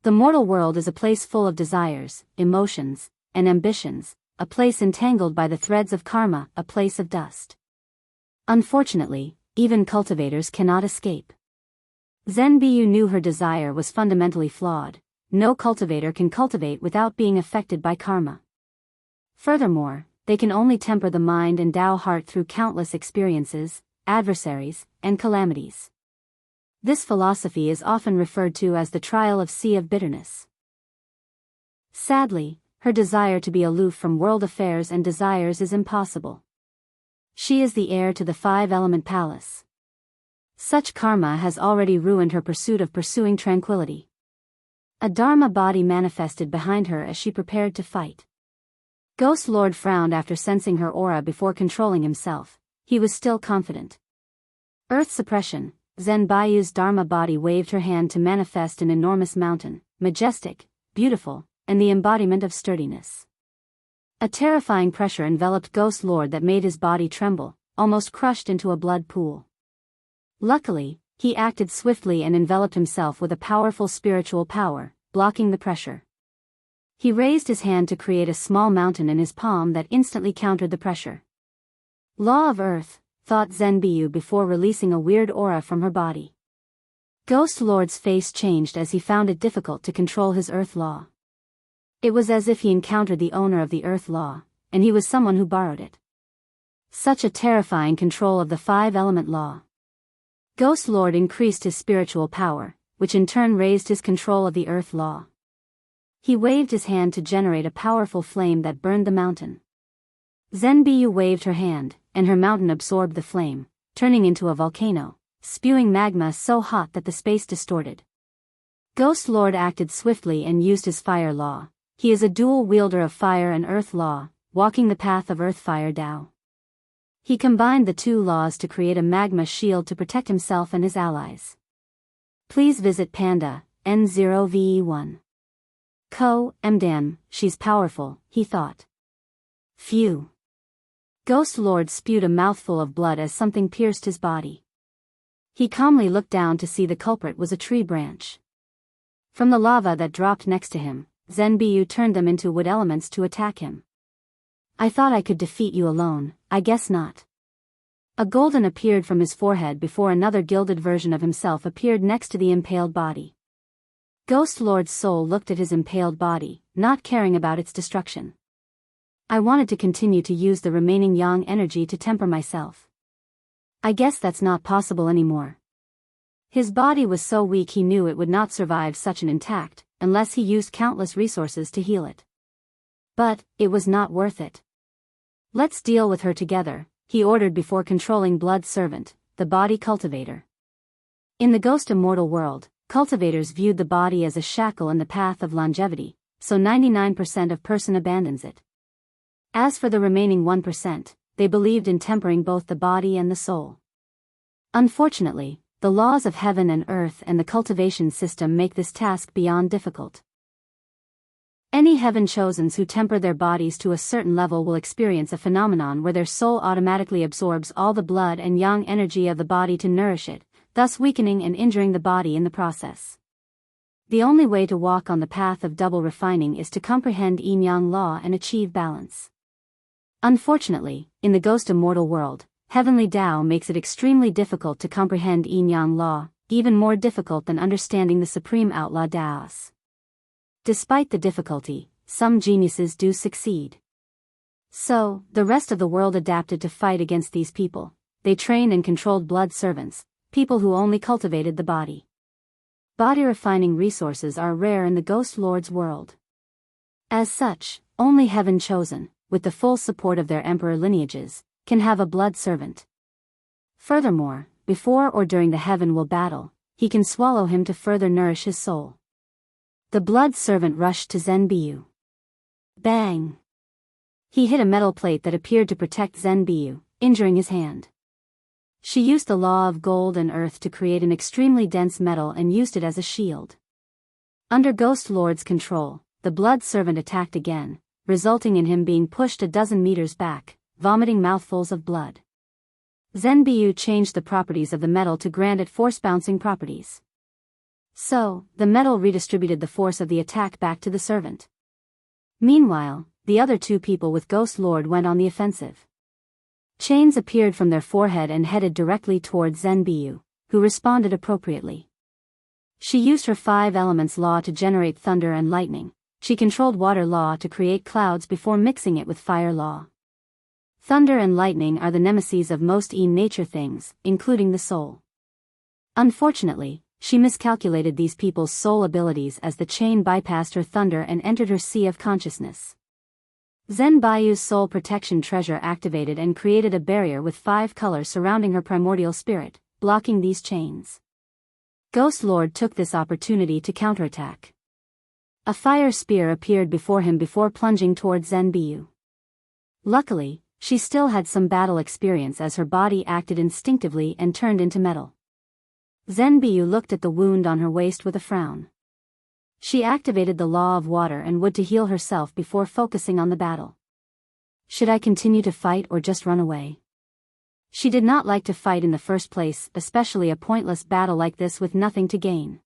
The mortal world is a place full of desires, emotions, and ambitions, a place entangled by the threads of karma, a place of dust. Unfortunately, even cultivators cannot escape. Zhenbiyu knew her desire was fundamentally flawed. No cultivator can cultivate without being affected by karma. Furthermore, they can only temper the mind and Tao heart through countless experiences, adversaries, and calamities. This philosophy is often referred to as the trial of sea of bitterness. Sadly, her desire to be aloof from world affairs and desires is impossible. She is the heir to the 5-element palace. Such karma has already ruined her pursuit of pursuing tranquility. A Dharma body manifested behind her as she prepared to fight. Ghost Lord frowned after sensing her aura before controlling himself. He was still confident. Earth suppression. Zhenbiyu's Dharma body waved her hand to manifest an enormous mountain, majestic, beautiful, and the embodiment of sturdiness. A terrifying pressure enveloped Ghost Lord that made his body tremble, almost crushed into a blood pool. Luckily, he acted swiftly and enveloped himself with a powerful spiritual power, blocking the pressure. He raised his hand to create a small mountain in his palm that instantly countered the pressure. Law of Earth, thought Zhenbiyu before releasing a weird aura from her body. Ghost Lord's face changed as he found it difficult to control his Earth Law. It was as if he encountered the owner of the Earth Law, and he was someone who borrowed it. Such a terrifying control of the five-element law. Ghost Lord increased his spiritual power, which in turn raised his control of the earth law. He waved his hand to generate a powerful flame that burned the mountain. Zenbiyu waved her hand, and her mountain absorbed the flame, turning into a volcano, spewing magma so hot that the space distorted. Ghost Lord acted swiftly and used his fire law. He is a dual wielder of fire and earth law, walking the path of earth-fire Tao. He combined the two laws to create a magma shield to protect himself and his allies. Please visit Panda, N0VE1. Mdam, she's powerful, he thought. Phew. Ghost Lord spewed a mouthful of blood as something pierced his body. He calmly looked down to see the culprit was a tree branch. From the lava that dropped next to him, Zenbiyu turned them into wood elements to attack him. I thought I could defeat you alone, I guess not. A golden appeared from his forehead before another gilded version of himself appeared next to the impaled body. Ghost Lord's soul looked at his impaled body, not caring about its destruction. I wanted to continue to use the remaining yang energy to temper myself. I guess that's not possible anymore. His body was so weak he knew it would not survive such an intact, unless he used countless resources to heal it. But, it was not worth it. Let's deal with her together, he ordered before controlling Blood Servant, the body cultivator. In the ghost immortal world, cultivators viewed the body as a shackle in the path of longevity, so 99% of person abandons it. As for the remaining 1%, they believed in tempering both the body and the soul. Unfortunately, the laws of heaven and earth and the cultivation system make this task beyond difficult. Any heaven chosens who temper their bodies to a certain level will experience a phenomenon where their soul automatically absorbs all the blood and yang energy of the body to nourish it, thus weakening and injuring the body in the process. The only way to walk on the path of double refining is to comprehend yin-yang law and achieve balance. Unfortunately, in the ghost immortal world, heavenly Tao makes it extremely difficult to comprehend yin-yang law, even more difficult than understanding the supreme outlaw Taos. Despite the difficulty, some geniuses do succeed. So, the rest of the world adapted to fight against these people. They trained and controlled blood servants, people who only cultivated the body. Body refining resources are rare in the Ghost Lord's world. As such, only heaven chosen, with the full support of their emperor lineages, can have a blood servant. Furthermore, before or during the heaven will battle, he can swallow him to further nourish his soul. The blood servant rushed to Zenbiyu. Bang! He hit a metal plate that appeared to protect Zenbiyu, injuring his hand. She used the law of gold and earth to create an extremely dense metal and used it as a shield. Under Ghost Lord's control, the blood servant attacked again, resulting in him being pushed a dozen meters back, vomiting mouthfuls of blood. Zenbiyu changed the properties of the metal to grant it force-bouncing properties. So, the metal redistributed the force of the attack back to the servant. Meanwhile, the other two people with Ghost Lord went on the offensive. Chains appeared from their forehead and headed directly towards Zenbiyu, who responded appropriately. She used her five elements law to generate thunder and lightning. She controlled water law to create clouds before mixing it with fire law. Thunder and lightning are the nemesis of most nature things, including the soul. Unfortunately, she miscalculated these people's soul abilities as the chain bypassed her thunder and entered her sea of consciousness. Zenbiyu's soul protection treasure activated and created a barrier with 5 colors surrounding her primordial spirit, blocking these chains. Ghost Lord took this opportunity to counterattack. A fire spear appeared before him before plunging towards Zenbiyu. Luckily, she still had some battle experience as her body acted instinctively and turned into metal. Zenbiyu looked at the wound on her waist with a frown. She activated the law of water and wood to heal herself before focusing on the battle. Should I continue to fight or just run away? She did not like to fight in the first place, especially a pointless battle like this with nothing to gain.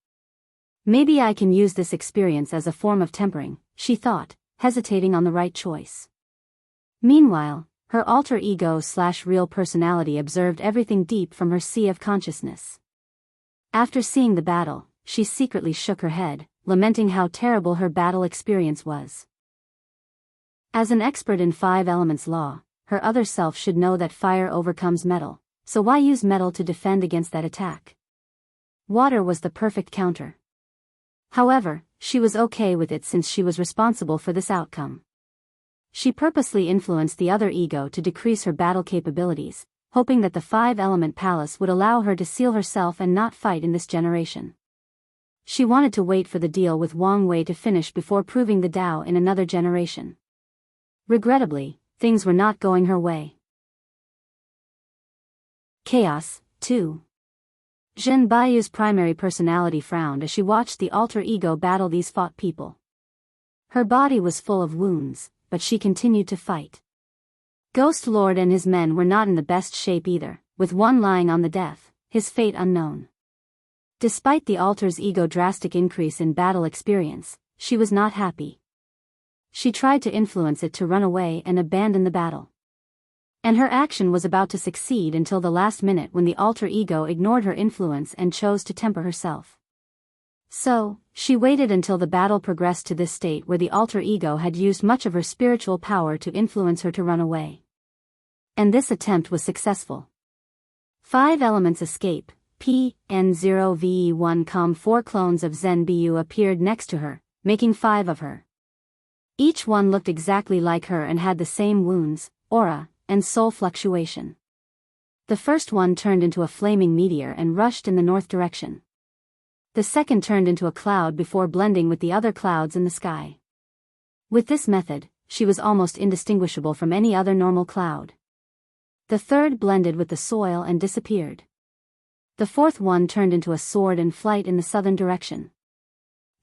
Maybe I can use this experience as a form of tempering, she thought, hesitating on the right choice. Meanwhile, her alter ego/real personality observed everything deep from her sea of consciousness. After seeing the battle, she secretly shook her head, lamenting how terrible her battle experience was. As an expert in 5 elements law, her other self should know that fire overcomes metal, so why use metal to defend against that attack? Water was the perfect counter. However, she was okay with it since she was responsible for this outcome. She purposely influenced the other ego to decrease her battle capabilities, hoping that the five-element palace would allow her to seal herself and not fight in this generation. She wanted to wait for the deal with Wang Wei to finish before proving the Tao in another generation. Regrettably, things were not going her way. Chaos, 2. Zhen Baiyu's primary personality frowned as she watched the alter ego battle these fought people. Her body was full of wounds, but she continued to fight. Ghost Lord and his men were not in the best shape either, with one lying on the death, his fate unknown. Despite the alter's ego's drastic increase in battle experience, she was not happy. She tried to influence it to run away and abandon the battle. And her action was about to succeed until the last minute when the alter ego ignored her influence and chose to temper herself. So, she waited until the battle progressed to this state where the alter ego had used much of her spiritual power to influence her to run away. And this attempt was successful. 5 elements escape. PN0VE1 4 clones of Zhen Biyu appeared next to her, making 5 of her. Each one looked exactly like her and had the same wounds, aura, and soul fluctuation. The first one turned into a flaming meteor and rushed in the north direction. The second turned into a cloud before blending with the other clouds in the sky. With this method, she was almost indistinguishable from any other normal cloud. The third blended with the soil and disappeared. The fourth one turned into a sword and flight in the southern direction.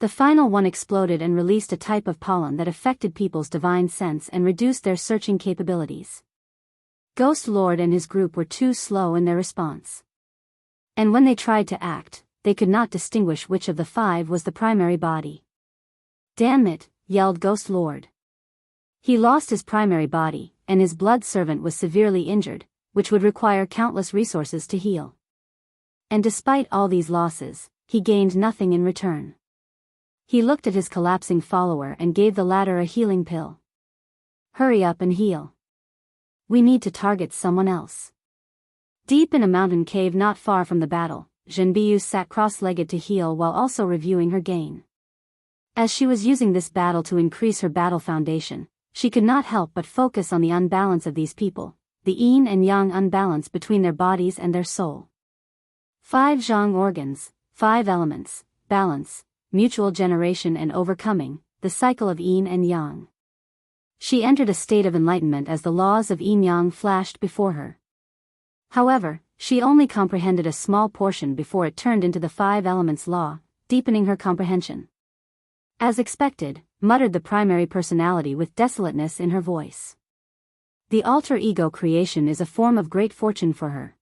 The final one exploded and released a type of pollen that affected people's divine sense and reduced their searching capabilities. Ghost Lord and his group were too slow in their response. And when they tried to act, they could not distinguish which of the 5 was the primary body. Damn it, yelled Ghost Lord. He lost his primary body, and his blood servant was severely injured, which would require countless resources to heal. And despite all these losses, he gained nothing in return. He looked at his collapsing follower and gave the latter a healing pill. Hurry up and heal. We need to target someone else. Deep in a mountain cave not far from the battle, Zhen Biyu sat cross-legged to heal while also reviewing her gain. As she was using this battle to increase her battle foundation, she could not help but focus on the unbalance of these people, the yin and yang unbalance between their bodies and their soul. 5 Zhang organs, 5 elements, balance, mutual generation and overcoming, the cycle of yin and yang. She entered a state of enlightenment as the laws of yin-yang flashed before her. However, she only comprehended a small portion before it turned into the 5 elements law, deepening her comprehension. As expected, muttered the primary personality with desolateness in her voice. The alter ego creation is a form of great fortune for her.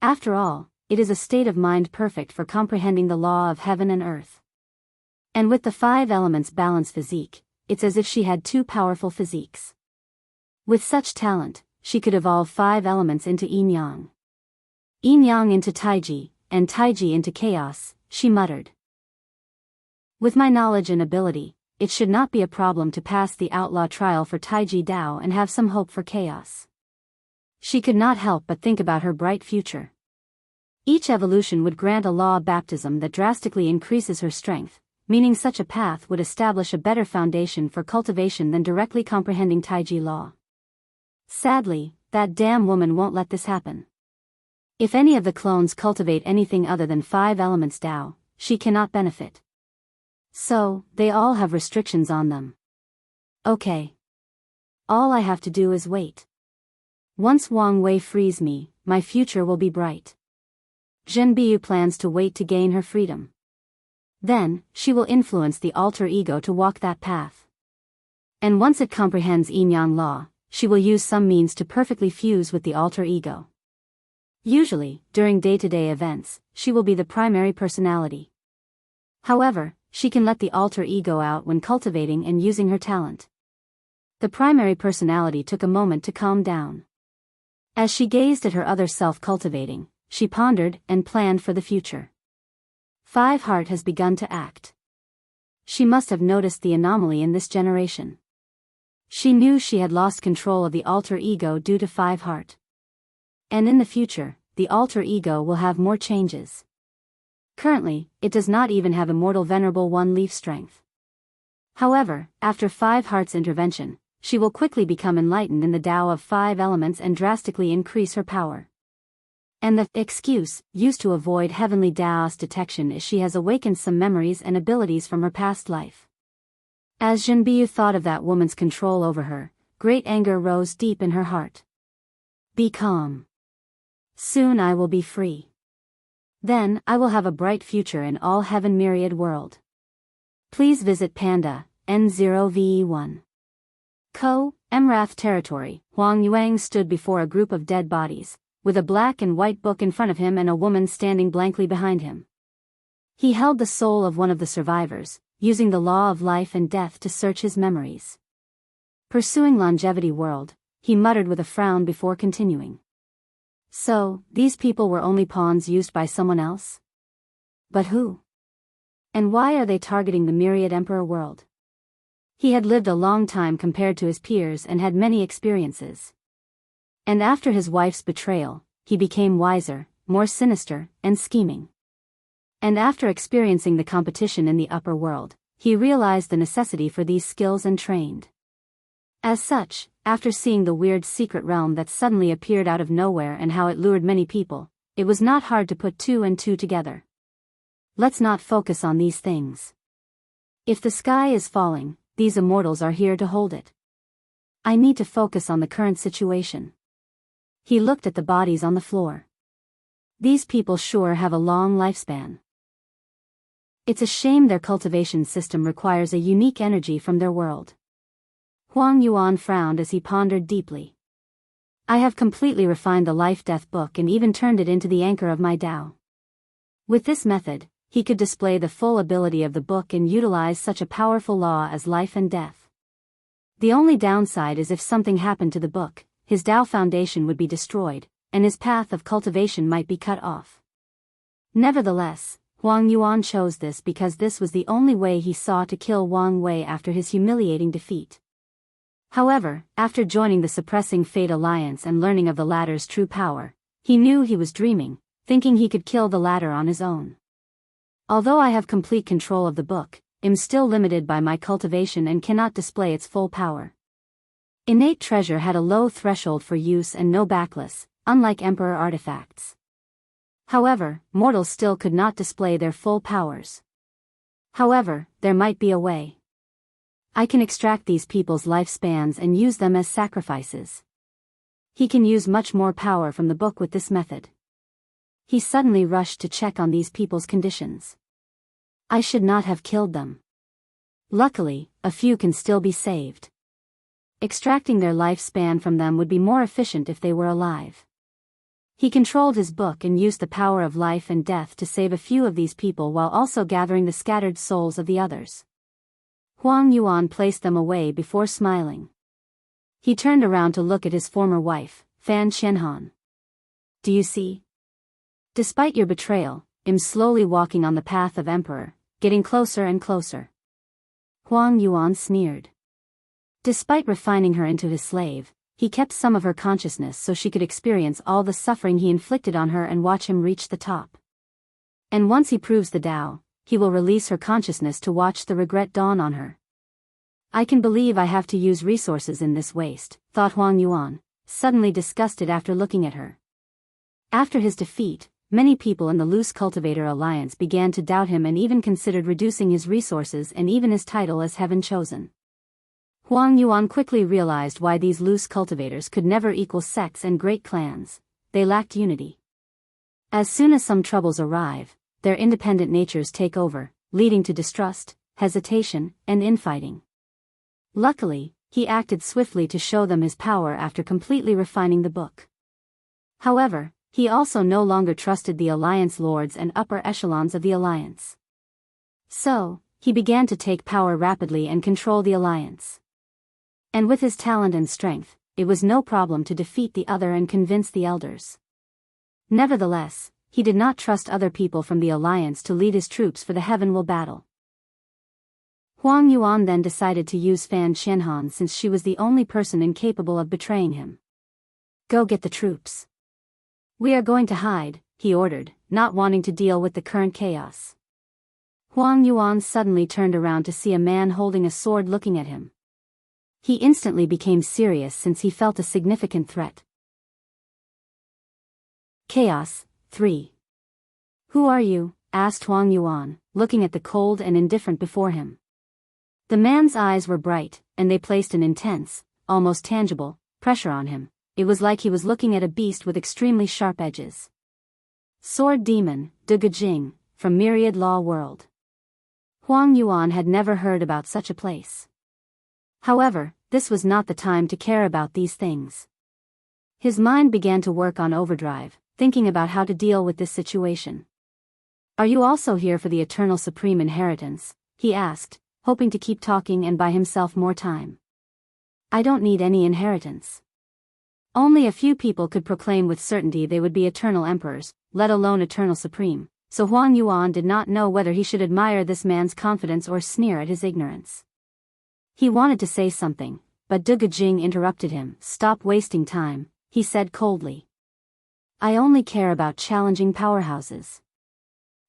After all, it is a state of mind perfect for comprehending the law of heaven and earth. And with the 5 elements balanced physique, it's as if she had 2 powerful physiques. With such talent, she could evolve 5 elements into yin-yang. Yin-yang into taiji, and taiji into chaos, she muttered. With my knowledge and ability, it should not be a problem to pass the outlaw trial for taiji Dao and have some hope for chaos. She could not help but think about her bright future. Each evolution would grant a law baptism that drastically increases her strength, meaning such a path would establish a better foundation for cultivation than directly comprehending Taiji law. Sadly, that damn woman won't let this happen. If any of the clones cultivate anything other than 5 elements Dao, she cannot benefit. So, they all have restrictions on them. Okay. All I have to do is wait. Once Wang Wei frees me, my future will be bright. Zhen Biyu plans to wait to gain her freedom. Then, she will influence the alter ego to walk that path. And once it comprehends yin-yang law, she will use some means to perfectly fuse with the alter ego. Usually, during day-to-day events, she will be the primary personality. However, she can let the alter ego out when cultivating and using her talent. The primary personality took a moment to calm down. As she gazed at her other self cultivating, she pondered and planned for the future. 5 Heart has begun to act. She must have noticed the anomaly in this generation. She knew she had lost control of the alter ego due to 5 heart. And in the future, the alter ego will have more changes. Currently, it does not even have immortal venerable 1 leaf strength. However, after 5 hearts intervention, she will quickly become enlightened in the Tao of 5 elements and drastically increase her power. And the excuse used to avoid heavenly Taoist detection is she has awakened some memories and abilities from her past life. As Biyao thought of that woman's control over her, great anger rose deep in her heart. Be calm. Soon I will be free. Then I will have a bright future in all heaven myriad world. Please visit Panda, N0VE1. Ko, Emrath territory. Huang Yuang stood before a group of dead bodies, with a black and white book in front of him and a woman standing blankly behind him. He held the soul of one of the survivors, using the law of life and death to search his memories. Pursuing longevity world, he muttered with a frown before continuing. So, these people were only pawns used by someone else? But who? And why are they targeting the myriad emperor world? He had lived a long time compared to his peers and had many experiences. And after his wife's betrayal, he became wiser, more sinister, and scheming. And after experiencing the competition in the upper world, he realized the necessity for these skills and trained. As such, after seeing the weird secret realm that suddenly appeared out of nowhere and how it lured many people, it was not hard to put 2 and 2 together. Let's not focus on these things. If the sky is falling, these immortals are here to hold it. I need to focus on the current situation. He looked at the bodies on the floor. These people sure have a long lifespan. It's a shame their cultivation system requires a unique energy from their world. Huang Yuan frowned as he pondered deeply. I have completely refined the life-death book and even turned it into the anchor of my Tao. With this method, he could display the full ability of the book and utilize such a powerful law as life and death. The only downside is if something happened to the book, his Tao foundation would be destroyed, and his path of cultivation might be cut off. Nevertheless, Huang Yuan chose this because this was the only way he saw to kill Wang Wei after his humiliating defeat. However, after joining the Suppressing Fate Alliance and learning of the latter's true power, he knew he was dreaming, thinking he could kill the latter on his own. Although I have complete control of the book, I'm still limited by my cultivation and cannot display its full power. Innate treasure had a low threshold for use and no backless, unlike Emperor artifacts. However, mortals still could not display their full powers. However, there might be a way. I can extract these people's lifespans and use them as sacrifices. He can use much more power from the book with this method. He suddenly rushed to check on these people's conditions. I should not have killed them. Luckily, a few can still be saved. Extracting their lifespan from them would be more efficient if they were alive. He controlled his book and used the power of life and death to save a few of these people while also gathering the scattered souls of the others. Huang Yuan placed them away before smiling. He turned around to look at his former wife, Fan Qianhan. Do you see? Despite your betrayal, I'm slowly walking on the path of Emperor, getting closer and closer. Huang Yuan sneered. Despite refining her into his slave, he kept some of her consciousness so she could experience all the suffering he inflicted on her and watch him reach the top. And once he proves the Tao, he will release her consciousness to watch the regret dawn on her. I can believe I have to use resources in this waste, thought Huang Yuan, suddenly disgusted after looking at her. After his defeat, many people in the Loose Cultivator Alliance began to doubt him and even considered reducing his resources and even his title as Heaven Chosen. Huang Yuan quickly realized why these loose cultivators could never equal sects and great clans. They lacked unity. As soon as some troubles arrive, their independent natures take over, leading to distrust, hesitation, and infighting. Luckily, he acted swiftly to show them his power after completely refining the book. However, he also no longer trusted the Alliance lords and upper echelons of the Alliance. So, he began to take power rapidly and control the Alliance. And with his talent and strength, it was no problem to defeat the other and convince the elders. Nevertheless, he did not trust other people from the Alliance to lead his troops for the Heavenwell battle. Huang Yuan then decided to use Fan Qianhan since she was the only person incapable of betraying him. Go get the troops. We are going to hide, he ordered, not wanting to deal with the current chaos. Huang Yuan suddenly turned around to see a man holding a sword looking at him. He instantly became serious since he felt a significant threat. Chaos 3. Who are you? Asked Huang Yuan, looking at the cold and indifferent before him. The man's eyes were bright, and they placed an intense, almost tangible, pressure on him. It was like he was looking at a beast with extremely sharp edges. Sword Demon, De Gejing, from Myriad Law World. Huang Yuan had never heard about such a place. However, this was not the time to care about these things. His mind began to work on overdrive, thinking about how to deal with this situation. Are you also here for the Eternal Supreme Inheritance? He asked, hoping to keep talking and buy himself more time. I don't need any inheritance. Only a few people could proclaim with certainty they would be eternal emperors, let alone eternal supreme, so Huang Yuan did not know whether he should admire this man's confidence or sneer at his ignorance. He wanted to say something, but De Gejing interrupted him. Stop wasting time, he said coldly. I only care about challenging powerhouses.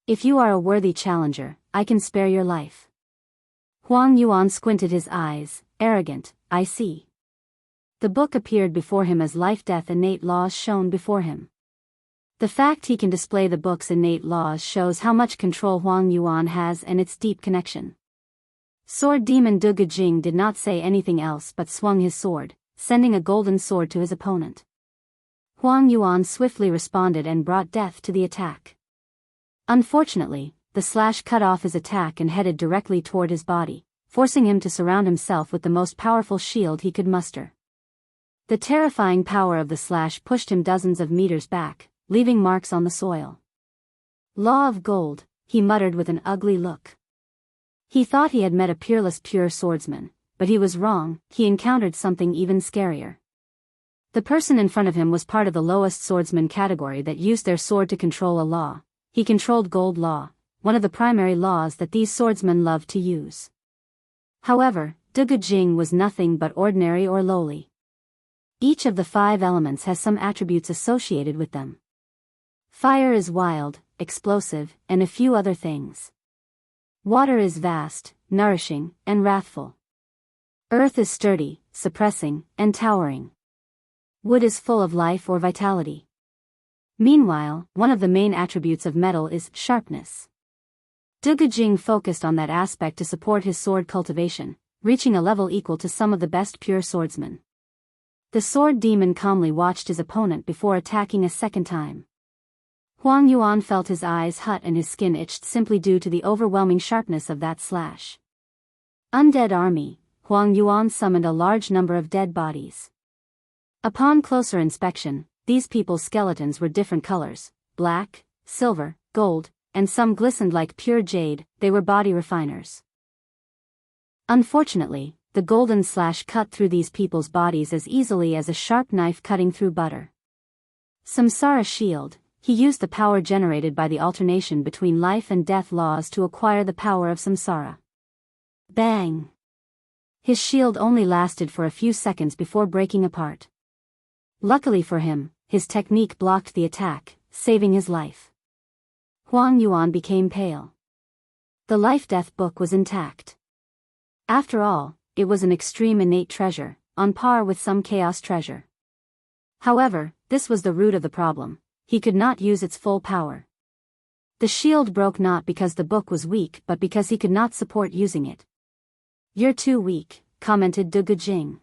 If you are a worthy challenger, I can spare your life. Huang Yuan squinted his eyes, arrogant, I see. The book appeared before him as life-death innate laws shown before him. The fact he can display the book's innate laws shows how much control Huang Yuan has and its deep connection. Sword Demon De Gejing did not say anything else but swung his sword, sending a golden sword to his opponent. Huang Yuan swiftly responded and brought death to the attack. Unfortunately, the slash cut off his attack and headed directly toward his body, forcing him to surround himself with the most powerful shield he could muster. The terrifying power of the slash pushed him dozens of meters back, leaving marks on the soil. Law of Gold, he muttered with an ugly look. He thought he had met a peerless pure swordsman, but he was wrong. He encountered something even scarier. The person in front of him was part of the lowest swordsman category that used their sword to control a law. He controlled Gold Law, one of the primary laws that these swordsmen loved to use. However, De Gejing was nothing but ordinary or lowly. Each of the 5 elements has some attributes associated with them. Fire is wild, explosive, and a few other things. Water is vast, nourishing, and wrathful. Earth is sturdy, suppressing, and towering. Wood is full of life or vitality. Meanwhile, one of the main attributes of metal is sharpness. De Gejing focused on that aspect to support his sword cultivation, reaching a level equal to some of the best pure swordsmen. The sword demon calmly watched his opponent before attacking a second time. Huang Yuan felt his eyes hot and his skin itched simply due to the overwhelming sharpness of that slash. Undead army, Huang Yuan summoned a large number of dead bodies. Upon closer inspection, these people's skeletons were different colors, black, silver, gold, and some glistened like pure jade. They were body refiners. Unfortunately, the golden slash cut through these people's bodies as easily as a sharp knife cutting through butter. Samsara Shield, he used the power generated by the alternation between life and death laws to acquire the power of samsara. Bang! His shield only lasted for a few seconds before breaking apart. Luckily for him, his technique blocked the attack, saving his life. Huang Yuan became pale. The life-death book was intact. After all, it was an extreme innate treasure, on par with some chaos treasure. However, this was the root of the problem. He could not use its full power. The shield broke not because the book was weak but because he could not support using it. You're too weak, commented De Gejing.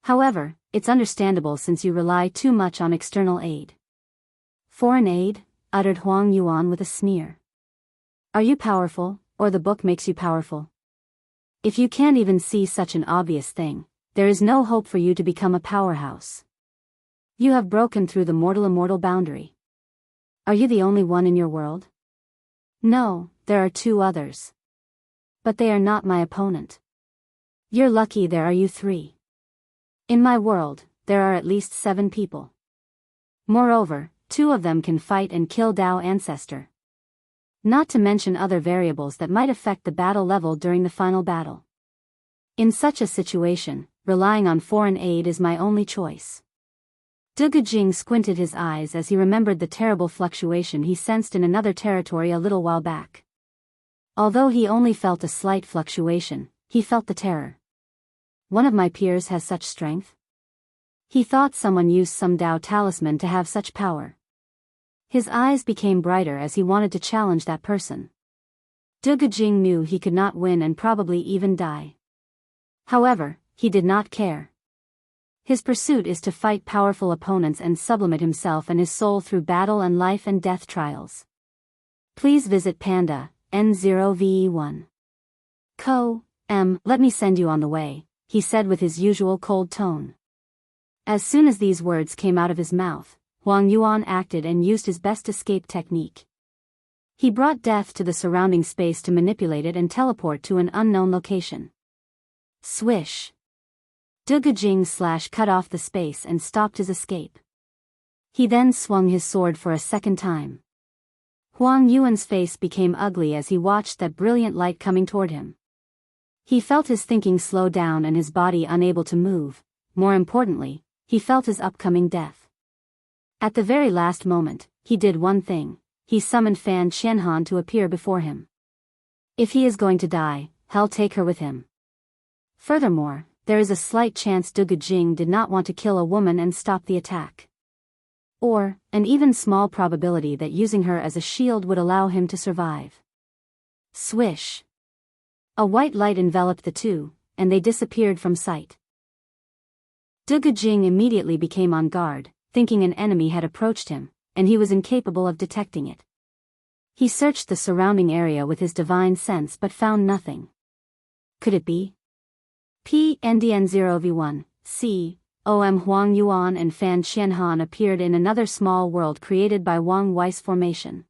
However, it's understandable since you rely too much on external aid. Foreign aid? Uttered Huang Yuan with a sneer. Are you powerful, or the book makes you powerful? If you can't even see such an obvious thing, there is no hope for you to become a powerhouse. You have broken through the mortal-immortal boundary. Are you the only one in your world? No, there are 2 others. But they are not my opponent. You're lucky there are you 3. In my world, there are at least 7 people. Moreover, 2 of them can fight and kill Dao Ancestor. Not to mention other variables that might affect the battle level during the final battle. In such a situation, relying on foreign aid is my only choice. Dugu Jing squinted his eyes as he remembered the terrible fluctuation he sensed in another territory a little while back. Although he only felt a slight fluctuation, he felt the terror. One of my peers has such strength? He thought someone used some Dao talisman to have such power. His eyes became brighter as he wanted to challenge that person. Dugu Jing knew he could not win and probably even die. However, he did not care. His pursuit is to fight powerful opponents and sublimate himself and his soul through battle and life and death trials. Please visit Panda, N0VE1. Let me send you on the way, he said with his usual cold tone. As soon as these words came out of his mouth, Huang Yuan acted and used his best escape technique. He brought death to the surrounding space to manipulate it and teleport to an unknown location. Swish. Dugu Jing cut off the space and stopped his escape. He then swung his sword for a second time. Huang Yuan's face became ugly as he watched that brilliant light coming toward him. He felt his thinking slow down and his body unable to move. More importantly, he felt his upcoming death. At the very last moment, he did one thing. He summoned Fan Qianhan to appear before him. If he is going to die, hell take her with him. Furthermore, there is a slight chance Dugu Jing did not want to kill a woman and stop the attack. Or, an even small probability that using her as a shield would allow him to survive. Swish. A white light enveloped the two, and they disappeared from sight. Dugu Jing immediately became on guard, thinking an enemy had approached him, and he was incapable of detecting it. He searched the surrounding area with his divine sense but found nothing. Could it be? PNDN0V1, Huang Yuan and Fan Qianhan appeared in another small world created by Wang Weiss formation.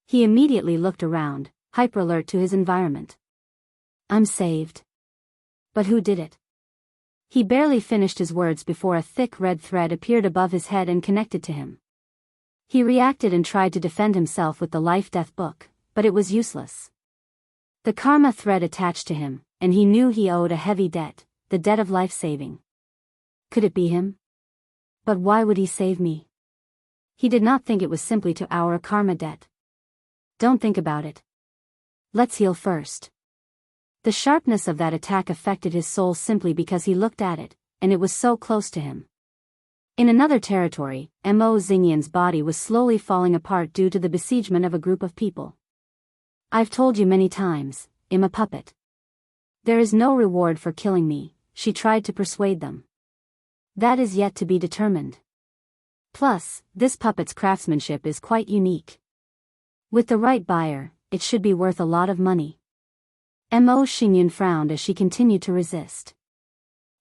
He immediately looked around, hyper-alert to his environment. I'm saved. But who did it? He barely finished his words before a thick red thread appeared above his head and connected to him. He reacted and tried to defend himself with the life-death book, but it was useless. The karma thread attached to him, and he knew he owed a heavy debt, the debt of life-saving. Could it be him? But why would he save me? He did not think it was simply to our karma debt. Don't think about it. Let's heal first. The sharpness of that attack affected his soul simply because he looked at it, and it was so close to him. In another territory, Mo Xingyan's body was slowly falling apart due to the besiegement of a group of people. I've told you many times, I'm a puppet. There is no reward for killing me, she tried to persuade them. That is yet to be determined. Plus, this puppet's craftsmanship is quite unique. With the right buyer, it should be worth a lot of money. Mo Xingyan frowned as she continued to resist.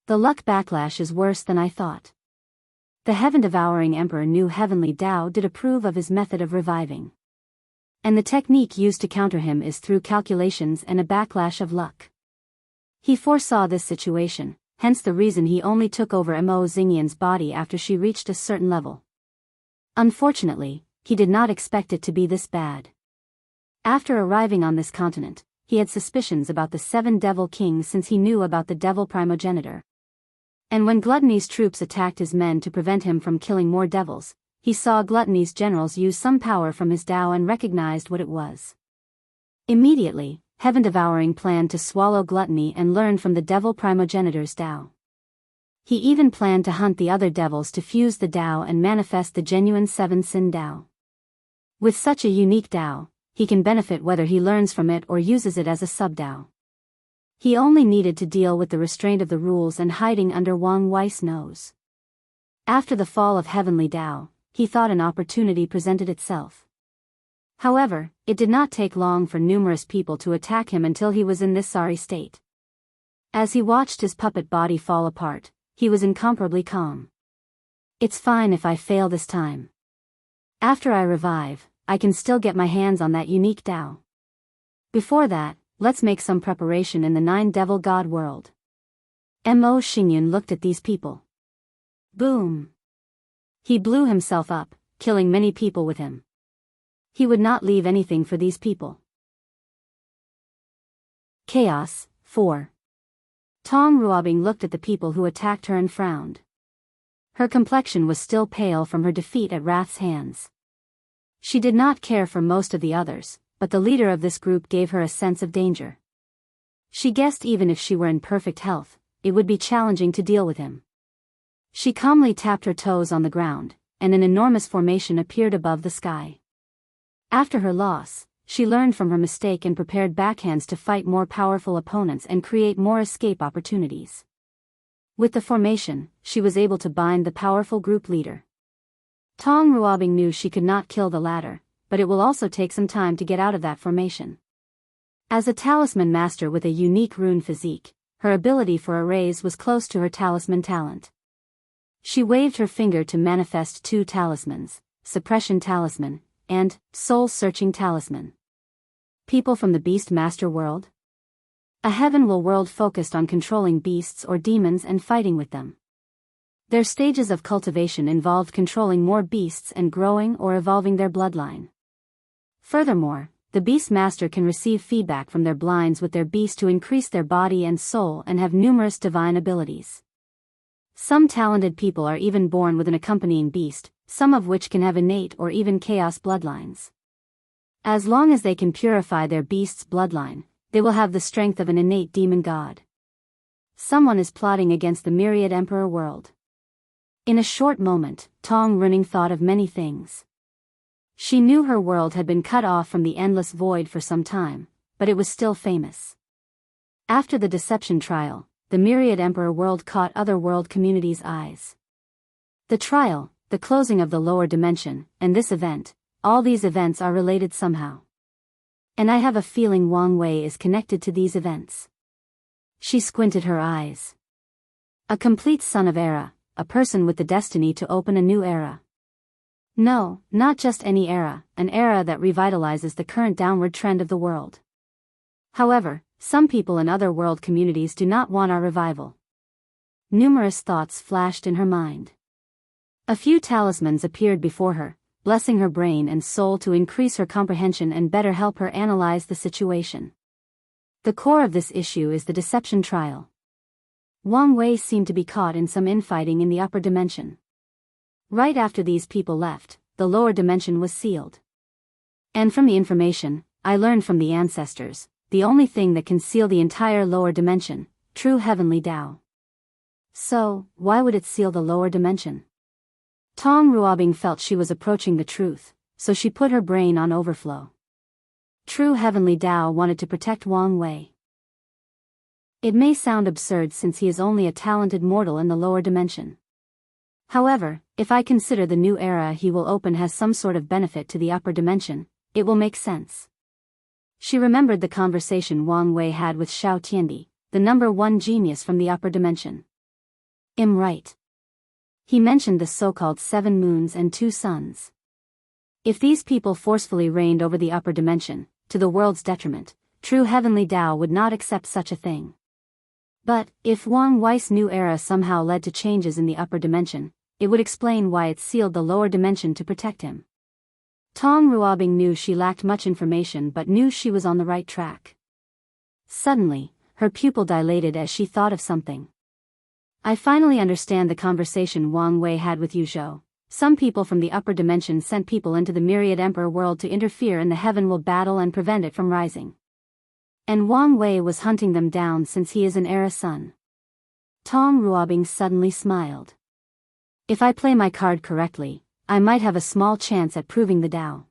The luck backlash is worse than I thought. The heaven-devouring emperor knew Heavenly Dao did approve of his method of reviving. And the technique used to counter him is through calculations and a backlash of luck. He foresaw this situation, hence the reason he only took over Mo Xingyan's body after she reached a certain level. Unfortunately, he did not expect it to be this bad. After arriving on this continent, he had suspicions about the 7 Devil Kings since he knew about the Devil Primogenitor. And when Gluttony's troops attacked his men to prevent him from killing more devils, he saw Gluttony's generals use some power from his Dao and recognized what it was. Immediately, Heaven Devouring planned to swallow Gluttony and learn from the Devil Primogenitor's Dao. He even planned to hunt the other devils to fuse the Dao and manifest the genuine 7 Sin Dao. With such a unique Dao, he can benefit whether he learns from it or uses it as a sub-Dao. He only needed to deal with the restraint of the rules and hiding under Wang Weiss' nose. After the fall of Heavenly Dao, he thought an opportunity presented itself. However, it did not take long for numerous people to attack him until he was in this sorry state. As he watched his puppet body fall apart, he was incomparably calm. It's fine if I fail this time. After I revive, I can still get my hands on that unique Dao. Before that, let's make some preparation in the 9 Devil God world. Mo Xingyan looked at these people. Boom! He blew himself up, killing many people with him. He would not leave anything for these people. Chaos. 4. Tong Ruobing looked at the people who attacked her and frowned. Her complexion was still pale from her defeat at Wrath's hands. She did not care for most of the others, but the leader of this group gave her a sense of danger. She guessed even if she were in perfect health, it would be challenging to deal with him. She calmly tapped her toes on the ground, and an enormous formation appeared above the sky. After her loss, she learned from her mistake and prepared backhands to fight more powerful opponents and create more escape opportunities. With the formation, she was able to bind the powerful group leader. Tong Ruobing knew she could not kill the latter, but it will also take some time to get out of that formation. As a talisman master with a unique rune physique, her ability for a raise was close to her talisman talent. She waved her finger to manifest 2 talismans, Suppression Talisman, and Soul-Searching Talisman. People from the Beast Master world? A heavenward world focused on controlling beasts or demons and fighting with them. Their stages of cultivation involved controlling more beasts and growing or evolving their bloodline. Furthermore, the Beast Master can receive feedback from their blinds with their beast to increase their body and soul and have numerous divine abilities. Some talented people are even born with an accompanying beast, some of which can have innate or even chaos bloodlines. As long as they can purify their beast's bloodline, they will have the strength of an innate demon god. Someone is plotting against the myriad emperor world. In a short moment, Tong Runing thought of many things. She knew her world had been cut off from the endless void for some time, but it was still famous. After the deception trial, the myriad emperor world caught other world communities' eyes. The trial, the closing of the lower dimension, and this event, all these events are related somehow. And I have a feeling Wang Wei is connected to these events. She squinted her eyes. A complete son of era, a person with the destiny to open a new era. No, not just any era, an era that revitalizes the current downward trend of the world. However, some people in other world communities do not want our revival. Numerous thoughts flashed in her mind. A few talismans appeared before her, blessing her brain and soul to increase her comprehension and better help her analyze the situation. The core of this issue is the deception trial. Wang Wei seemed to be caught in some infighting in the upper dimension. Right after these people left, the lower dimension was sealed. And from the information I learned from the ancestors, the only thing that can seal the entire lower dimension, true heavenly Tao. So, why would it seal the lower dimension? Tong Ruobing felt she was approaching the truth, so she put her brain on overflow. True heavenly Tao wanted to protect Wang Wei. It may sound absurd since he is only a talented mortal in the lower dimension. However, if I consider the new era he will open has some sort of benefit to the upper dimension, it will make sense. She remembered the conversation Wang Wei had with Xiao Tianbi, the number 1 genius from the upper dimension. Right. He mentioned the so-called 7 moons and 2 suns. If these people forcefully reigned over the upper dimension, to the world's detriment, true heavenly Tao would not accept such a thing. But, if Wang Wei's new era somehow led to changes in the upper dimension, it would explain why it sealed the lower dimension to protect him. Tong Ruobing knew she lacked much information but knew she was on the right track. Suddenly, her pupil dilated as she thought of something. I finally understand the conversation Wang Wei had with Yu Zhou. Some people from the upper dimension sent people into the myriad emperor world to interfere in the heavenward battle and prevent it from rising. And Wang Wei was hunting them down since he is an era son. Tong Ruobing suddenly smiled. If I play my card correctly, I might have a small chance at proving the Tao.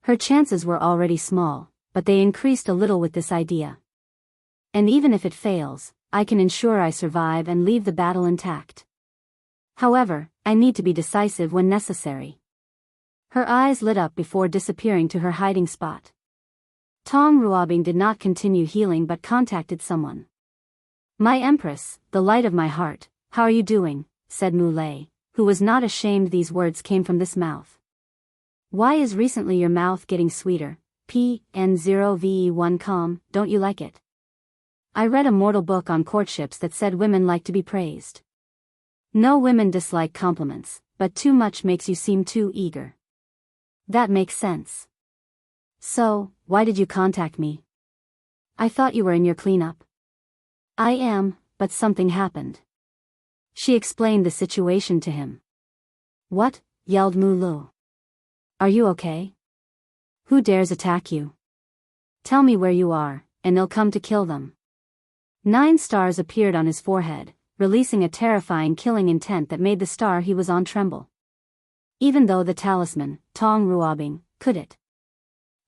Her chances were already small, but they increased a little with this idea. And even if it fails, I can ensure I survive and leave the battle intact. However, I need to be decisive when necessary. Her eyes lit up before disappearing to her hiding spot. Tong Ruobing did not continue healing but contacted someone. My Empress, the light of my heart, how are you doing? Said Mu Lei, who was not ashamed these words came from this mouth. Why is recently your mouth getting sweeter? PN0VE1 calm, don't you like it? I read a mortal book on courtships that said women like to be praised. No women dislike compliments, but too much makes you seem too eager. That makes sense. So, why did you contact me? I thought you were in your cleanup. I am, but something happened. She explained the situation to him. What? Yelled Mu Lu. Are you okay? Who dares attack you? Tell me where you are, and they'll come to kill them. 9 stars appeared on his forehead, releasing a terrifying killing intent that made the star he was on tremble. Even though the talisman, Tong Ruobing, could it.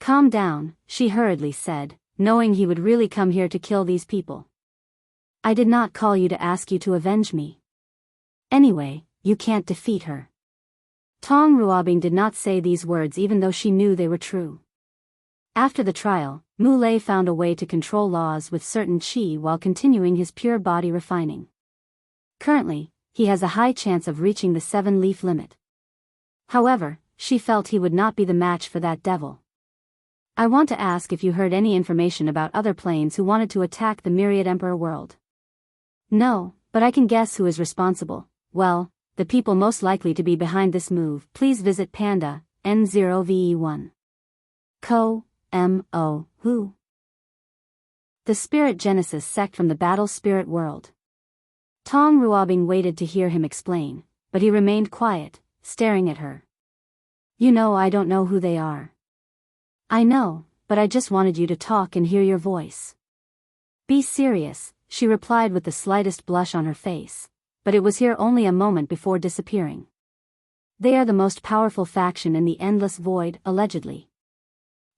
Calm down, she hurriedly said, knowing he would really come here to kill these people. I did not call you to ask you to avenge me. Anyway, you can't defeat her. Tong Ruobing did not say these words even though she knew they were true. After the trial, Mu Lei found a way to control laws with certain qi while continuing his pure body refining. Currently, he has a high chance of reaching the 7-leaf limit. However, she felt he would not be the match for that devil. I want to ask if you heard any information about other planes who wanted to attack the Myriad Emperor world. No, but I can guess who is responsible. Well, the people most likely to be behind this move. Please visit Panda, N0VE1. Co, M.O., who? The Spirit Genesis sect from the Battle Spirit world. Tong Ruobing waited to hear him explain, but he remained quiet, staring at her. You know I don't know who they are. I know, but I just wanted you to talk and hear your voice. Be serious, she replied with the slightest blush on her face, but it was here only a moment before disappearing. They are the most powerful faction in the endless void, allegedly.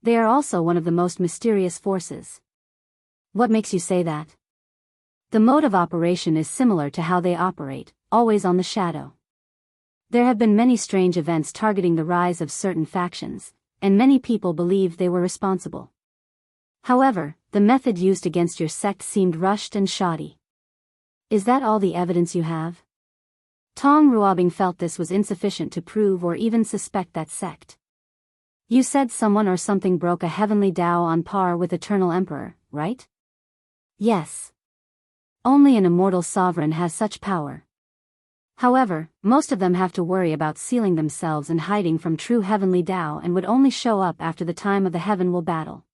They are also one of the most mysterious forces. What makes you say that? The mode of operation is similar to how they operate, always on the shadow. There have been many strange events targeting the rise of certain factions, and many people believe they were responsible. However, the method used against your sect seemed rushed and shoddy. Is that all the evidence you have? Tong Ruobing felt this was insufficient to prove or even suspect that sect. You said someone or something broke a heavenly Tao on par with Eternal Emperor, right? Yes. Only an immortal sovereign has such power. However, most of them have to worry about sealing themselves and hiding from true heavenly Tao and would only show up after the time of the heaven will battle.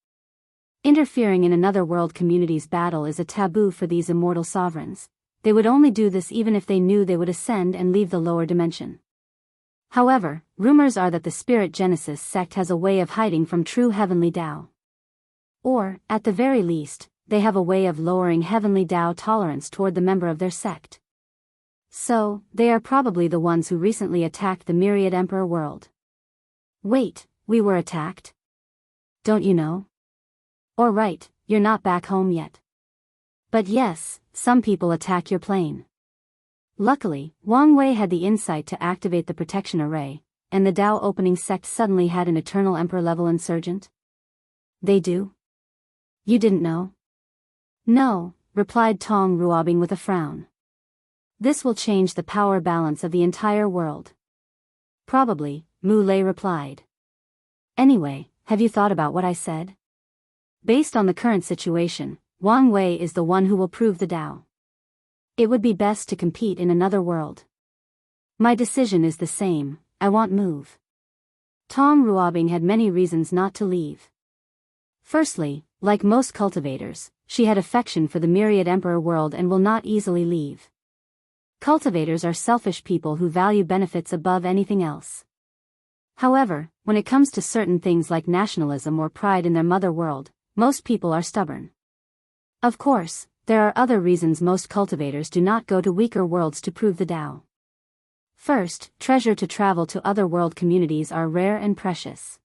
Interfering in another world community's battle is a taboo for these immortal sovereigns. They would only do this even if they knew they would ascend and leave the lower dimension. However, rumors are that the Spirit Genesis sect has a way of hiding from true heavenly Tao. Or, at the very least, they have a way of lowering heavenly Tao tolerance toward the member of their sect. So, they are probably the ones who recently attacked the Myriad Emperor world. Wait, we were attacked? Don't you know? Or right, you're not back home yet. But yes, some people attack your plane. Luckily, Wang Wei had the insight to activate the protection array, and the Tao opening sect suddenly had an Eternal Emperor level insurgent. They do? You didn't know? No, replied Tong Ruobing with a frown. This will change the power balance of the entire world. Probably, Mu Lei replied. Anyway, have you thought about what I said? Based on the current situation, Wang Wei is the one who will prove the Tao. It would be best to compete in another world. My decision is the same, I won't move. Tong Ruobing had many reasons not to leave. Firstly, like most cultivators, she had affection for the Myriad Emperor world and will not easily leave. Cultivators are selfish people who value benefits above anything else. However, when it comes to certain things like nationalism or pride in their mother world, most people are stubborn. Of course, there are other reasons most cultivators do not go to weaker worlds to prove the Tao. First, treasure to travel to other world communities are rare and precious.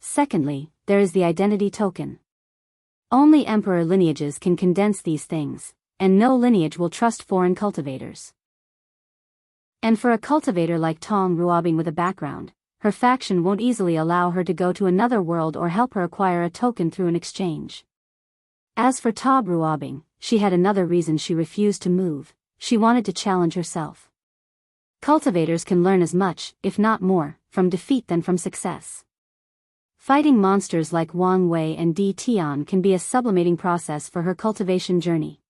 Secondly, there is the identity token. Only emperor lineages can condense these things, and no lineage will trust foreign cultivators. And for a cultivator like Tong Ruobing with a background, her faction won't easily allow her to go to another world or help her acquire a token through an exchange. As for Tong Ruobing, she had another reason she refused to move. She wanted to challenge herself. Cultivators can learn as much, if not more, from defeat than from success. Fighting monsters like Wang Wei and Di Tian can be a sublimating process for her cultivation journey.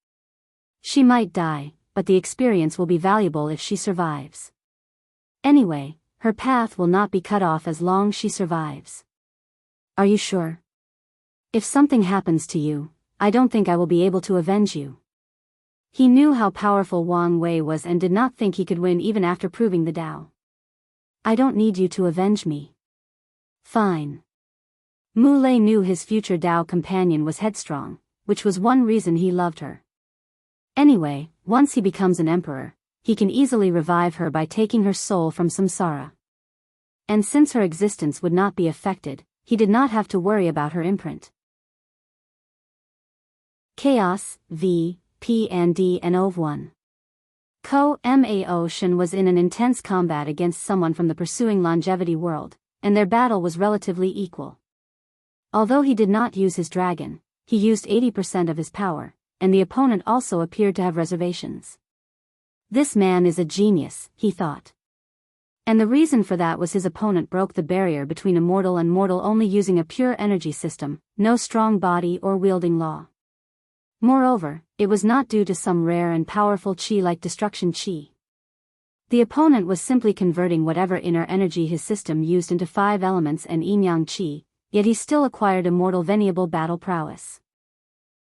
She might die, but the experience will be valuable if she survives. Anyway, Her path will not be cut off as long as she survives. Are you sure? If something happens to you, I don't think I will be able to avenge you. He knew how powerful Wang Wei was and did not think he could win even after proving the Tao. I don't need you to avenge me. Fine. Mu Lei knew his future Tao companion was headstrong, which was one reason he loved her. Anyway, once he becomes an emperor, he can easily revive her by taking her soul from samsara. And since her existence would not be affected, he did not have to worry about her imprint. Chaos, v. P and D and Ov 1. Mao Shen was in an intense combat against someone from the pursuing longevity world, and their battle was relatively equal. Although he did not use his dragon, he used 80% of his power, and the opponent also appeared to have reservations. This man is a genius, he thought. And the reason for that was his opponent broke the barrier between immortal and mortal only using a pure energy system, no strong body or wielding law. Moreover, it was not due to some rare and powerful chi like destruction chi. The opponent was simply converting whatever inner energy his system used into 5 elements and yin-yang chi, yet he still acquired immortal veniable battle prowess.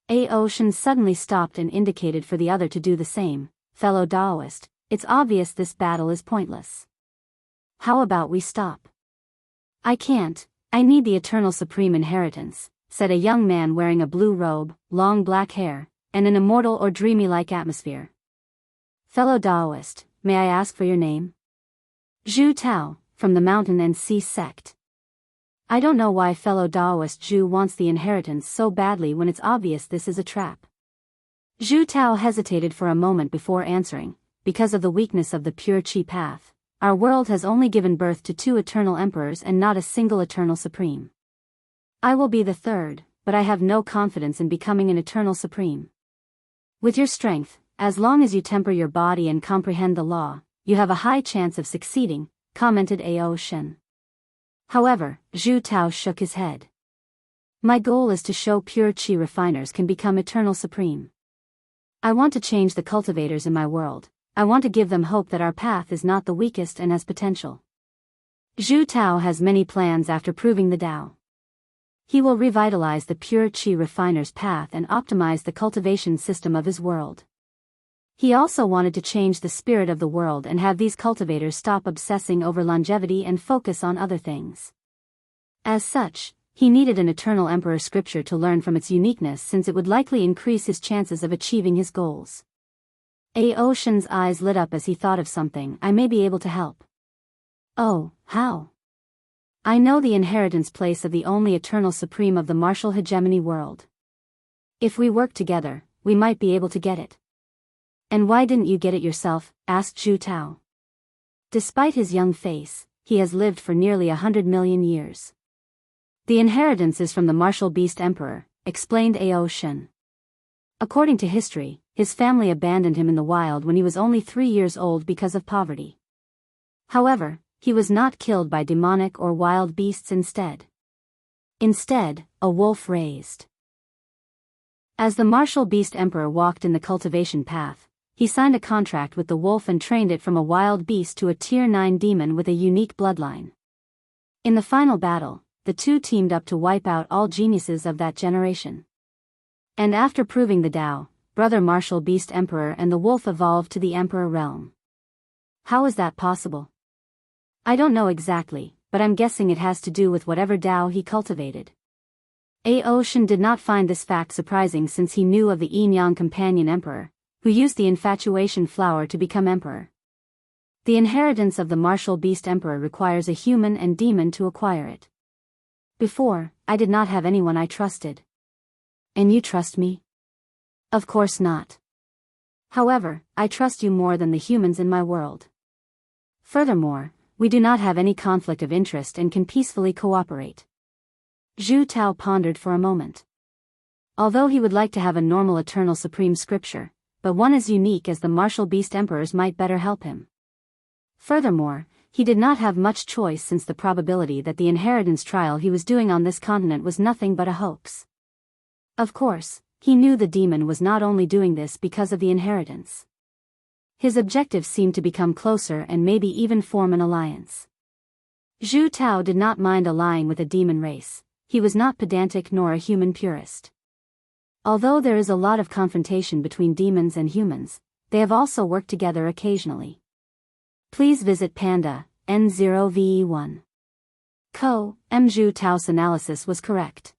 Ao Shen suddenly stopped and indicated for the other to do the same. Fellow Daoist, it's obvious this battle is pointless. How about we stop? I can't, I need the eternal supreme inheritance, said a young man wearing a blue robe, long black hair, and an immortal or dreamy-like atmosphere. Fellow Daoist, may I ask for your name? Zhu Tao, from the Mountain and Sea sect. I don't know why fellow Daoist Zhu wants the inheritance so badly when it's obvious this is a trap. Zhu Tao hesitated for a moment before answering. Because of the weakness of the pure chi path, our world has only given birth to 2 eternal emperors and not a single eternal supreme. I will be the 3rd, but I have no confidence in becoming an eternal supreme. With your strength, as long as you temper your body and comprehend the law, you have a high chance of succeeding, commented Ao Shen. However, Zhu Tao shook his head. My goal is to show pure chi refiners can become eternal supreme. I want to change the cultivators in my world. I want to give them hope that our path is not the weakest and has potential. Zhu Tao has many plans after proving the Tao. He will revitalize the pure chi refiner's path and optimize the cultivation system of his world. He also wanted to change the spirit of the world and have these cultivators stop obsessing over longevity and focus on other things. As such, he needed an eternal emperor scripture to learn from its uniqueness since it would likely increase his chances of achieving his goals. Ao Shen's eyes lit up as he thought of something. I may be able to help. Oh, how? I know the inheritance place of the only eternal supreme of the martial hegemony world. If we work together, we might be able to get it. And why didn't you get it yourself? Asked Zhu Tao. Despite his young face, he has lived for nearly 100 million years. The inheritance is from the martial beast emperor, explained Ao Shen. According to history, his family abandoned him in the wild when he was only 3 years old because of poverty. However, he was not killed by demonic or wild beasts instead. Instead, a wolf raised. As the martial beast emperor walked in the cultivation path, he signed a contract with the wolf and trained it from a wild beast to a tier 9 demon with a unique bloodline. In the final battle, the two teamed up to wipe out all geniuses of that generation. And after proving the Tao, brother martial beast emperor and the wolf evolved to the emperor realm. How is that possible? I don't know exactly, but I'm guessing it has to do with whatever Tao he cultivated. Ao Shen did not find this fact surprising since he knew of the yin-yang companion emperor, who used the infatuation flower to become emperor. The inheritance of the martial beast emperor requires a human and demon to acquire it. Before, I did not have anyone I trusted. And you trust me? Of course not. However, I trust you more than the humans in my world. Furthermore, we do not have any conflict of interest and can peacefully cooperate. Zhu Tao pondered for a moment. Although he would like to have a normal eternal supreme scripture, but one as unique as the martial beast emperors might better help him. Furthermore, he did not have much choice since the probability that the inheritance trial he was doing on this continent was nothing but a hoax. Of course, he knew the demon was not only doing this because of the inheritance. His objective seemed to become closer and maybe even form an alliance. Zhu Tao did not mind allying with a demon race. He was not pedantic nor a human purist. Although there is a lot of confrontation between demons and humans, they have also worked together occasionally. Please visit Panda, N0VE1. Zhu Tao's analysis was correct.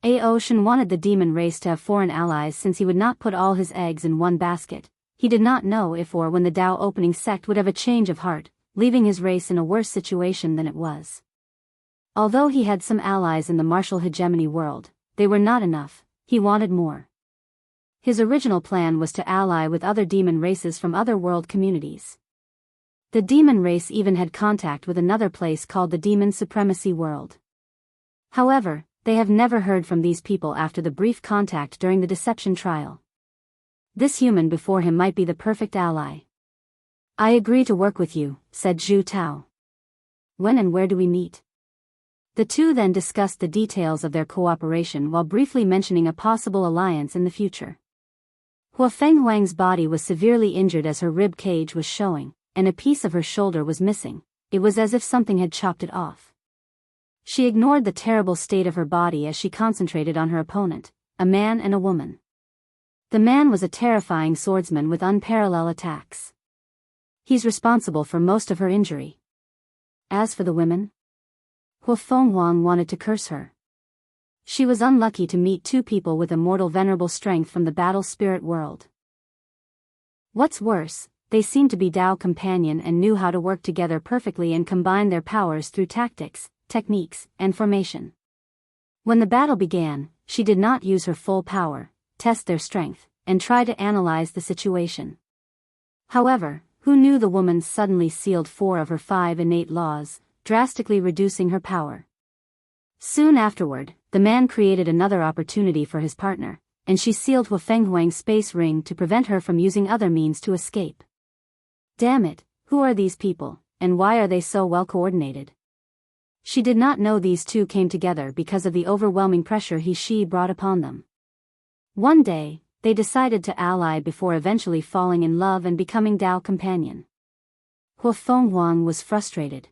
Ocean wanted the demon race to have foreign allies since he would not put all his eggs in one basket. He did not know if or when the Tao opening sect would have a change of heart, leaving his race in a worse situation than it was. Although he had some allies in the martial hegemony world, they were not enough. He wanted more. His original plan was to ally with other demon races from other world communities. The demon race even had contact with another place called the Demon Supremacy World. However, they have never heard from these people after the brief contact during the deception trial. This human before him might be the perfect ally. I agree to work with you, said Zhu Tao. When and where do we meet? The two then discussed the details of their cooperation while briefly mentioning a possible alliance in the future. Hua Fenghuang's body was severely injured as her rib cage was showing, and a piece of her shoulder was missing. It was as if something had chopped it off. She ignored the terrible state of her body as she concentrated on her opponent, a man and a woman. The man was a terrifying swordsman with unparalleled attacks. He's responsible for most of her injury. As for the women, Hua Fenghuang wanted to curse her. She was unlucky to meet two people with immortal venerable strength from the battle spirit world. What's worse, they seemed to be Tao companion and knew how to work together perfectly and combine their powers through tactics, techniques, and formation. When the battle began, she did not use her full power, test their strength, and try to analyze the situation. However, who knew the woman suddenly sealed 4 of her 5 innate laws, drastically reducing her power. Soon afterward, the man created another opportunity for his partner, and she sealed Hua Fenghuang's space ring to prevent her from using other means to escape. Damn it, who are these people, and why are they so well coordinated? She did not know these two came together because of the overwhelming pressure she brought upon them. One day, they decided to ally before eventually falling in love and becoming Tao companion. Hua Fenghuang was frustrated.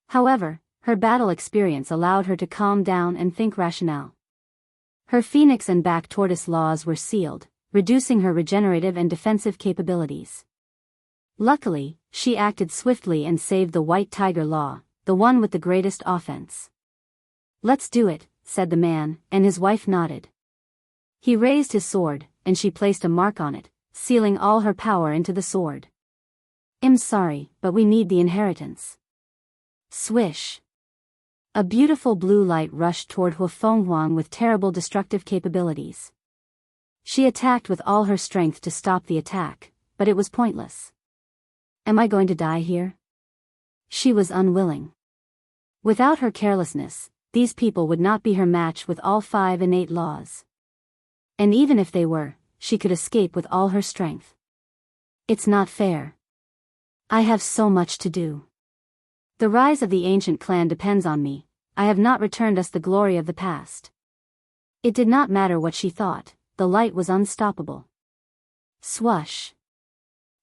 However, her battle experience allowed her to calm down and think rationale. Her phoenix and back tortoise laws were sealed, reducing her regenerative and defensive capabilities. Luckily, she acted swiftly and saved the white tiger law, the one with the greatest offense. Let's do it, said the man, and his wife nodded. He raised his sword, and she placed a mark on it, sealing all her power into the sword. I'm sorry, but we need the inheritance. Swish. A beautiful blue light rushed toward Hua Fenghuang with terrible destructive capabilities. She attacked with all her strength to stop the attack, but it was pointless. Am I going to die here? She was unwilling. Without her carelessness, these people would not be her match with all 5 innate laws. And even if they were, she could escape with all her strength. It's not fair. I have so much to do. The rise of the ancient clan depends on me. I have not returned us the glory of the past. It did not matter what she thought, the light was unstoppable. Swoosh.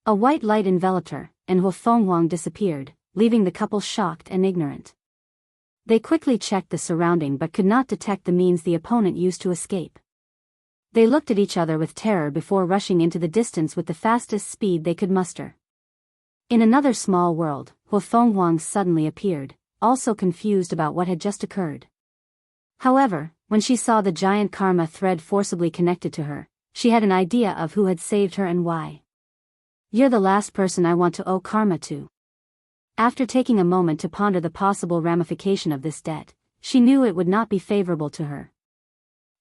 A white light enveloped her, and Hua Fenghuang disappeared, leaving the couple shocked and ignorant. They quickly checked the surrounding but could not detect the means the opponent used to escape. They looked at each other with terror before rushing into the distance with the fastest speed they could muster. In another small world, Hua Fenghuang suddenly appeared, also confused about what had just occurred. However, when she saw the giant karma thread forcibly connected to her, she had an idea of who had saved her and why. You're the last person I want to owe karma to. After taking a moment to ponder the possible ramification of this debt, she knew it would not be favorable to her.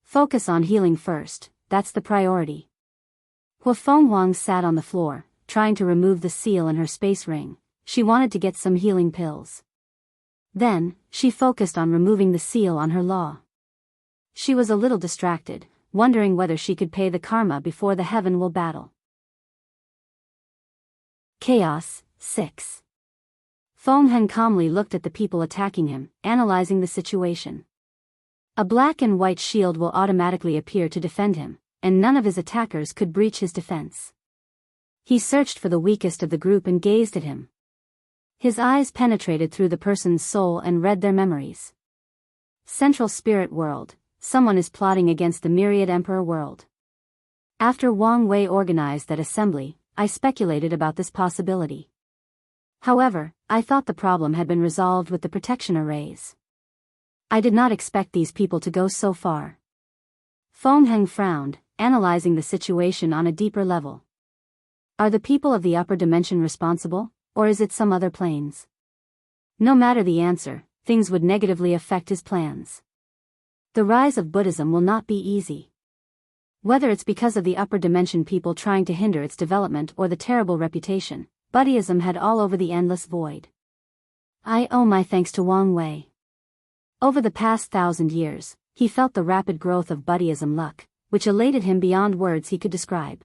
Focus on healing first, that's the priority. Hua Fenghuang sat on the floor, trying to remove the seal in her space ring. She wanted to get some healing pills. Then, she focused on removing the seal on her law. She was a little distracted, wondering whether she could pay the karma before the heaven will battle. Chaos, 6. Fenghen calmly looked at the people attacking him, analyzing the situation. A black and white shield will automatically appear to defend him, and none of his attackers could breach his defense. He searched for the weakest of the group and gazed at him. His eyes penetrated through the person's soul and read their memories. Central Spirit World, someone is plotting against the Myriad Emperor world. After Wang Wei organized that assembly, I speculated about this possibility. However, I thought the problem had been resolved with the protection arrays. I did not expect these people to go so far. Feng Heng frowned, analyzing the situation on a deeper level. Are the people of the upper dimension responsible, or is it some other planes? No matter the answer, things would negatively affect his plans. The rise of Buddhism will not be easy. Whether it's because of the upper dimension people trying to hinder its development or the terrible reputation, Buddhism had all over the endless void. I owe my thanks to Wang Wei. Over the past 1,000 years, he felt the rapid growth of Buddhism luck, which elated him beyond words he could describe.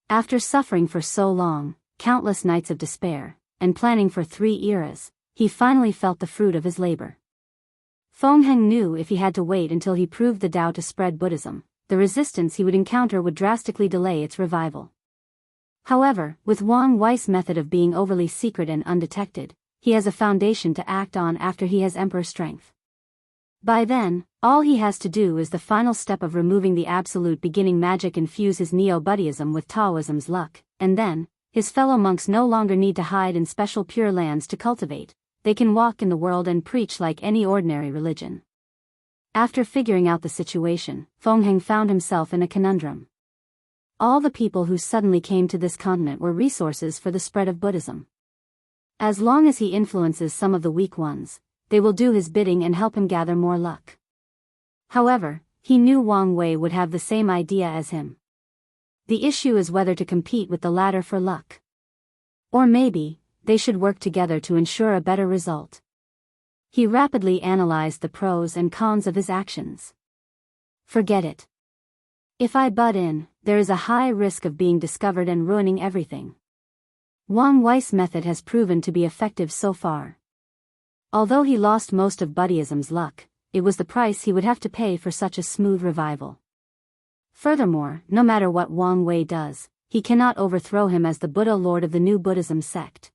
After suffering for so long, countless nights of despair, and planning for 3 eras, he finally felt the fruit of his labor. Feng Heng knew if he had to wait until he proved the Tao to spread Buddhism, the resistance he would encounter would drastically delay its revival. However, with Wang Wei's method of being overly secret and undetected, he has a foundation to act on after he has Emperor strength. By then, all he has to do is the final step of removing the absolute beginning magic and fuse his Neo-Buddhism with Taoism's luck, and then, his fellow monks no longer need to hide in special pure lands to cultivate, they can walk in the world and preach like any ordinary religion. After figuring out the situation, Feng Heng found himself in a conundrum. All the people who suddenly came to this continent were resources for the spread of Buddhism. As long as he influences some of the weak ones, they will do his bidding and help him gather more luck. However, he knew Wang Wei would have the same idea as him. The issue is whether to compete with the latter for luck. Or maybe, they should work together to ensure a better result. He rapidly analyzed the pros and cons of his actions. Forget it. If I butt in, there is a high risk of being discovered and ruining everything. Wang Wei's method has proven to be effective so far. Although he lost most of Buddhism's luck, it was the price he would have to pay for such a smooth revival. Furthermore, no matter what Wang Wei does, he cannot overthrow him as the Buddha Lord of the new Buddhism sect.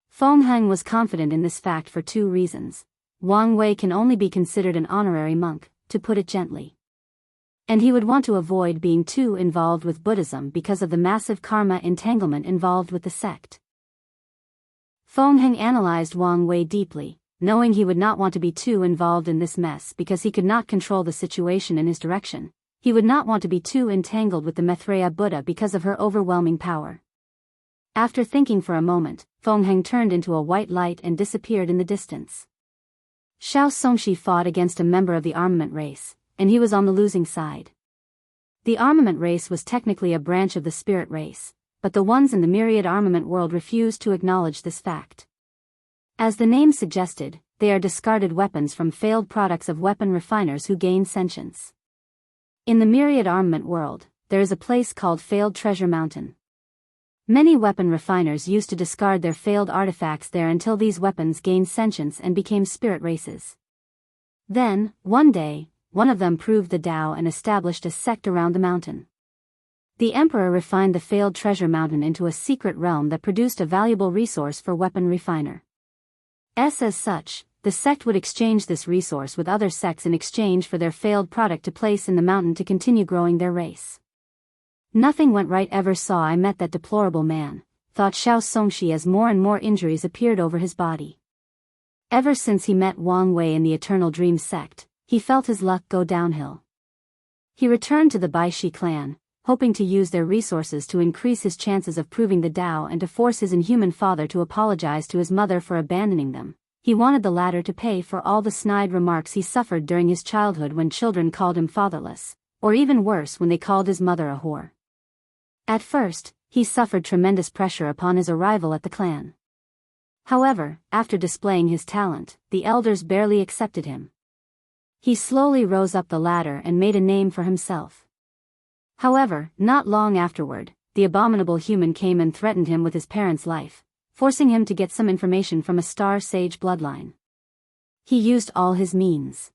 Feng Heng was confident in this fact for 2 reasons. Wang Wei can only be considered an honorary monk, to put it gently. And he would want to avoid being too involved with Buddhism because of the massive karma entanglement involved with the sect. Feng Heng analyzed Wang Wei deeply, knowing he would not want to be too involved in this mess because he could not control the situation in his direction. He would not want to be too entangled with the Maitreya Buddha because of her overwhelming power. After thinking for a moment, Feng Heng turned into a white light and disappeared in the distance. Xiao Songshi fought against a member of the armament race, and he was on the losing side. The armament race was technically a branch of the spirit race, but the ones in the myriad armament world refused to acknowledge this fact. As the name suggested, they are discarded weapons from failed products of weapon refiners who gain sentience. In the myriad armament world, there is a place called Failed Treasure Mountain. Many weapon refiners used to discard their failed artifacts there until these weapons gained sentience and became spirit races. Then, one day, one of them proved the Tao and established a sect around the mountain. The emperor refined the Failed Treasure Mountain into a secret realm that produced a valuable resource for weapon refiner. As such, the sect would exchange this resource with other sects in exchange for their failed product to place in the mountain to continue growing their race. Nothing went right ever saw I met that deplorable man, thought Xiao Songshi as more and more injuries appeared over his body. Ever since he met Wang Wei in the Eternal Dream sect, he felt his luck go downhill. He returned to the Baishi clan, hoping to use their resources to increase his chances of proving the Tao and to force his inhuman father to apologize to his mother for abandoning them. He wanted the latter to pay for all the snide remarks he suffered during his childhood when children called him fatherless, or even worse when they called his mother a whore. At first, he suffered tremendous pressure upon his arrival at the clan. However, after displaying his talent, the elders barely accepted him. He slowly rose up the ladder and made a name for himself. However, not long afterward, the abominable human came and threatened him with his parents' life, forcing him to get some information from a star sage bloodline. He used all his means.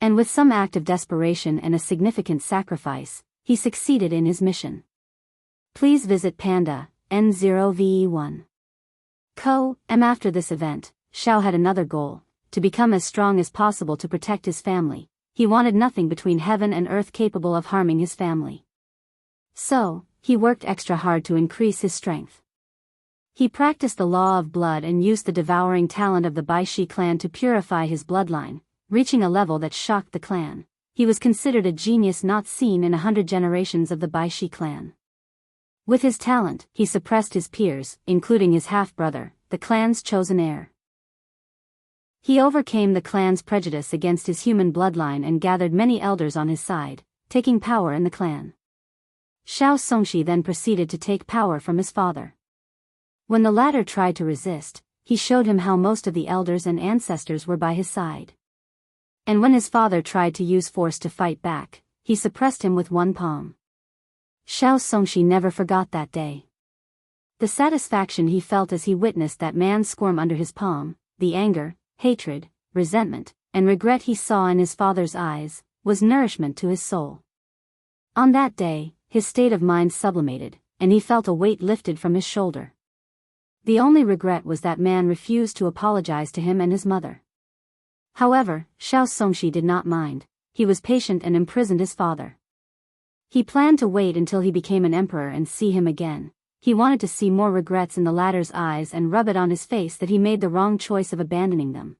And with some act of desperation and a significant sacrifice, he succeeded in his mission. Please visit Panda, N0VE1. After this event, Xiao had another goal, to become as strong as possible to protect his family. He wanted nothing between heaven and earth capable of harming his family. So, he worked extra hard to increase his strength. He practiced the law of blood and used the devouring talent of the Baishi clan to purify his bloodline, reaching a level that shocked the clan. He was considered a genius not seen in 100 generations of the Baishi clan. With his talent, he suppressed his peers, including his half-brother, the clan's chosen heir. He overcame the clan's prejudice against his human bloodline and gathered many elders on his side, taking power in the clan. Xiao Songshi then proceeded to take power from his father. When the latter tried to resist, he showed him how most of the elders and ancestors were by his side. And when his father tried to use force to fight back, he suppressed him with one palm. Xiao Songshi never forgot that day. The satisfaction he felt as he witnessed that man squirm under his palm, the anger, hatred, resentment, and regret he saw in his father's eyes, was nourishment to his soul. On that day, his state of mind sublimated, and he felt a weight lifted from his shoulder. The only regret was that man refused to apologize to him and his mother. However, Xiao Songshi did not mind. He was patient and imprisoned his father. He planned to wait until he became an emperor and see him again. He wanted to see more regrets in the latter's eyes and rub it on his face that he made the wrong choice of abandoning them.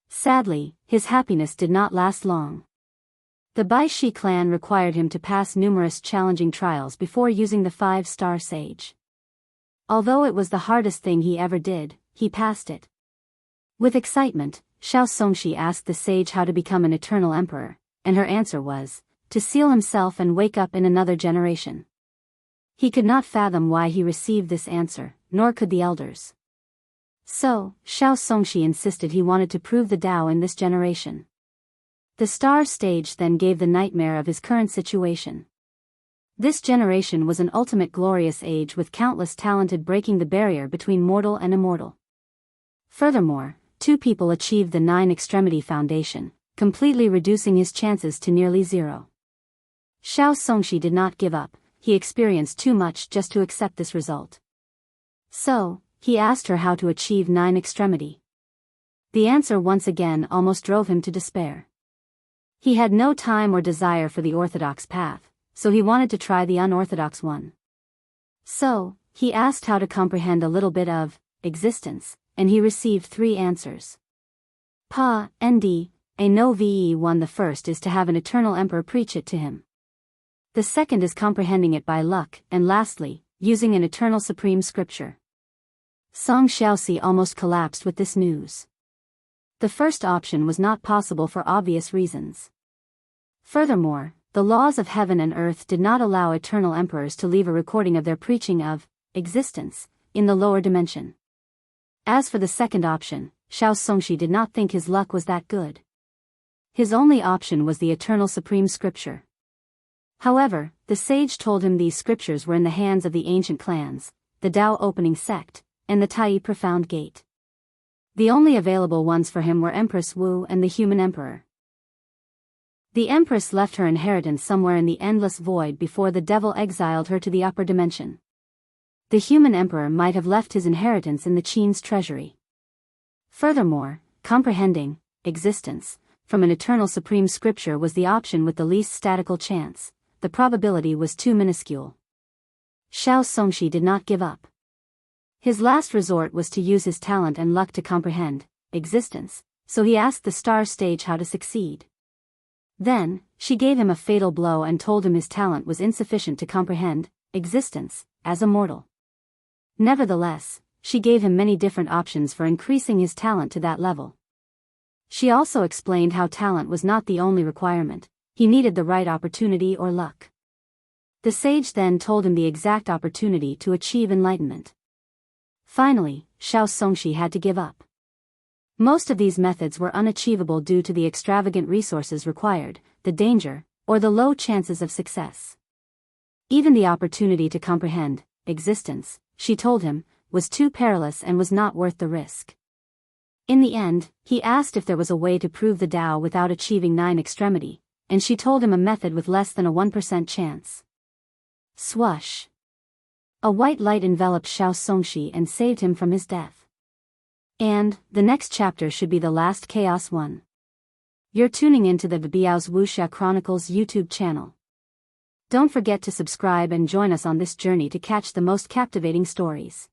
Sadly, his happiness did not last long. The Baishi clan required him to pass numerous challenging trials before using the 5-star sage. Although it was the hardest thing he ever did, he passed it. With excitement, Xiao Songshi asked the sage how to become an eternal emperor, and her answer was, to seal himself and wake up in another generation. He could not fathom why he received this answer, nor could the elders. So, Xiao Songshi insisted he wanted to prove the Tao in this generation. The star stage then gave the nightmare of his current situation. This generation was an ultimate glorious age with countless talented breaking the barrier between mortal and immortal. Furthermore, 2 people achieved the 9-extremity foundation, completely reducing his chances to nearly zero. Xiao Songshi did not give up. He experienced too much just to accept this result. So, he asked her how to achieve 9-extremity. The answer once again almost drove him to despair. He had no time or desire for the orthodox path, so he wanted to try the unorthodox one. So, he asked how to comprehend a little bit of existence, and he received 3 answers. Pa, Nd, a no ve1. The first is to have an eternal emperor preach it to him. The second is comprehending it by luck, and lastly, using an eternal supreme scripture. Song Xiaoxi almost collapsed with this news. The first option was not possible for obvious reasons. Furthermore, the laws of heaven and earth did not allow eternal emperors to leave a recording of their preaching of existence in the lower dimension. As for the second option, Xiao Songshi did not think his luck was that good. His only option was the eternal supreme scripture. However, the sage told him these scriptures were in the hands of the ancient clans, the Tao opening sect, and the Tai profound gate. The only available ones for him were Empress Wu and the human emperor. The empress left her inheritance somewhere in the endless void before the devil exiled her to the upper dimension. The human emperor might have left his inheritance in the Qin's treasury. Furthermore, comprehending existence from an eternal supreme scripture was the option with the least statistical chance. The probability was too minuscule. Xiao Songshi did not give up. His last resort was to use his talent and luck to comprehend existence, so he asked the star stage how to succeed. Then, she gave him a fatal blow and told him his talent was insufficient to comprehend existence as a mortal. Nevertheless, she gave him many different options for increasing his talent to that level. She also explained how talent was not the only requirement. He needed the right opportunity or luck. The sage then told him the exact opportunity to achieve enlightenment. Finally, Xiao Songshi had to give up. Most of these methods were unachievable due to the extravagant resources required, the danger, or the low chances of success. Even the opportunity to comprehend existence, she told him, was too perilous and was not worth the risk. In the end, he asked if there was a way to prove the Tao without achieving 9-extremity. And she told him a method with less than a 1% chance. Swoosh. A white light enveloped Xiao Songshi and saved him from his death. And, the next chapter should be the last chaos one. You're tuning into the Biyao's Wuxia Chronicles YouTube channel. Don't forget to subscribe and join us on this journey to catch the most captivating stories.